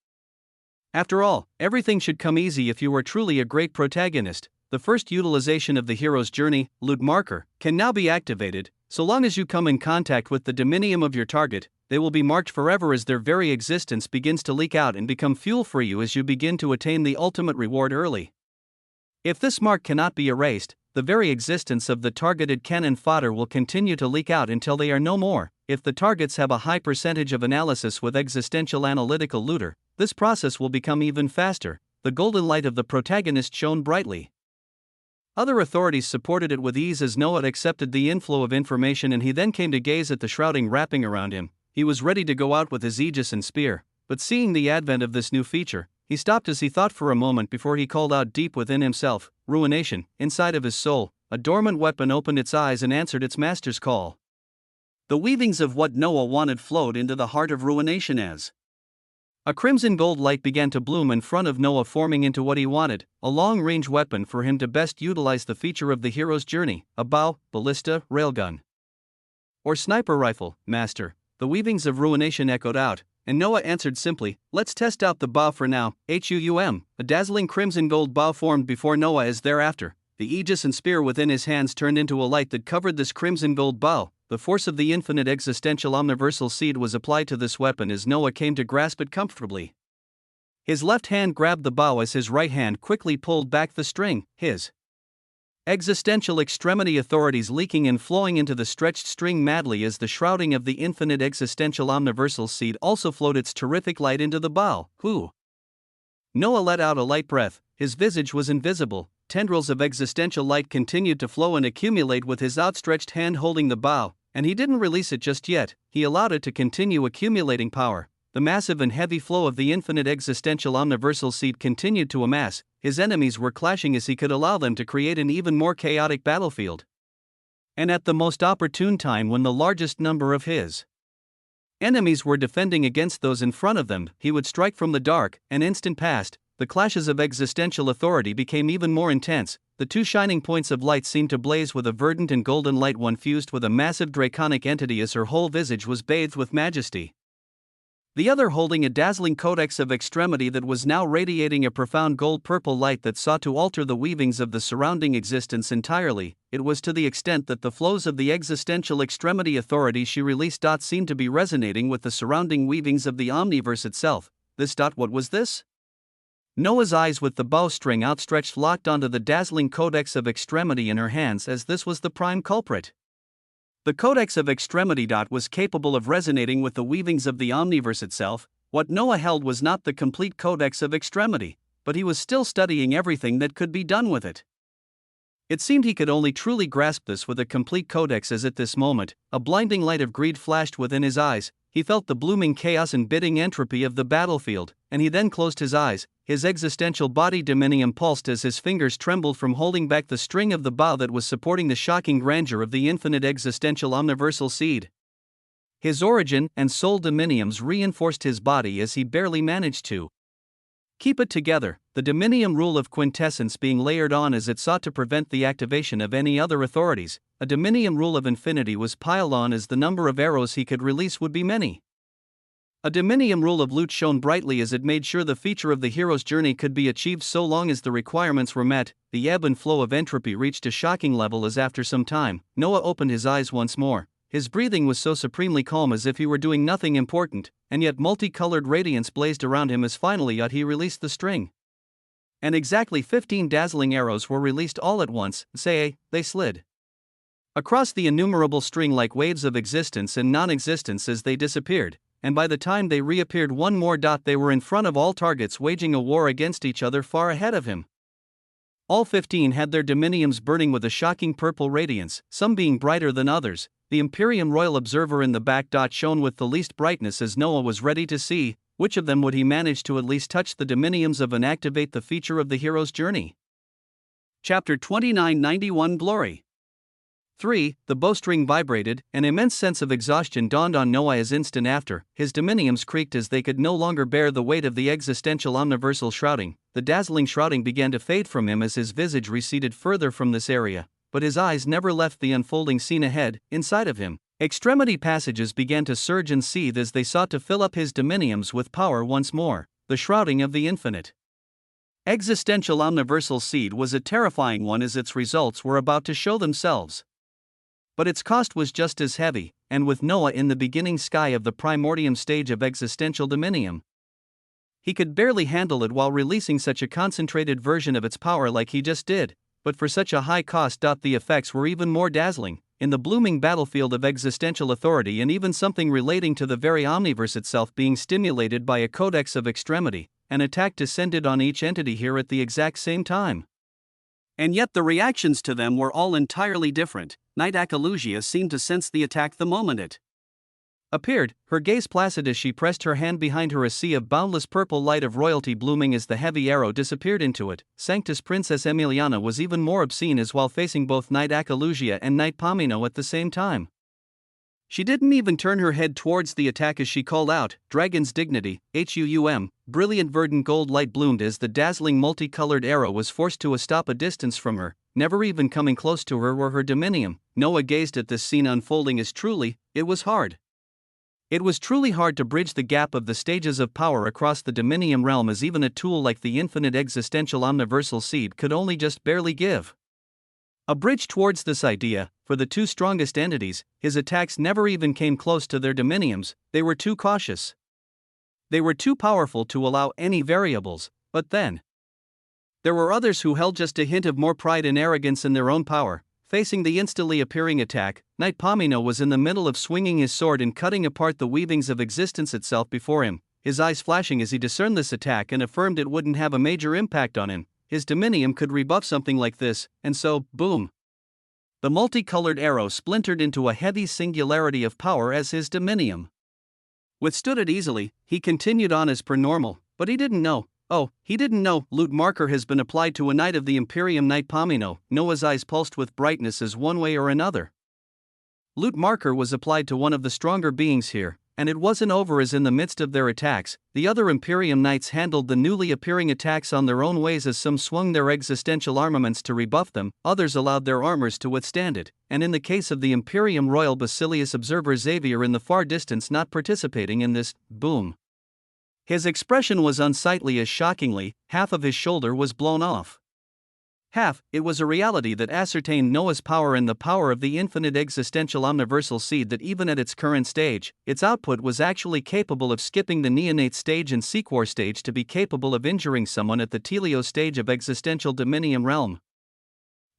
After all, everything should come easy if you are truly a great protagonist. The first utilization of the hero's journey, loot marker, can now be activated. So long as you come in contact with the dominium of your target, they will be marked forever as their very existence begins to leak out and become fuel for you as you begin to attain the ultimate reward early. If this mark cannot be erased, the very existence of the targeted cannon fodder will continue to leak out until they are no more. If the targets have a high percentage of analysis with existential analytical looter, this process will become even faster. The golden light of the protagonist shone brightly. Other authorities supported it with ease as Noah accepted the inflow of information, and he then came to gaze at the shrouding wrapping around him. He was ready to go out with his aegis and spear, but seeing the advent of this new feature, he stopped as he thought for a moment before he called out deep within himself, ruination. Inside of his soul, a dormant weapon opened its eyes and answered its master's call. The weavings of what Noah wanted flowed into the heart of ruination as a crimson gold light began to bloom in front of Noah, forming into what he wanted, a long-range weapon for him to best utilize the feature of the hero's journey, a bow, ballista, railgun, or sniper rifle, master. The weavings of ruination echoed out, and Noah answered simply, "Let's test out the bow for now." HUUM, a dazzling crimson gold bow formed before Noah as thereafter, the aegis and spear within his hands turned into a light that covered this crimson gold bow. The force of the infinite existential omniversal seed was applied to this weapon as Noah came to grasp it comfortably. His left hand grabbed the bow as his right hand quickly pulled back the string. His Existential extremity authorities leaking and flowing into the stretched string madly as the shrouding of the infinite existential omniversal seed also flowed its terrific light into the bow. Whew! Noah let out a light breath, his visage was invisible, tendrils of existential light continued to flow and accumulate with his outstretched hand holding the bow, and he didn't release it just yet, he allowed it to continue accumulating power. The massive and heavy flow of the infinite existential omniversal seed continued to amass, his enemies were clashing as he could allow them to create an even more chaotic battlefield. And at the most opportune time when the largest number of his enemies were defending against those in front of them, he would strike from the dark. An instant passed, the clashes of existential authority became even more intense, the two shining points of light seemed to blaze with a verdant and golden light, one fused with a massive draconic entity as her whole visage was bathed with majesty. The other holding a dazzling codex of extremity that was now radiating a profound gold-purple light that sought to alter the weavings of the surrounding existence entirely. It was to the extent that the flows of the existential extremity authority she released seemed to be resonating with the surrounding weavings of the omniverse itself. What was this? Noah's eyes with the bowstring outstretched locked onto the dazzling codex of extremity in her hands, as this was the prime culprit. The Codex of Extremity was capable of resonating with the weavings of the omniverse itself. What Noah held was not the complete Codex of Extremity, but he was still studying everything that could be done with it. It seemed he could only truly grasp this with a complete codex, as at this moment, a blinding light of greed flashed within his eyes. He felt the blooming chaos and bidding entropy of the battlefield, and he then closed his eyes. His existential body dominium pulsed as his fingers trembled from holding back the string of the bow that was supporting the shocking grandeur of the infinite existential omniversal seed. His origin and soul dominiums reinforced his body as he barely managed to keep it together, the dominium rule of quintessence being layered on as it sought to prevent the activation of any other authorities. A dominium rule of infinity was piled on as the number of arrows he could release would be many. A dominium rule of loot shone brightly as it made sure the feature of the hero's journey could be achieved so long as the requirements were met. The ebb and flow of entropy reached a shocking level as after some time, Noah opened his eyes once more. His breathing was so supremely calm as if he were doing nothing important, and yet multicolored radiance blazed around him as finally he released the string. And exactly 15 dazzling arrows were released all at once. They slid across the innumerable string like waves of existence and non-existence as they disappeared, and by the time they reappeared one more they were in front of all targets, waging a war against each other far ahead of him. All 15 had their dominiums burning with a shocking purple radiance, some being brighter than others. The Imperium Royal Observer in the back shone with the least brightness as Noah was ready to see which of them would he manage to at least touch the dominiums of and activate the feature of the hero's journey. Chapter 2991 Glory 3. The bowstring vibrated, an immense sense of exhaustion dawned on Noah as instant after, his dominiums creaked as they could no longer bear the weight of the existential omniversal shrouding. The dazzling shrouding began to fade from him as his visage receded further from this area, but his eyes never left the unfolding scene ahead. Inside of him, extremity passages began to surge and seethe as they sought to fill up his dominiums with power once more. The shrouding of the infinite existential omniversal seed was a terrifying one as its results were about to show themselves. But its cost was just as heavy, and with Noah in the beginning sky of the primordium stage of existential dominium, he could barely handle it while releasing such a concentrated version of its power like he just did. But for such a high cost, the effects were even more dazzling. In the blooming battlefield of existential authority and even something relating to the very omniverse itself being stimulated by a codex of extremity, an attack descended on each entity here at the exact same time. And yet the reactions to them were all entirely different. Knight Akalugia seemed to sense the attack the moment it appeared, her gaze placid as she pressed her hand behind her, a sea of boundless purple light of royalty blooming as the heavy arrow disappeared into it. Sanctus Princess Emiliana was even more obscene as while facing both Knight Akalugia and Knight Pomino at the same time, she didn't even turn her head towards the attack as she called out, "Dragon's dignity, HUUM." Brilliant verdant gold light bloomed as the dazzling multicolored arrow was forced to stop a distance from her, never even coming close to her or her dominium. Noah gazed at this scene unfolding as truly, it was hard. It was truly hard to bridge the gap of the stages of power across the dominium realm, as even a tool like the infinite existential omniversal seed could only just barely give a bridge towards this idea. For the two strongest entities, his attacks never even came close to their dominiums. They were too cautious. They were too powerful to allow any variables. But then, There were others who held just a hint of more pride and arrogance in their own power. Facing the instantly appearing attack, Knight Pomino was in the middle of swinging his sword and cutting apart the weavings of existence itself before him, his eyes flashing as he discerned this attack and affirmed it wouldn't have a major impact on him. His dominium could rebuff something like this, and so, boom. The multicolored arrow splintered into a heavy singularity of power as his dominium withstood it easily. He continued on as per normal, but he didn't know. He didn't know. Loot marker has been applied to a knight of the Imperium Knight Pomino. Noah's eyes pulsed with brightness as one way or another. Loot marker was applied to one of the stronger beings here, and it wasn't over as in the midst of their attacks, the other Imperium Knights handled the newly appearing attacks on their own ways as some swung their existential armaments to rebuff them, others allowed their armors to withstand it, and in the case of the Imperium Royal Basilius Observer Xavier in the far distance not participating in this, boom. His expression was unsightly as shockingly, half of his shoulder was blown off. Half, it was a reality that ascertained Noah's power and the power of the infinite existential omniversal seed that even at its current stage, its output was actually capable of skipping the neonate stage and sequor stage to be capable of injuring someone at the teleo stage of existential dominium realm.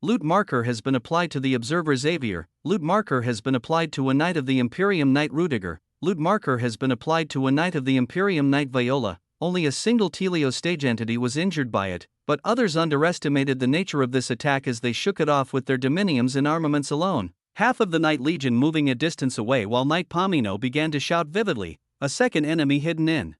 Loot marker has been applied to the Observer Xavier, loot marker has been applied to a knight of the Imperium Knight Rudiger, loot marker has been applied to a knight of the Imperium Knight Viola. Only a single teleo stage entity was injured by it, but others underestimated the nature of this attack as they shook it off with their dominiums and armaments alone. Half of the Knight Legion moving a distance away while Knight Pomino began to shout vividly, "A second enemy hidden in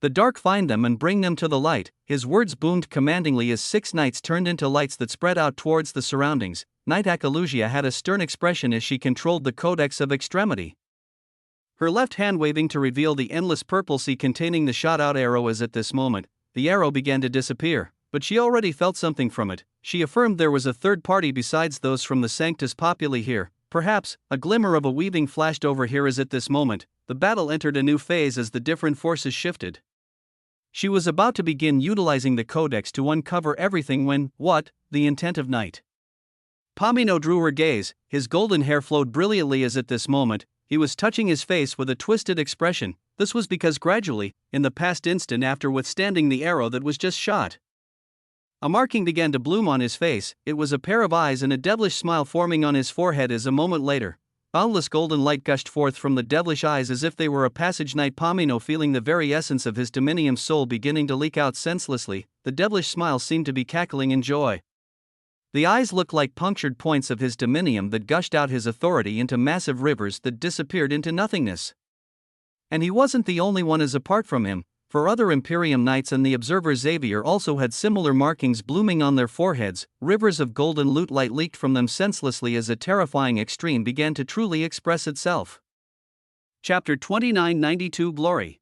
the dark, find them and bring them to the light." His words boomed commandingly as 6 knights turned into lights that spread out towards the surroundings. Knight Akalusia had a stern expression as she controlled the Codex of Extremity, her left hand waving to reveal the endless purple sea containing the shot-out arrow as at this moment, the arrow began to disappear, but she already felt something from it. She affirmed there was a third party besides those from the Sanctus Populi here. Perhaps, a glimmer of a weaving flashed over here as at this moment, the battle entered a new phase as the different forces shifted. She was about to begin utilizing the Codex to uncover everything when, what? The intent of Knight Pomino drew her gaze, his golden hair flowed brilliantly as at this moment, he was touching his face with a twisted expression. This was because gradually, in the past instant after withstanding the arrow that was just shot, a marking began to bloom on his face. It was a pair of eyes and a devilish smile forming on his forehead as a moment later, boundless golden light gushed forth from the devilish eyes as if they were a passage. Knight Pomino, feeling the very essence of his dominium soul beginning to leak out senselessly, the devilish smile seemed to be cackling in joy. The eyes looked like punctured points of his dominium that gushed out his authority into massive rivers that disappeared into nothingness. And he wasn't the only one as apart from him, for other Imperium Knights and the Observer Xavier also had similar markings blooming on their foreheads. Rivers of golden loot light leaked from them senselessly as a terrifying extreme began to truly express itself. Chapter 2992 Glory.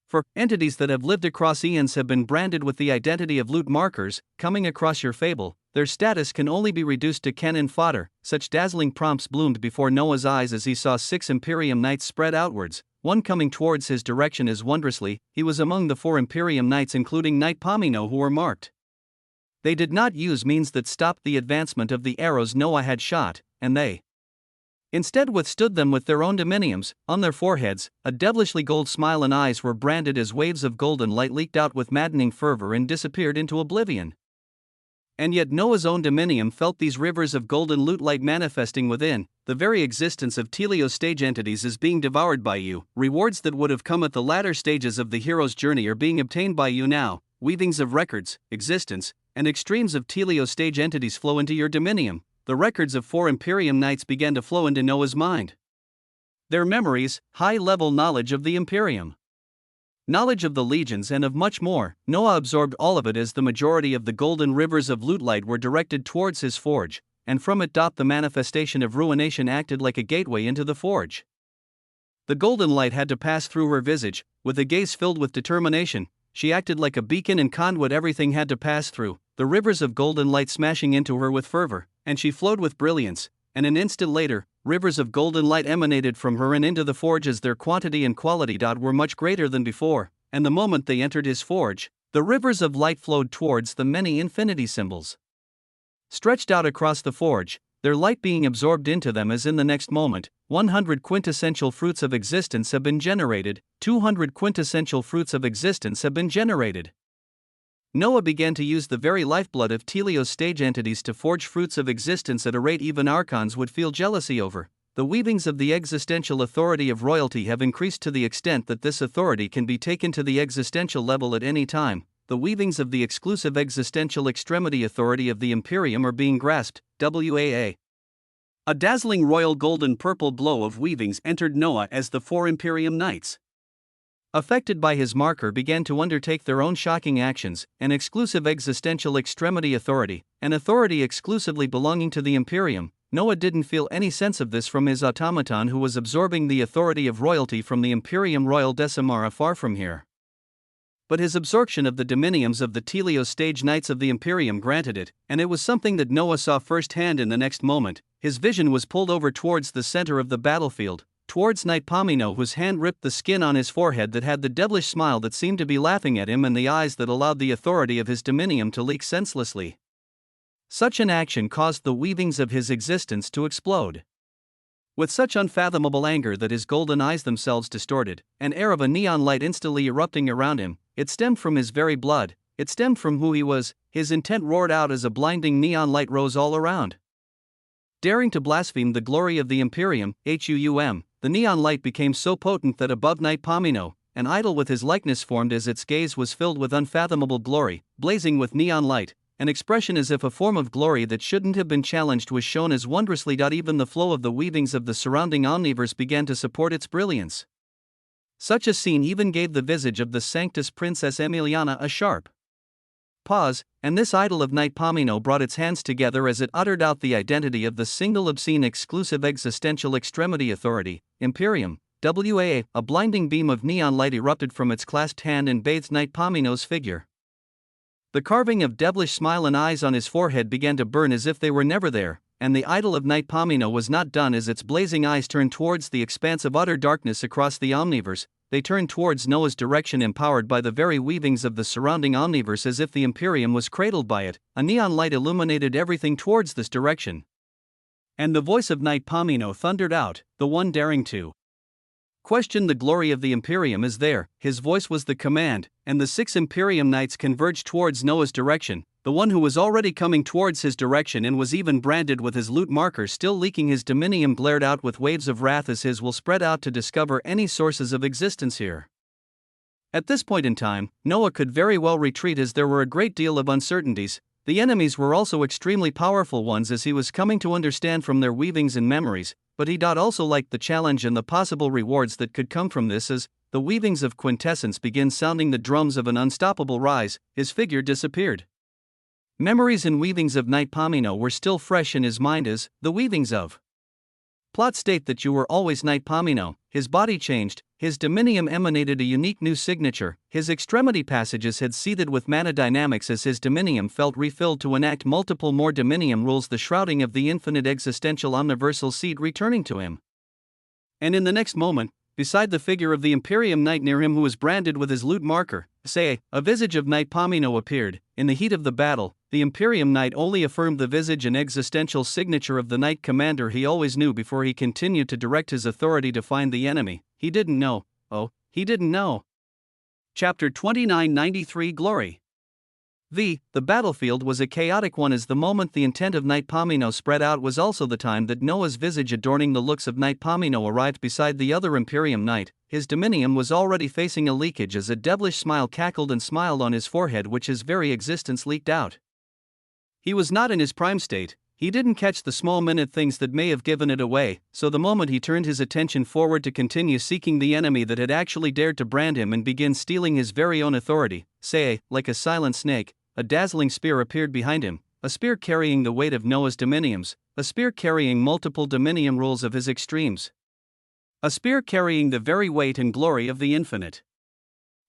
For entities that have lived across eons have been branded with the identity of loot markers, coming across your fable, their status can only be reduced to cannon fodder. Such dazzling prompts bloomed before Noah's eyes as he saw 6 Imperium Knights spread outwards, one coming towards his direction as wondrously, he was among the 4 Imperium Knights including Knight Pomino who were marked. They did not use means that stopped the advancement of the arrows Noah had shot, and they instead withstood them with their own dominiums. On their foreheads, a devilishly gold smile and eyes were branded as waves of golden light leaked out with maddening fervor and disappeared into oblivion. And yet Noah's own dominium felt these rivers of golden loot light manifesting within. The very existence of teleo stage entities is being devoured by you. Rewards that would have come at the latter stages of the hero's journey are being obtained by you now. Weavings of records, existence, and extremes of teleo stage entities flow into your dominium. The records of 4 Imperium Knights began to flow into Noah's mind. Their memories, high-level knowledge of the Imperium, knowledge of the legions and of much more. Noah absorbed all of it as the majority of the golden rivers of loot light were directed towards his forge, and from it the manifestation of ruination acted like a gateway into the forge. The golden light had to pass through her visage, with a gaze filled with determination. She acted like a beacon and conduit everything had to pass through, the rivers of golden light smashing into her with fervor, and she flowed with brilliance, and an instant later, rivers of golden light emanated from her and into the forge as their quantity and quality were much greater than before, and the moment they entered his forge, the rivers of light flowed towards the many infinity symbols stretched out across the forge, their light being absorbed into them as in the next moment, 100 quintessential fruits of existence have been generated, 200 quintessential fruits of existence have been generated. Noah began to use the very lifeblood of Teleos stage entities to forge fruits of existence at a rate even archons would feel jealousy over. The weavings of the existential authority of royalty have increased to the extent that this authority can be taken to the existential level at any time. The weavings of the exclusive existential extremity authority of the Imperium are being grasped. WAA. A dazzling royal golden purple glow of weavings entered Noah as the 4 Imperium Knights, affected by his marker, began to undertake their own shocking actions. An exclusive existential extremity authority, an authority exclusively belonging to the Imperium. Noah didn't feel any sense of this from his automaton, who was absorbing the authority of royalty from the Imperium Royal Decimara far from here. But his absorption of the dominiums of the Teleos stage knights of the Imperium granted it, and it was something that Noah saw firsthand in the next moment. His vision was pulled over towards the center of the battlefield, towards Knight Pomino, whose hand ripped the skin on his forehead that had the devilish smile that seemed to be laughing at him and the eyes that allowed the authority of his dominium to leak senselessly. Such an action caused the weavings of his existence to explode. With such unfathomable anger that his golden eyes themselves distorted, an air of a neon light instantly erupting around him. It stemmed from his very blood, it stemmed from who he was. His intent roared out as a blinding neon light rose all around. Daring to blaspheme the glory of the Imperium, HUUM, the neon light became so potent that above Knight Pomino, an idol with his likeness formed as its gaze was filled with unfathomable glory, blazing with neon light. An expression as if a form of glory that shouldn't have been challenged was shown as wondrously. Even the flow of the weavings of the surrounding omniverse began to support its brilliance. Such a scene even gave the visage of the Sanctus Princess Emiliana a sharp pause, and this idol of Knight Pomino brought its hands together as it uttered out the identity of the single obscene exclusive existential extremity authority, Imperium, WAA. A blinding beam of neon light erupted from its clasped hand and bathed Knight Pomino's figure. The carving of devilish smile and eyes on his forehead began to burn as if they were never there, and the idol of Knight Pomino was not done as its blazing eyes turned towards the expanse of utter darkness across the omniverse. They turned towards Noah's direction, empowered by the very weavings of the surrounding omniverse, as if the Imperium was cradled by it. A neon light illuminated everything towards this direction. And the voice of Knight Pomino thundered out, the one daring to question the glory of the Imperium is there. His voice was the command, and the 6 Imperium Knights converged towards Noah's direction. The one who was already coming towards his direction and was even branded with his loot marker still leaking his dominium glared out with waves of wrath as his will spread out to discover any sources of existence here. At this point in time, Noah could very well retreat as there were a great deal of uncertainties. The enemies were also extremely powerful ones, as he was coming to understand from their weavings and memories, but he also liked the challenge and the possible rewards that could come from this. As the weavings of quintessence began sounding the drums of an unstoppable rise, his figure disappeared. Memories and weavings of Knight Pomino were still fresh in his mind as the weavings of plot state that you were always Knight Pomino. His body changed, his dominium emanated a unique new signature, his extremity passages had seethed with mana dynamics as his dominium felt refilled to enact multiple more dominium rules, the shrouding of the infinite existential omniversal seed returning to him. And in the next moment, beside the figure of the Imperium Knight near him who was branded with his loot marker, say, a visage of Knight Pomino appeared. In the heat of the battle, the Imperium Knight only affirmed the visage and existential signature of the Knight Commander he always knew before he continued to direct his authority to find the enemy. He didn't know. Oh, he didn't know. Chapter 2993 Glory. The battlefield was a chaotic one, as the moment the intent of Knight Pomino spread out was also the time that Noah's visage adorning the looks of Knight Pomino arrived beside the other Imperium Knight. His dominium was already facing a leakage as a devilish smile cackled and smiled on his forehead, which his very existence leaked out. He was not in his prime state. He didn't catch the small minute things that may have given it away, so the moment he turned his attention forward to continue seeking the enemy that had actually dared to brand him and begin stealing his very own authority, say, like a silent snake, a dazzling spear appeared behind him, a spear carrying the weight of Noah's dominiums, a spear carrying multiple dominium rules of his extremes. A spear carrying the very weight and glory of the infinite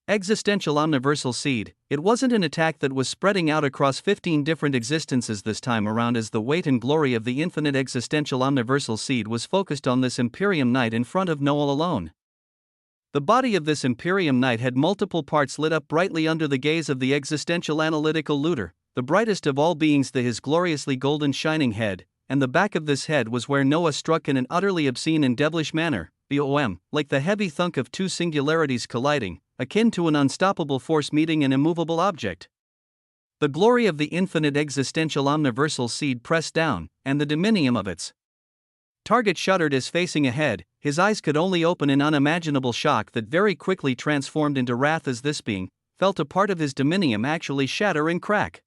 existential omniversal seed. It wasn't an attack that was spreading out across 15 different existences this time around, as the weight and glory of the infinite existential omniversal seed was focused on this Imperium Knight in front of Noah alone. The body of this Imperium Knight had multiple parts lit up brightly under the gaze of the existential analytical looter, the brightest of all beings, his gloriously golden shining head, and the back of this head was where Noah struck in an utterly obscene and devilish manner, like the heavy thunk of two singularities colliding, akin to an unstoppable force meeting an immovable object. The glory of the infinite existential omniversal seed pressed down, and the dominium of its target shuddered as facing ahead, his eyes could only open in unimaginable shock that very quickly transformed into wrath as this being felt a part of his dominium actually shatter and crack.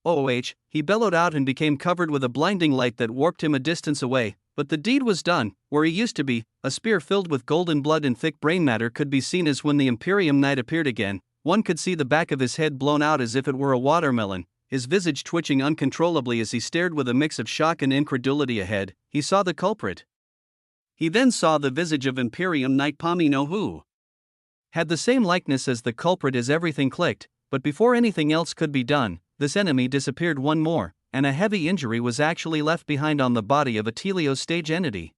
"Oh," he bellowed out and became covered with a blinding light that warped him a distance away, but the deed was done. Where he used to be, a spear filled with golden blood and thick brain matter could be seen as when the Imperium Knight appeared again. One could see the back of his head blown out as if it were a watermelon, his visage twitching uncontrollably as he stared with a mix of shock and incredulity ahead. He saw the culprit. He then saw the visage of Imperium Knight Pomino, who had the same likeness as the culprit. As everything clicked, but before anything else could be done, this enemy disappeared one more, and a heavy injury was actually left behind on the body of a Telio stage entity.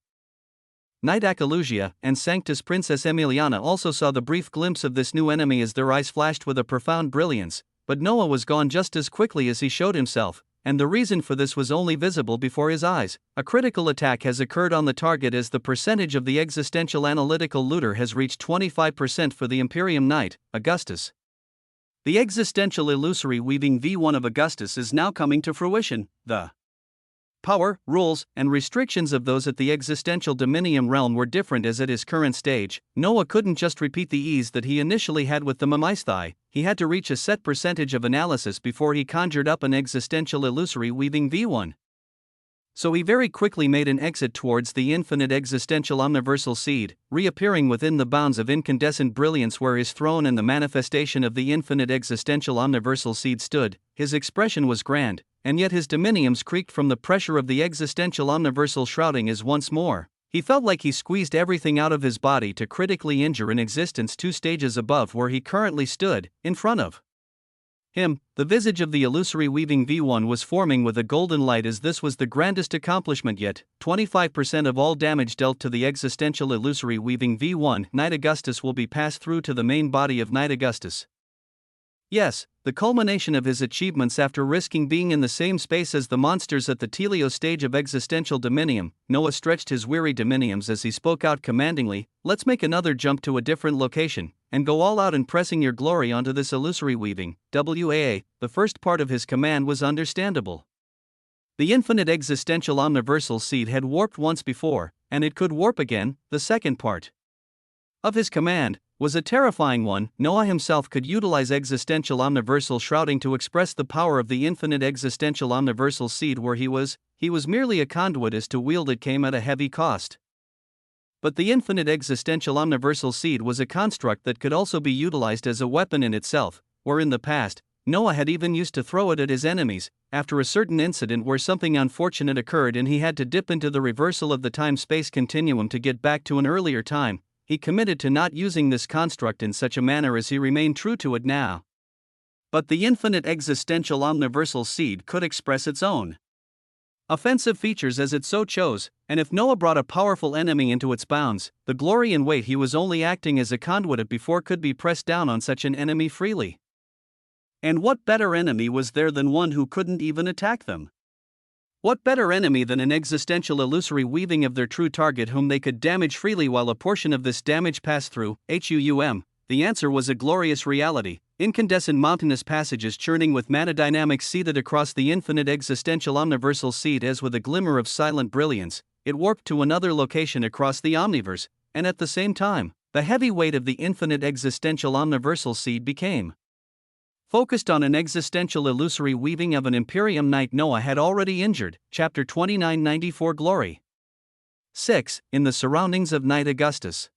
Knight Akalusia and Sanctus Princess Emiliana also saw the brief glimpse of this new enemy as their eyes flashed with a profound brilliance, but Noah was gone just as quickly as he showed himself, and the reason for this was only visible before his eyes. A critical attack has occurred on the target as the percentage of the existential analytical looter has reached 25% for the Imperium Knight, Augustus. The existential illusory weaving V1 of Augustus is now coming to fruition. The power, rules, and restrictions of those at the existential dominium realm were different as at his current stage. Noah couldn't just repeat the ease that he initially had with the Mamaisthai, he had to reach a set percentage of analysis before he conjured up an existential illusory weaving V1. So he very quickly made an exit towards the infinite existential omniversal seed, reappearing within the bounds of incandescent brilliance where his throne and the manifestation of the infinite existential omniversal seed stood. His expression was grand, and yet his dominiums creaked from the pressure of the existential omniversal shrouding as once more. He felt like he squeezed everything out of his body to critically injure an existence 2 stages above where he currently stood. In front of him, the visage of the illusory weaving V1 was forming with a golden light as this was the grandest accomplishment yet. 25% of all damage dealt to the existential illusory weaving V1 Knight Augustus will be passed through to the main body of Knight Augustus. Yes, the culmination of his achievements after risking being in the same space as the monsters at the Telio stage of existential dominium. Noah stretched his weary dominiums as he spoke out commandingly, "Let's make another jump to a different location, and go all out in pressing your glory onto this illusory weaving." WAA, the first part of his command was understandable. The infinite existential omniversal seed had warped once before, and it could warp again. The second part of his command was a terrifying one. Noah himself could utilize existential omniversal shrouding to express the power of the infinite existential omniversal seed where he was merely a conduit as to wield it came at a heavy cost. But the infinite existential omniversal seed was a construct that could also be utilized as a weapon in itself, where in the past, Noah had even used to throw it at his enemies. After a certain incident where something unfortunate occurred and he had to dip into the reversal of the time-space continuum to get back to an earlier time, he committed to not using this construct in such a manner as he remained true to it now. But the infinite existential omniversal seed could express its own offensive features as it so chose, and if Noah brought a powerful enemy into its bounds, the glory and weight he was only acting as a conduit before could be pressed down on such an enemy freely. And what better enemy was there than one who couldn't even attack them? What better enemy than an existential illusory weaving of their true target whom they could damage freely while a portion of this damage passed through? The answer was a glorious reality, incandescent mountainous passages churning with metadynamics seeded across the infinite existential omniversal seed as with a glimmer of silent brilliance, it warped to another location across the omniverse, and at the same time, the heavy weight of the infinite existential omniversal seed became focused on an existential illusory weaving of an Imperium Knight Noah had already injured. Chapter 2994 Glory 6. In the surroundings of Knight Augustus.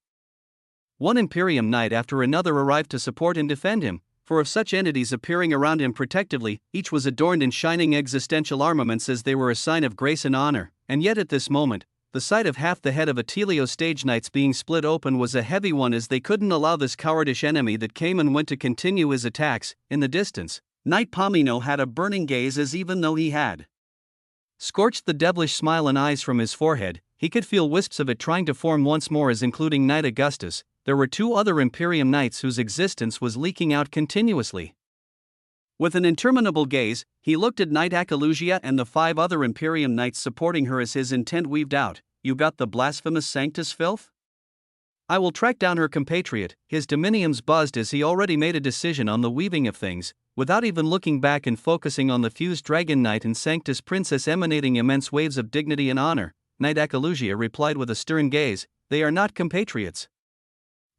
One Imperium Knight after another arrived to support and defend him, for of such entities appearing around him protectively, each was adorned in shining existential armaments as they were a sign of grace and honor, and yet at this moment, the sight of half the head of a Telio stage knights being split open was a heavy one as they couldn't allow this cowardish enemy that came and went to continue his attacks. In the distance, Knight Pomino had a burning gaze as even though he had scorched the devilish smile and eyes from his forehead, he could feel wisps of it trying to form once more as including Knight Augustus, there were 2 other Imperium Knights whose existence was leaking out continuously. With an interminable gaze, he looked at Knight Akalusia and the 5 other Imperium Knights supporting her as his intent weaved out. "You got the blasphemous Sanctus filth? I will track down her compatriot." His dominiums buzzed as he already made a decision on the weaving of things, without even looking back and focusing on the fused dragon knight and Sanctus Princess emanating immense waves of dignity and honor, Knight Akalusia replied with a stern gaze, "They are not compatriots.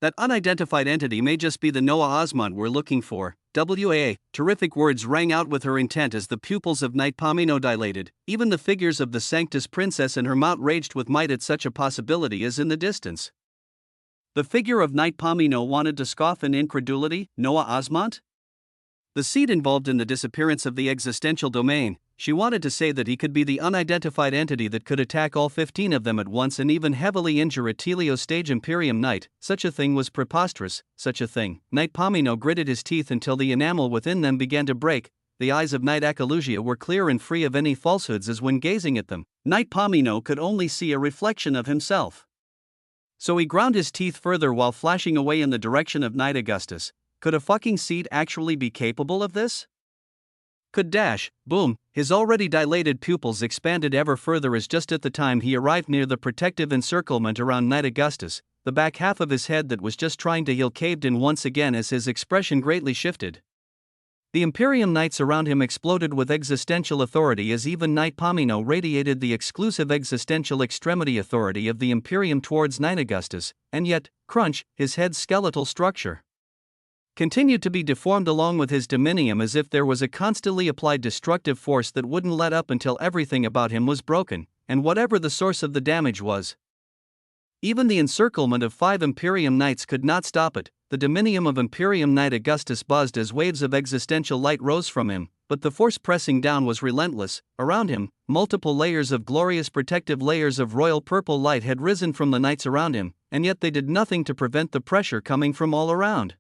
That unidentified entity may just be the Noah Osmond we're looking for." Terrific words rang out with her intent as the pupils of Knight Pomino dilated. Even the figures of the Sanctus Princess and her mount raged with might at such a possibility as in the distance. The figure of Knight Pomino wanted to scoff in incredulity. Noah Osmond? The seed involved in the disappearance of the existential domain. She wanted to say that he could be the unidentified entity that could attack all 15 of them at once and even heavily injure a Telio stage Imperium Knight. Such a thing was preposterous, such a thing. Knight Pomino gritted his teeth until the enamel within them began to break. The eyes of Knight Akalusia were clear and free of any falsehoods as when gazing at them, Knight Pomino could only see a reflection of himself. So he ground his teeth further while flashing away in the direction of Knight Augustus. Could a fucking seed actually be capable of this? Could dash, boom, his already dilated pupils expanded ever further as just at the time he arrived near the protective encirclement around Knight Augustus, the back half of his head that was just trying to heal caved in once again as his expression greatly shifted. The Imperium Knights around him exploded with existential authority as even Knight Pomino radiated the exclusive existential extremity authority of the Imperium towards Knight Augustus, and yet, crunch, his head's skeletal structure continued to be deformed along with his dominium as if there was a constantly applied destructive force that wouldn't let up until everything about him was broken, and whatever the source of the damage was. Even the encirclement of 5 Imperium Knights could not stop it. The dominium of Imperium Knight Augustus buzzed as waves of existential light rose from him, but the force pressing down was relentless. Around him, multiple layers of glorious protective layers of royal purple light had risen from the knights around him, and yet they did nothing to prevent the pressure coming from all around.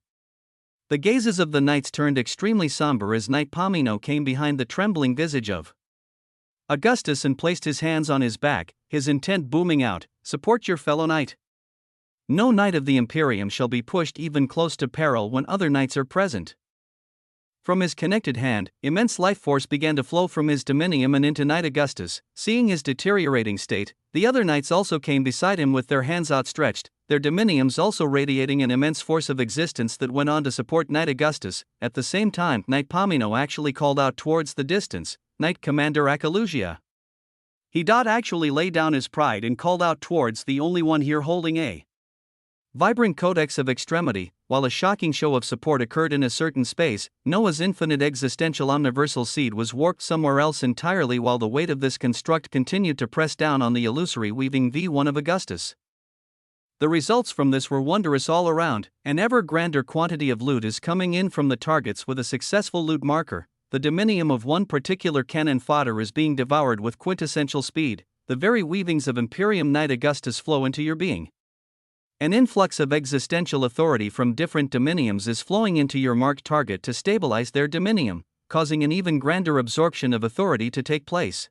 The gazes of the knights turned extremely somber as Knight Pomino came behind the trembling visage of Augustus and placed his hands on his back, his intent booming out, "Support your fellow knight. No knight of the Imperium shall be pushed even close to peril when other knights are present." From his connected hand, immense life force began to flow from his dominium and into Knight Augustus. Seeing his deteriorating state, the other knights also came beside him with their hands outstretched, their dominiums also radiating an immense force of existence that went on to support Knight Augustus. At the same time, Knight Pomino actually called out towards the distance, "Knight Commander Akalusia." He actually lay down his pride and called out towards the only one here holding a vibrant codex of extremity. While a shocking show of support occurred in a certain space, Noah's infinite existential omniversal seed was warped somewhere else entirely while the weight of this construct continued to press down on the illusory weaving V1 of Augustus. The results from this were wondrous all around. An ever grander quantity of loot is coming in from the targets with a successful loot marker. The dominium of one particular cannon fodder is being devoured with quintessential speed. The very weavings of Imperium Knight Augustus flow into your being. An influx of existential authority from different dominiums is flowing into your marked target to stabilize their dominium, causing an even grander absorption of authority to take place.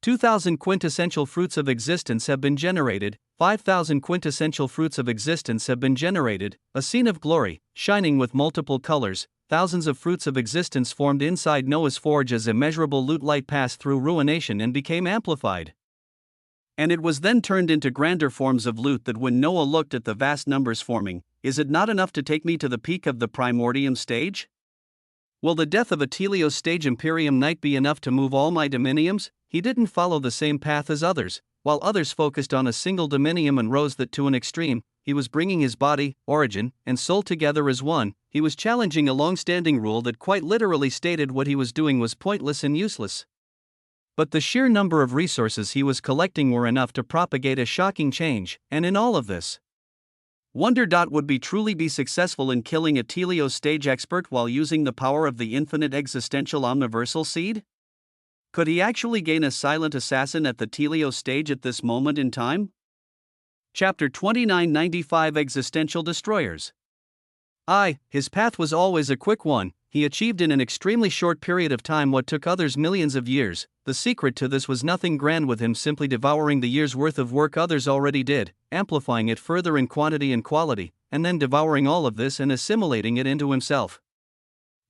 2,000 quintessential fruits of existence have been generated, 5,000 quintessential fruits of existence have been generated, a scene of glory, shining with multiple colors. Thousands of fruits of existence formed inside Noah's forge as immeasurable loot light passed through ruination and became amplified. And it was then turned into grander forms of loot that when Noah looked at the vast numbers forming, is it not enough to take me to the peak of the primordium stage? Will the death of a Telios stage Imperium Knight be enough to move all my dominiums? He didn't follow the same path as others. While others focused on a single dominium and rose that to an extreme, he was bringing his body, origin, and soul together as one. He was challenging a long-standing rule that quite literally stated what he was doing was pointless and useless. But the sheer number of resources he was collecting were enough to propagate a shocking change, and in all of this, Wonder. Would he truly be successful in killing a Telios stage expert while using the power of the infinite existential omniversal seed? Could he actually gain a silent assassin at the Telios stage at this moment in time? Chapter 2995 Existential Destroyers. His path was always a quick one. He achieved in an extremely short period of time what took others millions of years. The secret to this was nothing grand, with him simply devouring the year's worth of work others already did, amplifying it further in quantity and quality, and then devouring all of this and assimilating it into himself.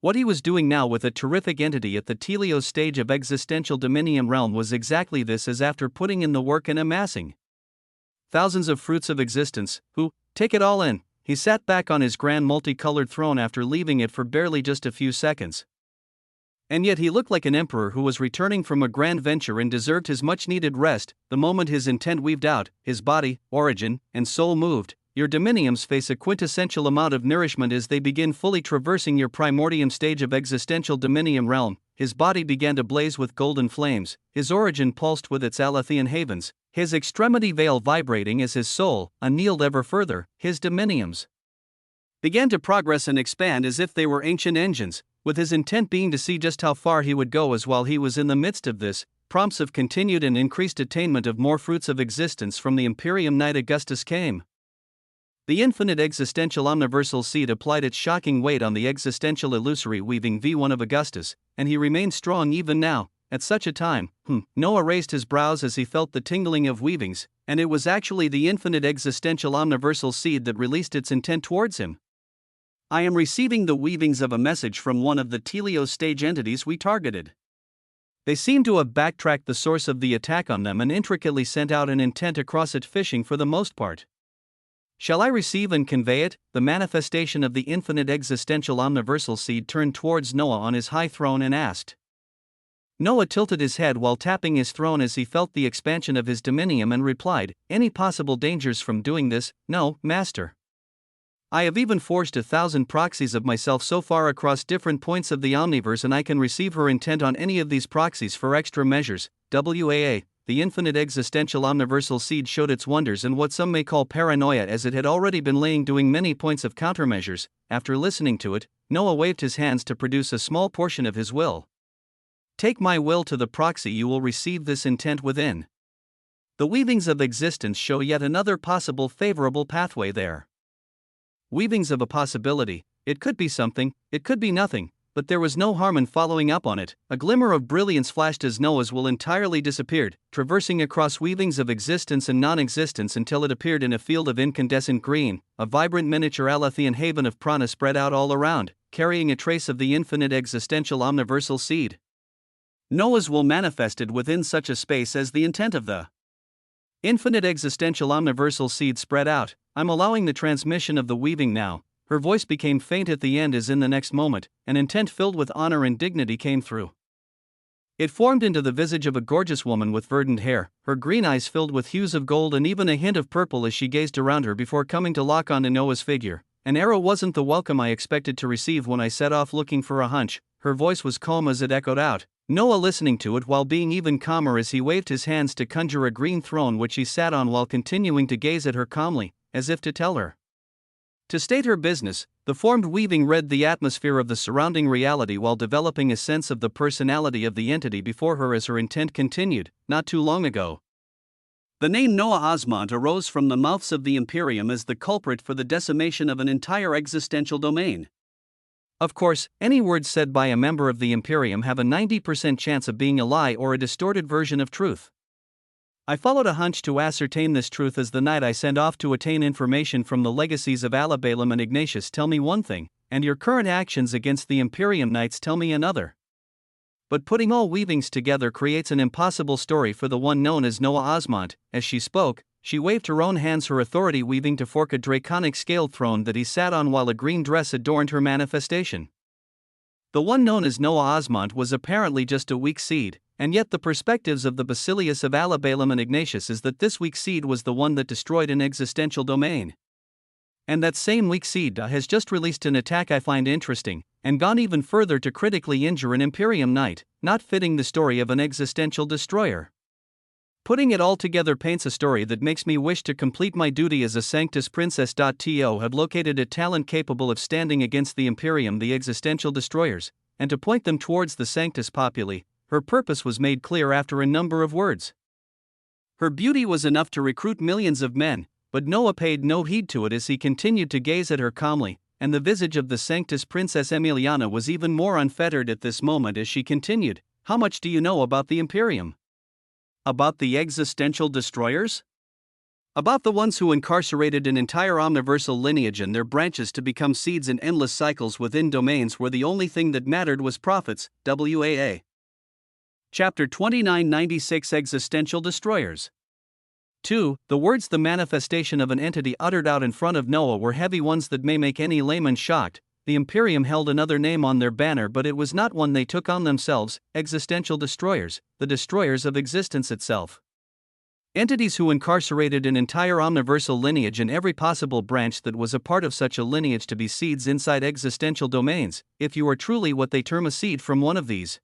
What he was doing now with a terrific entity at the Telios stage of existential dominium realm was exactly this, as after putting in the work and amassing thousands of fruits of existence, take it all in. he sat back on his grand multicolored throne after leaving it for barely just a few seconds. And yet he looked like an emperor who was returning from a grand venture and deserved his much-needed rest. The moment his intent weaved out, his body, origin, and soul moved. Your dominiums face a quintessential amount of nourishment as they begin fully traversing your primordium stage of existential dominium realm. His body began to blaze with golden flames, his origin pulsed with its Alathian havens, his extremity veil vibrating as his soul, annealed ever further, his dominiums began to progress and expand as if they were ancient engines, with his intent being to see just how far he would go. As while he was in the midst of this, prompts of continued and increased attainment of more fruits of existence from the Imperium Knight Augustus came. The infinite existential omniversal seed applied its shocking weight on the existential illusory weaving V1 of Augustus, and he remained strong even now. At such a time, Noah raised his brows as he felt the tingling of weavings, and it was actually the infinite existential omniversal seed that released its intent towards him. I am receiving the weavings of a message from one of the Telios stage entities we targeted. They seem to have backtracked the source of the attack on them and intricately sent out an intent across it, fishing for the most part. Shall I receive and convey it? The manifestation of the infinite existential omniversal seed turned towards Noah on his high throne and asked. Noah tilted his head while tapping his throne as he felt the expansion of his dominium and replied, "Any possible dangers from doing this? No, Master. I have even forged 1,000 proxies of myself so far across different points of the omniverse, and I can receive her intent on any of these proxies for extra measures." WAA, the infinite existential omniversal seed showed its wonders and what some may call paranoia, as it had already been doing many points of countermeasures. After listening to it, Noah waved his hands to produce a small portion of his will. Take my will to the proxy, you will receive this intent within. The weavings of existence show yet another possible favorable pathway there. Weavings of a possibility, it could be something, it could be nothing, but there was no harm in following up on it. A glimmer of brilliance flashed as Noah's will entirely disappeared, traversing across weavings of existence and non-existence until it appeared in a field of incandescent green. A vibrant miniature Alathian haven of prana spread out all around, carrying a trace of the infinite existential omniversal seed. Noah's will manifested within such a space as the intent of the infinite existential omniversal seed spread out. I'm allowing the transmission of the weaving now. Her voice became faint at the end as in the next moment, an intent filled with honor and dignity came through. It formed into the visage of a gorgeous woman with verdant hair, her green eyes filled with hues of gold and even a hint of purple as she gazed around her before coming to lock onto Noah's figure. An arrow wasn't the welcome I expected to receive when I set off looking for a hunch. Her voice was calm as it echoed out, Noah listening to it while being even calmer as he waved his hands to conjure a green throne which he sat on while continuing to gaze at her calmly, as if to tell her to state her business. The formed weaving read the atmosphere of the surrounding reality while developing a sense of the personality of the entity before her as her intent continued. Not too long ago, the name Noah Osmond arose from the mouths of the Imperium as the culprit for the decimation of an entire existential domain. Of course, any words said by a member of the Imperium have a 90% chance of being a lie or a distorted version of truth. I followed a hunch to ascertain this truth as the night I sent off to attain information from the legacies of Alabalum and Ignatius tell me one thing, and your current actions against the Imperium Knights tell me another. But putting all weavings together creates an impossible story for the one known as Noah Osmond. As she spoke, she waved her own hands, her authority weaving to fork a draconic scaled throne that he sat on while a green dress adorned her manifestation. The one known as Noah Osmond was apparently just a weak seed, and yet the perspectives of the Basilius of Alabalum and Ignatius is that this weak seed was the one that destroyed an existential domain. And that same weak seed has just released an attack I find interesting, and gone even further to critically injure an Imperium Knight, not fitting the story of an existential destroyer. Putting it all together paints a story that makes me wish to complete my duty as a Sanctus Princess. To have located a talent capable of standing against the Imperium, the existential destroyers, and to point them towards the Sanctus Populi. Her purpose was made clear after a number of words. Her beauty was enough to recruit millions of men, but Noah paid no heed to it as he continued to gaze at her calmly, and the visage of the Sanctus Princess Emiliana was even more unfettered at this moment as she continued, "How much do you know about the Imperium? About the existential destroyers? About the ones who incarcerated an entire omniversal lineage and their branches to become seeds in endless cycles within domains where the only thing that mattered was profits." WAA. Chapter 2996 Existential Destroyers. 2. The words the manifestation of an entity uttered out in front of Noah were heavy ones that may make any layman shocked. The Imperium held another name on their banner, but it was not one they took on themselves: existential destroyers, the destroyers of existence itself. Entities who incarcerated an entire omniversal lineage and every possible branch that was a part of such a lineage to be seeds inside existential domains, if you are truly what they term a seed from one of these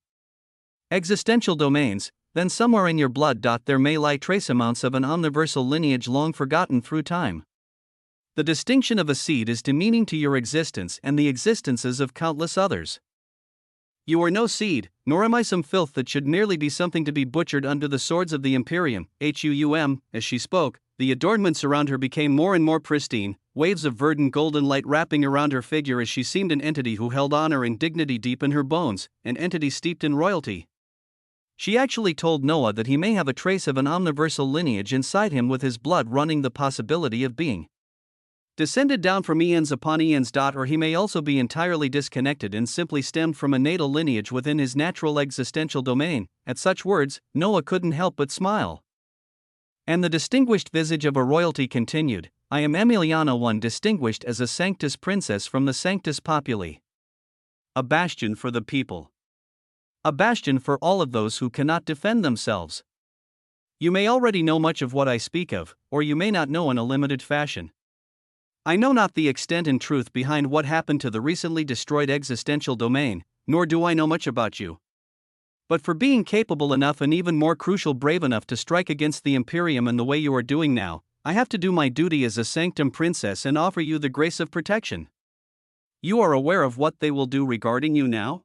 existential domains, then somewhere in your blood there may lie trace amounts of an omniversal lineage long forgotten through time. The distinction of a seed is demeaning to your existence and the existences of countless others. You are no seed, nor am I some filth that should merely be something to be butchered under the swords of the Imperium. As she spoke, the adornments around her became more and more pristine, waves of verdant golden light wrapping around her figure as she seemed an entity who held honor and dignity deep in her bones, an entity steeped in royalty. She actually told Noah that he may have a trace of an omniversal lineage inside him, with his blood running the possibility of being descended down from eons upon eons. Or he may also be entirely disconnected and simply stemmed from a natal lineage within his natural existential domain. At such words, Noah couldn't help but smile. And the distinguished visage of a royalty continued, I am Emiliana, one distinguished as a Sanctus Princess from the Sanctus Populi. A bastion for the people. A bastion for all of those who cannot defend themselves. You may already know much of what I speak of, or you may not know in a limited fashion. I know not the extent and truth behind what happened to the recently destroyed existential domain, nor do I know much about you. But for being capable enough and even more crucial brave enough to strike against the Imperium in the way you are doing now, I have to do my duty as a Sanctum Princess and offer you the grace of protection. You are aware of what they will do regarding you now?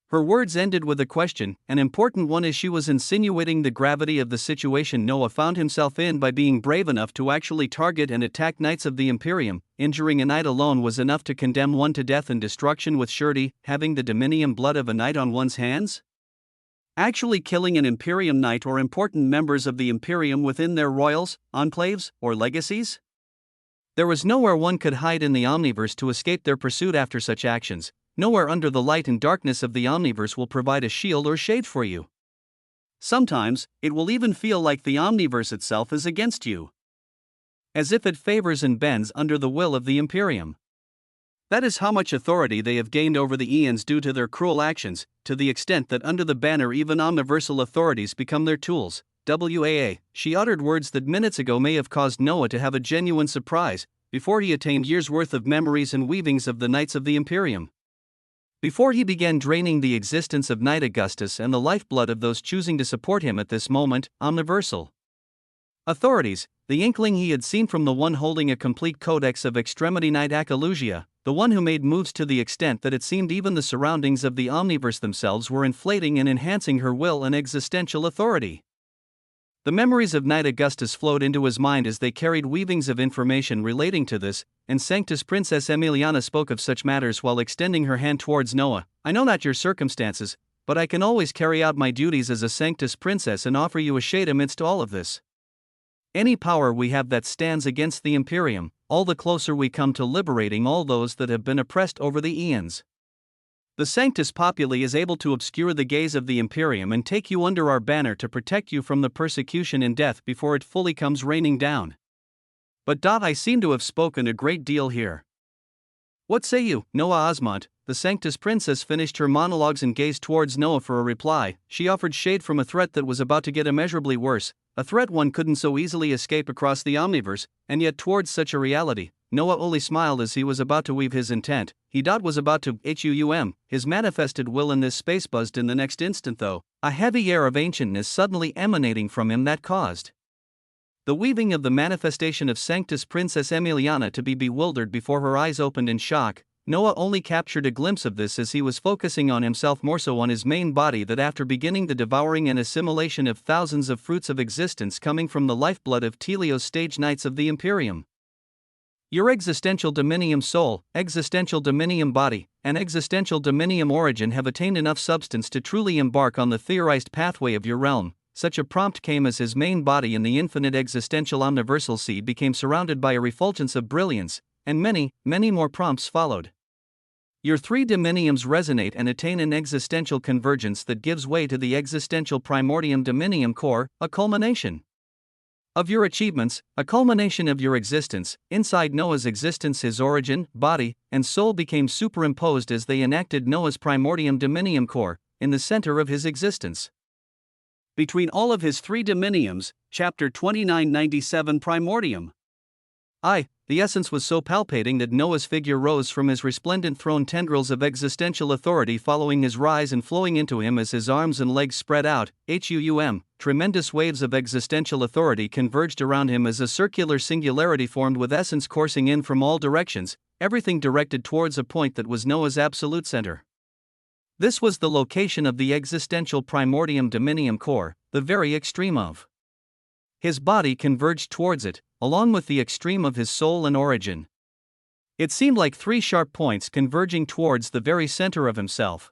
Her words ended with a question, an important one, as she was insinuating the gravity of the situation Noah found himself in by being brave enough to actually target and attack knights of the Imperium. Injuring a knight alone was enough to condemn one to death and destruction with surety. Having the dominium blood of a knight on one's hands? Actually killing an Imperium knight or important members of the Imperium within their royals, enclaves, or legacies? There was nowhere one could hide in the Omniverse to escape their pursuit after such actions. Nowhere under the light and darkness of the Omniverse will provide a shield or shade for you. Sometimes, it will even feel like the Omniverse itself is against you. As if it favors and bends under the will of the Imperium. That is how much authority they have gained over the eons due to their cruel actions, to the extent that under the banner even omniversal authorities become their tools. She uttered words that minutes ago may have caused Noah to have a genuine surprise, before he attained years' worth of memories and weavings of the Knights of the Imperium. Before he began draining the existence of Knight Augustus and the lifeblood of those choosing to support him at this moment, omniversal authorities, the inkling he had seen from the one holding a complete codex of extremity, Knight Acalusia, the one who made moves to the extent that it seemed even the surroundings of the Omniverse themselves were inflating and enhancing her will and existential authority. The memories of Knight Augustus flowed into his mind as they carried weavings of information relating to this, and Sanctus Princess Emiliana spoke of such matters while extending her hand towards Noah. I know not your circumstances, but I can always carry out my duties as a Sanctus Princess and offer you a shade amidst all of this. Any power we have that stands against the Imperium, all the closer we come to liberating all those that have been oppressed over the eons. The Sanctus Populi is able to obscure the gaze of the Imperium and take you under our banner to protect you from the persecution and death before it fully comes raining down. But I seem to have spoken a great deal here. What say you, Noah Osmont? The Sanctus Princess finished her monologues and gazed towards Noah for a reply. She offered shade from a threat that was about to get immeasurably worse, a threat one couldn't so easily escape across the Omniverse, and yet towards such a reality, Noah only smiled as he was about to weave his intent. He was about to his manifested will in this space buzzed in the next instant, though, a heavy air of ancientness suddenly emanating from him that caused the weaving of the manifestation of Sanctus Princess Emiliana to be bewildered before her eyes opened in shock. Noah only captured a glimpse of this as he was focusing on himself, more so on his main body, that after beginning the devouring and assimilation of thousands of fruits of existence coming from the lifeblood of Telios stage knights of the Imperium. Your existential dominium soul, existential dominium body, and existential dominium origin have attained enough substance to truly embark on the theorized pathway of your realm. Such a prompt came as his main body in the infinite existential omniversal seed became surrounded by a refulgence of brilliance, and many, many more prompts followed. Your three dominiums resonate and attain an existential convergence that gives way to the existential primordium dominium core, a culmination. of your achievements, a culmination of your existence. Inside Noah's existence, his origin, body, and soul became superimposed as they enacted Noah's primordium dominium core, in the center of his existence. Between all of his three dominiums, chapter 2997 Primordium. The essence was so palpating that Noah's figure rose from his resplendent throne, tendrils of existential authority following his rise and flowing into him as his arms and legs spread out. Tremendous waves of existential authority converged around him as a circular singularity formed with essence coursing in from all directions, everything directed towards a point that was Noah's absolute center. This was the location of the existential primordium dominium core, the very extreme of his body converged towards it, along with the extreme of his soul and origin. It seemed like three sharp points converging towards the very center of himself.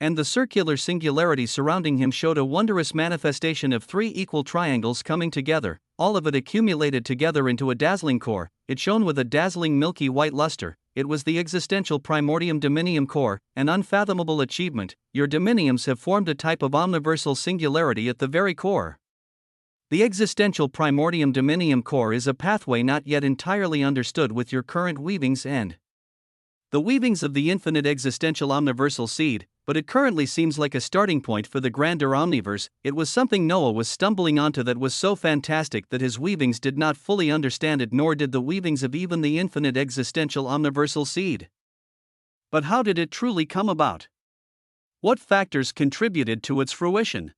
And the circular singularity surrounding him showed a wondrous manifestation of three equal triangles coming together, all of it accumulated together into a dazzling core. It shone with a dazzling milky white luster. It was the existential primordium dominium core, an unfathomable achievement. Your dominiums have formed a type of omniversal singularity at the very core. The existential primordium dominium core is a pathway not yet entirely understood with your current weavings and the weavings of the infinite existential omniversal seed, but it currently seems like a starting point for the grander omniverse. It was something Noah was stumbling onto that was so fantastic that his weavings did not fully understand it, nor did the weavings of even the infinite existential omniversal seed. But how did it truly come about? What factors contributed to its fruition?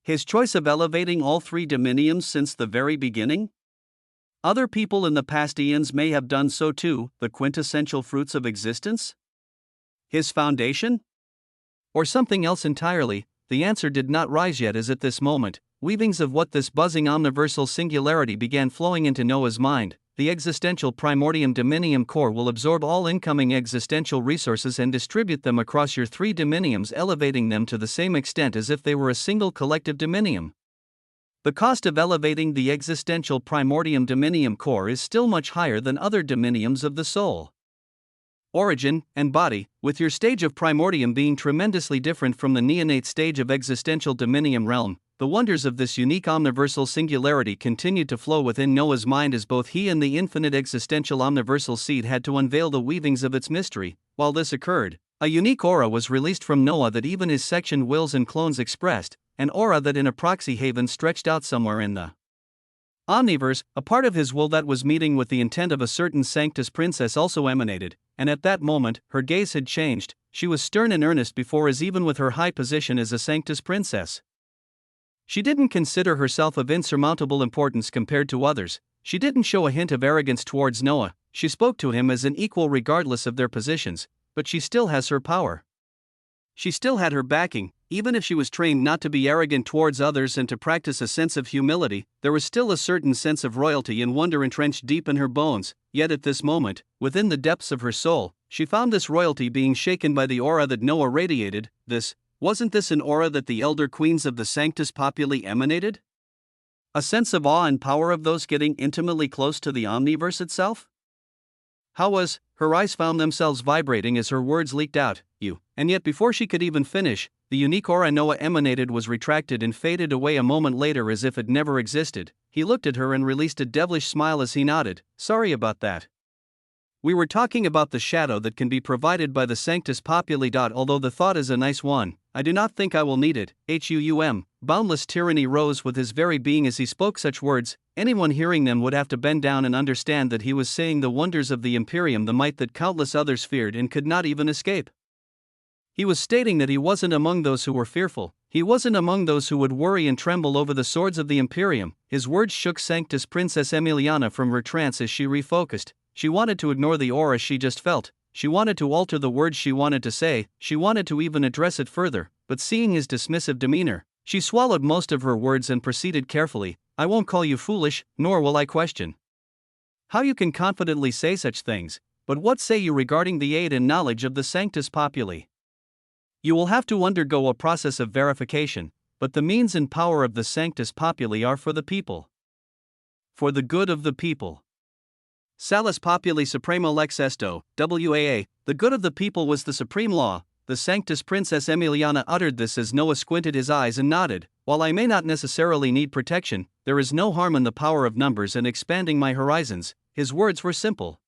His choice of elevating all three dominiums since the very beginning? Other people in the past eons may have done so too. The quintessential fruits of existence? His foundation? Or something else entirely? The answer did not rise yet, as at this moment, weavings of what this buzzing omniversal singularity began flowing into Noah's mind. The existential primordium dominium core will absorb all incoming existential resources and distribute them across your three dominiums, elevating them to the same extent as if they were a single collective dominium. The cost of elevating the existential primordium dominium core is still much higher than other dominiums of the soul, origin, and body, with your stage of primordium being tremendously different from the neonate stage of existential dominium realm. The wonders of this unique omniversal singularity continued to flow within Noah's mind as both he and the infinite existential omniversal seed had to unveil the weavings of its mystery. While this occurred, a unique aura was released from Noah that even his sectioned wills and clones expressed, an aura that in a proxy haven stretched out somewhere in the omniverse. A part of his will that was meeting with the intent of a certain Sanctus princess also emanated, and at that moment, her gaze had changed. She was stern and earnest before his, even with her high position as a Sanctus princess. She didn't consider herself of insurmountable importance compared to others. She didn't show a hint of arrogance towards Noah. She spoke to him as an equal regardless of their positions, but she still has her power. She still had her backing. Even if she was trained not to be arrogant towards others and to practice a sense of humility, there was still a certain sense of royalty and wonder entrenched deep in her bones. Yet at this moment, within the depths of her soul, she found this royalty being shaken by the aura that Noah radiated. Wasn't this an aura that the elder queens of the Sanctus Populi emanated? A sense of awe and power of those getting intimately close to the omniverse itself? Her eyes found themselves vibrating as her words leaked out, "You," and yet before she could even finish, the unique aura Noah emanated was retracted and faded away a moment later as if it never existed. He looked at her and released a devilish smile as he nodded. "Sorry about that. We were talking about the shadow that can be provided by the Sanctus Populi. Although the thought is a nice one, I do not think I will need it." Boundless tyranny rose with his very being as he spoke such words. Anyone hearing them would have to bend down and understand that he was saying the wonders of the Imperium, the might that countless others feared and could not even escape. He was stating that he wasn't among those who were fearful. He wasn't among those who would worry and tremble over the swords of the Imperium. His words shook Sanctus Princess Emiliana from her trance as she refocused. She wanted to ignore the aura she just felt. She wanted to alter the words she wanted to say. She wanted to even address it further, but seeing his dismissive demeanor, she swallowed most of her words and proceeded carefully. "I won't call you foolish, nor will I question how you can confidently say such things, but what say you regarding the aid and knowledge of the Sanctus Populi? You will have to undergo a process of verification, but the means and power of the Sanctus Populi are for the people, for the good of the people. Salus Populi Supremo Lex Esto, WAA, the good of the people was the supreme law." The Sanctus Princess Emiliana uttered this as Noah squinted his eyes and nodded. While I may not necessarily need protection, there is no harm in the power of numbers and expanding my horizons." His words were simple,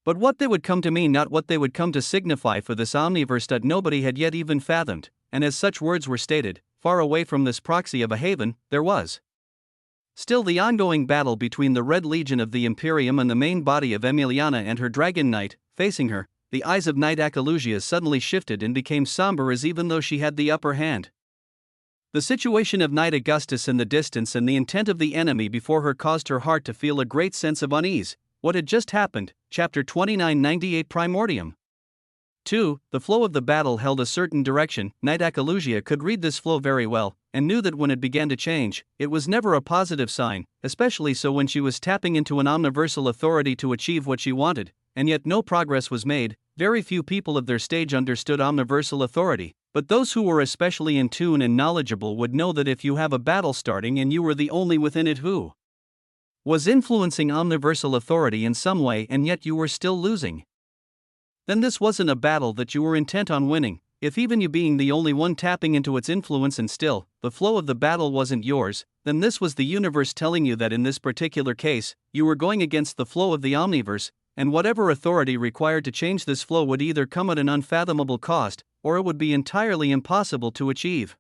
but what they would come to mean, not what they would come to signify for this omniverse that nobody had yet even fathomed. And as such words were stated, far away from this proxy of a haven, there was still the ongoing battle between the Red Legion of the Imperium and the main body of Emiliana and her Dragon Knight. Facing her, the eyes of Knight Akalusia suddenly shifted and became somber, as even though she had the upper hand. The situation of Knight Augustus in the distance and the intent of the enemy before her caused her heart to feel a great sense of unease. What had just happened? Chapter 2998 Primordium 2. The flow of the battle held a certain direction. Knight Akalusia could read this flow very well, and knew that when it began to change, it was never a positive sign, especially so when she was tapping into an omniversal authority to achieve what she wanted, and yet no progress was made. Very few people of their stage understood omniversal authority, but those who were especially in tune and knowledgeable would know that if you have a battle starting and you were the only within it who was influencing omniversal authority in some way and yet you were still losing, then this wasn't a battle that you were intent on winning. If even you being the only one tapping into its influence and still, the flow of the battle wasn't yours, then this was the universe telling you that in this particular case, you were going against the flow of the omniverse, and whatever authority required to change this flow would either come at an unfathomable cost, or it would be entirely impossible to achieve.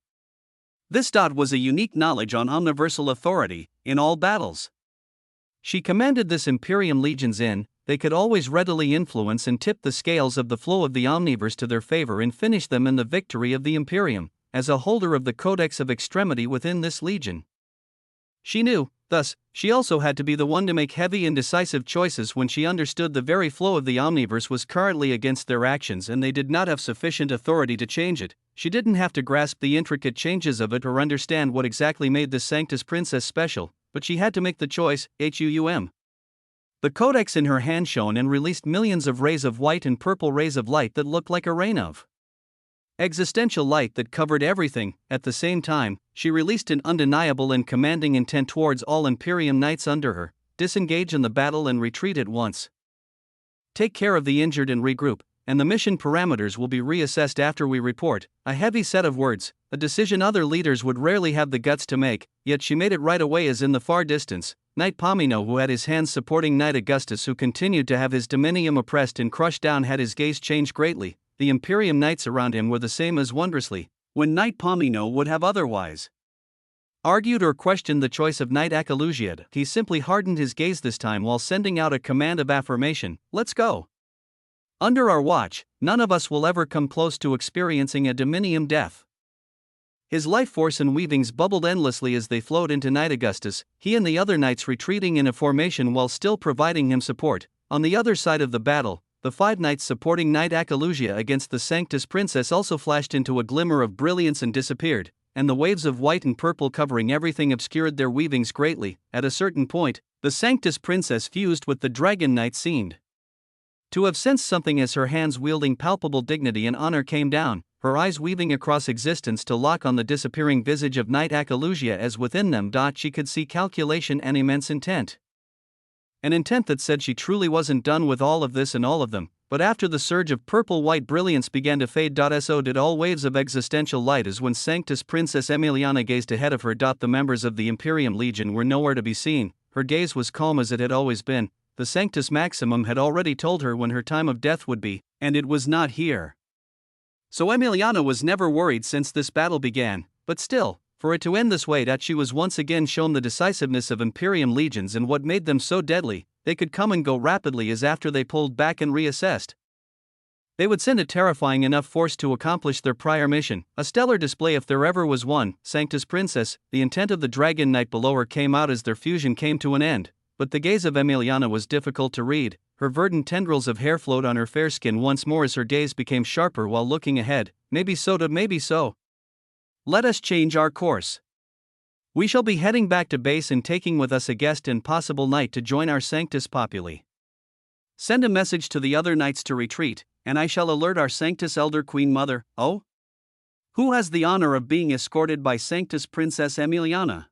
This dot was a unique knowledge on omniversal authority, in all battles she commanded this Imperium legions in, they could always readily influence and tip the scales of the flow of the omniverse to their favor and finish them in the victory of the Imperium, as a holder of the Codex of Extremity within this legion. She knew, thus, she also had to be the one to make heavy and decisive choices when she understood the very flow of the omniverse was currently against their actions and they did not have sufficient authority to change it. She didn't have to grasp the intricate changes of it or understand what exactly made this Sanctus Princess special, but she had to make the choice. The codex in her hand shone and released millions of rays of white and purple rays of light that looked like a rain of existential light that covered everything. At the same time, she released an undeniable and commanding intent towards all Imperium knights under her: disengage in the battle and retreat at once. Take care of the injured and regroup, and the mission parameters will be reassessed after we report. A heavy set of words, a decision other leaders would rarely have the guts to make, yet she made it right away. As in the far distance, Knight Pomino, who had his hands supporting Knight Augustus, who continued to have his dominium oppressed and crushed down, had his gaze changed greatly. The Imperium knights around him were the same as wondrously, when Knight Pomino would have otherwise argued or questioned the choice of Knight Akalusia. He simply hardened his gaze this time while sending out a command of affirmation: let's go. Under our watch, none of us will ever come close to experiencing a dominium death. His life force and weavings bubbled endlessly as they flowed into Knight Augustus, he and the other knights retreating in a formation while still providing him support. On the other side of the battle, the 5 knights supporting Knight Akalusia against the Sanctus Princess also flashed into a glimmer of brilliance and disappeared, and the waves of white and purple covering everything obscured their weavings greatly. At a certain point, the Sanctus Princess fused with the Dragon Knight, seemed to have sensed something as her hands wielding palpable dignity and honor came down, her eyes weaving across existence to lock on the disappearing visage of Knight Akalusia, as within them she could see calculation and immense intent. An intent that said she truly wasn't done with all of this and all of them. But after the surge of purple-white brilliance began to fade, so did all waves of existential light, as when Sanctus Princess Emiliana gazed ahead of her. The members of the Imperium Legion were nowhere to be seen. Her gaze was calm as it had always been. The Sanctus Maximum had already told her when her time of death would be, and it was not here. So Emiliana was never worried since this battle began, but still, for it to end this way, she was once again shown the decisiveness of Imperium legions and what made them so deadly. They could come and go rapidly, as after they pulled back and reassessed, they would send a terrifying enough force to accomplish their prior mission, a stellar display if there ever was one. Sanctus Princess, the intent of the Dragon Knight below her came out as their fusion came to an end, but the gaze of Emiliana was difficult to read. Her verdant tendrils of hair flowed on her fair skin once more as her gaze became sharper while looking ahead. Maybe so. Let us change our course. We shall be heading back to base and taking with us a guest and possible knight to join our Sanctus Populi. Send a message to the other knights to retreat, and I shall alert our Sanctus Elder Queen Mother, who has the honor of being escorted by Sanctus Princess Emiliana.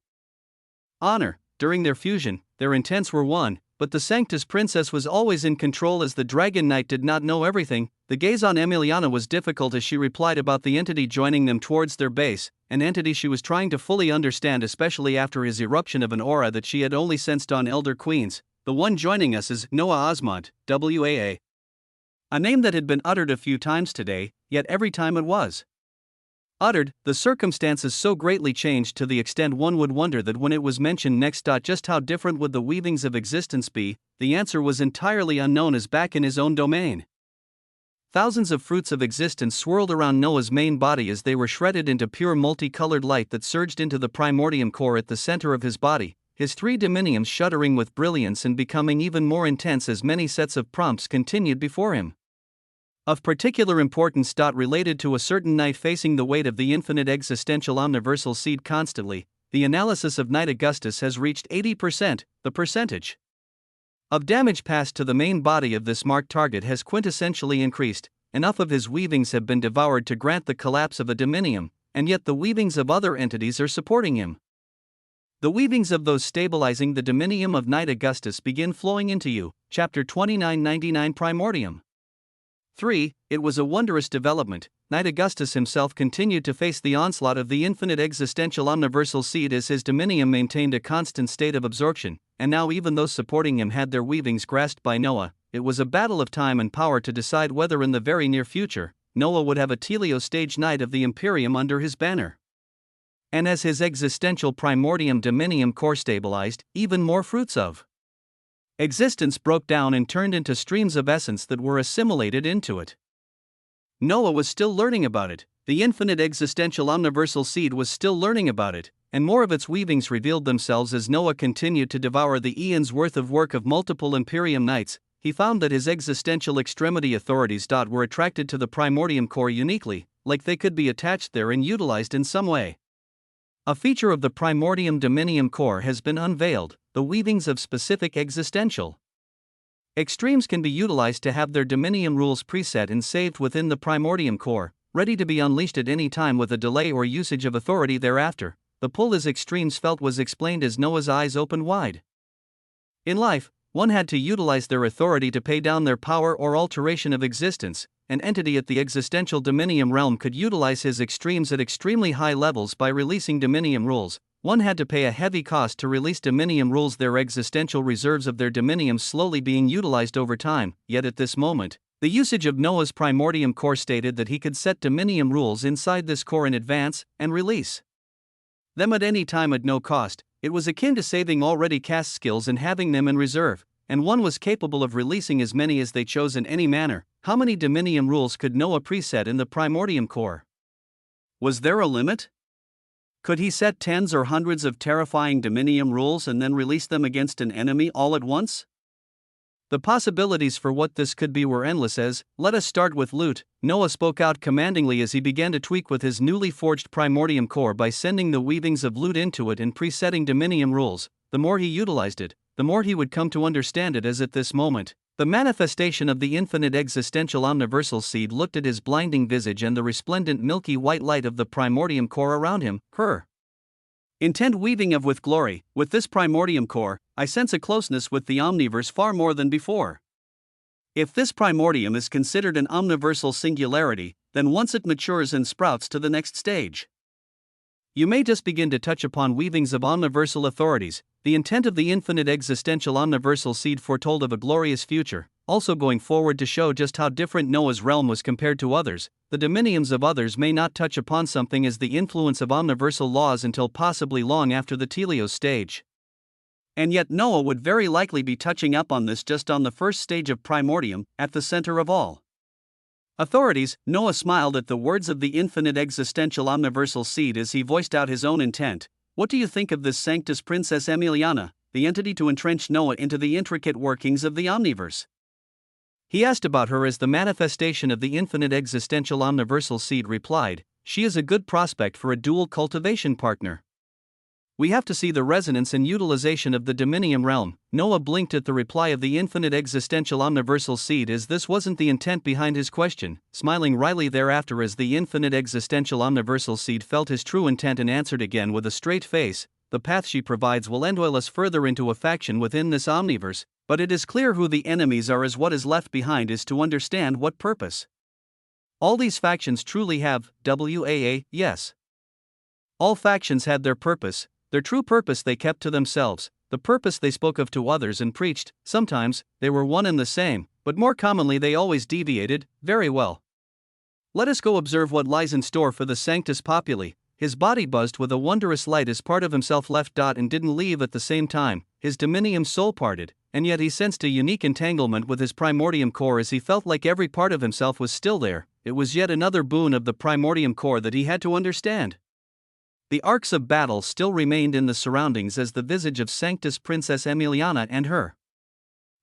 Honor. During their fusion, their intents were one, but the Sanctus Princess was always in control as the Dragon Knight did not know everything. The gaze on Emiliana was difficult as she replied about the entity joining them towards their base, an entity she was trying to fully understand, especially after his eruption of an aura that she had only sensed on Elder Queens. The one joining us is Noah Osmond, WAA. A name that had been uttered a few times today, yet every time it was uttered, the circumstances so greatly changed to the extent one would wonder that when it was mentioned next. Just how different would the weavings of existence be? The answer was entirely unknown as back in his own domain. Thousands of fruits of existence swirled around Noah's main body as they were shredded into pure multicolored light that surged into the primordium core at the center of his body, his three dominiums shuddering with brilliance and becoming even more intense as many sets of prompts continued before him. Of particular importance. Related to a certain knight facing the weight of the infinite existential omniversal seed constantly, the analysis of Knight Augustus has reached 80%, the percentage of damage passed to the main body of this marked target has quintessentially increased. Enough of his weavings have been devoured to grant the collapse of a dominium, and yet the weavings of other entities are supporting him. The weavings of those stabilizing the dominium of Knight Augustus begin flowing into you. Chapter 2999 Primordium 3. It was a wondrous development. Knight Augustus himself continued to face the onslaught of the infinite existential omniversal seed as his dominium maintained a constant state of absorption, and now even those supporting him had their weavings grasped by Noah. It was a battle of time and power to decide whether in the very near future, Noah would have a Telio stage knight of the Imperium under his banner. And as his existential primordium dominium core stabilized, even more fruits of existence broke down and turned into streams of essence that were assimilated into it. Noah was still learning about it, the infinite existential omniversal seed was still learning about it, and more of its weavings revealed themselves as Noah continued to devour the eons worth of work of multiple Imperium Knights. He found that his existential extremity authorities were attracted to the primordium core uniquely, like they could be attached there and utilized in some way. A feature of the primordium dominium core has been unveiled: the weavings of specific existential extremes can be utilized to have their dominium rules preset and saved within the primordium core, ready to be unleashed at any time with a delay or usage of authority thereafter. The pull as extremes felt was explained as Noah's eyes opened wide. In life, one had to utilize their authority to pay down their power or alteration of existence. An entity at the existential dominium realm could utilize his extremes at extremely high levels by releasing dominium rules. One had to pay a heavy cost to release dominium rules, their existential reserves of their dominiums slowly being utilized over time. Yet at this moment, the usage of Noah's primordium core stated that he could set dominium rules inside this core in advance and release them at any time at no cost. It was akin to saving already cast skills and having them in reserve, and one was capable of releasing as many as they chose in any manner. How many dominium rules could Noah preset in the primordium core? Was there a limit? Could he set tens or hundreds of terrifying dominium rules and then release them against an enemy all at once? The possibilities for what this could be were endless as, let us start with loot. Noah spoke out commandingly as he began to tweak with his newly forged primordium core by sending the weavings of loot into it and presetting dominium rules. The more he utilized it, the more he would come to understand it as at this moment. The manifestation of the infinite existential omniversal seed looked at his blinding visage and the resplendent milky white light of the primordium core around him. Her intent weaving of with glory. With this primordium core, I sense a closeness with the omniverse far more than before. If this primordium is considered an omniversal singularity, then once it matures and sprouts to the next stage, you may just begin to touch upon weavings of omniversal authorities. The intent of the infinite existential omniversal seed foretold of a glorious future, also going forward to show just how different Noah's realm was compared to others. The dominiums of others may not touch upon something as the influence of omniversal laws until possibly long after the Telios stage. And yet Noah would very likely be touching up on this just on the first stage of primordium, at the center of all authorities. Noah smiled at the words of the infinite existential omniversal seed as he voiced out his own intent. What do you think of this Sanctus Princess Emiliana, the entity to entrench Noah into the intricate workings of the omniverse? He asked about her as the manifestation of the infinite existential omniversal seed replied, she is a good prospect for a dual cultivation partner. We have to see the resonance and utilization of the dominium realm. Noah blinked at the reply of the infinite existential omniversal seed as this wasn't the intent behind his question, smiling wryly thereafter as the infinite existential omniversal seed felt his true intent and answered again with a straight face, the path she provides will endoil us further into a faction within this omniverse, But it is clear who the enemies are, as what is left behind is to understand what purpose all these factions truly have. Yes. All factions had their purpose, their true purpose they kept to themselves, the purpose they spoke of to others and preached. Sometimes, they were one and the same, but more commonly they always deviated. Very well. Let us go observe what lies in store for the Sanctus Populi. His body buzzed with a wondrous light as part of himself left. And didn't leave at the same time. His dominium soul parted, and yet he sensed a unique entanglement with his primordium core as he felt like every part of himself was still there. It was yet another boon of the primordium core that he had to understand. The arcs of battle still remained in the surroundings as the visage of Sanctus Princess Emiliana and her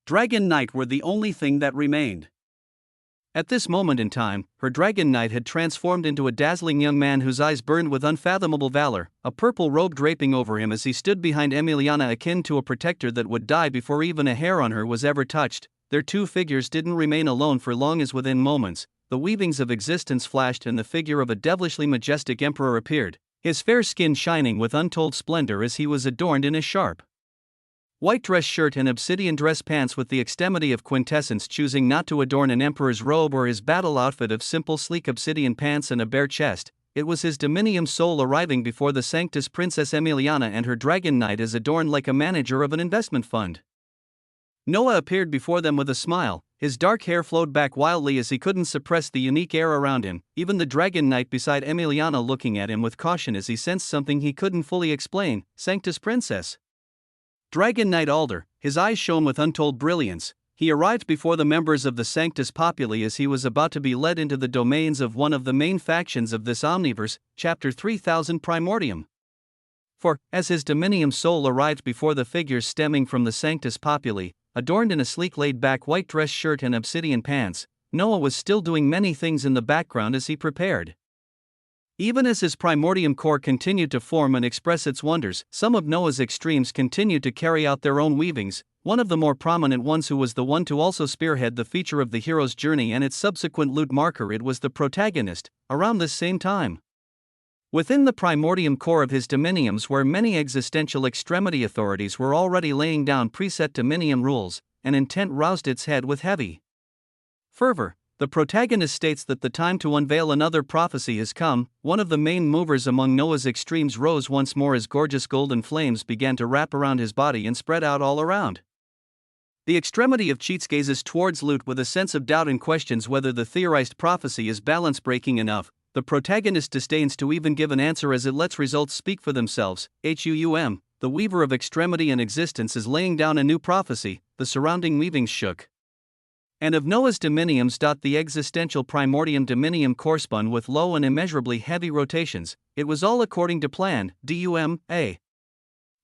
Dragon Knight were the only thing that remained. At this moment in time, her Dragon Knight had transformed into a dazzling young man whose eyes burned with unfathomable valor, a purple robe draping over him as he stood behind Emiliana, akin to a protector that would die before even a hair on her was ever touched. Their two figures didn't remain alone for long, as within moments, the weavings of existence flashed and the figure of a devilishly majestic emperor appeared, his fair skin shining with untold splendor as he was adorned in a sharp white dress shirt and obsidian dress pants, with the extremity of quintessence choosing not to adorn an emperor's robe or his battle outfit of simple sleek obsidian pants and a bare chest. It was his dominium soul arriving before the Sanctus Princess Emiliana and her Dragon Knight, as adorned like a manager of an investment fund. Noah appeared before them with a smile. His dark hair flowed back wildly as he couldn't suppress the unique air around him, even the Dragon Knight beside Emiliana looking at him with caution as he sensed something he couldn't fully explain. Sanctus Princess. Dragon Knight Alder, his eyes shone with untold brilliance. He arrived before the members of the Sanctus Populi as he was about to be led into the domains of one of the main factions of this omniverse, chapter 3000 Primordium. For, as his dominium soul arrived before the figures stemming from the Sanctus Populi, adorned in a sleek laid-back white dress shirt and obsidian pants, Noah was still doing many things in the background as he prepared. Even as his primordium core continued to form and express its wonders, some of Noah's extremes continued to carry out their own weavings. One of the more prominent ones, who was the one to also spearhead the feature of the hero's journey and its subsequent loot marker, it was the protagonist, around this same time. Within the primordium core of his dominiums, where many existential extremity authorities were already laying down preset dominium rules, an intent roused its head with heavy fervor. The protagonist states that the time to unveil another prophecy has come. One of the main movers among Noah's extremes rose once more as gorgeous golden flames began to wrap around his body and spread out all around. The extremity of Cheats gazes towards loot with a sense of doubt and questions whether the theorized prophecy is balance-breaking enough. The protagonist disdains to even give an answer as it lets results speak for themselves. The weaver of extremity and existence is laying down a new prophecy. The surrounding weavings shook. And of Noah's dominiums. The existential primordium dominium correspond with low and immeasurably heavy rotations. It was all according to plan. A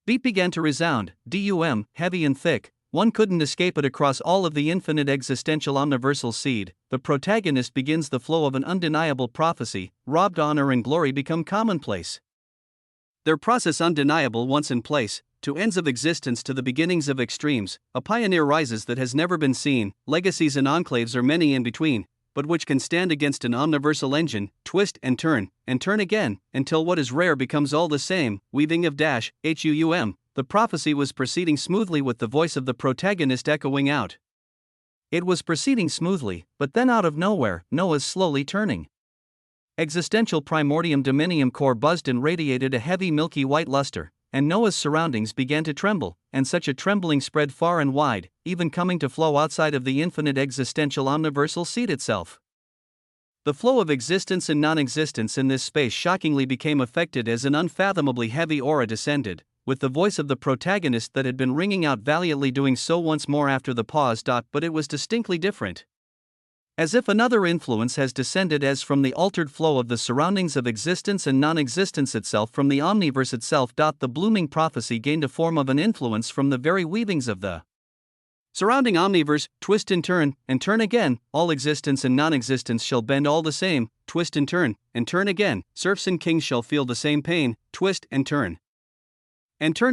beat began to resound. Heavy and thick. One couldn't escape it across all of the infinite existential omniversal seed. The protagonist begins the flow of an undeniable prophecy. Robbed honor and glory become commonplace. Their process undeniable once in place. To ends of existence, to the beginnings of extremes, a pioneer rises that has never been seen. Legacies and enclaves are many in between, but which can stand against an omniversal engine, twist and turn again, until what is rare becomes all the same. Weaving of The prophecy was proceeding smoothly with the voice of the protagonist echoing out. It was proceeding smoothly, but then out of nowhere, Noah's slowly turning existential primordium dominium core buzzed and radiated a heavy milky white luster, and Noah's surroundings began to tremble, and such a trembling spread far and wide, even coming to flow outside of the infinite existential omniversal seed itself. The flow of existence and non-existence in this space shockingly became affected as an unfathomably heavy aura descended, with the voice of the protagonist that had been ringing out valiantly doing so once more after the pause. But it was distinctly different. As if another influence has descended as from the altered flow of the surroundings of existence and non-existence itself from the omniverse itself. The blooming prophecy gained a form of an influence from the very weavings of the surrounding omniverse. Twist and turn again, all existence and non-existence shall bend all the same. Twist and turn again, serfs and kings shall feel the same pain. Twist and turn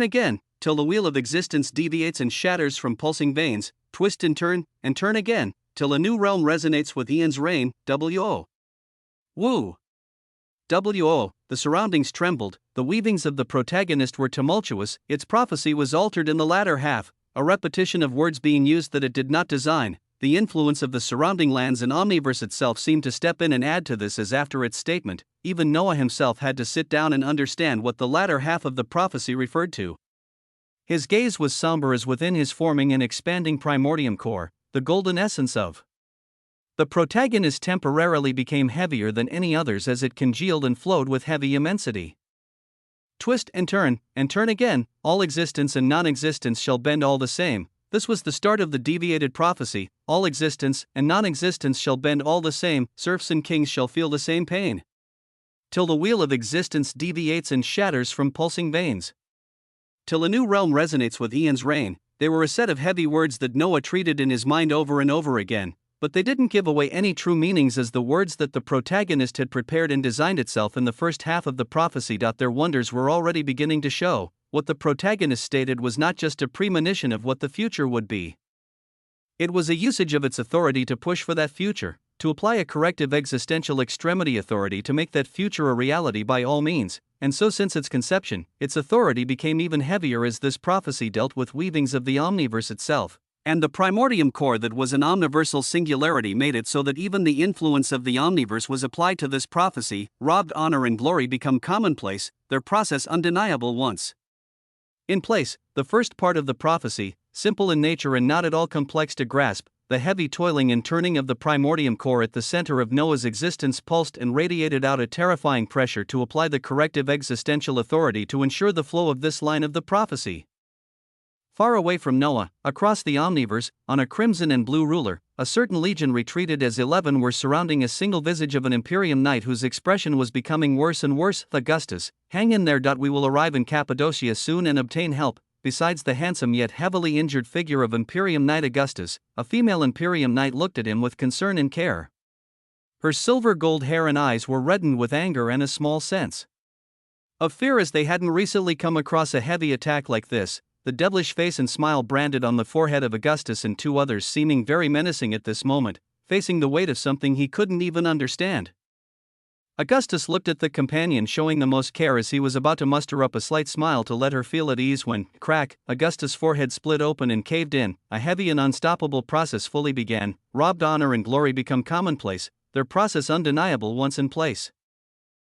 again, till the wheel of existence deviates and shatters from pulsing veins. Twist and turn again, till a new realm resonates with Ian's reign. Woo! The surroundings trembled, the weavings of the protagonist were tumultuous, its prophecy was altered in the latter half. a repetition of words being used that it did not design. The influence of the surrounding lands and omniverse itself seemed to step in and add to this, as after its statement, even Noah himself had to sit down and understand what the latter half of the prophecy referred to. His gaze was somber as within his forming and expanding primordium core, the golden essence of the protagonist temporarily became heavier than any others as it congealed and flowed with heavy immensity. Twist and turn again, all existence and non-existence shall bend all the same. This was the start of the deviated prophecy, all existence and non-existence shall bend all the same, serfs and kings shall feel the same pain. Till the wheel of existence deviates and shatters from pulsing veins. Till a new realm resonates with Ian's reign. They were a set of heavy words that Noah treated in his mind over and over again, but they didn't give away any true meanings as the words that the protagonist had prepared and designed itself in the first half of the prophecy. Their wonders were already beginning to show. What the protagonist stated was not just a premonition of what the future would be. It was a usage of its authority to push for that future, to apply a corrective existential extremity authority to make that future a reality by all means, and so since its conception, its authority became even heavier as this prophecy dealt with weavings of the omniverse itself, and the primordium core that was an omniversal singularity made it so that even the influence of the omniverse was applied to this prophecy. Robbed honor and glory become commonplace, their process undeniable once in place. The first part of the prophecy, simple in nature and not at all complex to grasp, the heavy toiling and turning of the primordium core at the center of Noah's existence pulsed and radiated out a terrifying pressure to apply the corrective existential authority to ensure the flow of this line of the prophecy. Far away from Noah, across the omniverse, on a crimson and blue ruler, a certain legion retreated as 11 were surrounding a single visage of an Imperium knight whose expression was becoming worse and worse. Augustus, hang in there. We will arrive in Cappadocia soon and obtain help. Besides the handsome yet heavily injured figure of Imperium Knight Augustus, a female Imperium Knight looked at him with concern and care. Her silver gold hair and eyes were reddened with anger and a small sense of fear as they hadn't recently come across a heavy attack like this. The devilish face and smile branded on the forehead of Augustus and two others seeming very menacing at this moment, facing the weight of something he couldn't even understand. Augustus looked at the companion showing the most care as he was about to muster up a slight smile to let her feel at ease when, crack, Augustus' forehead split open and caved in. A heavy and unstoppable process fully began. Robbed honor and glory become commonplace, their process undeniable once in place.